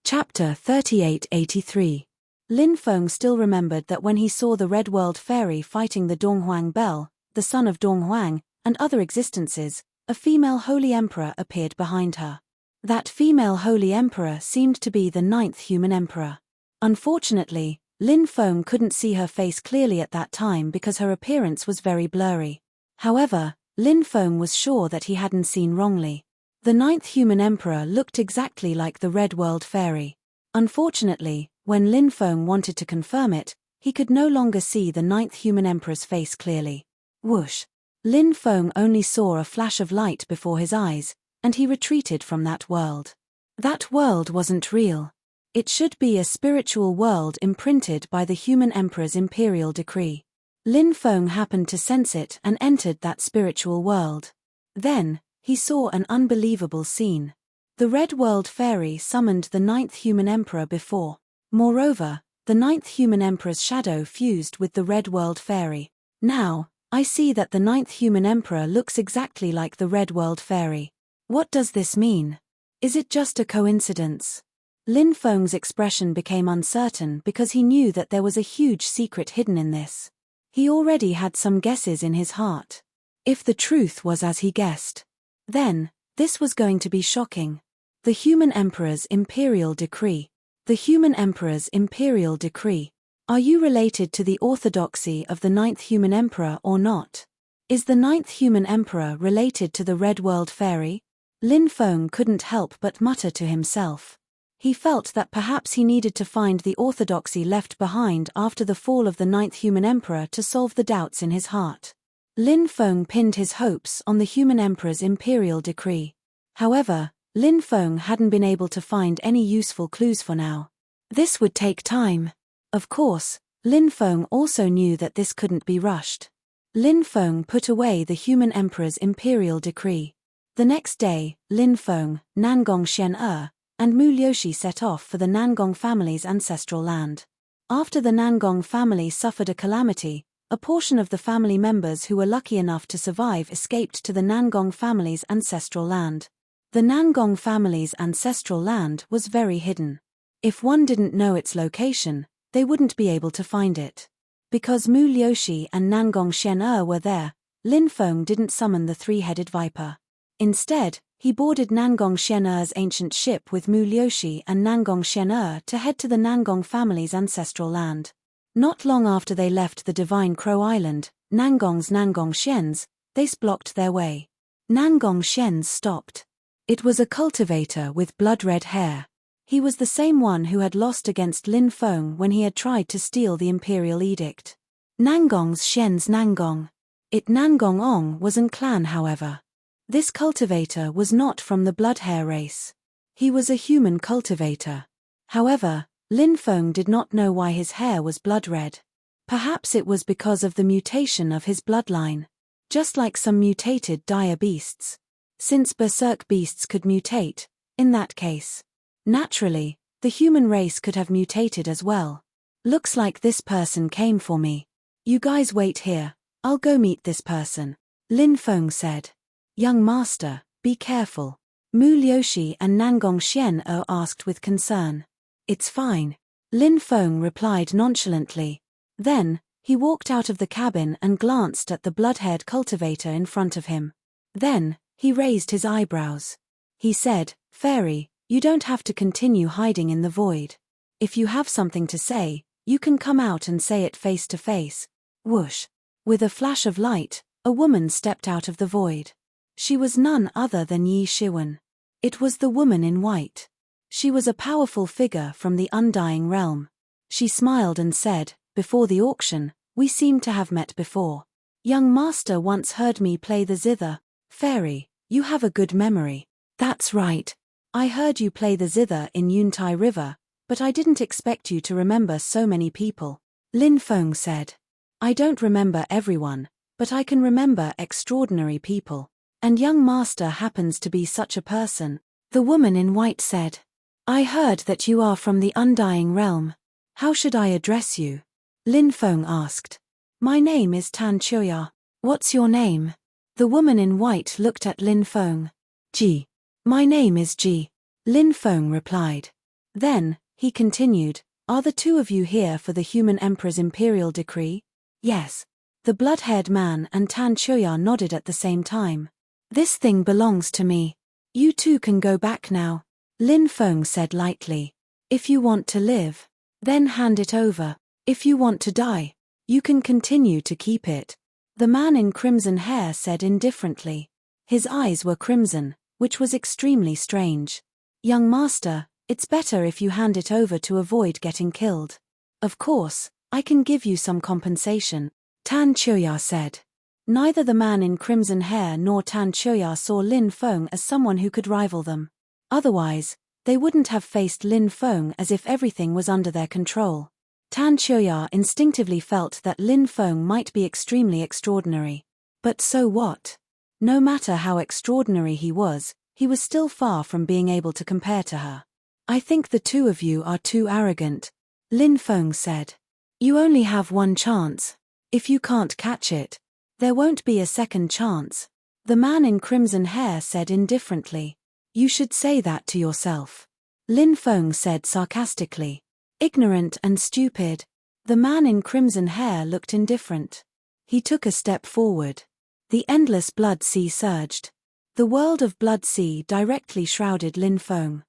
Chapter 3883. Lin Feng still remembered that when he saw the Red World Fairy fighting the Donghuang Bell, the son of Donghuang, and other existences, a female holy emperor appeared behind her. That female holy emperor seemed to be the 9th human emperor. Unfortunately, Lin Feng couldn't see her face clearly at that time because her appearance was very blurry. However, Lin Feng was sure that he hadn't seen wrongly. The 9th human emperor looked exactly like the Red World Fairy. Unfortunately, when Lin Feng wanted to confirm it, he could no longer see the 9th human emperor's face clearly. Whoosh! Lin Feng only saw a flash of light before his eyes, and he retreated from that world. That world wasn't real. It should be a spiritual world imprinted by the human emperor's imperial decree. Lin Feng happened to sense it and entered that spiritual world. Then, he saw an unbelievable scene. The Red World Fairy summoned the 9th human emperor before. Moreover, the 9th human emperor's shadow fused with the Red World Fairy. Now, I see that the 9th human emperor looks exactly like the Red World Fairy. What does this mean? Is it just a coincidence? Lin Feng's expression became uncertain because he knew that there was a huge secret hidden in this. He already had some guesses in his heart. If the truth was as he guessed, then, this was going to be shocking. The human emperor's imperial decree. The human emperor's imperial decree. Are you related to the orthodoxy of the 9th human emperor or not? Is the 9th human emperor related to the Red World Fairy? Lin Feng couldn't help but mutter to himself. He felt that perhaps he needed to find the orthodoxy left behind after the fall of the 9th human emperor to solve the doubts in his heart. Lin Feng pinned his hopes on the human emperor's imperial decree. However, Lin Feng hadn't been able to find any useful clues for now. This would take time. Of course, Lin Feng also knew that this couldn't be rushed. Lin Feng put away the human emperor's imperial decree. The next day, Lin Feng, Nangong Xian and Mu Liuxi set off for the Nangong family's ancestral land. After the Nangong family suffered a calamity, a portion of the family members who were lucky enough to survive escaped to the Nangong family's ancestral land. The Nangong family's ancestral land was very hidden. If one didn't know its location, they wouldn't be able to find it. Because Mu Liuxi and Nangong Xian were there, Lin Feng didn't summon the three-headed viper. Instead, he boarded Nangong Xian's ancient ship with Mu Liuxi and Nangong Xian to head to the Nangong family's ancestral land. Not long after they left the Divine Crow Island, Nangong's Nangong Xian's, they blocked their way. Nangong Xian's stopped. It was a cultivator with blood-red hair. He was the same one who had lost against Lin Feng when he had tried to steal the imperial edict. Nangong's Xian's Nangong. It Nangong Ong was an clan, however. This cultivator was not from the bloodhair race. He was a human cultivator. However, Lin Feng did not know why his hair was blood-red. Perhaps it was because of the mutation of his bloodline. Just like some mutated dire beasts. Since berserk beasts could mutate, in that case, naturally, the human race could have mutated as well. Looks like this person came for me. You guys wait here, I'll go meet this person, Lin Feng said. Young master, be careful. Mu Liuxi and Nangong Xian asked with concern. It's fine. Lin Feng replied nonchalantly. Then, he walked out of the cabin and glanced at the blood-haired cultivator in front of him. Then, he raised his eyebrows. He said, Fairy, you don't have to continue hiding in the void. If you have something to say, you can come out and say it face to face. Whoosh. With a flash of light, a woman stepped out of the void. She was none other than Yi Shiwen. It was the woman in white. She was a powerful figure from the undying realm. She smiled and said, "Before the auction, we seem to have met before. Young master once heard me play the zither. Fairy, you have a good memory." "That's right. I heard you play the zither in Yuntai River, but I didn't expect you to remember so many people," Lin Feng said. "I don't remember everyone, but I can remember extraordinary people. And young master happens to be such a person," the woman in white said. "I heard that you are from the undying realm. How should I address you?" Lin Feng asked. "My name is Tan Chuya. What's your name?" The woman in white looked at Lin Feng. "Ji. My name is Ji," Lin Feng replied. Then, he continued, "Are the two of you here for the human emperor's imperial decree?" "Yes." The blood-haired man and Tan Chuya nodded at the same time. "This thing belongs to me. You two can go back now," Lin Feng said lightly. "If you want to live, then hand it over. If you want to die, you can continue to keep it," the man in crimson hair said indifferently. His eyes were crimson, which was extremely strange. "Young master, it's better if you hand it over to avoid getting killed. Of course, I can give you some compensation," Tan Chuya said. Neither the man in crimson hair nor Tan Chuya saw Lin Feng as someone who could rival them. Otherwise, they wouldn't have faced Lin Feng as if everything was under their control. Tan Chuya instinctively felt that Lin Feng might be extremely extraordinary. But so what? No matter how extraordinary he was still far from being able to compare to her. "I think the two of you are too arrogant," Lin Feng said. "You only have one chance. If you can't catch it, there won't be a second chance," the man in crimson hair said indifferently. "You should say that to yourself," Lin Feng said sarcastically. "Ignorant and stupid." The man in crimson hair looked indifferent. He took a step forward. The endless blood sea surged. The world of blood sea directly shrouded Lin Feng.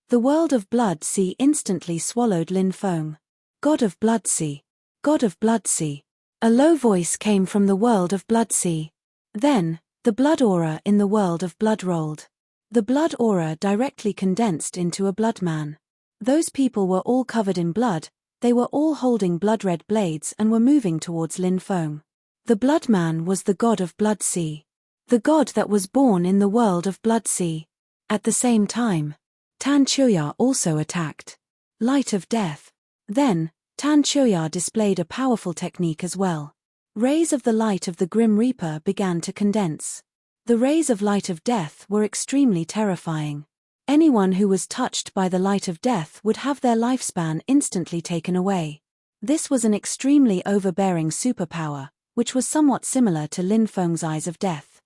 The world of blood sea instantly swallowed Lin Feng. "God of blood sea! God of blood sea!" A low voice came from the world of blood sea. Then, the blood aura in the world of blood rolled. The blood aura directly condensed into a blood man. Those people were all covered in blood, they were all holding blood-red blades and were moving towards Lin Feng. The blood man was the god of blood sea. The god that was born in the world of blood sea. At the same time, Tan Chuya also attacked. Light of death. Then, Tan Chuya displayed a powerful technique as well. Rays of the light of the Grim Reaper began to condense. The rays of light of death were extremely terrifying. Anyone who was touched by the light of death would have their lifespan instantly taken away. This was an extremely overbearing superpower, which was somewhat similar to Lin Feng's Eyes of Death.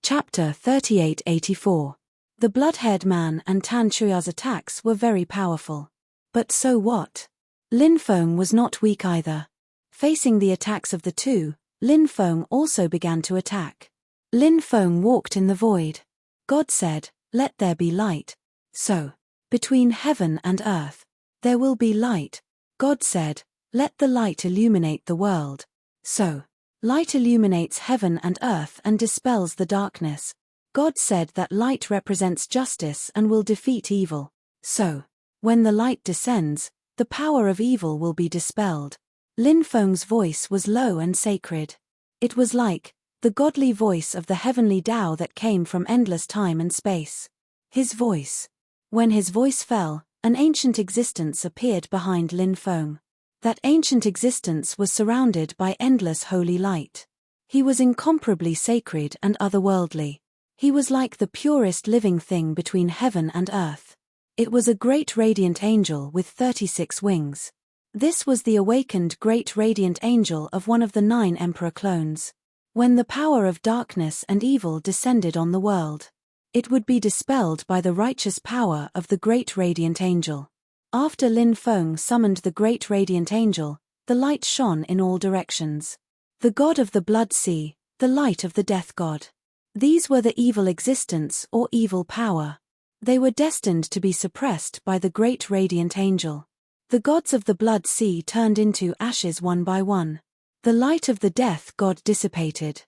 Chapter 3884. The blood-haired man and Tan Chuya's attacks were very powerful. But so what? Lin Feng was not weak either. Facing the attacks of the two, Lin Feng also began to attack. Lin Feng walked in the void. God said, "Let there be light." So, between heaven and earth, there will be light. God said, "Let the light illuminate the world." So, light illuminates heaven and earth and dispels the darkness. God said that light represents justice and will defeat evil. So, when the light descends, the power of evil will be dispelled. Lin Feng's voice was low and sacred. It was like the godly voice of the heavenly Tao that came from endless time and space. His voice. When his voice fell, an ancient existence appeared behind Lin Feng. That ancient existence was surrounded by endless holy light. He was incomparably sacred and otherworldly. He was like the purest living thing between heaven and earth. It was a great radiant angel with 36 wings. This was the awakened great radiant angel of one of the 9 emperor clones. When the power of darkness and evil descended on the world, it would be dispelled by the righteous power of the great radiant angel. After Lin Feng summoned the great radiant angel, the light shone in all directions. The god of the blood sea, the light of the death god. These were the evil existence or evil power. They were destined to be suppressed by the great radiant angel. The gods of the blood sea turned into ashes one by one. The light of the death god dissipated.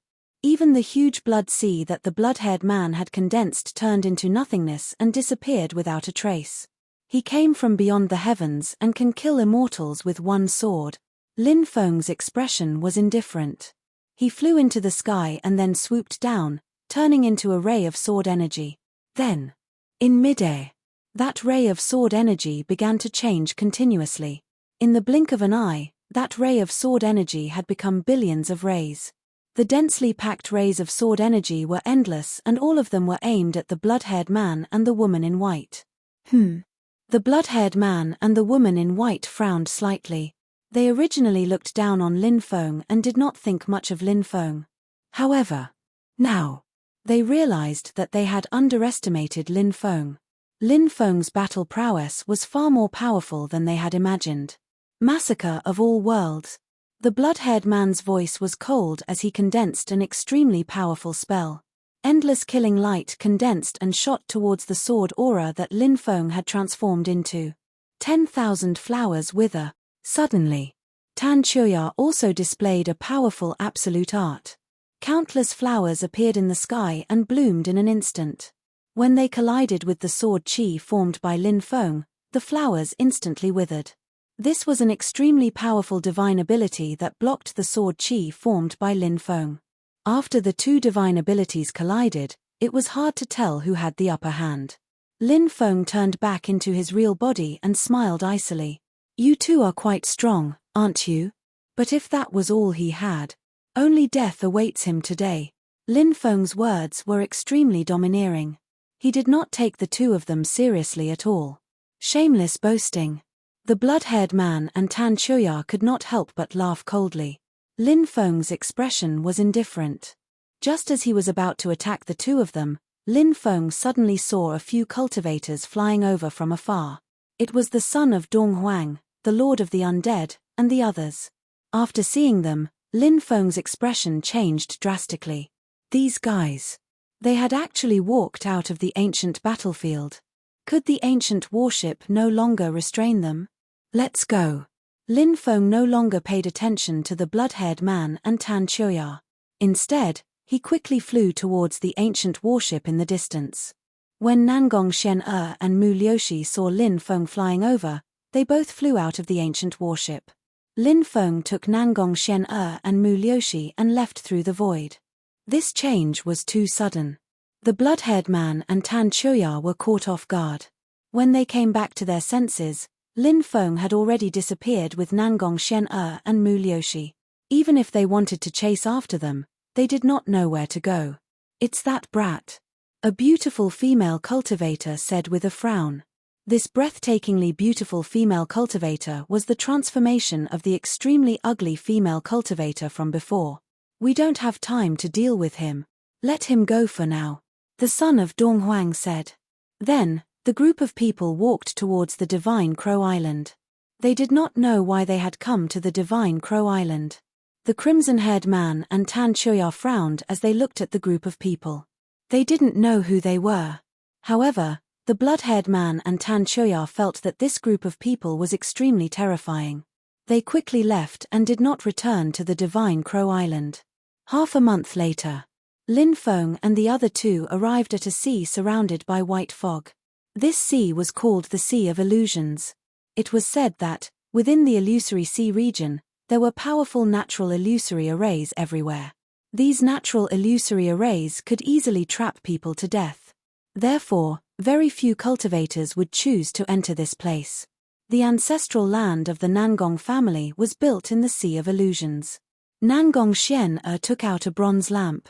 Even the huge blood sea that the blood-haired man had condensed turned into nothingness and disappeared without a trace. He came from beyond the heavens and can kill immortals with one sword. Lin Feng's expression was indifferent. He flew into the sky and then swooped down, turning into a ray of sword energy. Then, in midair, that ray of sword energy began to change continuously. In the blink of an eye, that ray of sword energy had become billions of rays. The densely packed rays of sword energy were endless, and all of them were aimed at the blood-haired man and the woman in white. The blood-haired man and the woman in white frowned slightly. They originally looked down on Lin Feng and did not think much of Lin Feng. However, now, they realized that they had underestimated Lin Feng. Lin Feng's battle prowess was far more powerful than they had imagined. Massacre of all worlds. The blood-haired man's voice was cold as he condensed an extremely powerful spell. Endless killing light condensed and shot towards the sword aura that Lin Feng had transformed into. 10,000 flowers wither. Suddenly, Tan Chuya also displayed a powerful absolute art. Countless flowers appeared in the sky and bloomed in an instant. When they collided with the sword chi formed by Lin Feng, the flowers instantly withered. This was an extremely powerful divine ability that blocked the sword chi formed by Lin Feng. After the two divine abilities collided, it was hard to tell who had the upper hand. Lin Feng turned back into his real body and smiled icily. "You two are quite strong, aren't you?" But if that was all he had, only death awaits him today. Lin Feng's words were extremely domineering. He did not take the two of them seriously at all. Shameless boasting. The blood-haired man and Tan Chuya could not help but laugh coldly. Lin Feng's expression was indifferent. Just as he was about to attack the two of them, Lin Feng suddenly saw a few cultivators flying over from afar. It was the son of Dong Huang, the lord of the undead, and the others. After seeing them, Lin Feng's expression changed drastically. These guys. They had actually walked out of the ancient battlefield. Could the ancient warship no longer restrain them? Let's go. Lin Feng no longer paid attention to the blood-haired man and Tan Chuya. Instead, he quickly flew towards the ancient warship in the distance. When Nangong Shen and Mu Liushi saw Lin Feng flying over, they both flew out of the ancient warship. Lin Feng took Nangong Shen and Mu Liushi and left through the void. This change was too sudden. The blood-haired man and Tan Chuya were caught off guard. When they came back to their senses, Lin Feng had already disappeared with Nangong Shen and Mu Liushi. Even if they wanted to chase after them, they did not know where to go. "It's that brat," a beautiful female cultivator said with a frown. This breathtakingly beautiful female cultivator was the transformation of the extremely ugly female cultivator from before. "We don't have time to deal with him. Let him go for now," the son of Dong Huang said. Then, the group of people walked towards the Divine Crow Island. They did not know why they had come to the Divine Crow Island. The crimson-haired man and Tan Chuya frowned as they looked at the group of people. They didn't know who they were. However, the blood-haired man and Tan Chuya felt that this group of people was extremely terrifying. They quickly left and did not return to the Divine Crow Island. Half a month later, Lin Feng and the other two arrived at a sea surrounded by white fog. This sea was called the Sea of Illusions. It was said that, within the illusory sea region, there were powerful natural illusory arrays everywhere. These natural illusory arrays could easily trap people to death. Therefore, very few cultivators would choose to enter this place. The ancestral land of the Nangong family was built in the Sea of Illusions. Nangong Shen took out a bronze lamp.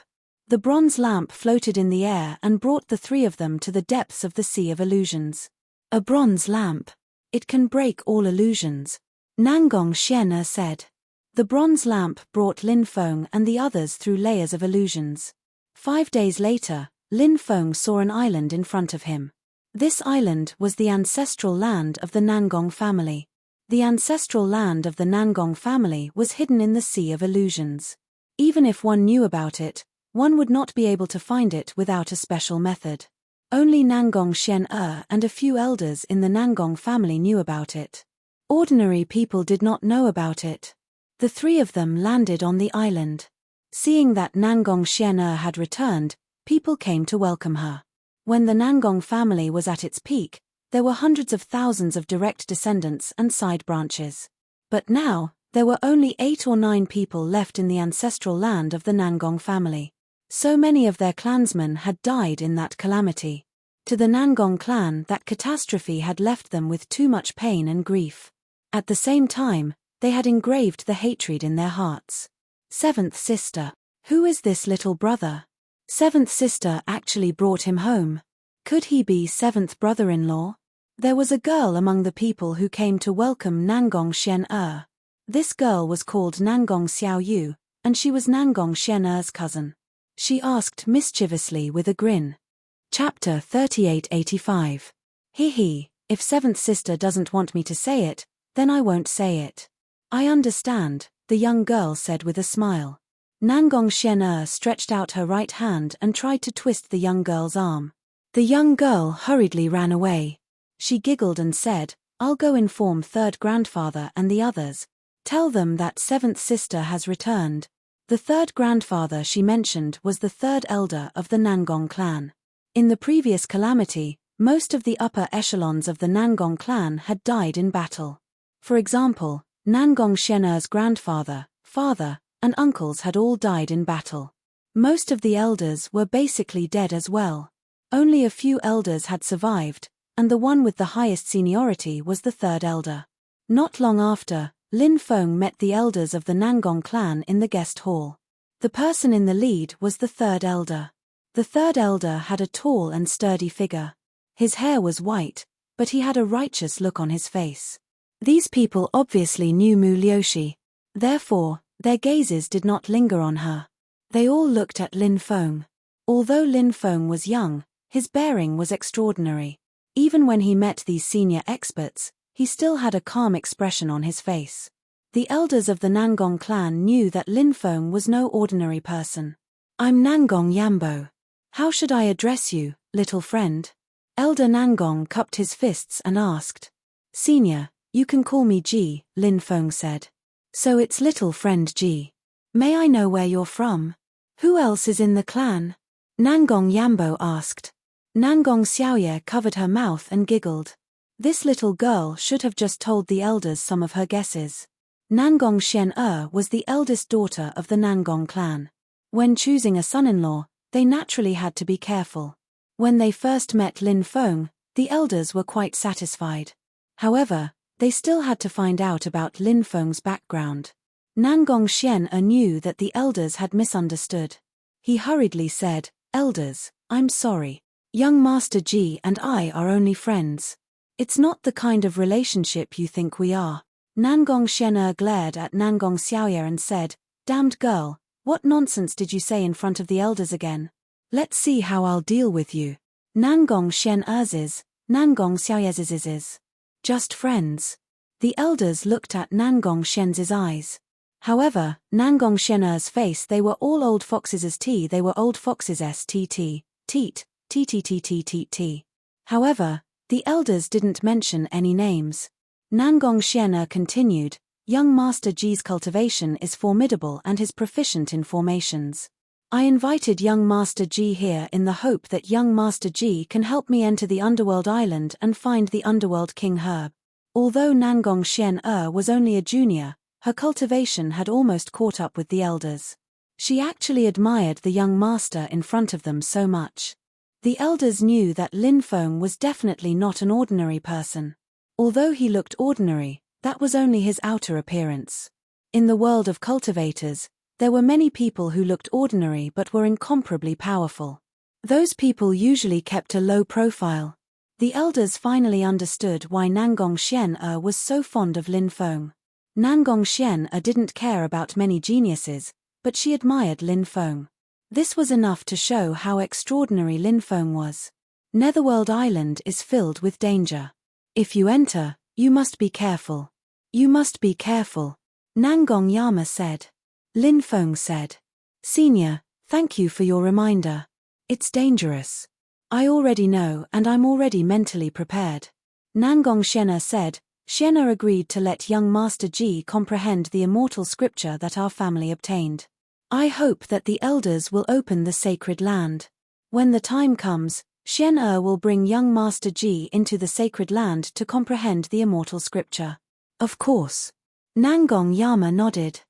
The bronze lamp floated in the air and brought the three of them to the depths of the Sea of Illusions. "A bronze lamp. It can break all illusions," Nangong Shen said. The bronze lamp brought Lin Feng and the others through layers of illusions. 5 days later, Lin Feng saw an island in front of him. This island was the ancestral land of the Nangong family. The ancestral land of the Nangong family was hidden in the Sea of Illusions. Even if one knew about it, one would not be able to find it without a special method. Only Nangong Shen and a few elders in the Nangong family knew about it. Ordinary people did not know about it. The three of them landed on the island. Seeing that Nangong Xian had returned, people came to welcome her. When the Nangong family was at its peak, there were hundreds of thousands of direct descendants and side branches. But now, there were only 8 or 9 people left in the ancestral land of the Nangong family. So many of their clansmen had died in that calamity. To the Nangong clan, that catastrophe had left them with too much pain and grief. At the same time, they had engraved the hatred in their hearts. 7th sister. Who is this little brother? 7th sister actually brought him home. Could he be 7th brother-in-law? There was a girl among the people who came to welcome Nangong Xian. This girl was called Nangong Xiaoyu, and she was Nangong Xian's cousin. She asked mischievously with a grin. Chapter 3885. He, if 7th sister doesn't want me to say it, then I won't say it. I understand, the young girl said with a smile. Nangong Xian stretched out her right hand and tried to twist the young girl's arm. The young girl hurriedly ran away. She giggled and said, I'll go inform 3rd grandfather and the others. Tell them that 7th sister has returned. The 3rd grandfather she mentioned was the 3rd elder of the Nangong clan. In the previous calamity, most of the upper echelons of the Nangong clan had died in battle. For example, Nangong Xian's grandfather, father, and uncles had all died in battle. Most of the elders were basically dead as well. Only a few elders had survived, and the one with the highest seniority was the 3rd elder. Not long after, Lin Feng met the elders of the Nangong clan in the guest hall. The person in the lead was the 3rd elder. The 3rd elder had a tall and sturdy figure. His hair was white, but he had a righteous look on his face. These people obviously knew Mu Liushi. Therefore, their gazes did not linger on her. They all looked at Lin Feng. Although Lin Feng was young, his bearing was extraordinary. Even when he met these senior experts, he still had a calm expression on his face. The elders of the Nangong clan knew that Lin Feng was no ordinary person. I'm Nangong Yambo. How should I address you, little friend? Elder Nangong cupped his fists and asked. Senior, you can call me Ji, Lin Feng said. So it's little friend Ji. May I know where you're from? Who else is in the clan? Nangong Yambo asked. Nangong Xiaoye covered her mouth and giggled. This little girl should have just told the elders some of her guesses. Nangong Xian was the eldest daughter of the Nangong clan. When choosing a son-in-law, they naturally had to be careful. When they first met Lin Feng, the elders were quite satisfied. However, they still had to find out about Lin Feng's background. Nangong Xian knew that the elders had misunderstood. He hurriedly said, Elders, I'm sorry. Young Master Ji and I are only friends. It's not the kind of relationship you think we are. Nangong Xian glared at Nangong Xiaoye and said, Damned girl, what nonsense did you say in front of the elders again? Let's see how I'll deal with you. Nangong Xian's, Nangong Xiaoye's. Just friends. The elders looked at Nangong Xian's eyes. However, Nangong Xian's face, they were all old foxes' they were old foxes' teat. However, the elders didn't mention any names. Nangong Xian continued, Young Master Ji's cultivation is formidable and is proficient in formations. I invited young Master Ji here in the hope that young Master Ji can help me enter the Underworld Island and find the Underworld King Herb. Although Nangong Xian was only a junior, her cultivation had almost caught up with the elders. She actually admired the young master in front of them so much. The elders knew that Lin Feng was definitely not an ordinary person. Although he looked ordinary, that was only his outer appearance. In the world of cultivators, there were many people who looked ordinary but were incomparably powerful. Those people usually kept a low profile. The elders finally understood why Nangong Xian was so fond of Lin Feng. Nangong Xian didn't care about many geniuses, but she admired Lin Feng. This was enough to show how extraordinary Lin Feng was. Netherworld Island is filled with danger. If you enter, you must be careful. You must be careful. Nangong Yama said. Lin Feng said. Senior, thank you for your reminder. It's dangerous. I already know and I'm already mentally prepared. Nangong Xian said. Xian agreed to let young Master Ji comprehend the immortal scripture that our family obtained. I hope that the elders will open the sacred land. When the time comes, Xian will bring young Master Ji into the sacred land to comprehend the immortal scripture. Of course. Nangong Yama nodded.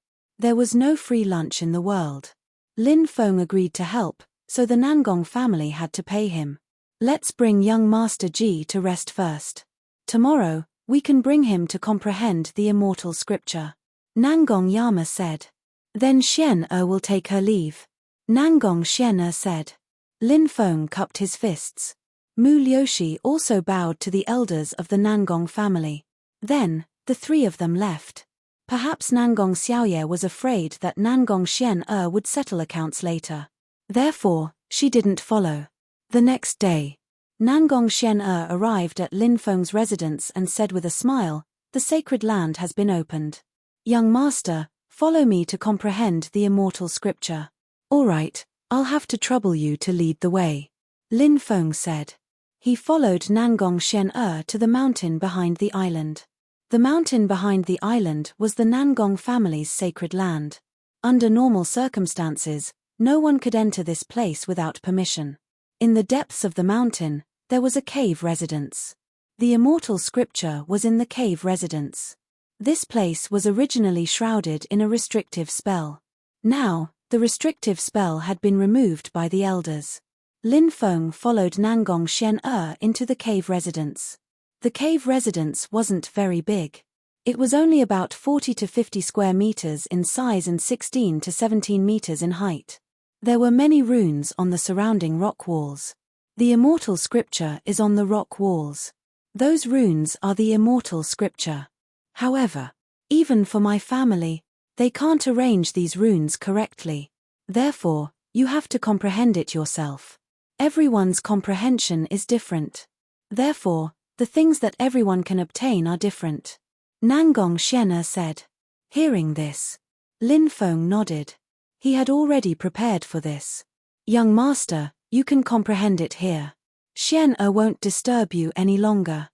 There was no free lunch in the world. Lin Feng agreed to help, so the Nangong family had to pay him. Let's bring young Master Ji to rest first. Tomorrow, we can bring him to comprehend the immortal scripture. Nangong Yama said. Then Xian will take her leave. Nangong Xian said. Lin Feng cupped his fists. Mu Liushi also bowed to the elders of the Nangong family. Then, the three of them left. Perhaps Nangong Xiaoye was afraid that Nangong Xian would settle accounts later. Therefore, she didn't follow. The next day, Nangong Xian arrived at Lin Feng's residence and said with a smile, "The sacred land has been opened. Young master, follow me to comprehend the immortal scripture." "All right, I'll have to trouble you to lead the way," Lin Feng said. He followed Nangong Xian to the mountain behind the island. The mountain behind the island was the Nangong family's sacred land. Under normal circumstances, no one could enter this place without permission. In the depths of the mountain, there was a cave residence. The immortal scripture was in the cave residence. This place was originally shrouded in a restrictive spell. Now, the restrictive spell had been removed by the elders. Lin Feng followed Nangong Xian into the cave residence. The cave residence wasn't very big. It was only about 40 to 50 square meters in size and 16 to 17 meters in height. There were many runes on the surrounding rock walls. The immortal scripture is on the rock walls. Those runes are the immortal scripture. However, even for my family, they can't arrange these runes correctly. Therefore, you have to comprehend it yourself. Everyone's comprehension is different. Therefore, the things that everyone can obtain are different. Nangong Xian said. Hearing this, Lin Feng nodded. He had already prepared for this. Young master, you can comprehend it here. Xian won't disturb you any longer.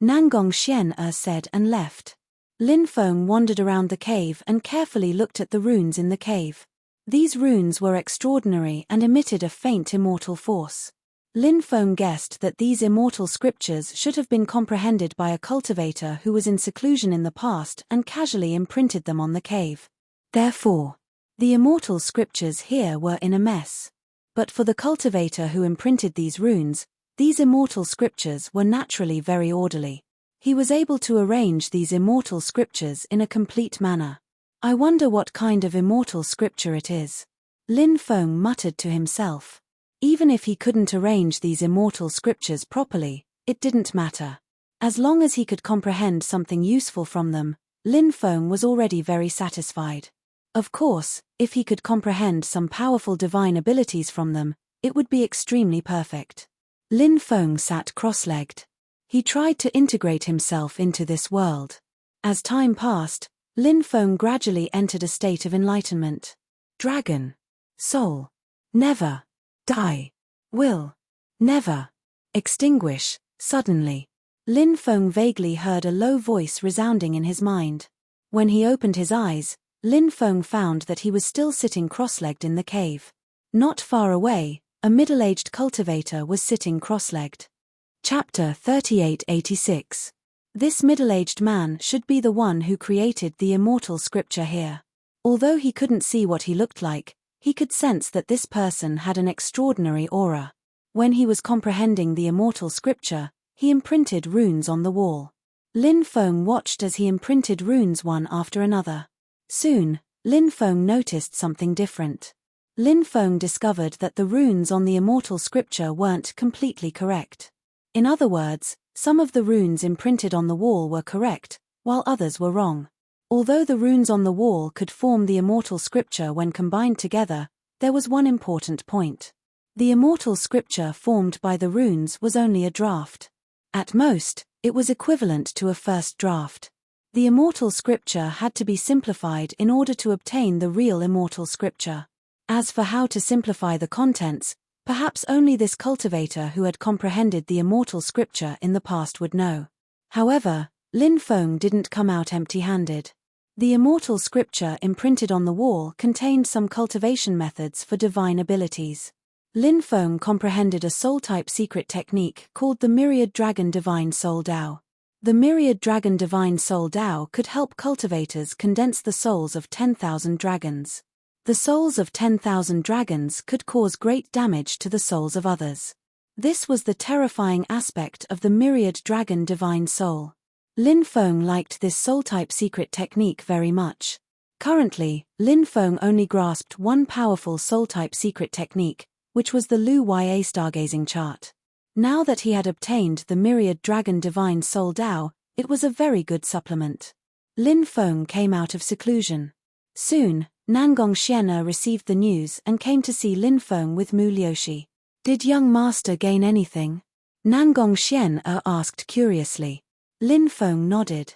Nangong Xian said and left. Lin Feng wandered around the cave and carefully looked at the runes in the cave. These runes were extraordinary and emitted a faint immortal force. Lin Feng guessed that these immortal scriptures should have been comprehended by a cultivator who was in seclusion in the past and casually imprinted them on the cave. Therefore, the immortal scriptures here were in a mess. But for the cultivator who imprinted these runes, these immortal scriptures were naturally very orderly. He was able to arrange these immortal scriptures in a complete manner. I wonder what kind of immortal scripture it is. Lin Feng muttered to himself. Even if he couldn't arrange these immortal scriptures properly, it didn't matter. As long as he could comprehend something useful from them, Lin Feng was already very satisfied. Of course, if he could comprehend some powerful divine abilities from them, it would be extremely perfect. Lin Feng sat cross-legged. He tried to integrate himself into this world. As time passed, Lin Feng gradually entered a state of enlightenment. Dragon. Soul. Never. Die. Will. Never. Extinguish. Suddenly. Lin Feng vaguely heard a low voice resounding in his mind. When he opened his eyes, Lin Feng found that he was still sitting cross-legged in the cave. Not far away, a middle-aged cultivator was sitting cross-legged. Chapter 3886. This middle-aged man should be the one who created the immortal scripture here. Although he couldn't see what he looked like, he could sense that this person had an extraordinary aura. When he was comprehending the immortal scripture, he imprinted runes on the wall. Lin Feng watched as he imprinted runes one after another. Soon, Lin Feng noticed something different. Lin Feng discovered that the runes on the immortal scripture weren't completely correct. In other words, some of the runes imprinted on the wall were correct, while others were wrong. Although the runes on the wall could form the immortal scripture when combined together, there was one important point. The immortal scripture formed by the runes was only a draft. At most, it was equivalent to a first draft. The immortal scripture had to be simplified in order to obtain the real immortal scripture. As for how to simplify the contents, perhaps only this cultivator who had comprehended the immortal scripture in the past would know. However, Lin Feng didn't come out empty-handed. The immortal scripture imprinted on the wall contained some cultivation methods for divine abilities. Lin Feng comprehended a soul-type secret technique called the Myriad Dragon Divine Soul Dao. The Myriad Dragon Divine Soul Dao could help cultivators condense the souls of 10,000 dragons. The souls of 10,000 dragons could cause great damage to the souls of others. This was the terrifying aspect of the Myriad Dragon Divine Soul. Lin Feng liked this soul-type secret technique very much. Currently, Lin Feng only grasped one powerful soul-type secret technique, which was the Lu Ya stargazing chart. Now that he had obtained the Myriad Dragon Divine Soul Dao, it was a very good supplement. Lin Feng came out of seclusion. Soon, Nangong Xian'er received the news and came to see Lin Feng with Mu Liushi. Did young master gain anything? Nangong Xian'er asked curiously. Lin Feng nodded.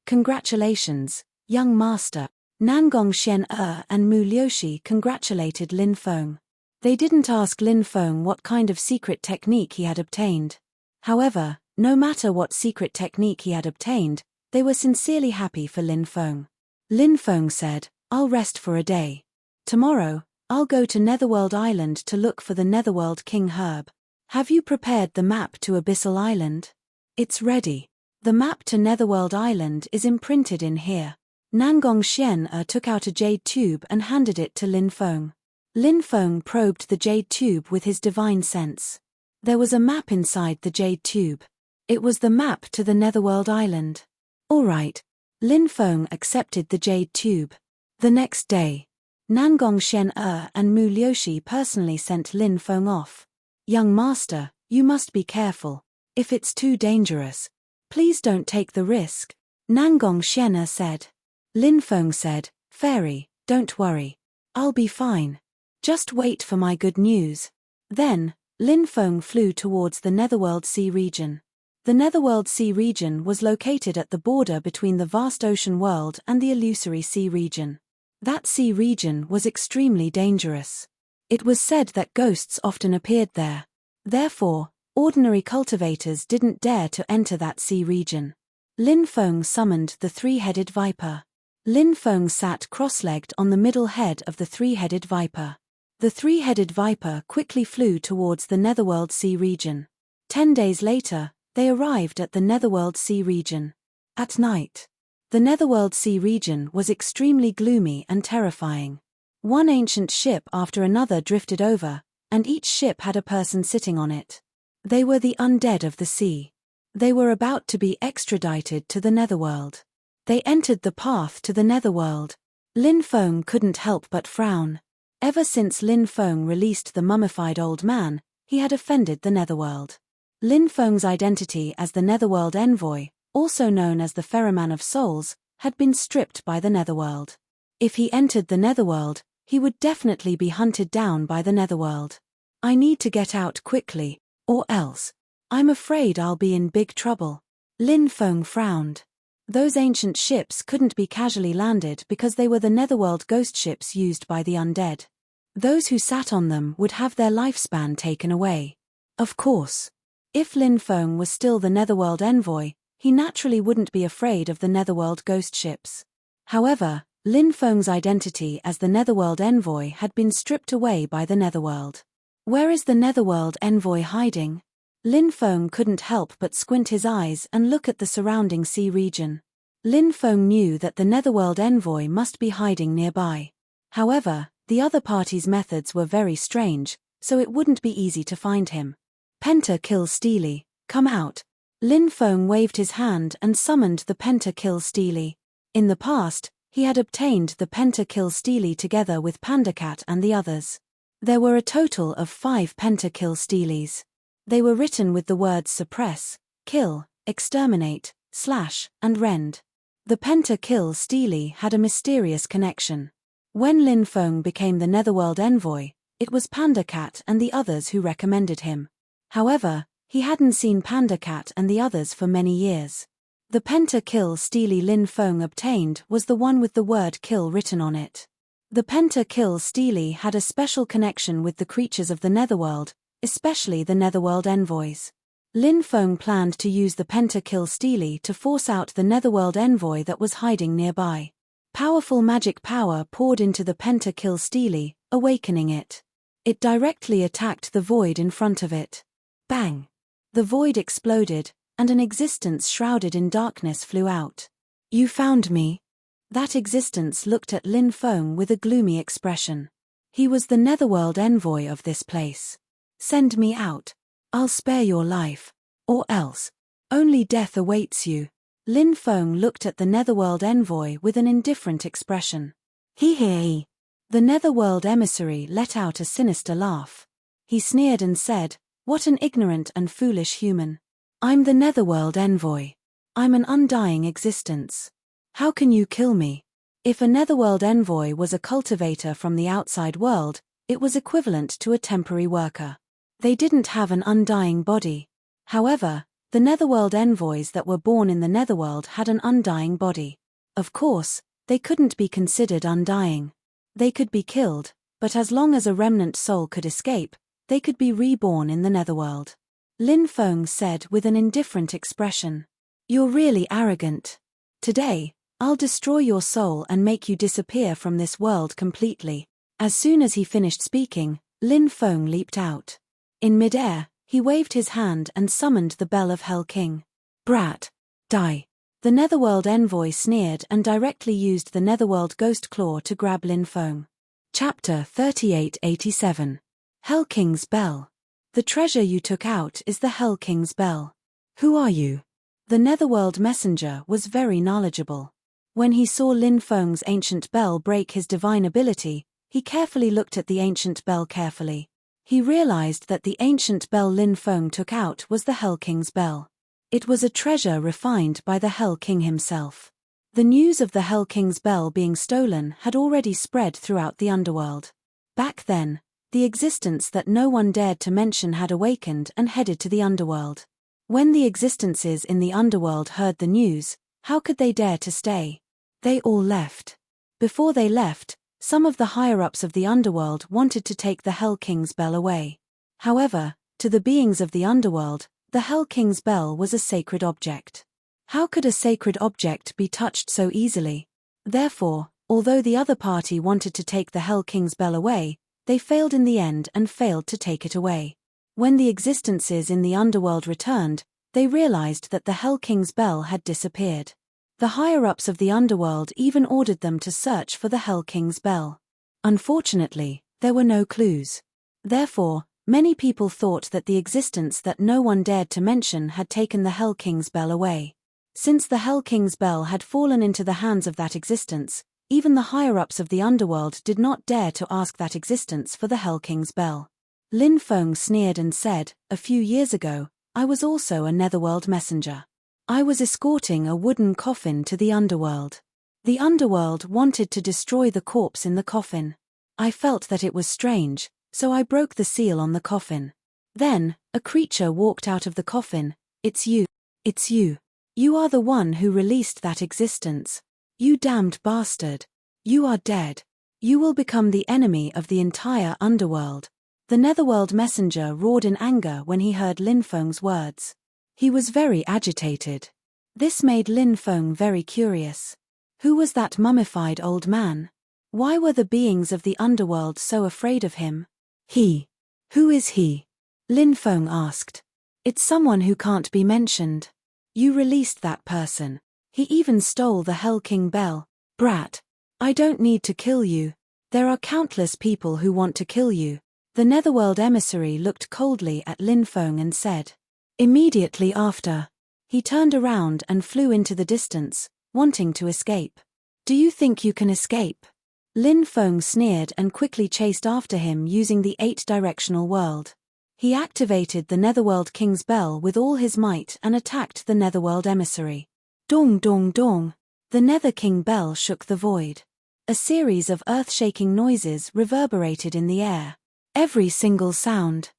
Congratulations, young master. Nangong Xian'er and Mu Liushi congratulated Lin Feng. They didn't ask Lin Feng what kind of secret technique he had obtained. However, no matter what secret technique he had obtained, they were sincerely happy for Lin Feng. Lin Feng said, "I'll rest for a day. Tomorrow, I'll go to Netherworld Island to look for the Netherworld King Herb. Have you prepared the map to Abyssal Island?" "It's ready. The map to Netherworld Island is imprinted in here." Nangong Xian'er took out a jade tube and handed it to Lin Feng. Lin Feng probed the jade tube with his divine sense. There was a map inside the jade tube. It was the map to the Netherworld Island. All right. Lin Feng accepted the jade tube. The next day, Nangong Xian'er and Mu Liushi personally sent Lin Feng off. "Young master, you must be careful. If it's too dangerous, please don't take the risk," Nangong Xian'er said. Lin Feng said, "Fairy, don't worry. I'll be fine. Just wait for my good news." Then, Lin Feng flew towards the Netherworld Sea region. The Netherworld Sea region was located at the border between the vast ocean world and the illusory sea region. That sea region was extremely dangerous. It was said that ghosts often appeared there. Therefore, ordinary cultivators didn't dare to enter that sea region. Lin Feng summoned the three-headed viper. Lin Feng sat cross-legged on the middle head of the three-headed viper. The three-headed viper quickly flew towards the Netherworld Sea region. 10 days later, they arrived at the Netherworld Sea region. At night, the Netherworld Sea region was extremely gloomy and terrifying. One ancient ship after another drifted over, and each ship had a person sitting on it. They were the undead of the sea. They were about to be extradited to the Netherworld. They entered the path to the Netherworld. Lin Feng couldn't help but frown. Ever since Lin Feng released the mummified old man, he had offended the Netherworld. Lin Feng's identity as the Netherworld Envoy, also known as the Ferryman of Souls, had been stripped by the Netherworld. If he entered the Netherworld, he would definitely be hunted down by the Netherworld. "I need to get out quickly, or else I'm afraid I'll be in big trouble." Lin Feng frowned. Those ancient ships couldn't be casually landed because they were the Netherworld ghost ships used by the undead. Those who sat on them would have their lifespan taken away. Of course, if Lin Feng was still the Netherworld Envoy, he naturally wouldn't be afraid of the Netherworld ghost ships. However, Lin Feng's identity as the Netherworld Envoy had been stripped away by the Netherworld. Where is the Netherworld Envoy hiding? Lin Feng couldn't help but squint his eyes and look at the surrounding sea region. Lin Feng knew that the Netherworld Envoy must be hiding nearby. However, the other party's methods were very strange, so it wouldn't be easy to find him. "Penta-kill Steely, come out." Lin Feng waved his hand and summoned the Penta-kill Steely. In the past, he had obtained the Penta-kill Steely together with Pandacat and the others. There were a total of 5 Penta-kill Steelies. They were written with the words suppress, kill, exterminate, slash, and rend. The Penta-kill Steely had a mysterious connection. When Lin Feng became the Netherworld Envoy, it was Pandacat and the others who recommended him. However, he hadn't seen Pandacat and the others for many years. The Penta-kill Steely Lin Feng obtained was the one with the word kill written on it. The Penta-kill Steely had a special connection with the creatures of the Netherworld, especially the Netherworld Envoys. Lin Feng planned to use the Penta-kill Steely to force out the Netherworld Envoy that was hiding nearby. Powerful magic power poured into the pentakill stele, awakening it. It directly attacked the void in front of it. Bang! The void exploded, and an existence shrouded in darkness flew out. You found me. That existence looked at Lin Feng with a gloomy expression. He was the Netherworld envoy of this place. Send me out. I'll spare your life. Or else. Only death awaits you. Lin Feng looked at the Netherworld envoy with an indifferent expression. He. The Netherworld emissary let out a sinister laugh. He sneered and said, "What an ignorant and foolish human. I'm the Netherworld envoy. I'm an undying existence. How can you kill me?" If a Netherworld envoy was a cultivator from the outside world, it was equivalent to a temporary worker. They didn't have an undying body. However, the Netherworld envoys that were born in the Netherworld had an undying body. Of course, they couldn't be considered undying. They could be killed, but as long as a remnant soul could escape, they could be reborn in the Netherworld. Lin Feng said with an indifferent expression. You're really arrogant. Today, I'll destroy your soul and make you disappear from this world completely. As soon as he finished speaking, Lin Feng leaped out. In midair, he waved his hand and summoned the Bell of Hell King. Brat. Die. The Netherworld envoy sneered and directly used the Netherworld Ghost Claw to grab Lin Feng. Chapter 3887. Hell King's Bell. The treasure you took out is the Hell King's Bell. Who are you? The Netherworld messenger was very knowledgeable. When he saw Lin Feng's ancient bell break his divine ability, he carefully looked at the ancient bell carefully. He realized that the ancient bell Lin Feng took out was the Hell King's bell. It was a treasure refined by the Hell King himself. The news of the Hell King's bell being stolen had already spread throughout the underworld. Back then, the existence that no one dared to mention had awakened and headed to the underworld. When the existences in the underworld heard the news, how could they dare to stay? They all left. Before they left, some of the higher-ups of the underworld wanted to take the Hell King's bell away. However, to the beings of the underworld, the Hell King's bell was a sacred object. How could a sacred object be touched so easily? Therefore, although the other party wanted to take the Hell King's bell away, they failed in the end and failed to take it away. When the existences in the underworld returned, they realized that the Hell King's bell had disappeared. The higher-ups of the underworld even ordered them to search for the Hell King's bell. Unfortunately, there were no clues. Therefore, many people thought that the existence that no one dared to mention had taken the Hell King's bell away. Since the Hell King's bell had fallen into the hands of that existence, even the higher-ups of the underworld did not dare to ask that existence for the Hell King's bell. Lin Feng sneered and said, "A few years ago, I was also a Netherworld messenger. I was escorting a wooden coffin to the underworld. The underworld wanted to destroy the corpse in the coffin. I felt that it was strange, so I broke the seal on the coffin. Then, a creature walked out of the coffin. It's you. It's you. You are the one who released that existence. You damned bastard. You are dead. You will become the enemy of the entire underworld." The Netherworld messenger roared in anger when he heard Lin Feng's words. He was very agitated. This made Lin Feng very curious. Who was that mummified old man? Why were the beings of the underworld so afraid of him? He. Who is he? Lin Feng asked. It's someone who can't be mentioned. You released that person. He even stole the Hell King bell. Brat. I don't need to kill you. There are countless people who want to kill you. The Netherworld emissary looked coldly at Lin Feng and said. Immediately after, he turned around and flew into the distance, wanting to escape. Do you think you can escape? Lin Feng sneered and quickly chased after him using the 8-directional world. He activated the Netherworld King's bell with all his might and attacked the Netherworld emissary. Dong dong dong. The Nether King bell shook the void. A series of earth-shaking noises reverberated in the air. Every single sound.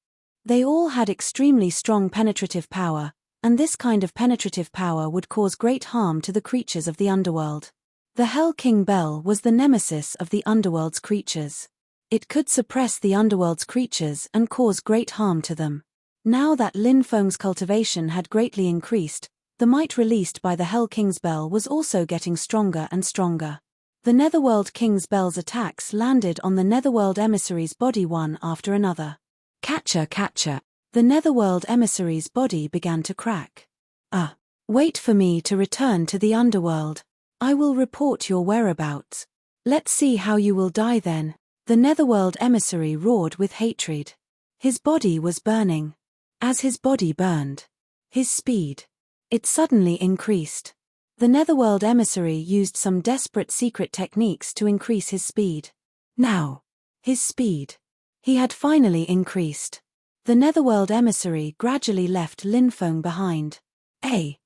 They all had extremely strong penetrative power, and this kind of penetrative power would cause great harm to the creatures of the underworld. The Hell King bell was the nemesis of the underworld's creatures. It could suppress the underworld's creatures and cause great harm to them. Now that Lin Feng's cultivation had greatly increased, the might released by the Hell King's bell was also getting stronger and stronger. The Netherworld King's Bell's attacks landed on the Netherworld emissary's body one after another. Catcher, catcher. The Netherworld emissary's body began to crack. Wait for me to return to the underworld. I will report your whereabouts. Let's see how you will die then. The Netherworld emissary roared with hatred. His body was burning. As his body burned, his speed, it suddenly increased. The Netherworld emissary used some desperate secret techniques to increase his speed. Now, his speed. He had finally increased. The Netherworld emissary gradually left Lin Feng behind.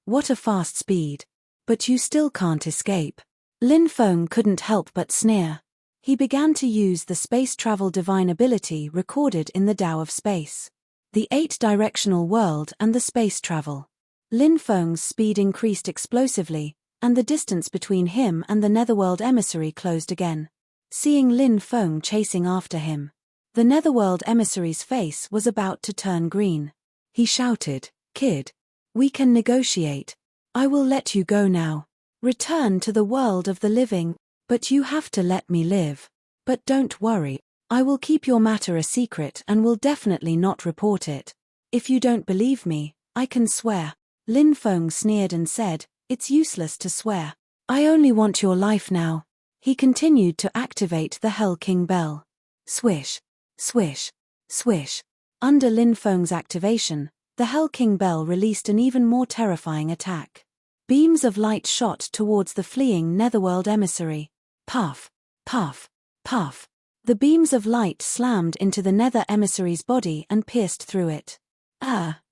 What a fast speed. But you still can't escape. Lin Feng couldn't help but sneer. He began to use the space travel divine ability recorded in the Tao of Space. The 8-directional world and the space travel. Lin Feng's speed increased explosively, and the distance between him and the Netherworld emissary closed again. Seeing Lin Feng chasing after him, the Netherworld emissary's face was about to turn green. He shouted, "Kid, we can negotiate. I will let you go now. Return to the world of the living, but you have to let me live. But don't worry, I will keep your matter a secret and will definitely not report it. If you don't believe me, I can swear." Lin Feng sneered and said, "It's useless to swear. I only want your life now." He continued to activate the Hell King Bell. Swish, swish, swish. Under Lin Feng's activation, the Hell King Bell released an even more terrifying attack. Beams of light shot towards the fleeing Netherworld emissary. Puff, puff, puff. The beams of light slammed into the Nether emissary's body and pierced through it.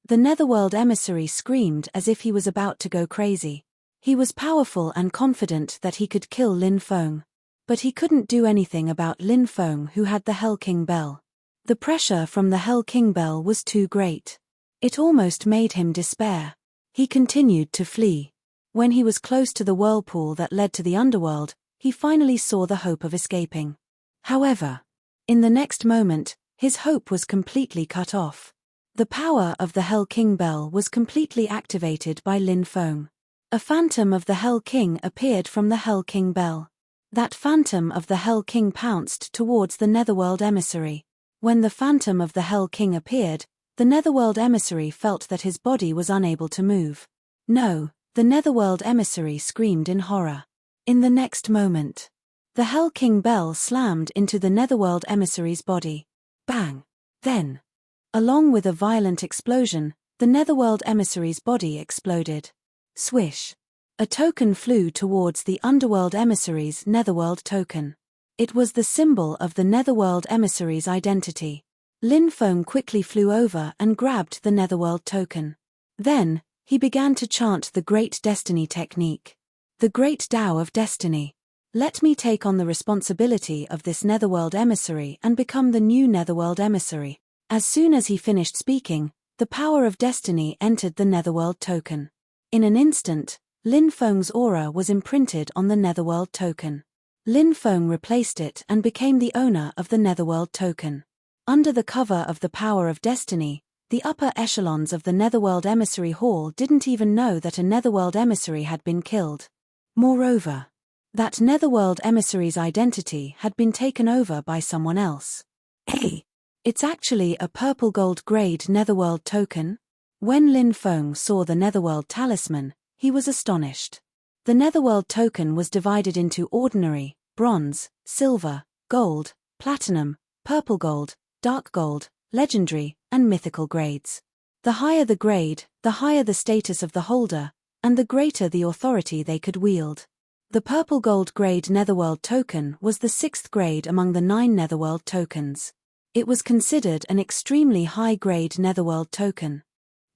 The Netherworld emissary screamed as if he was about to go crazy. He was powerful and confident that he could kill Lin Feng. But he couldn't do anything about Lin Feng, who had the Hell King Bell. The pressure from the Hell King Bell was too great. It almost made him despair. He continued to flee. When he was close to the whirlpool that led to the underworld, he finally saw the hope of escaping. However, in the next moment, his hope was completely cut off. The power of the Hell King Bell was completely activated by Lin Feng. A phantom of the Hell King appeared from the Hell King Bell. That phantom of the Hell King pounced towards the Netherworld emissary. When the phantom of the Hell King appeared, the Netherworld emissary felt that his body was unable to move. No, the Netherworld emissary screamed in horror. In the next moment, the Hell King Bell slammed into the Netherworld emissary's body. Bang! Then, along with a violent explosion, the Netherworld emissary's body exploded. Swish! A token flew towards the Underworld emissary's Netherworld token. It was the symbol of the Netherworld emissary's identity. Lin Feng quickly flew over and grabbed the Netherworld token. Then, he began to chant the Great Destiny technique. The Great Tao of Destiny. Let me take on the responsibility of this Netherworld emissary and become the new Netherworld emissary. As soon as he finished speaking, the power of destiny entered the Netherworld token. In an instant, Lin Feng's aura was imprinted on the Netherworld token. Lin Feng replaced it and became the owner of the Netherworld token. Under the cover of the power of destiny, the upper echelons of the Netherworld emissary hall didn't even know that a Netherworld emissary had been killed. Moreover, that Netherworld emissary's identity had been taken over by someone else. Hey! It's actually a purple gold grade Netherworld token? When Lin Feng saw the Netherworld talisman, he was astonished. The Netherworld token was divided into ordinary, bronze, silver, gold, platinum, purple gold, dark gold, legendary, and mythical grades. The higher the grade, the higher the status of the holder, and the greater the authority they could wield. The purple gold grade Netherworld token was the 6th grade among the 9 Netherworld tokens. It was considered an extremely high-grade Netherworld token.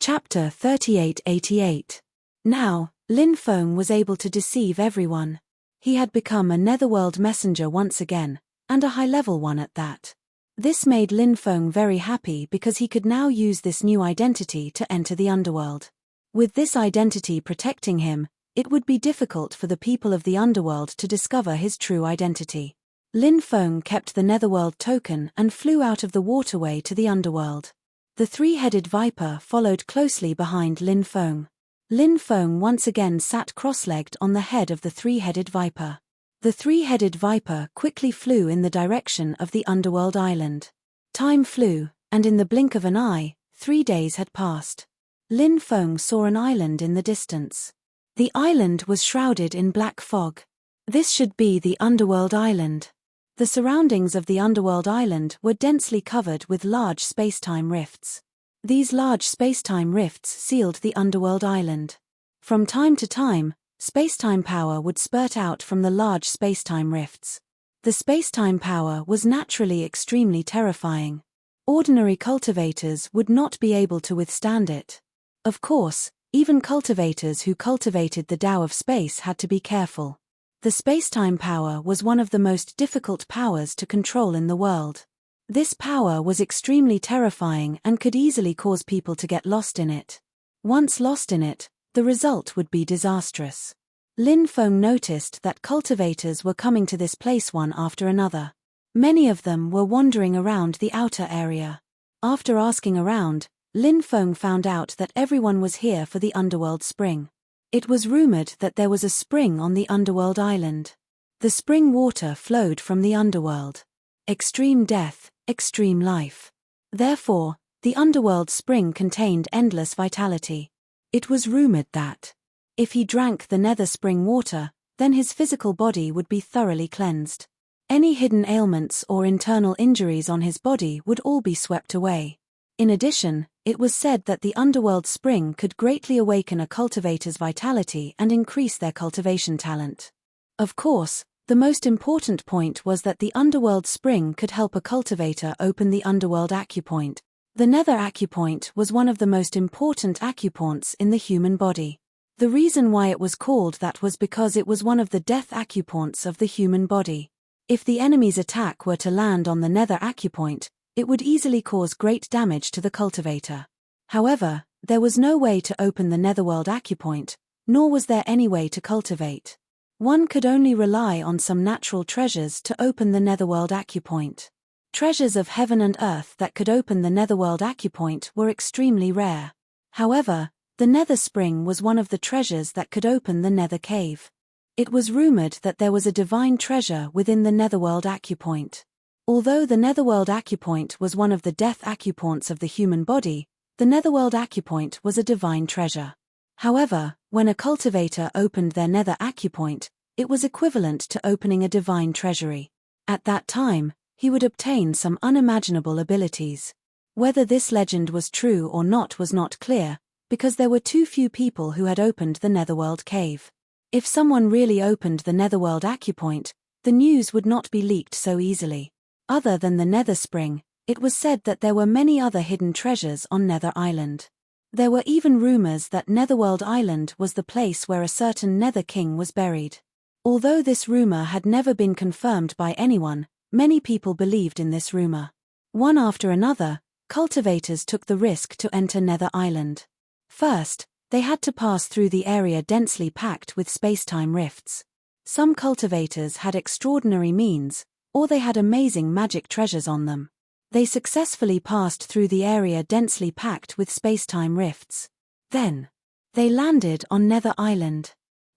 Chapter 3888. Now, Lin Feng was able to deceive everyone. He had become a Netherworld messenger once again, and a high-level one at that. This made Lin Feng very happy because he could now use this new identity to enter the underworld. With this identity protecting him, it would be difficult for the people of the underworld to discover his true identity. Lin Feng kept the Netherworld token and flew out of the waterway to the underworld. The 3-headed viper followed closely behind Lin Feng. Lin Feng once again sat cross-legged on the head of the 3-headed viper. The three-headed viper quickly flew in the direction of the underworld island. Time flew, and in the blink of an eye, 3 days had passed. Lin Feng saw an island in the distance. The island was shrouded in black fog. This should be the underworld island. The surroundings of the underworld island were densely covered with large space-time rifts. These large space-time rifts sealed the underworld island. From time to time, space-time power would spurt out from the large space-time rifts. The space-time power was naturally extremely terrifying. Ordinary cultivators would not be able to withstand it. Of course, even cultivators who cultivated the Tao of space had to be careful. The space-time power was one of the most difficult powers to control in the world. This power was extremely terrifying and could easily cause people to get lost in it. Once lost in it, the result would be disastrous. Lin Feng noticed that cultivators were coming to this place one after another. Many of them were wandering around the outer area. After asking around, Lin Feng found out that everyone was here for the underworld spring. It was rumored that there was a spring on the underworld island. The spring water flowed from the underworld. Extreme death, extreme life. Therefore, the underworld spring contained endless vitality. It was rumored that, if he drank the nether spring water, then his physical body would be thoroughly cleansed. Any hidden ailments or internal injuries on his body would all be swept away. In addition, it was said that the underworld spring could greatly awaken a cultivator's vitality and increase their cultivation talent. Of course, the most important point was that the underworld spring could help a cultivator open the underworld acupoint. The nether acupoint was one of the most important acupoints in the human body. The reason why it was called that was because it was one of the death acupoints of the human body. If the enemy's attack were to land on the nether acupoint, it would easily cause great damage to the cultivator. However, there was no way to open the netherworld acupoint, nor was there any way to cultivate. One could only rely on some natural treasures to open the netherworld acupoint. Treasures of heaven and earth that could open the netherworld acupoint were extremely rare. However, the nether spring was one of the treasures that could open the nether cave. It was rumored that there was a divine treasure within the netherworld acupoint. Although the netherworld acupoint was one of the death acupoints of the human body, the netherworld acupoint was a divine treasure. However, when a cultivator opened their nether acupoint, it was equivalent to opening a divine treasury. At that time, he would obtain some unimaginable abilities. Whether this legend was true or not was not clear, because there were too few people who had opened the netherworld cave. If someone really opened the netherworld acupoint, the news would not be leaked so easily. Other than the nether spring, it was said that there were many other hidden treasures on Nether Island. There were even rumors that Netherworld Island was the place where a certain Nether King was buried. Although this rumor had never been confirmed by anyone, many people believed in this rumor. One after another, cultivators took the risk to enter Nether Island. First, they had to pass through the area densely packed with space-time rifts. Some cultivators had extraordinary means, or they had amazing magic treasures on them. They successfully passed through the area densely packed with space-time rifts. Then, they landed on Nether Island.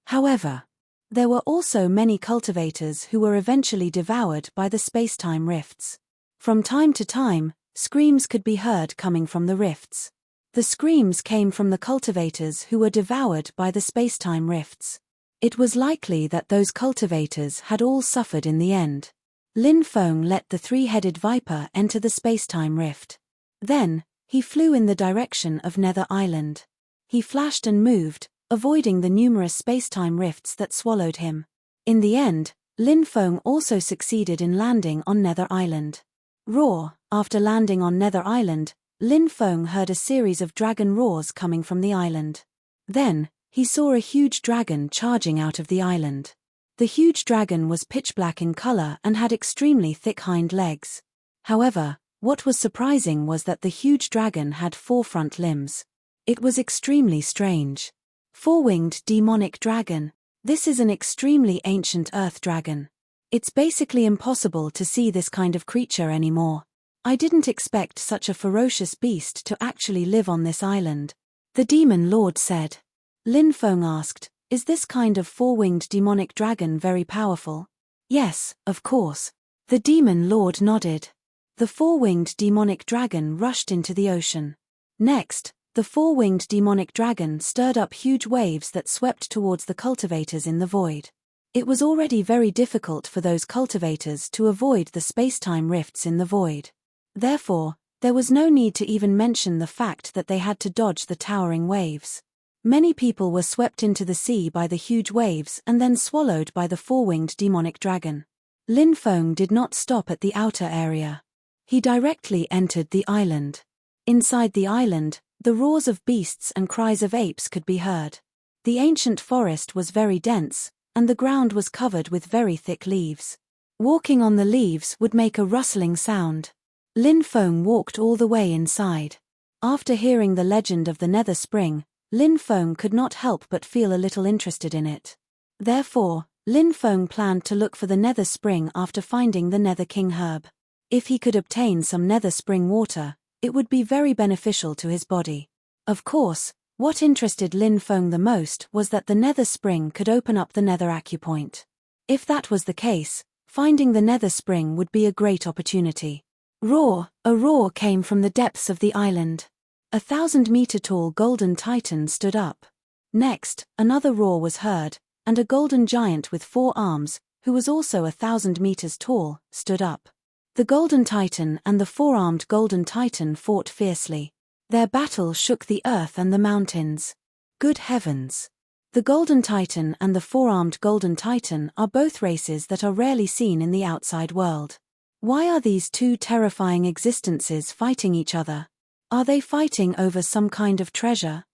However, there were also many cultivators who were eventually devoured by the space-time rifts. From time to time, screams could be heard coming from the rifts. The screams came from the cultivators who were devoured by the space-time rifts. It was likely that those cultivators had all suffered in the end. Lin Feng let the three-headed viper enter the space-time rift. Then, he flew in the direction of Nether Island. He flashed and moved, avoiding the numerous space-time rifts that swallowed him. In the end, Lin Feng also succeeded in landing on Nether Island. Roar. After landing on Nether Island, Lin Feng heard a series of dragon roars coming from the island. Then, he saw a huge dragon charging out of the island. The huge dragon was pitch black in color and had extremely thick hind legs. However, what was surprising was that the huge dragon had 4 front limbs. It was extremely strange. 4-winged demonic dragon. This is an extremely ancient earth dragon. It's basically impossible to see this kind of creature anymore. I didn't expect such a ferocious beast to actually live on this island. The demon lord said. Lin Feng asked, is this kind of 4-winged demonic dragon very powerful? Yes, of course. The demon lord nodded. The four-winged demonic dragon rushed into the ocean. Next, the four-winged demonic dragon stirred up huge waves that swept towards the cultivators in the void. It was already very difficult for those cultivators to avoid the space-time rifts in the void. Therefore, there was no need to even mention the fact that they had to dodge the towering waves. Many people were swept into the sea by the huge waves and then swallowed by the four-winged demonic dragon. Lin Feng did not stop at the outer area. He directly entered the island. Inside the island, the roars of beasts and cries of apes could be heard. The ancient forest was very dense, and the ground was covered with very thick leaves. Walking on the leaves would make a rustling sound. Lin Feng walked all the way inside. After hearing the legend of the Nether Spring, Lin Feng could not help but feel a little interested in it. Therefore, Lin Feng planned to look for the Nether Spring after finding the Nether King herb. If he could obtain some Nether Spring water, it would be very beneficial to his body. Of course, what interested Lin Feng the most was that the Nether Spring could open up the Nether Acupoint. If that was the case, finding the Nether Spring would be a great opportunity. Roar! A roar came from the depths of the island. 1,000-meter-tall golden titan stood up. Next, another roar was heard, and a golden giant with 4 arms, who was also 1,000 meters tall, stood up. The golden titan and the 4-armed golden titan fought fiercely. Their battle shook the earth and the mountains. Good heavens! The golden titan and the 4-armed golden titan are both races that are rarely seen in the outside world. Why are these two terrifying existences fighting each other? Are they fighting over some kind of treasure?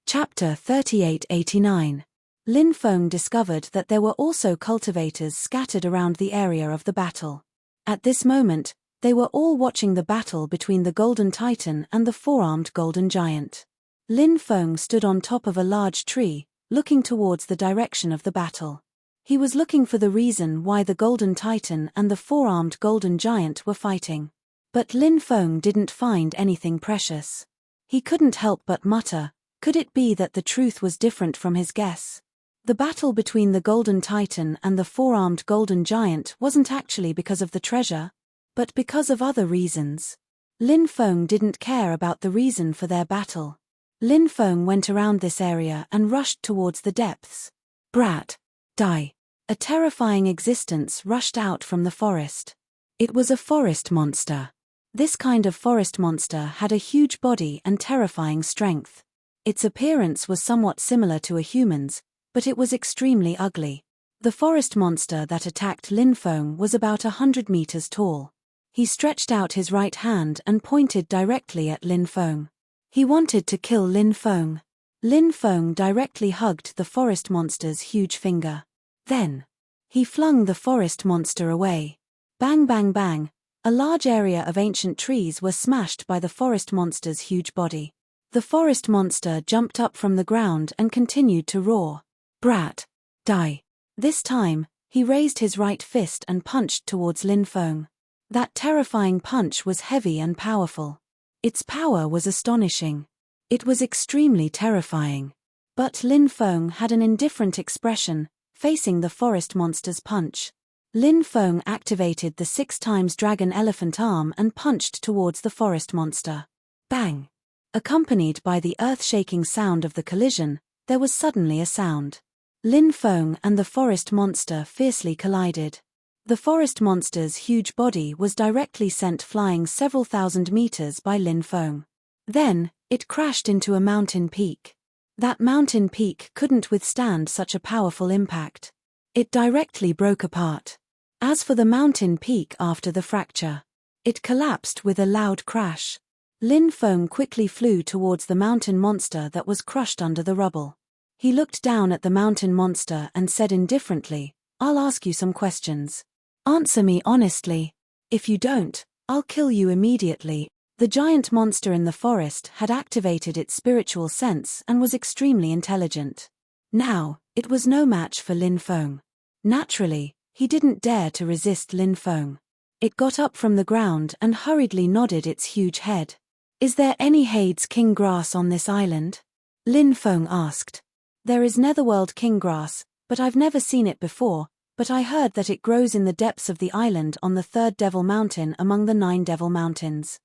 Chapter 3889. Lin Feng discovered that there were also cultivators scattered around the area of the battle. At this moment, they were all watching the battle between the Golden Titan and the 4-armed Golden Giant. Lin Feng stood on top of a large tree, looking towards the direction of the battle. He was looking for the reason why the Golden Titan and the 4-armed Golden Giant were fighting. But Lin Feng didn't find anything precious. He couldn't help but mutter, could it be that the truth was different from his guess? The battle between the Golden Titan and the 4-armed Golden Giant wasn't actually because of the treasure, but because of other reasons. Lin Feng didn't care about the reason for their battle. Lin Feng went around this area and rushed towards the depths. Brat! Die! A terrifying existence rushed out from the forest. It was a forest monster. This kind of forest monster had a huge body and terrifying strength. Its appearance was somewhat similar to a human's, but it was extremely ugly. The forest monster that attacked Lin Feng was about 100 meters tall. He stretched out his right hand and pointed directly at Lin Feng. He wanted to kill Lin Feng. Lin Feng directly hugged the forest monster's huge finger. Then, he flung the forest monster away. Bang bang bang! A large area of ancient trees were smashed by the forest monster's huge body. The forest monster jumped up from the ground and continued to roar. Brat! Die! This time, he raised his right fist and punched towards Lin Feng. That terrifying punch was heavy and powerful. Its power was astonishing. It was extremely terrifying. But Lin Feng had an indifferent expression, facing the forest monster's punch. Lin Feng activated the 6x dragon elephant arm and punched towards the forest monster. Bang! Accompanied by the earth-shaking sound of the collision, there was suddenly a sound. Lin Feng and the forest monster fiercely collided. The forest monster's huge body was directly sent flying several thousand meters by Lin Feng. Then, it crashed into a mountain peak. That mountain peak couldn't withstand such a powerful impact. It directly broke apart. As for the mountain peak after the fracture, it collapsed with a loud crash. Lin Feng quickly flew towards the mountain monster that was crushed under the rubble. He looked down at the mountain monster and said indifferently, "I'll ask you some questions. Answer me honestly. If you don't, I'll kill you immediately." The giant monster in the forest had activated its spiritual sense and was extremely intelligent. Now, it was no match for Lin Feng. Naturally, he didn't dare to resist Lin Feng. It got up from the ground and hurriedly nodded its huge head. "Is there any Hades king grass on this island?" Lin Feng asked. "There is Netherworld king grass, but I've never seen it before, but I heard that it grows in the depths of the island on the third Devil Mountain among the 9 Devil Mountains.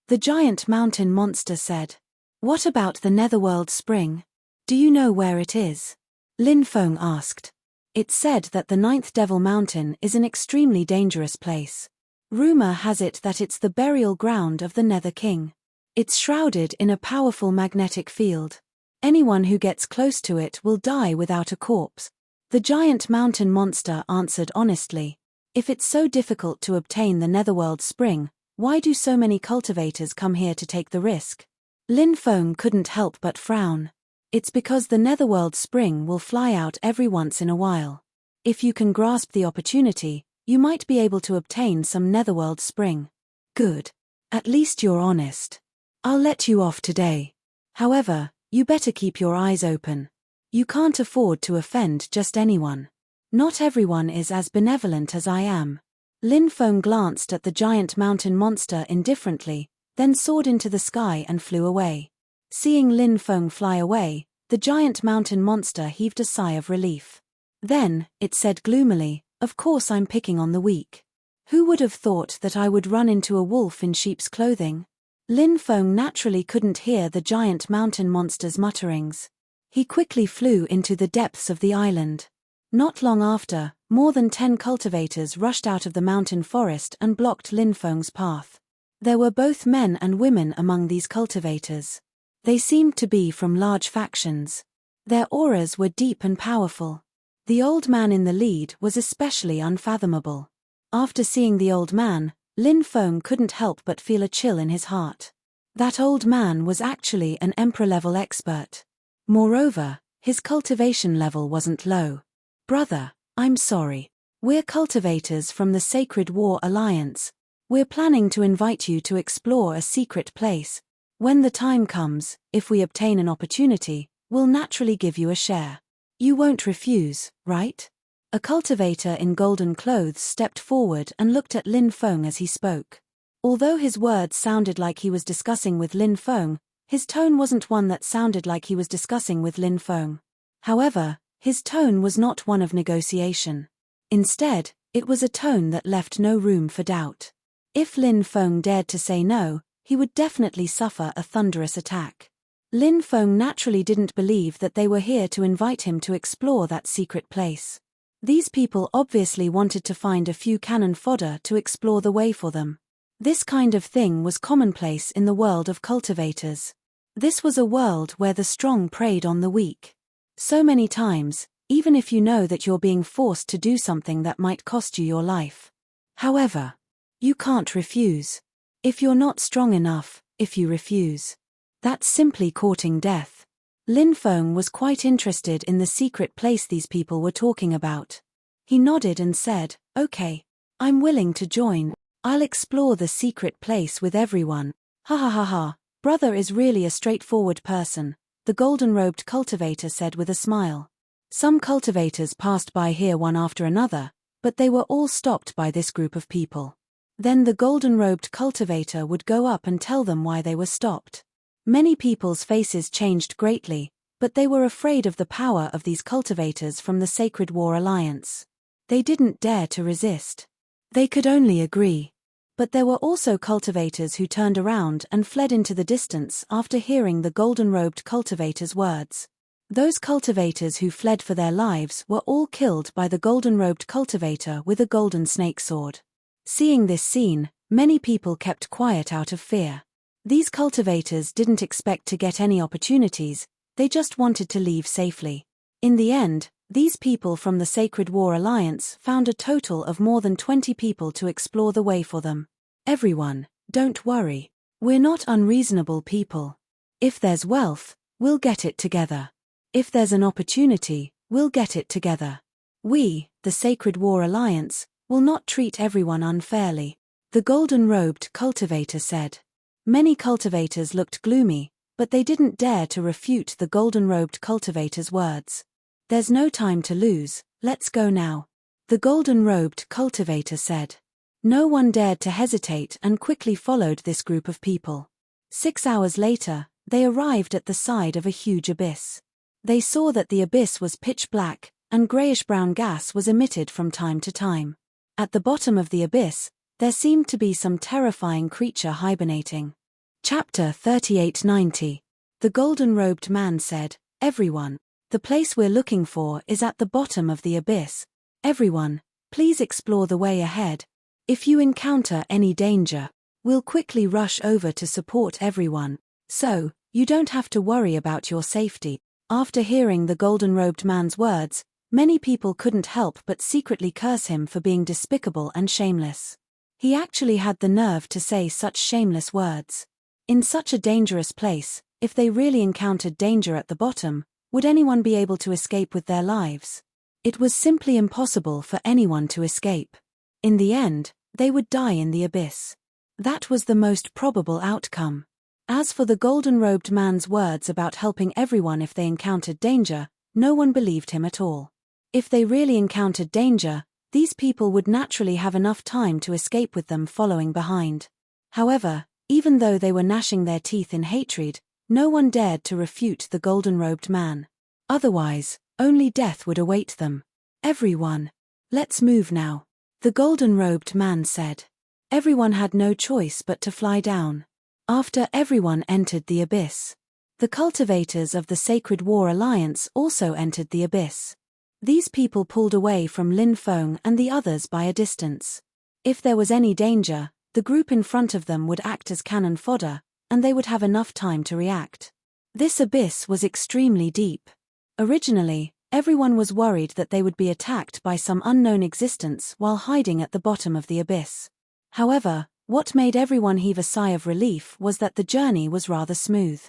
The giant mountain monster said. What about the Netherworld Spring? Do you know where it is? Lin Feng asked. It's said that the 9th Devil Mountain is an extremely dangerous place. Rumor has it that it's the burial ground of the Nether King. It's shrouded in a powerful magnetic field. Anyone who gets close to it will die without a corpse. The giant mountain monster answered honestly. If it's so difficult to obtain the Netherworld Spring, why do so many cultivators come here to take the risk? Lin Feng couldn't help but frown. It's because the Netherworld Spring will fly out every once in a while. If you can grasp the opportunity, you might be able to obtain some Netherworld Spring. Good. At least you're honest. I'll let you off today. However, you better keep your eyes open. You can't afford to offend just anyone. Not everyone is as benevolent as I am. Lin Feng glanced at the giant mountain monster indifferently, then soared into the sky and flew away. Seeing Lin Feng fly away, the giant mountain monster heaved a sigh of relief. Then, it said gloomily, of course I'm picking on the weak. Who would have thought that I would run into a wolf in sheep's clothing? Lin Feng naturally couldn't hear the giant mountain monster's mutterings. He quickly flew into the depths of the island. Not long after, more than 10 cultivators rushed out of the mountain forest and blocked Lin Feng's path. There were both men and women among these cultivators. They seemed to be from large factions. Their auras were deep and powerful. The old man in the lead was especially unfathomable. After seeing the old man, Lin Feng couldn't help but feel a chill in his heart. That old man was actually an emperor-level expert. Moreover, his cultivation level wasn't low. Brother, I'm sorry. We're cultivators from the Sacred War Alliance. We're planning to invite you to explore a secret place. When the time comes, if we obtain an opportunity, we'll naturally give you a share. You won't refuse, right? A cultivator in golden clothes stepped forward and looked at Lin Feng as he spoke. Although his words sounded like he was discussing with Lin Feng, his tone wasn't one that sounded like he was discussing with Lin Feng. However, his tone was not one of negotiation. Instead, it was a tone that left no room for doubt. If Lin Feng dared to say no, he would definitely suffer a thunderous attack. Lin Feng naturally didn't believe that they were here to invite him to explore that secret place. These people obviously wanted to find a few cannon fodder to explore the way for them. This kind of thing was commonplace in the world of cultivators. This was a world where the strong preyed on the weak. So many times, even if you know that you're being forced to do something that might cost you your life. However, you can't refuse. If you're not strong enough, if you refuse, that's simply courting death. Lin Feng was quite interested in the secret place these people were talking about. He nodded and said, okay, I'm willing to join. I'll explore the secret place with everyone. Ha ha ha ha. Brother is really a straightforward person, the golden-robed cultivator said with a smile. Some cultivators passed by here one after another, but they were all stopped by this group of people. Then the golden-robed cultivator would go up and tell them why they were stopped. Many people's faces changed greatly, but they were afraid of the power of these cultivators from the Sacred War Alliance. They didn't dare to resist. They could only agree. But there were also cultivators who turned around and fled into the distance after hearing the golden-robed cultivator's words. Those cultivators who fled for their lives were all killed by the golden-robed cultivator with a golden snake sword. Seeing this scene, many people kept quiet out of fear. These cultivators didn't expect to get any opportunities, they just wanted to leave safely. In the end, these people from the Sacred War Alliance found a total of more than 20 people to explore the way for them. Everyone, don't worry. We're not unreasonable people. If there's wealth, we'll get it together. If there's an opportunity, we'll get it together. We, the Sacred War Alliance, will not treat everyone unfairly, the golden-robed cultivator said. Many cultivators looked gloomy, but they didn't dare to refute the golden-robed cultivator's words. There's no time to lose, let's go now, the golden-robed cultivator said. No one dared to hesitate and quickly followed this group of people. 6 hours later, they arrived at the side of a huge abyss. They saw that the abyss was pitch black, and grayish-brown gas was emitted from time to time. At the bottom of the abyss, there seemed to be some terrifying creature hibernating. Chapter 3890. The golden-robed man said, "Everyone, the place we're looking for is at the bottom of the abyss. Everyone, please explore the way ahead. If you encounter any danger, we'll quickly rush over to support everyone, so you don't have to worry about your safety." After hearing the golden-robed man's words, many people couldn't help but secretly curse him for being despicable and shameless. He actually had the nerve to say such shameless words. In such a dangerous place, if they really encountered danger at the bottom, would anyone be able to escape with their lives? It was simply impossible for anyone to escape. In the end, they would die in the abyss. That was the most probable outcome. As for the golden-robed man's words about helping everyone if they encountered danger, no one believed him at all. If they really encountered danger, these people would naturally have enough time to escape with them following behind. However, even though they were gnashing their teeth in hatred, no one dared to refute the golden-robed man. Otherwise, only death would await them. "Everyone, let's move now," the golden-robed man said. Everyone had no choice but to fly down. After everyone entered the abyss, the cultivators of the Sacred War Alliance also entered the abyss. These people pulled away from Lin Feng and the others by a distance. If there was any danger, the group in front of them would act as cannon fodder, and they would have enough time to react. This abyss was extremely deep. Originally, everyone was worried that they would be attacked by some unknown existence while hiding at the bottom of the abyss. However, what made everyone heave a sigh of relief was that the journey was rather smooth.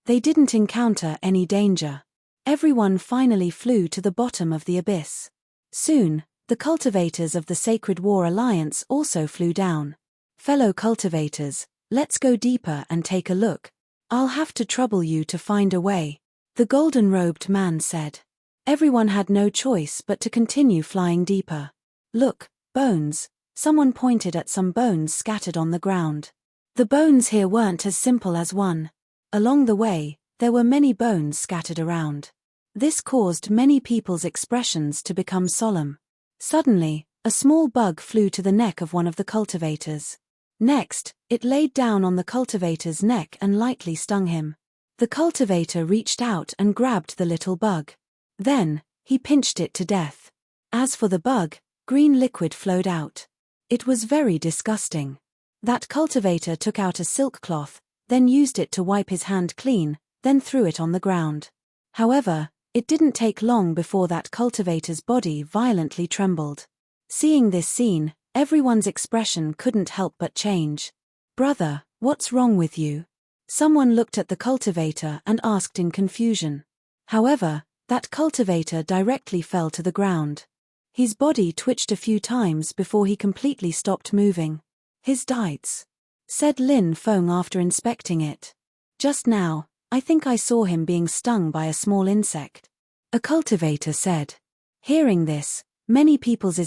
They didn't encounter any danger. Everyone finally flew to the bottom of the abyss. Soon, the cultivators of the Sacred War Alliance also flew down. "Fellow cultivators, let's go deeper and take a look. I'll have to trouble you to find a way," the golden-robed man said. Everyone had no choice but to continue flying deeper. "Look, bones," someone pointed at some bones scattered on the ground. The bones here weren't as simple as one. Along the way, there were many bones scattered around. This caused many people's expressions to become solemn. Suddenly, a small bug flew to the neck of one of the cultivators. Next, it laid down on the cultivator's neck and lightly stung him. The cultivator reached out and grabbed the little bug. Then, he pinched it to death. As for the bug, green liquid flowed out. It was very disgusting. That cultivator took out a silk cloth, then used it to wipe his hand clean, then threw it on the ground. However, it didn't take long before that cultivator's body violently trembled. Seeing this scene, everyone's expression couldn't help but change. "Brother, what's wrong with you?" Someone looked at the cultivator and asked in confusion. However, that cultivator directly fell to the ground. His body twitched a few times before he completely stopped moving. "His diets," said Lin Feng after inspecting it. "Just now, I think I saw him being stung by a small insect," a cultivator said. Hearing this, many people's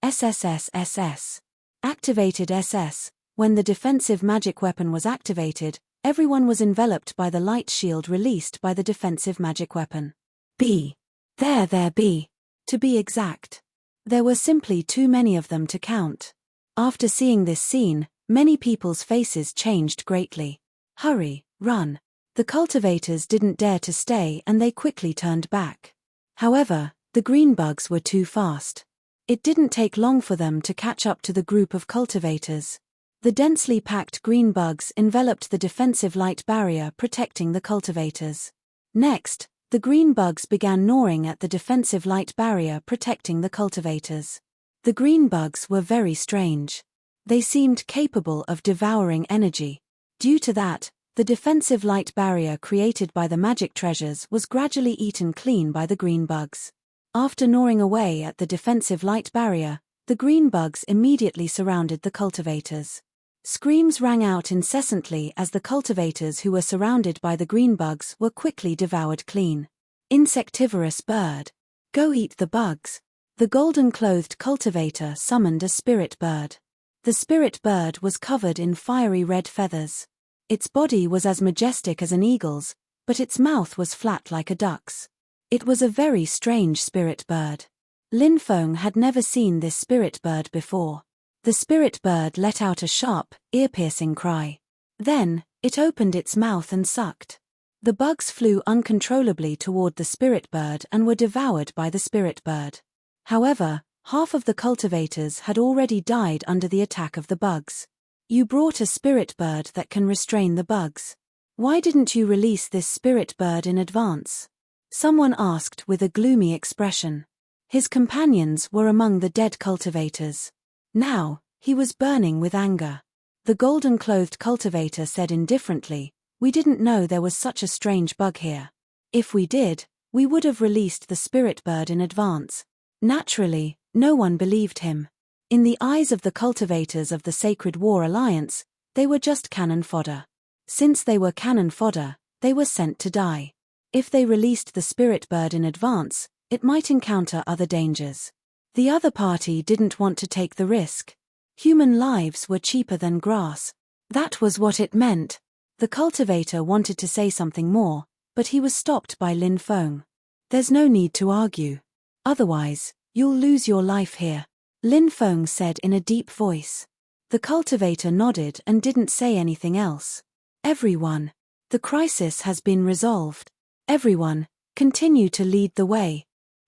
SSSSS activated SS. When the defensive magic weapon was activated, everyone was enveloped by the light shield released by the defensive magic weapon. B. There be. To be exact. There were simply too many of them to count. After seeing this scene, many people's faces changed greatly. "Hurry, run." The cultivators didn't dare to stay and they quickly turned back. However, the green bugs were too fast. It didn't take long for them to catch up to the group of cultivators. The densely packed green bugs enveloped the defensive light barrier protecting the cultivators. Next, the green bugs began gnawing at the defensive light barrier protecting the cultivators. The green bugs were very strange. They seemed capable of devouring energy. Due to that, the defensive light barrier created by the magic treasures was gradually eaten clean by the green bugs. After gnawing away at the defensive light barrier, the green bugs immediately surrounded the cultivators. Screams rang out incessantly as the cultivators who were surrounded by the green bugs were quickly devoured clean. "Insectivorous bird. Go eat the bugs." The golden-clothed cultivator summoned a spirit bird. The spirit bird was covered in fiery red feathers. Its body was as majestic as an eagle's, but its mouth was flat like a duck's. It was a very strange spirit bird. Lin Feng had never seen this spirit bird before. The spirit bird let out a sharp, ear-piercing cry. Then, it opened its mouth and sucked. The bugs flew uncontrollably toward the spirit bird and were devoured by the spirit bird. However, half of the cultivators had already died under the attack of the bugs. You brought a spirit bird that can restrain the bugs. Why didn't you release this spirit bird in advance? Someone asked with a gloomy expression. His companions were among the dead cultivators. Now, he was burning with anger. The golden-clothed cultivator said indifferently, "We didn't know there was such a strange bug here. If we did, we would have released the spirit bird in advance." Naturally, no one believed him. In the eyes of the cultivators of the Sacred War Alliance, they were just cannon fodder. Since they were cannon fodder, they were sent to die. If they released the spirit bird in advance, it might encounter other dangers. The other party didn't want to take the risk. Human lives were cheaper than grass. That was what it meant. The cultivator wanted to say something more, but he was stopped by Lin Feng. "There's no need to argue. Otherwise, you'll lose your life here," Lin Feng said in a deep voice. The cultivator nodded and didn't say anything else. "Everyone. The crisis has been resolved. Everyone, continue to lead the way,"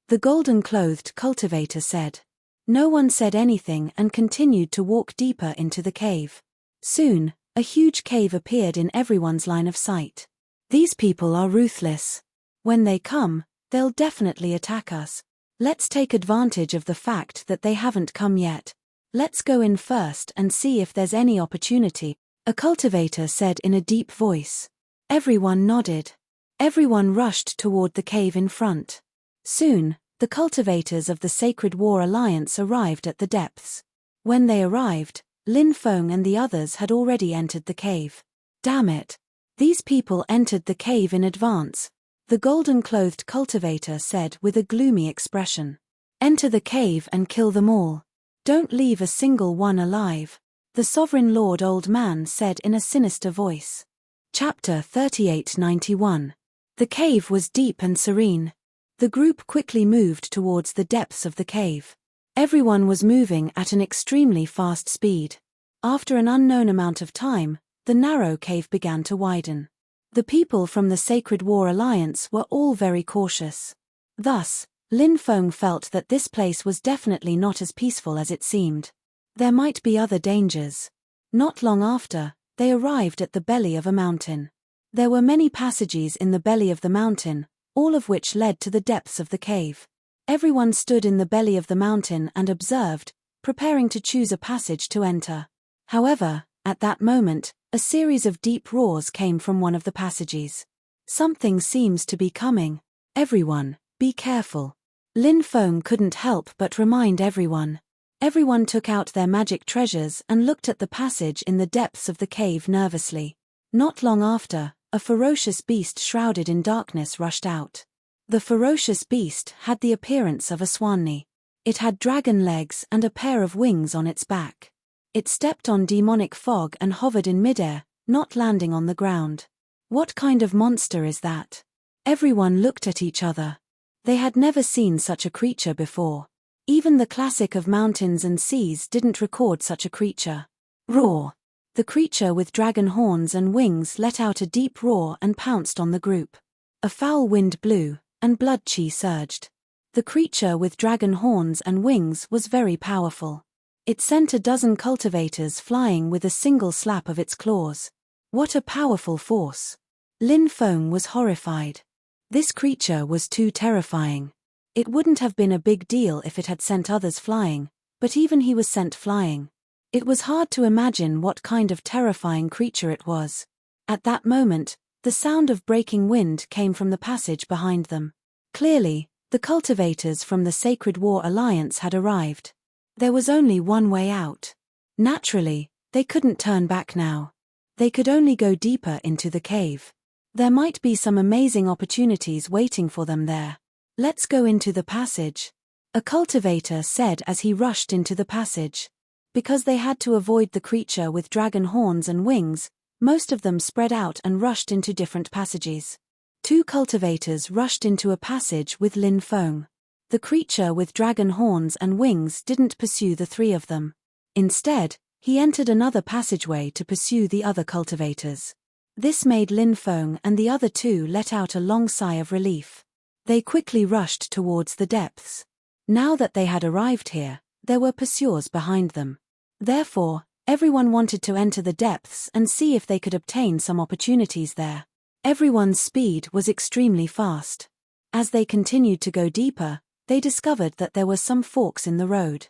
the golden-clothed cultivator said. No one said anything and continued to walk deeper into the cave. Soon, a huge cave appeared in everyone's line of sight. "These people are ruthless. When they come, they'll definitely attack us. Let's take advantage of the fact that they haven't come yet. Let's go in first and see if there's any opportunity," a cultivator said in a deep voice. Everyone nodded. Everyone rushed toward the cave in front. Soon, the cultivators of the Sacred War Alliance arrived at the depths. When they arrived, Lin Feng and the others had already entered the cave. "Damn it! These people entered the cave in advance," the golden-clothed cultivator said with a gloomy expression. "Enter the cave and kill them all. Don't leave a single one alive," the Sovereign Lord Old Man said in a sinister voice. Chapter 3891. The cave was deep and serene. The group quickly moved towards the depths of the cave. Everyone was moving at an extremely fast speed. After an unknown amount of time, the narrow cave began to widen. The people from the Sacred War Alliance were all very cautious. Thus, Lin Feng felt that this place was definitely not as peaceful as it seemed. There might be other dangers. Not long after, they arrived at the belly of a mountain. There were many passages in the belly of the mountain, all of which led to the depths of the cave. Everyone stood in the belly of the mountain and observed, preparing to choose a passage to enter. However, at that moment, a series of deep roars came from one of the passages. "Something seems to be coming. Everyone, be careful." Lin Feng couldn't help but remind everyone. Everyone took out their magic treasures and looked at the passage in the depths of the cave nervously. Not long after, a ferocious beast shrouded in darkness rushed out. The ferocious beast had the appearance of a swanny. It had dragon legs and a pair of wings on its back. It stepped on demonic fog and hovered in midair, not landing on the ground. What kind of monster is that? Everyone looked at each other. They had never seen such a creature before. Even the classic of mountains and seas didn't record such a creature. Roar! The creature with dragon horns and wings let out a deep roar and pounced on the group. A foul wind blew, and blood chi surged. The creature with dragon horns and wings was very powerful. It sent a dozen cultivators flying with a single slap of its claws. What a powerful force! Lin Feng was horrified. This creature was too terrifying. It wouldn't have been a big deal if it had sent others flying, but even he was sent flying. It was hard to imagine what kind of terrifying creature it was. At that moment, the sound of breaking wind came from the passage behind them. Clearly, the cultivators from the Sacred War Alliance had arrived. There was only one way out. Naturally, they couldn't turn back now. They could only go deeper into the cave. There might be some amazing opportunities waiting for them there. "Let's go into the passage," a cultivator said as he rushed into the passage. Because they had to avoid the creature with dragon horns and wings, most of them spread out and rushed into different passages. Two cultivators rushed into a passage with Lin Feng. The creature with dragon horns and wings didn't pursue the three of them. Instead, he entered another passageway to pursue the other cultivators. This made Lin Feng and the other two let out a long sigh of relief. They quickly rushed towards the depths. Now that they had arrived here, there were pursuers behind them. Therefore, everyone wanted to enter the depths and see if they could obtain some opportunities there. Everyone's speed was extremely fast. As they continued to go deeper, they discovered that there were some forks in the road.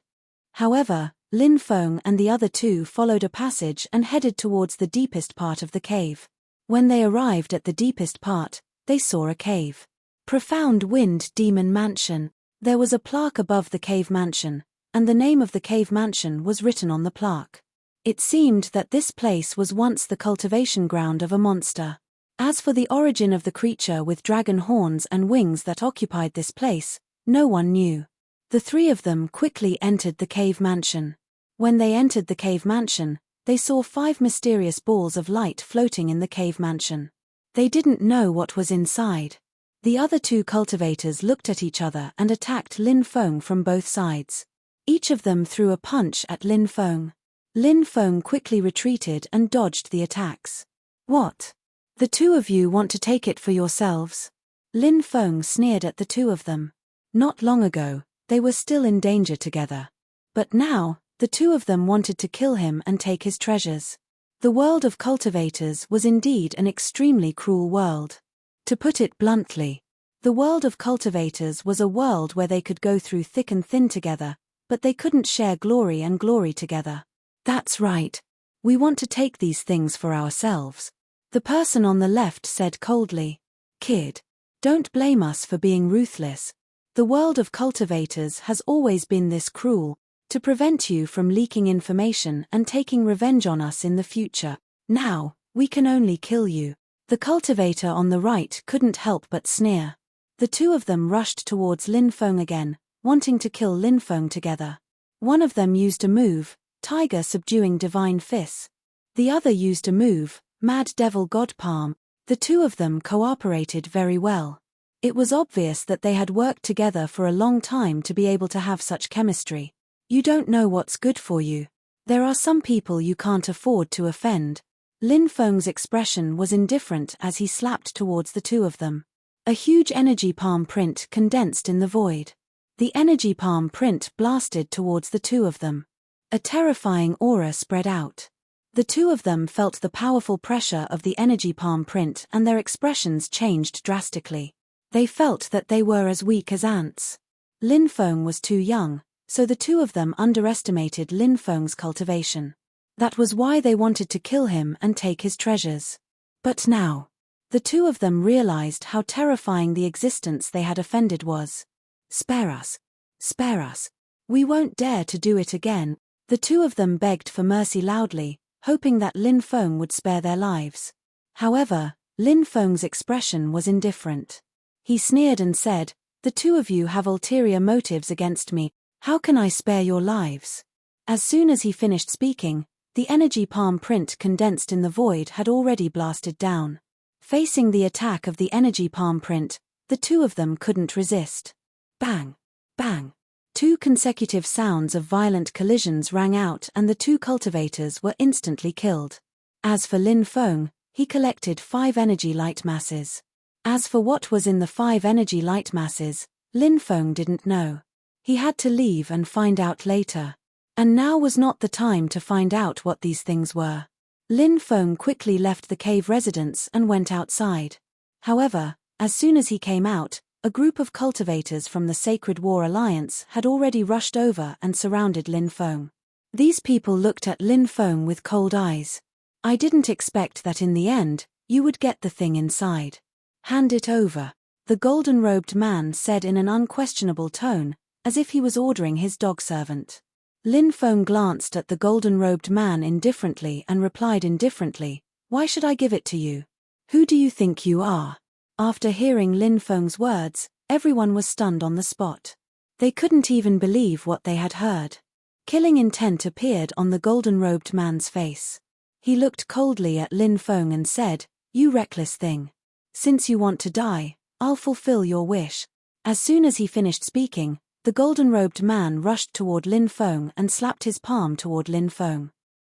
However, Lin Feng and the other two followed a passage and headed towards the deepest part of the cave. When they arrived at the deepest part, they saw a cave. Profound Wind Demon Mansion. There was a plaque above the cave mansion, and the name of the cave mansion was written on the plaque. It seemed that this place was once the cultivation ground of a monster. As for the origin of the creature with dragon horns and wings that occupied this place, no one knew. The three of them quickly entered the cave mansion. When they entered the cave mansion, they saw 5 mysterious balls of light floating in the cave mansion. They didn't know what was inside. The other two cultivators looked at each other and attacked Lin Feng from both sides. Each of them threw a punch at Lin Feng. Lin Feng quickly retreated and dodged the attacks. "What? The two of you want to take it for yourselves?" Lin Feng sneered at the two of them. Not long ago, they were still in danger together. But now, the two of them wanted to kill him and take his treasures. The world of cultivators was indeed an extremely cruel world. To put it bluntly, the world of cultivators was a world where they could go through thick and thin together, but they couldn't share glory and glory together. "That's right. We want to take these things for ourselves," the person on the left said coldly. "Kid, don't blame us for being ruthless. The world of cultivators has always been this cruel, to prevent you from leaking information and taking revenge on us in the future. Now, we can only kill you." The cultivator on the right couldn't help but sneer. The two of them rushed towards Lin Feng again, wanting to kill Lin Feng together. One of them used a move, Tiger Subduing Divine Fist. The other used a move, Mad Devil God Palm. The two of them cooperated very well. It was obvious that they had worked together for a long time to be able to have such chemistry. "You don't know what's good for you. There are some people you can't afford to offend." Lin Feng's expression was indifferent as he slapped towards the two of them. A huge energy palm print condensed in the void. The energy palm print blasted towards the two of them. A terrifying aura spread out. The two of them felt the powerful pressure of the energy palm print and their expressions changed drastically. They felt that they were as weak as ants. Lin Feng was too young, so the two of them underestimated Lin Feng's cultivation. That was why they wanted to kill him and take his treasures. But now, the two of them realized how terrifying the existence they had offended was. "Spare us. Spare us. We won't dare to do it again." The two of them begged for mercy loudly, hoping that Lin Feng would spare their lives. However, Lin Feng's expression was indifferent. He sneered and said, "The two of you have ulterior motives against me. How can I spare your lives?" As soon as he finished speaking, the energy palm print condensed in the void had already blasted down. Facing the attack of the energy palm print, the two of them couldn't resist. Bang! Bang! 2 consecutive sounds of violent collisions rang out and the two cultivators were instantly killed. As for Lin Feng, he collected 5 energy light masses. As for what was in the 5 energy light masses, Lin Feng didn't know. He had to leave and find out later. And now was not the time to find out what these things were. Lin Feng quickly left the cave residence and went outside. However, as soon as he came out, a group of cultivators from the Sacred War Alliance had already rushed over and surrounded Lin Feng. These people looked at Lin Feng with cold eyes. "I didn't expect that in the end, you would get the thing inside. Hand it over," the golden-robed man said in an unquestionable tone, as if he was ordering his dog servant. Lin Feng glanced at the golden-robed man indifferently and replied indifferently, "Why should I give it to you? Who do you think you are?" After hearing Lin Feng's words, everyone was stunned on the spot. They couldn't even believe what they had heard. Killing intent appeared on the golden-robed man's face. He looked coldly at Lin Feng and said, "You reckless thing. Since you want to die, I'll fulfill your wish. As soon as he finished speaking, the golden-robed man rushed toward Lin Feng and slapped his palm toward Lin Feng.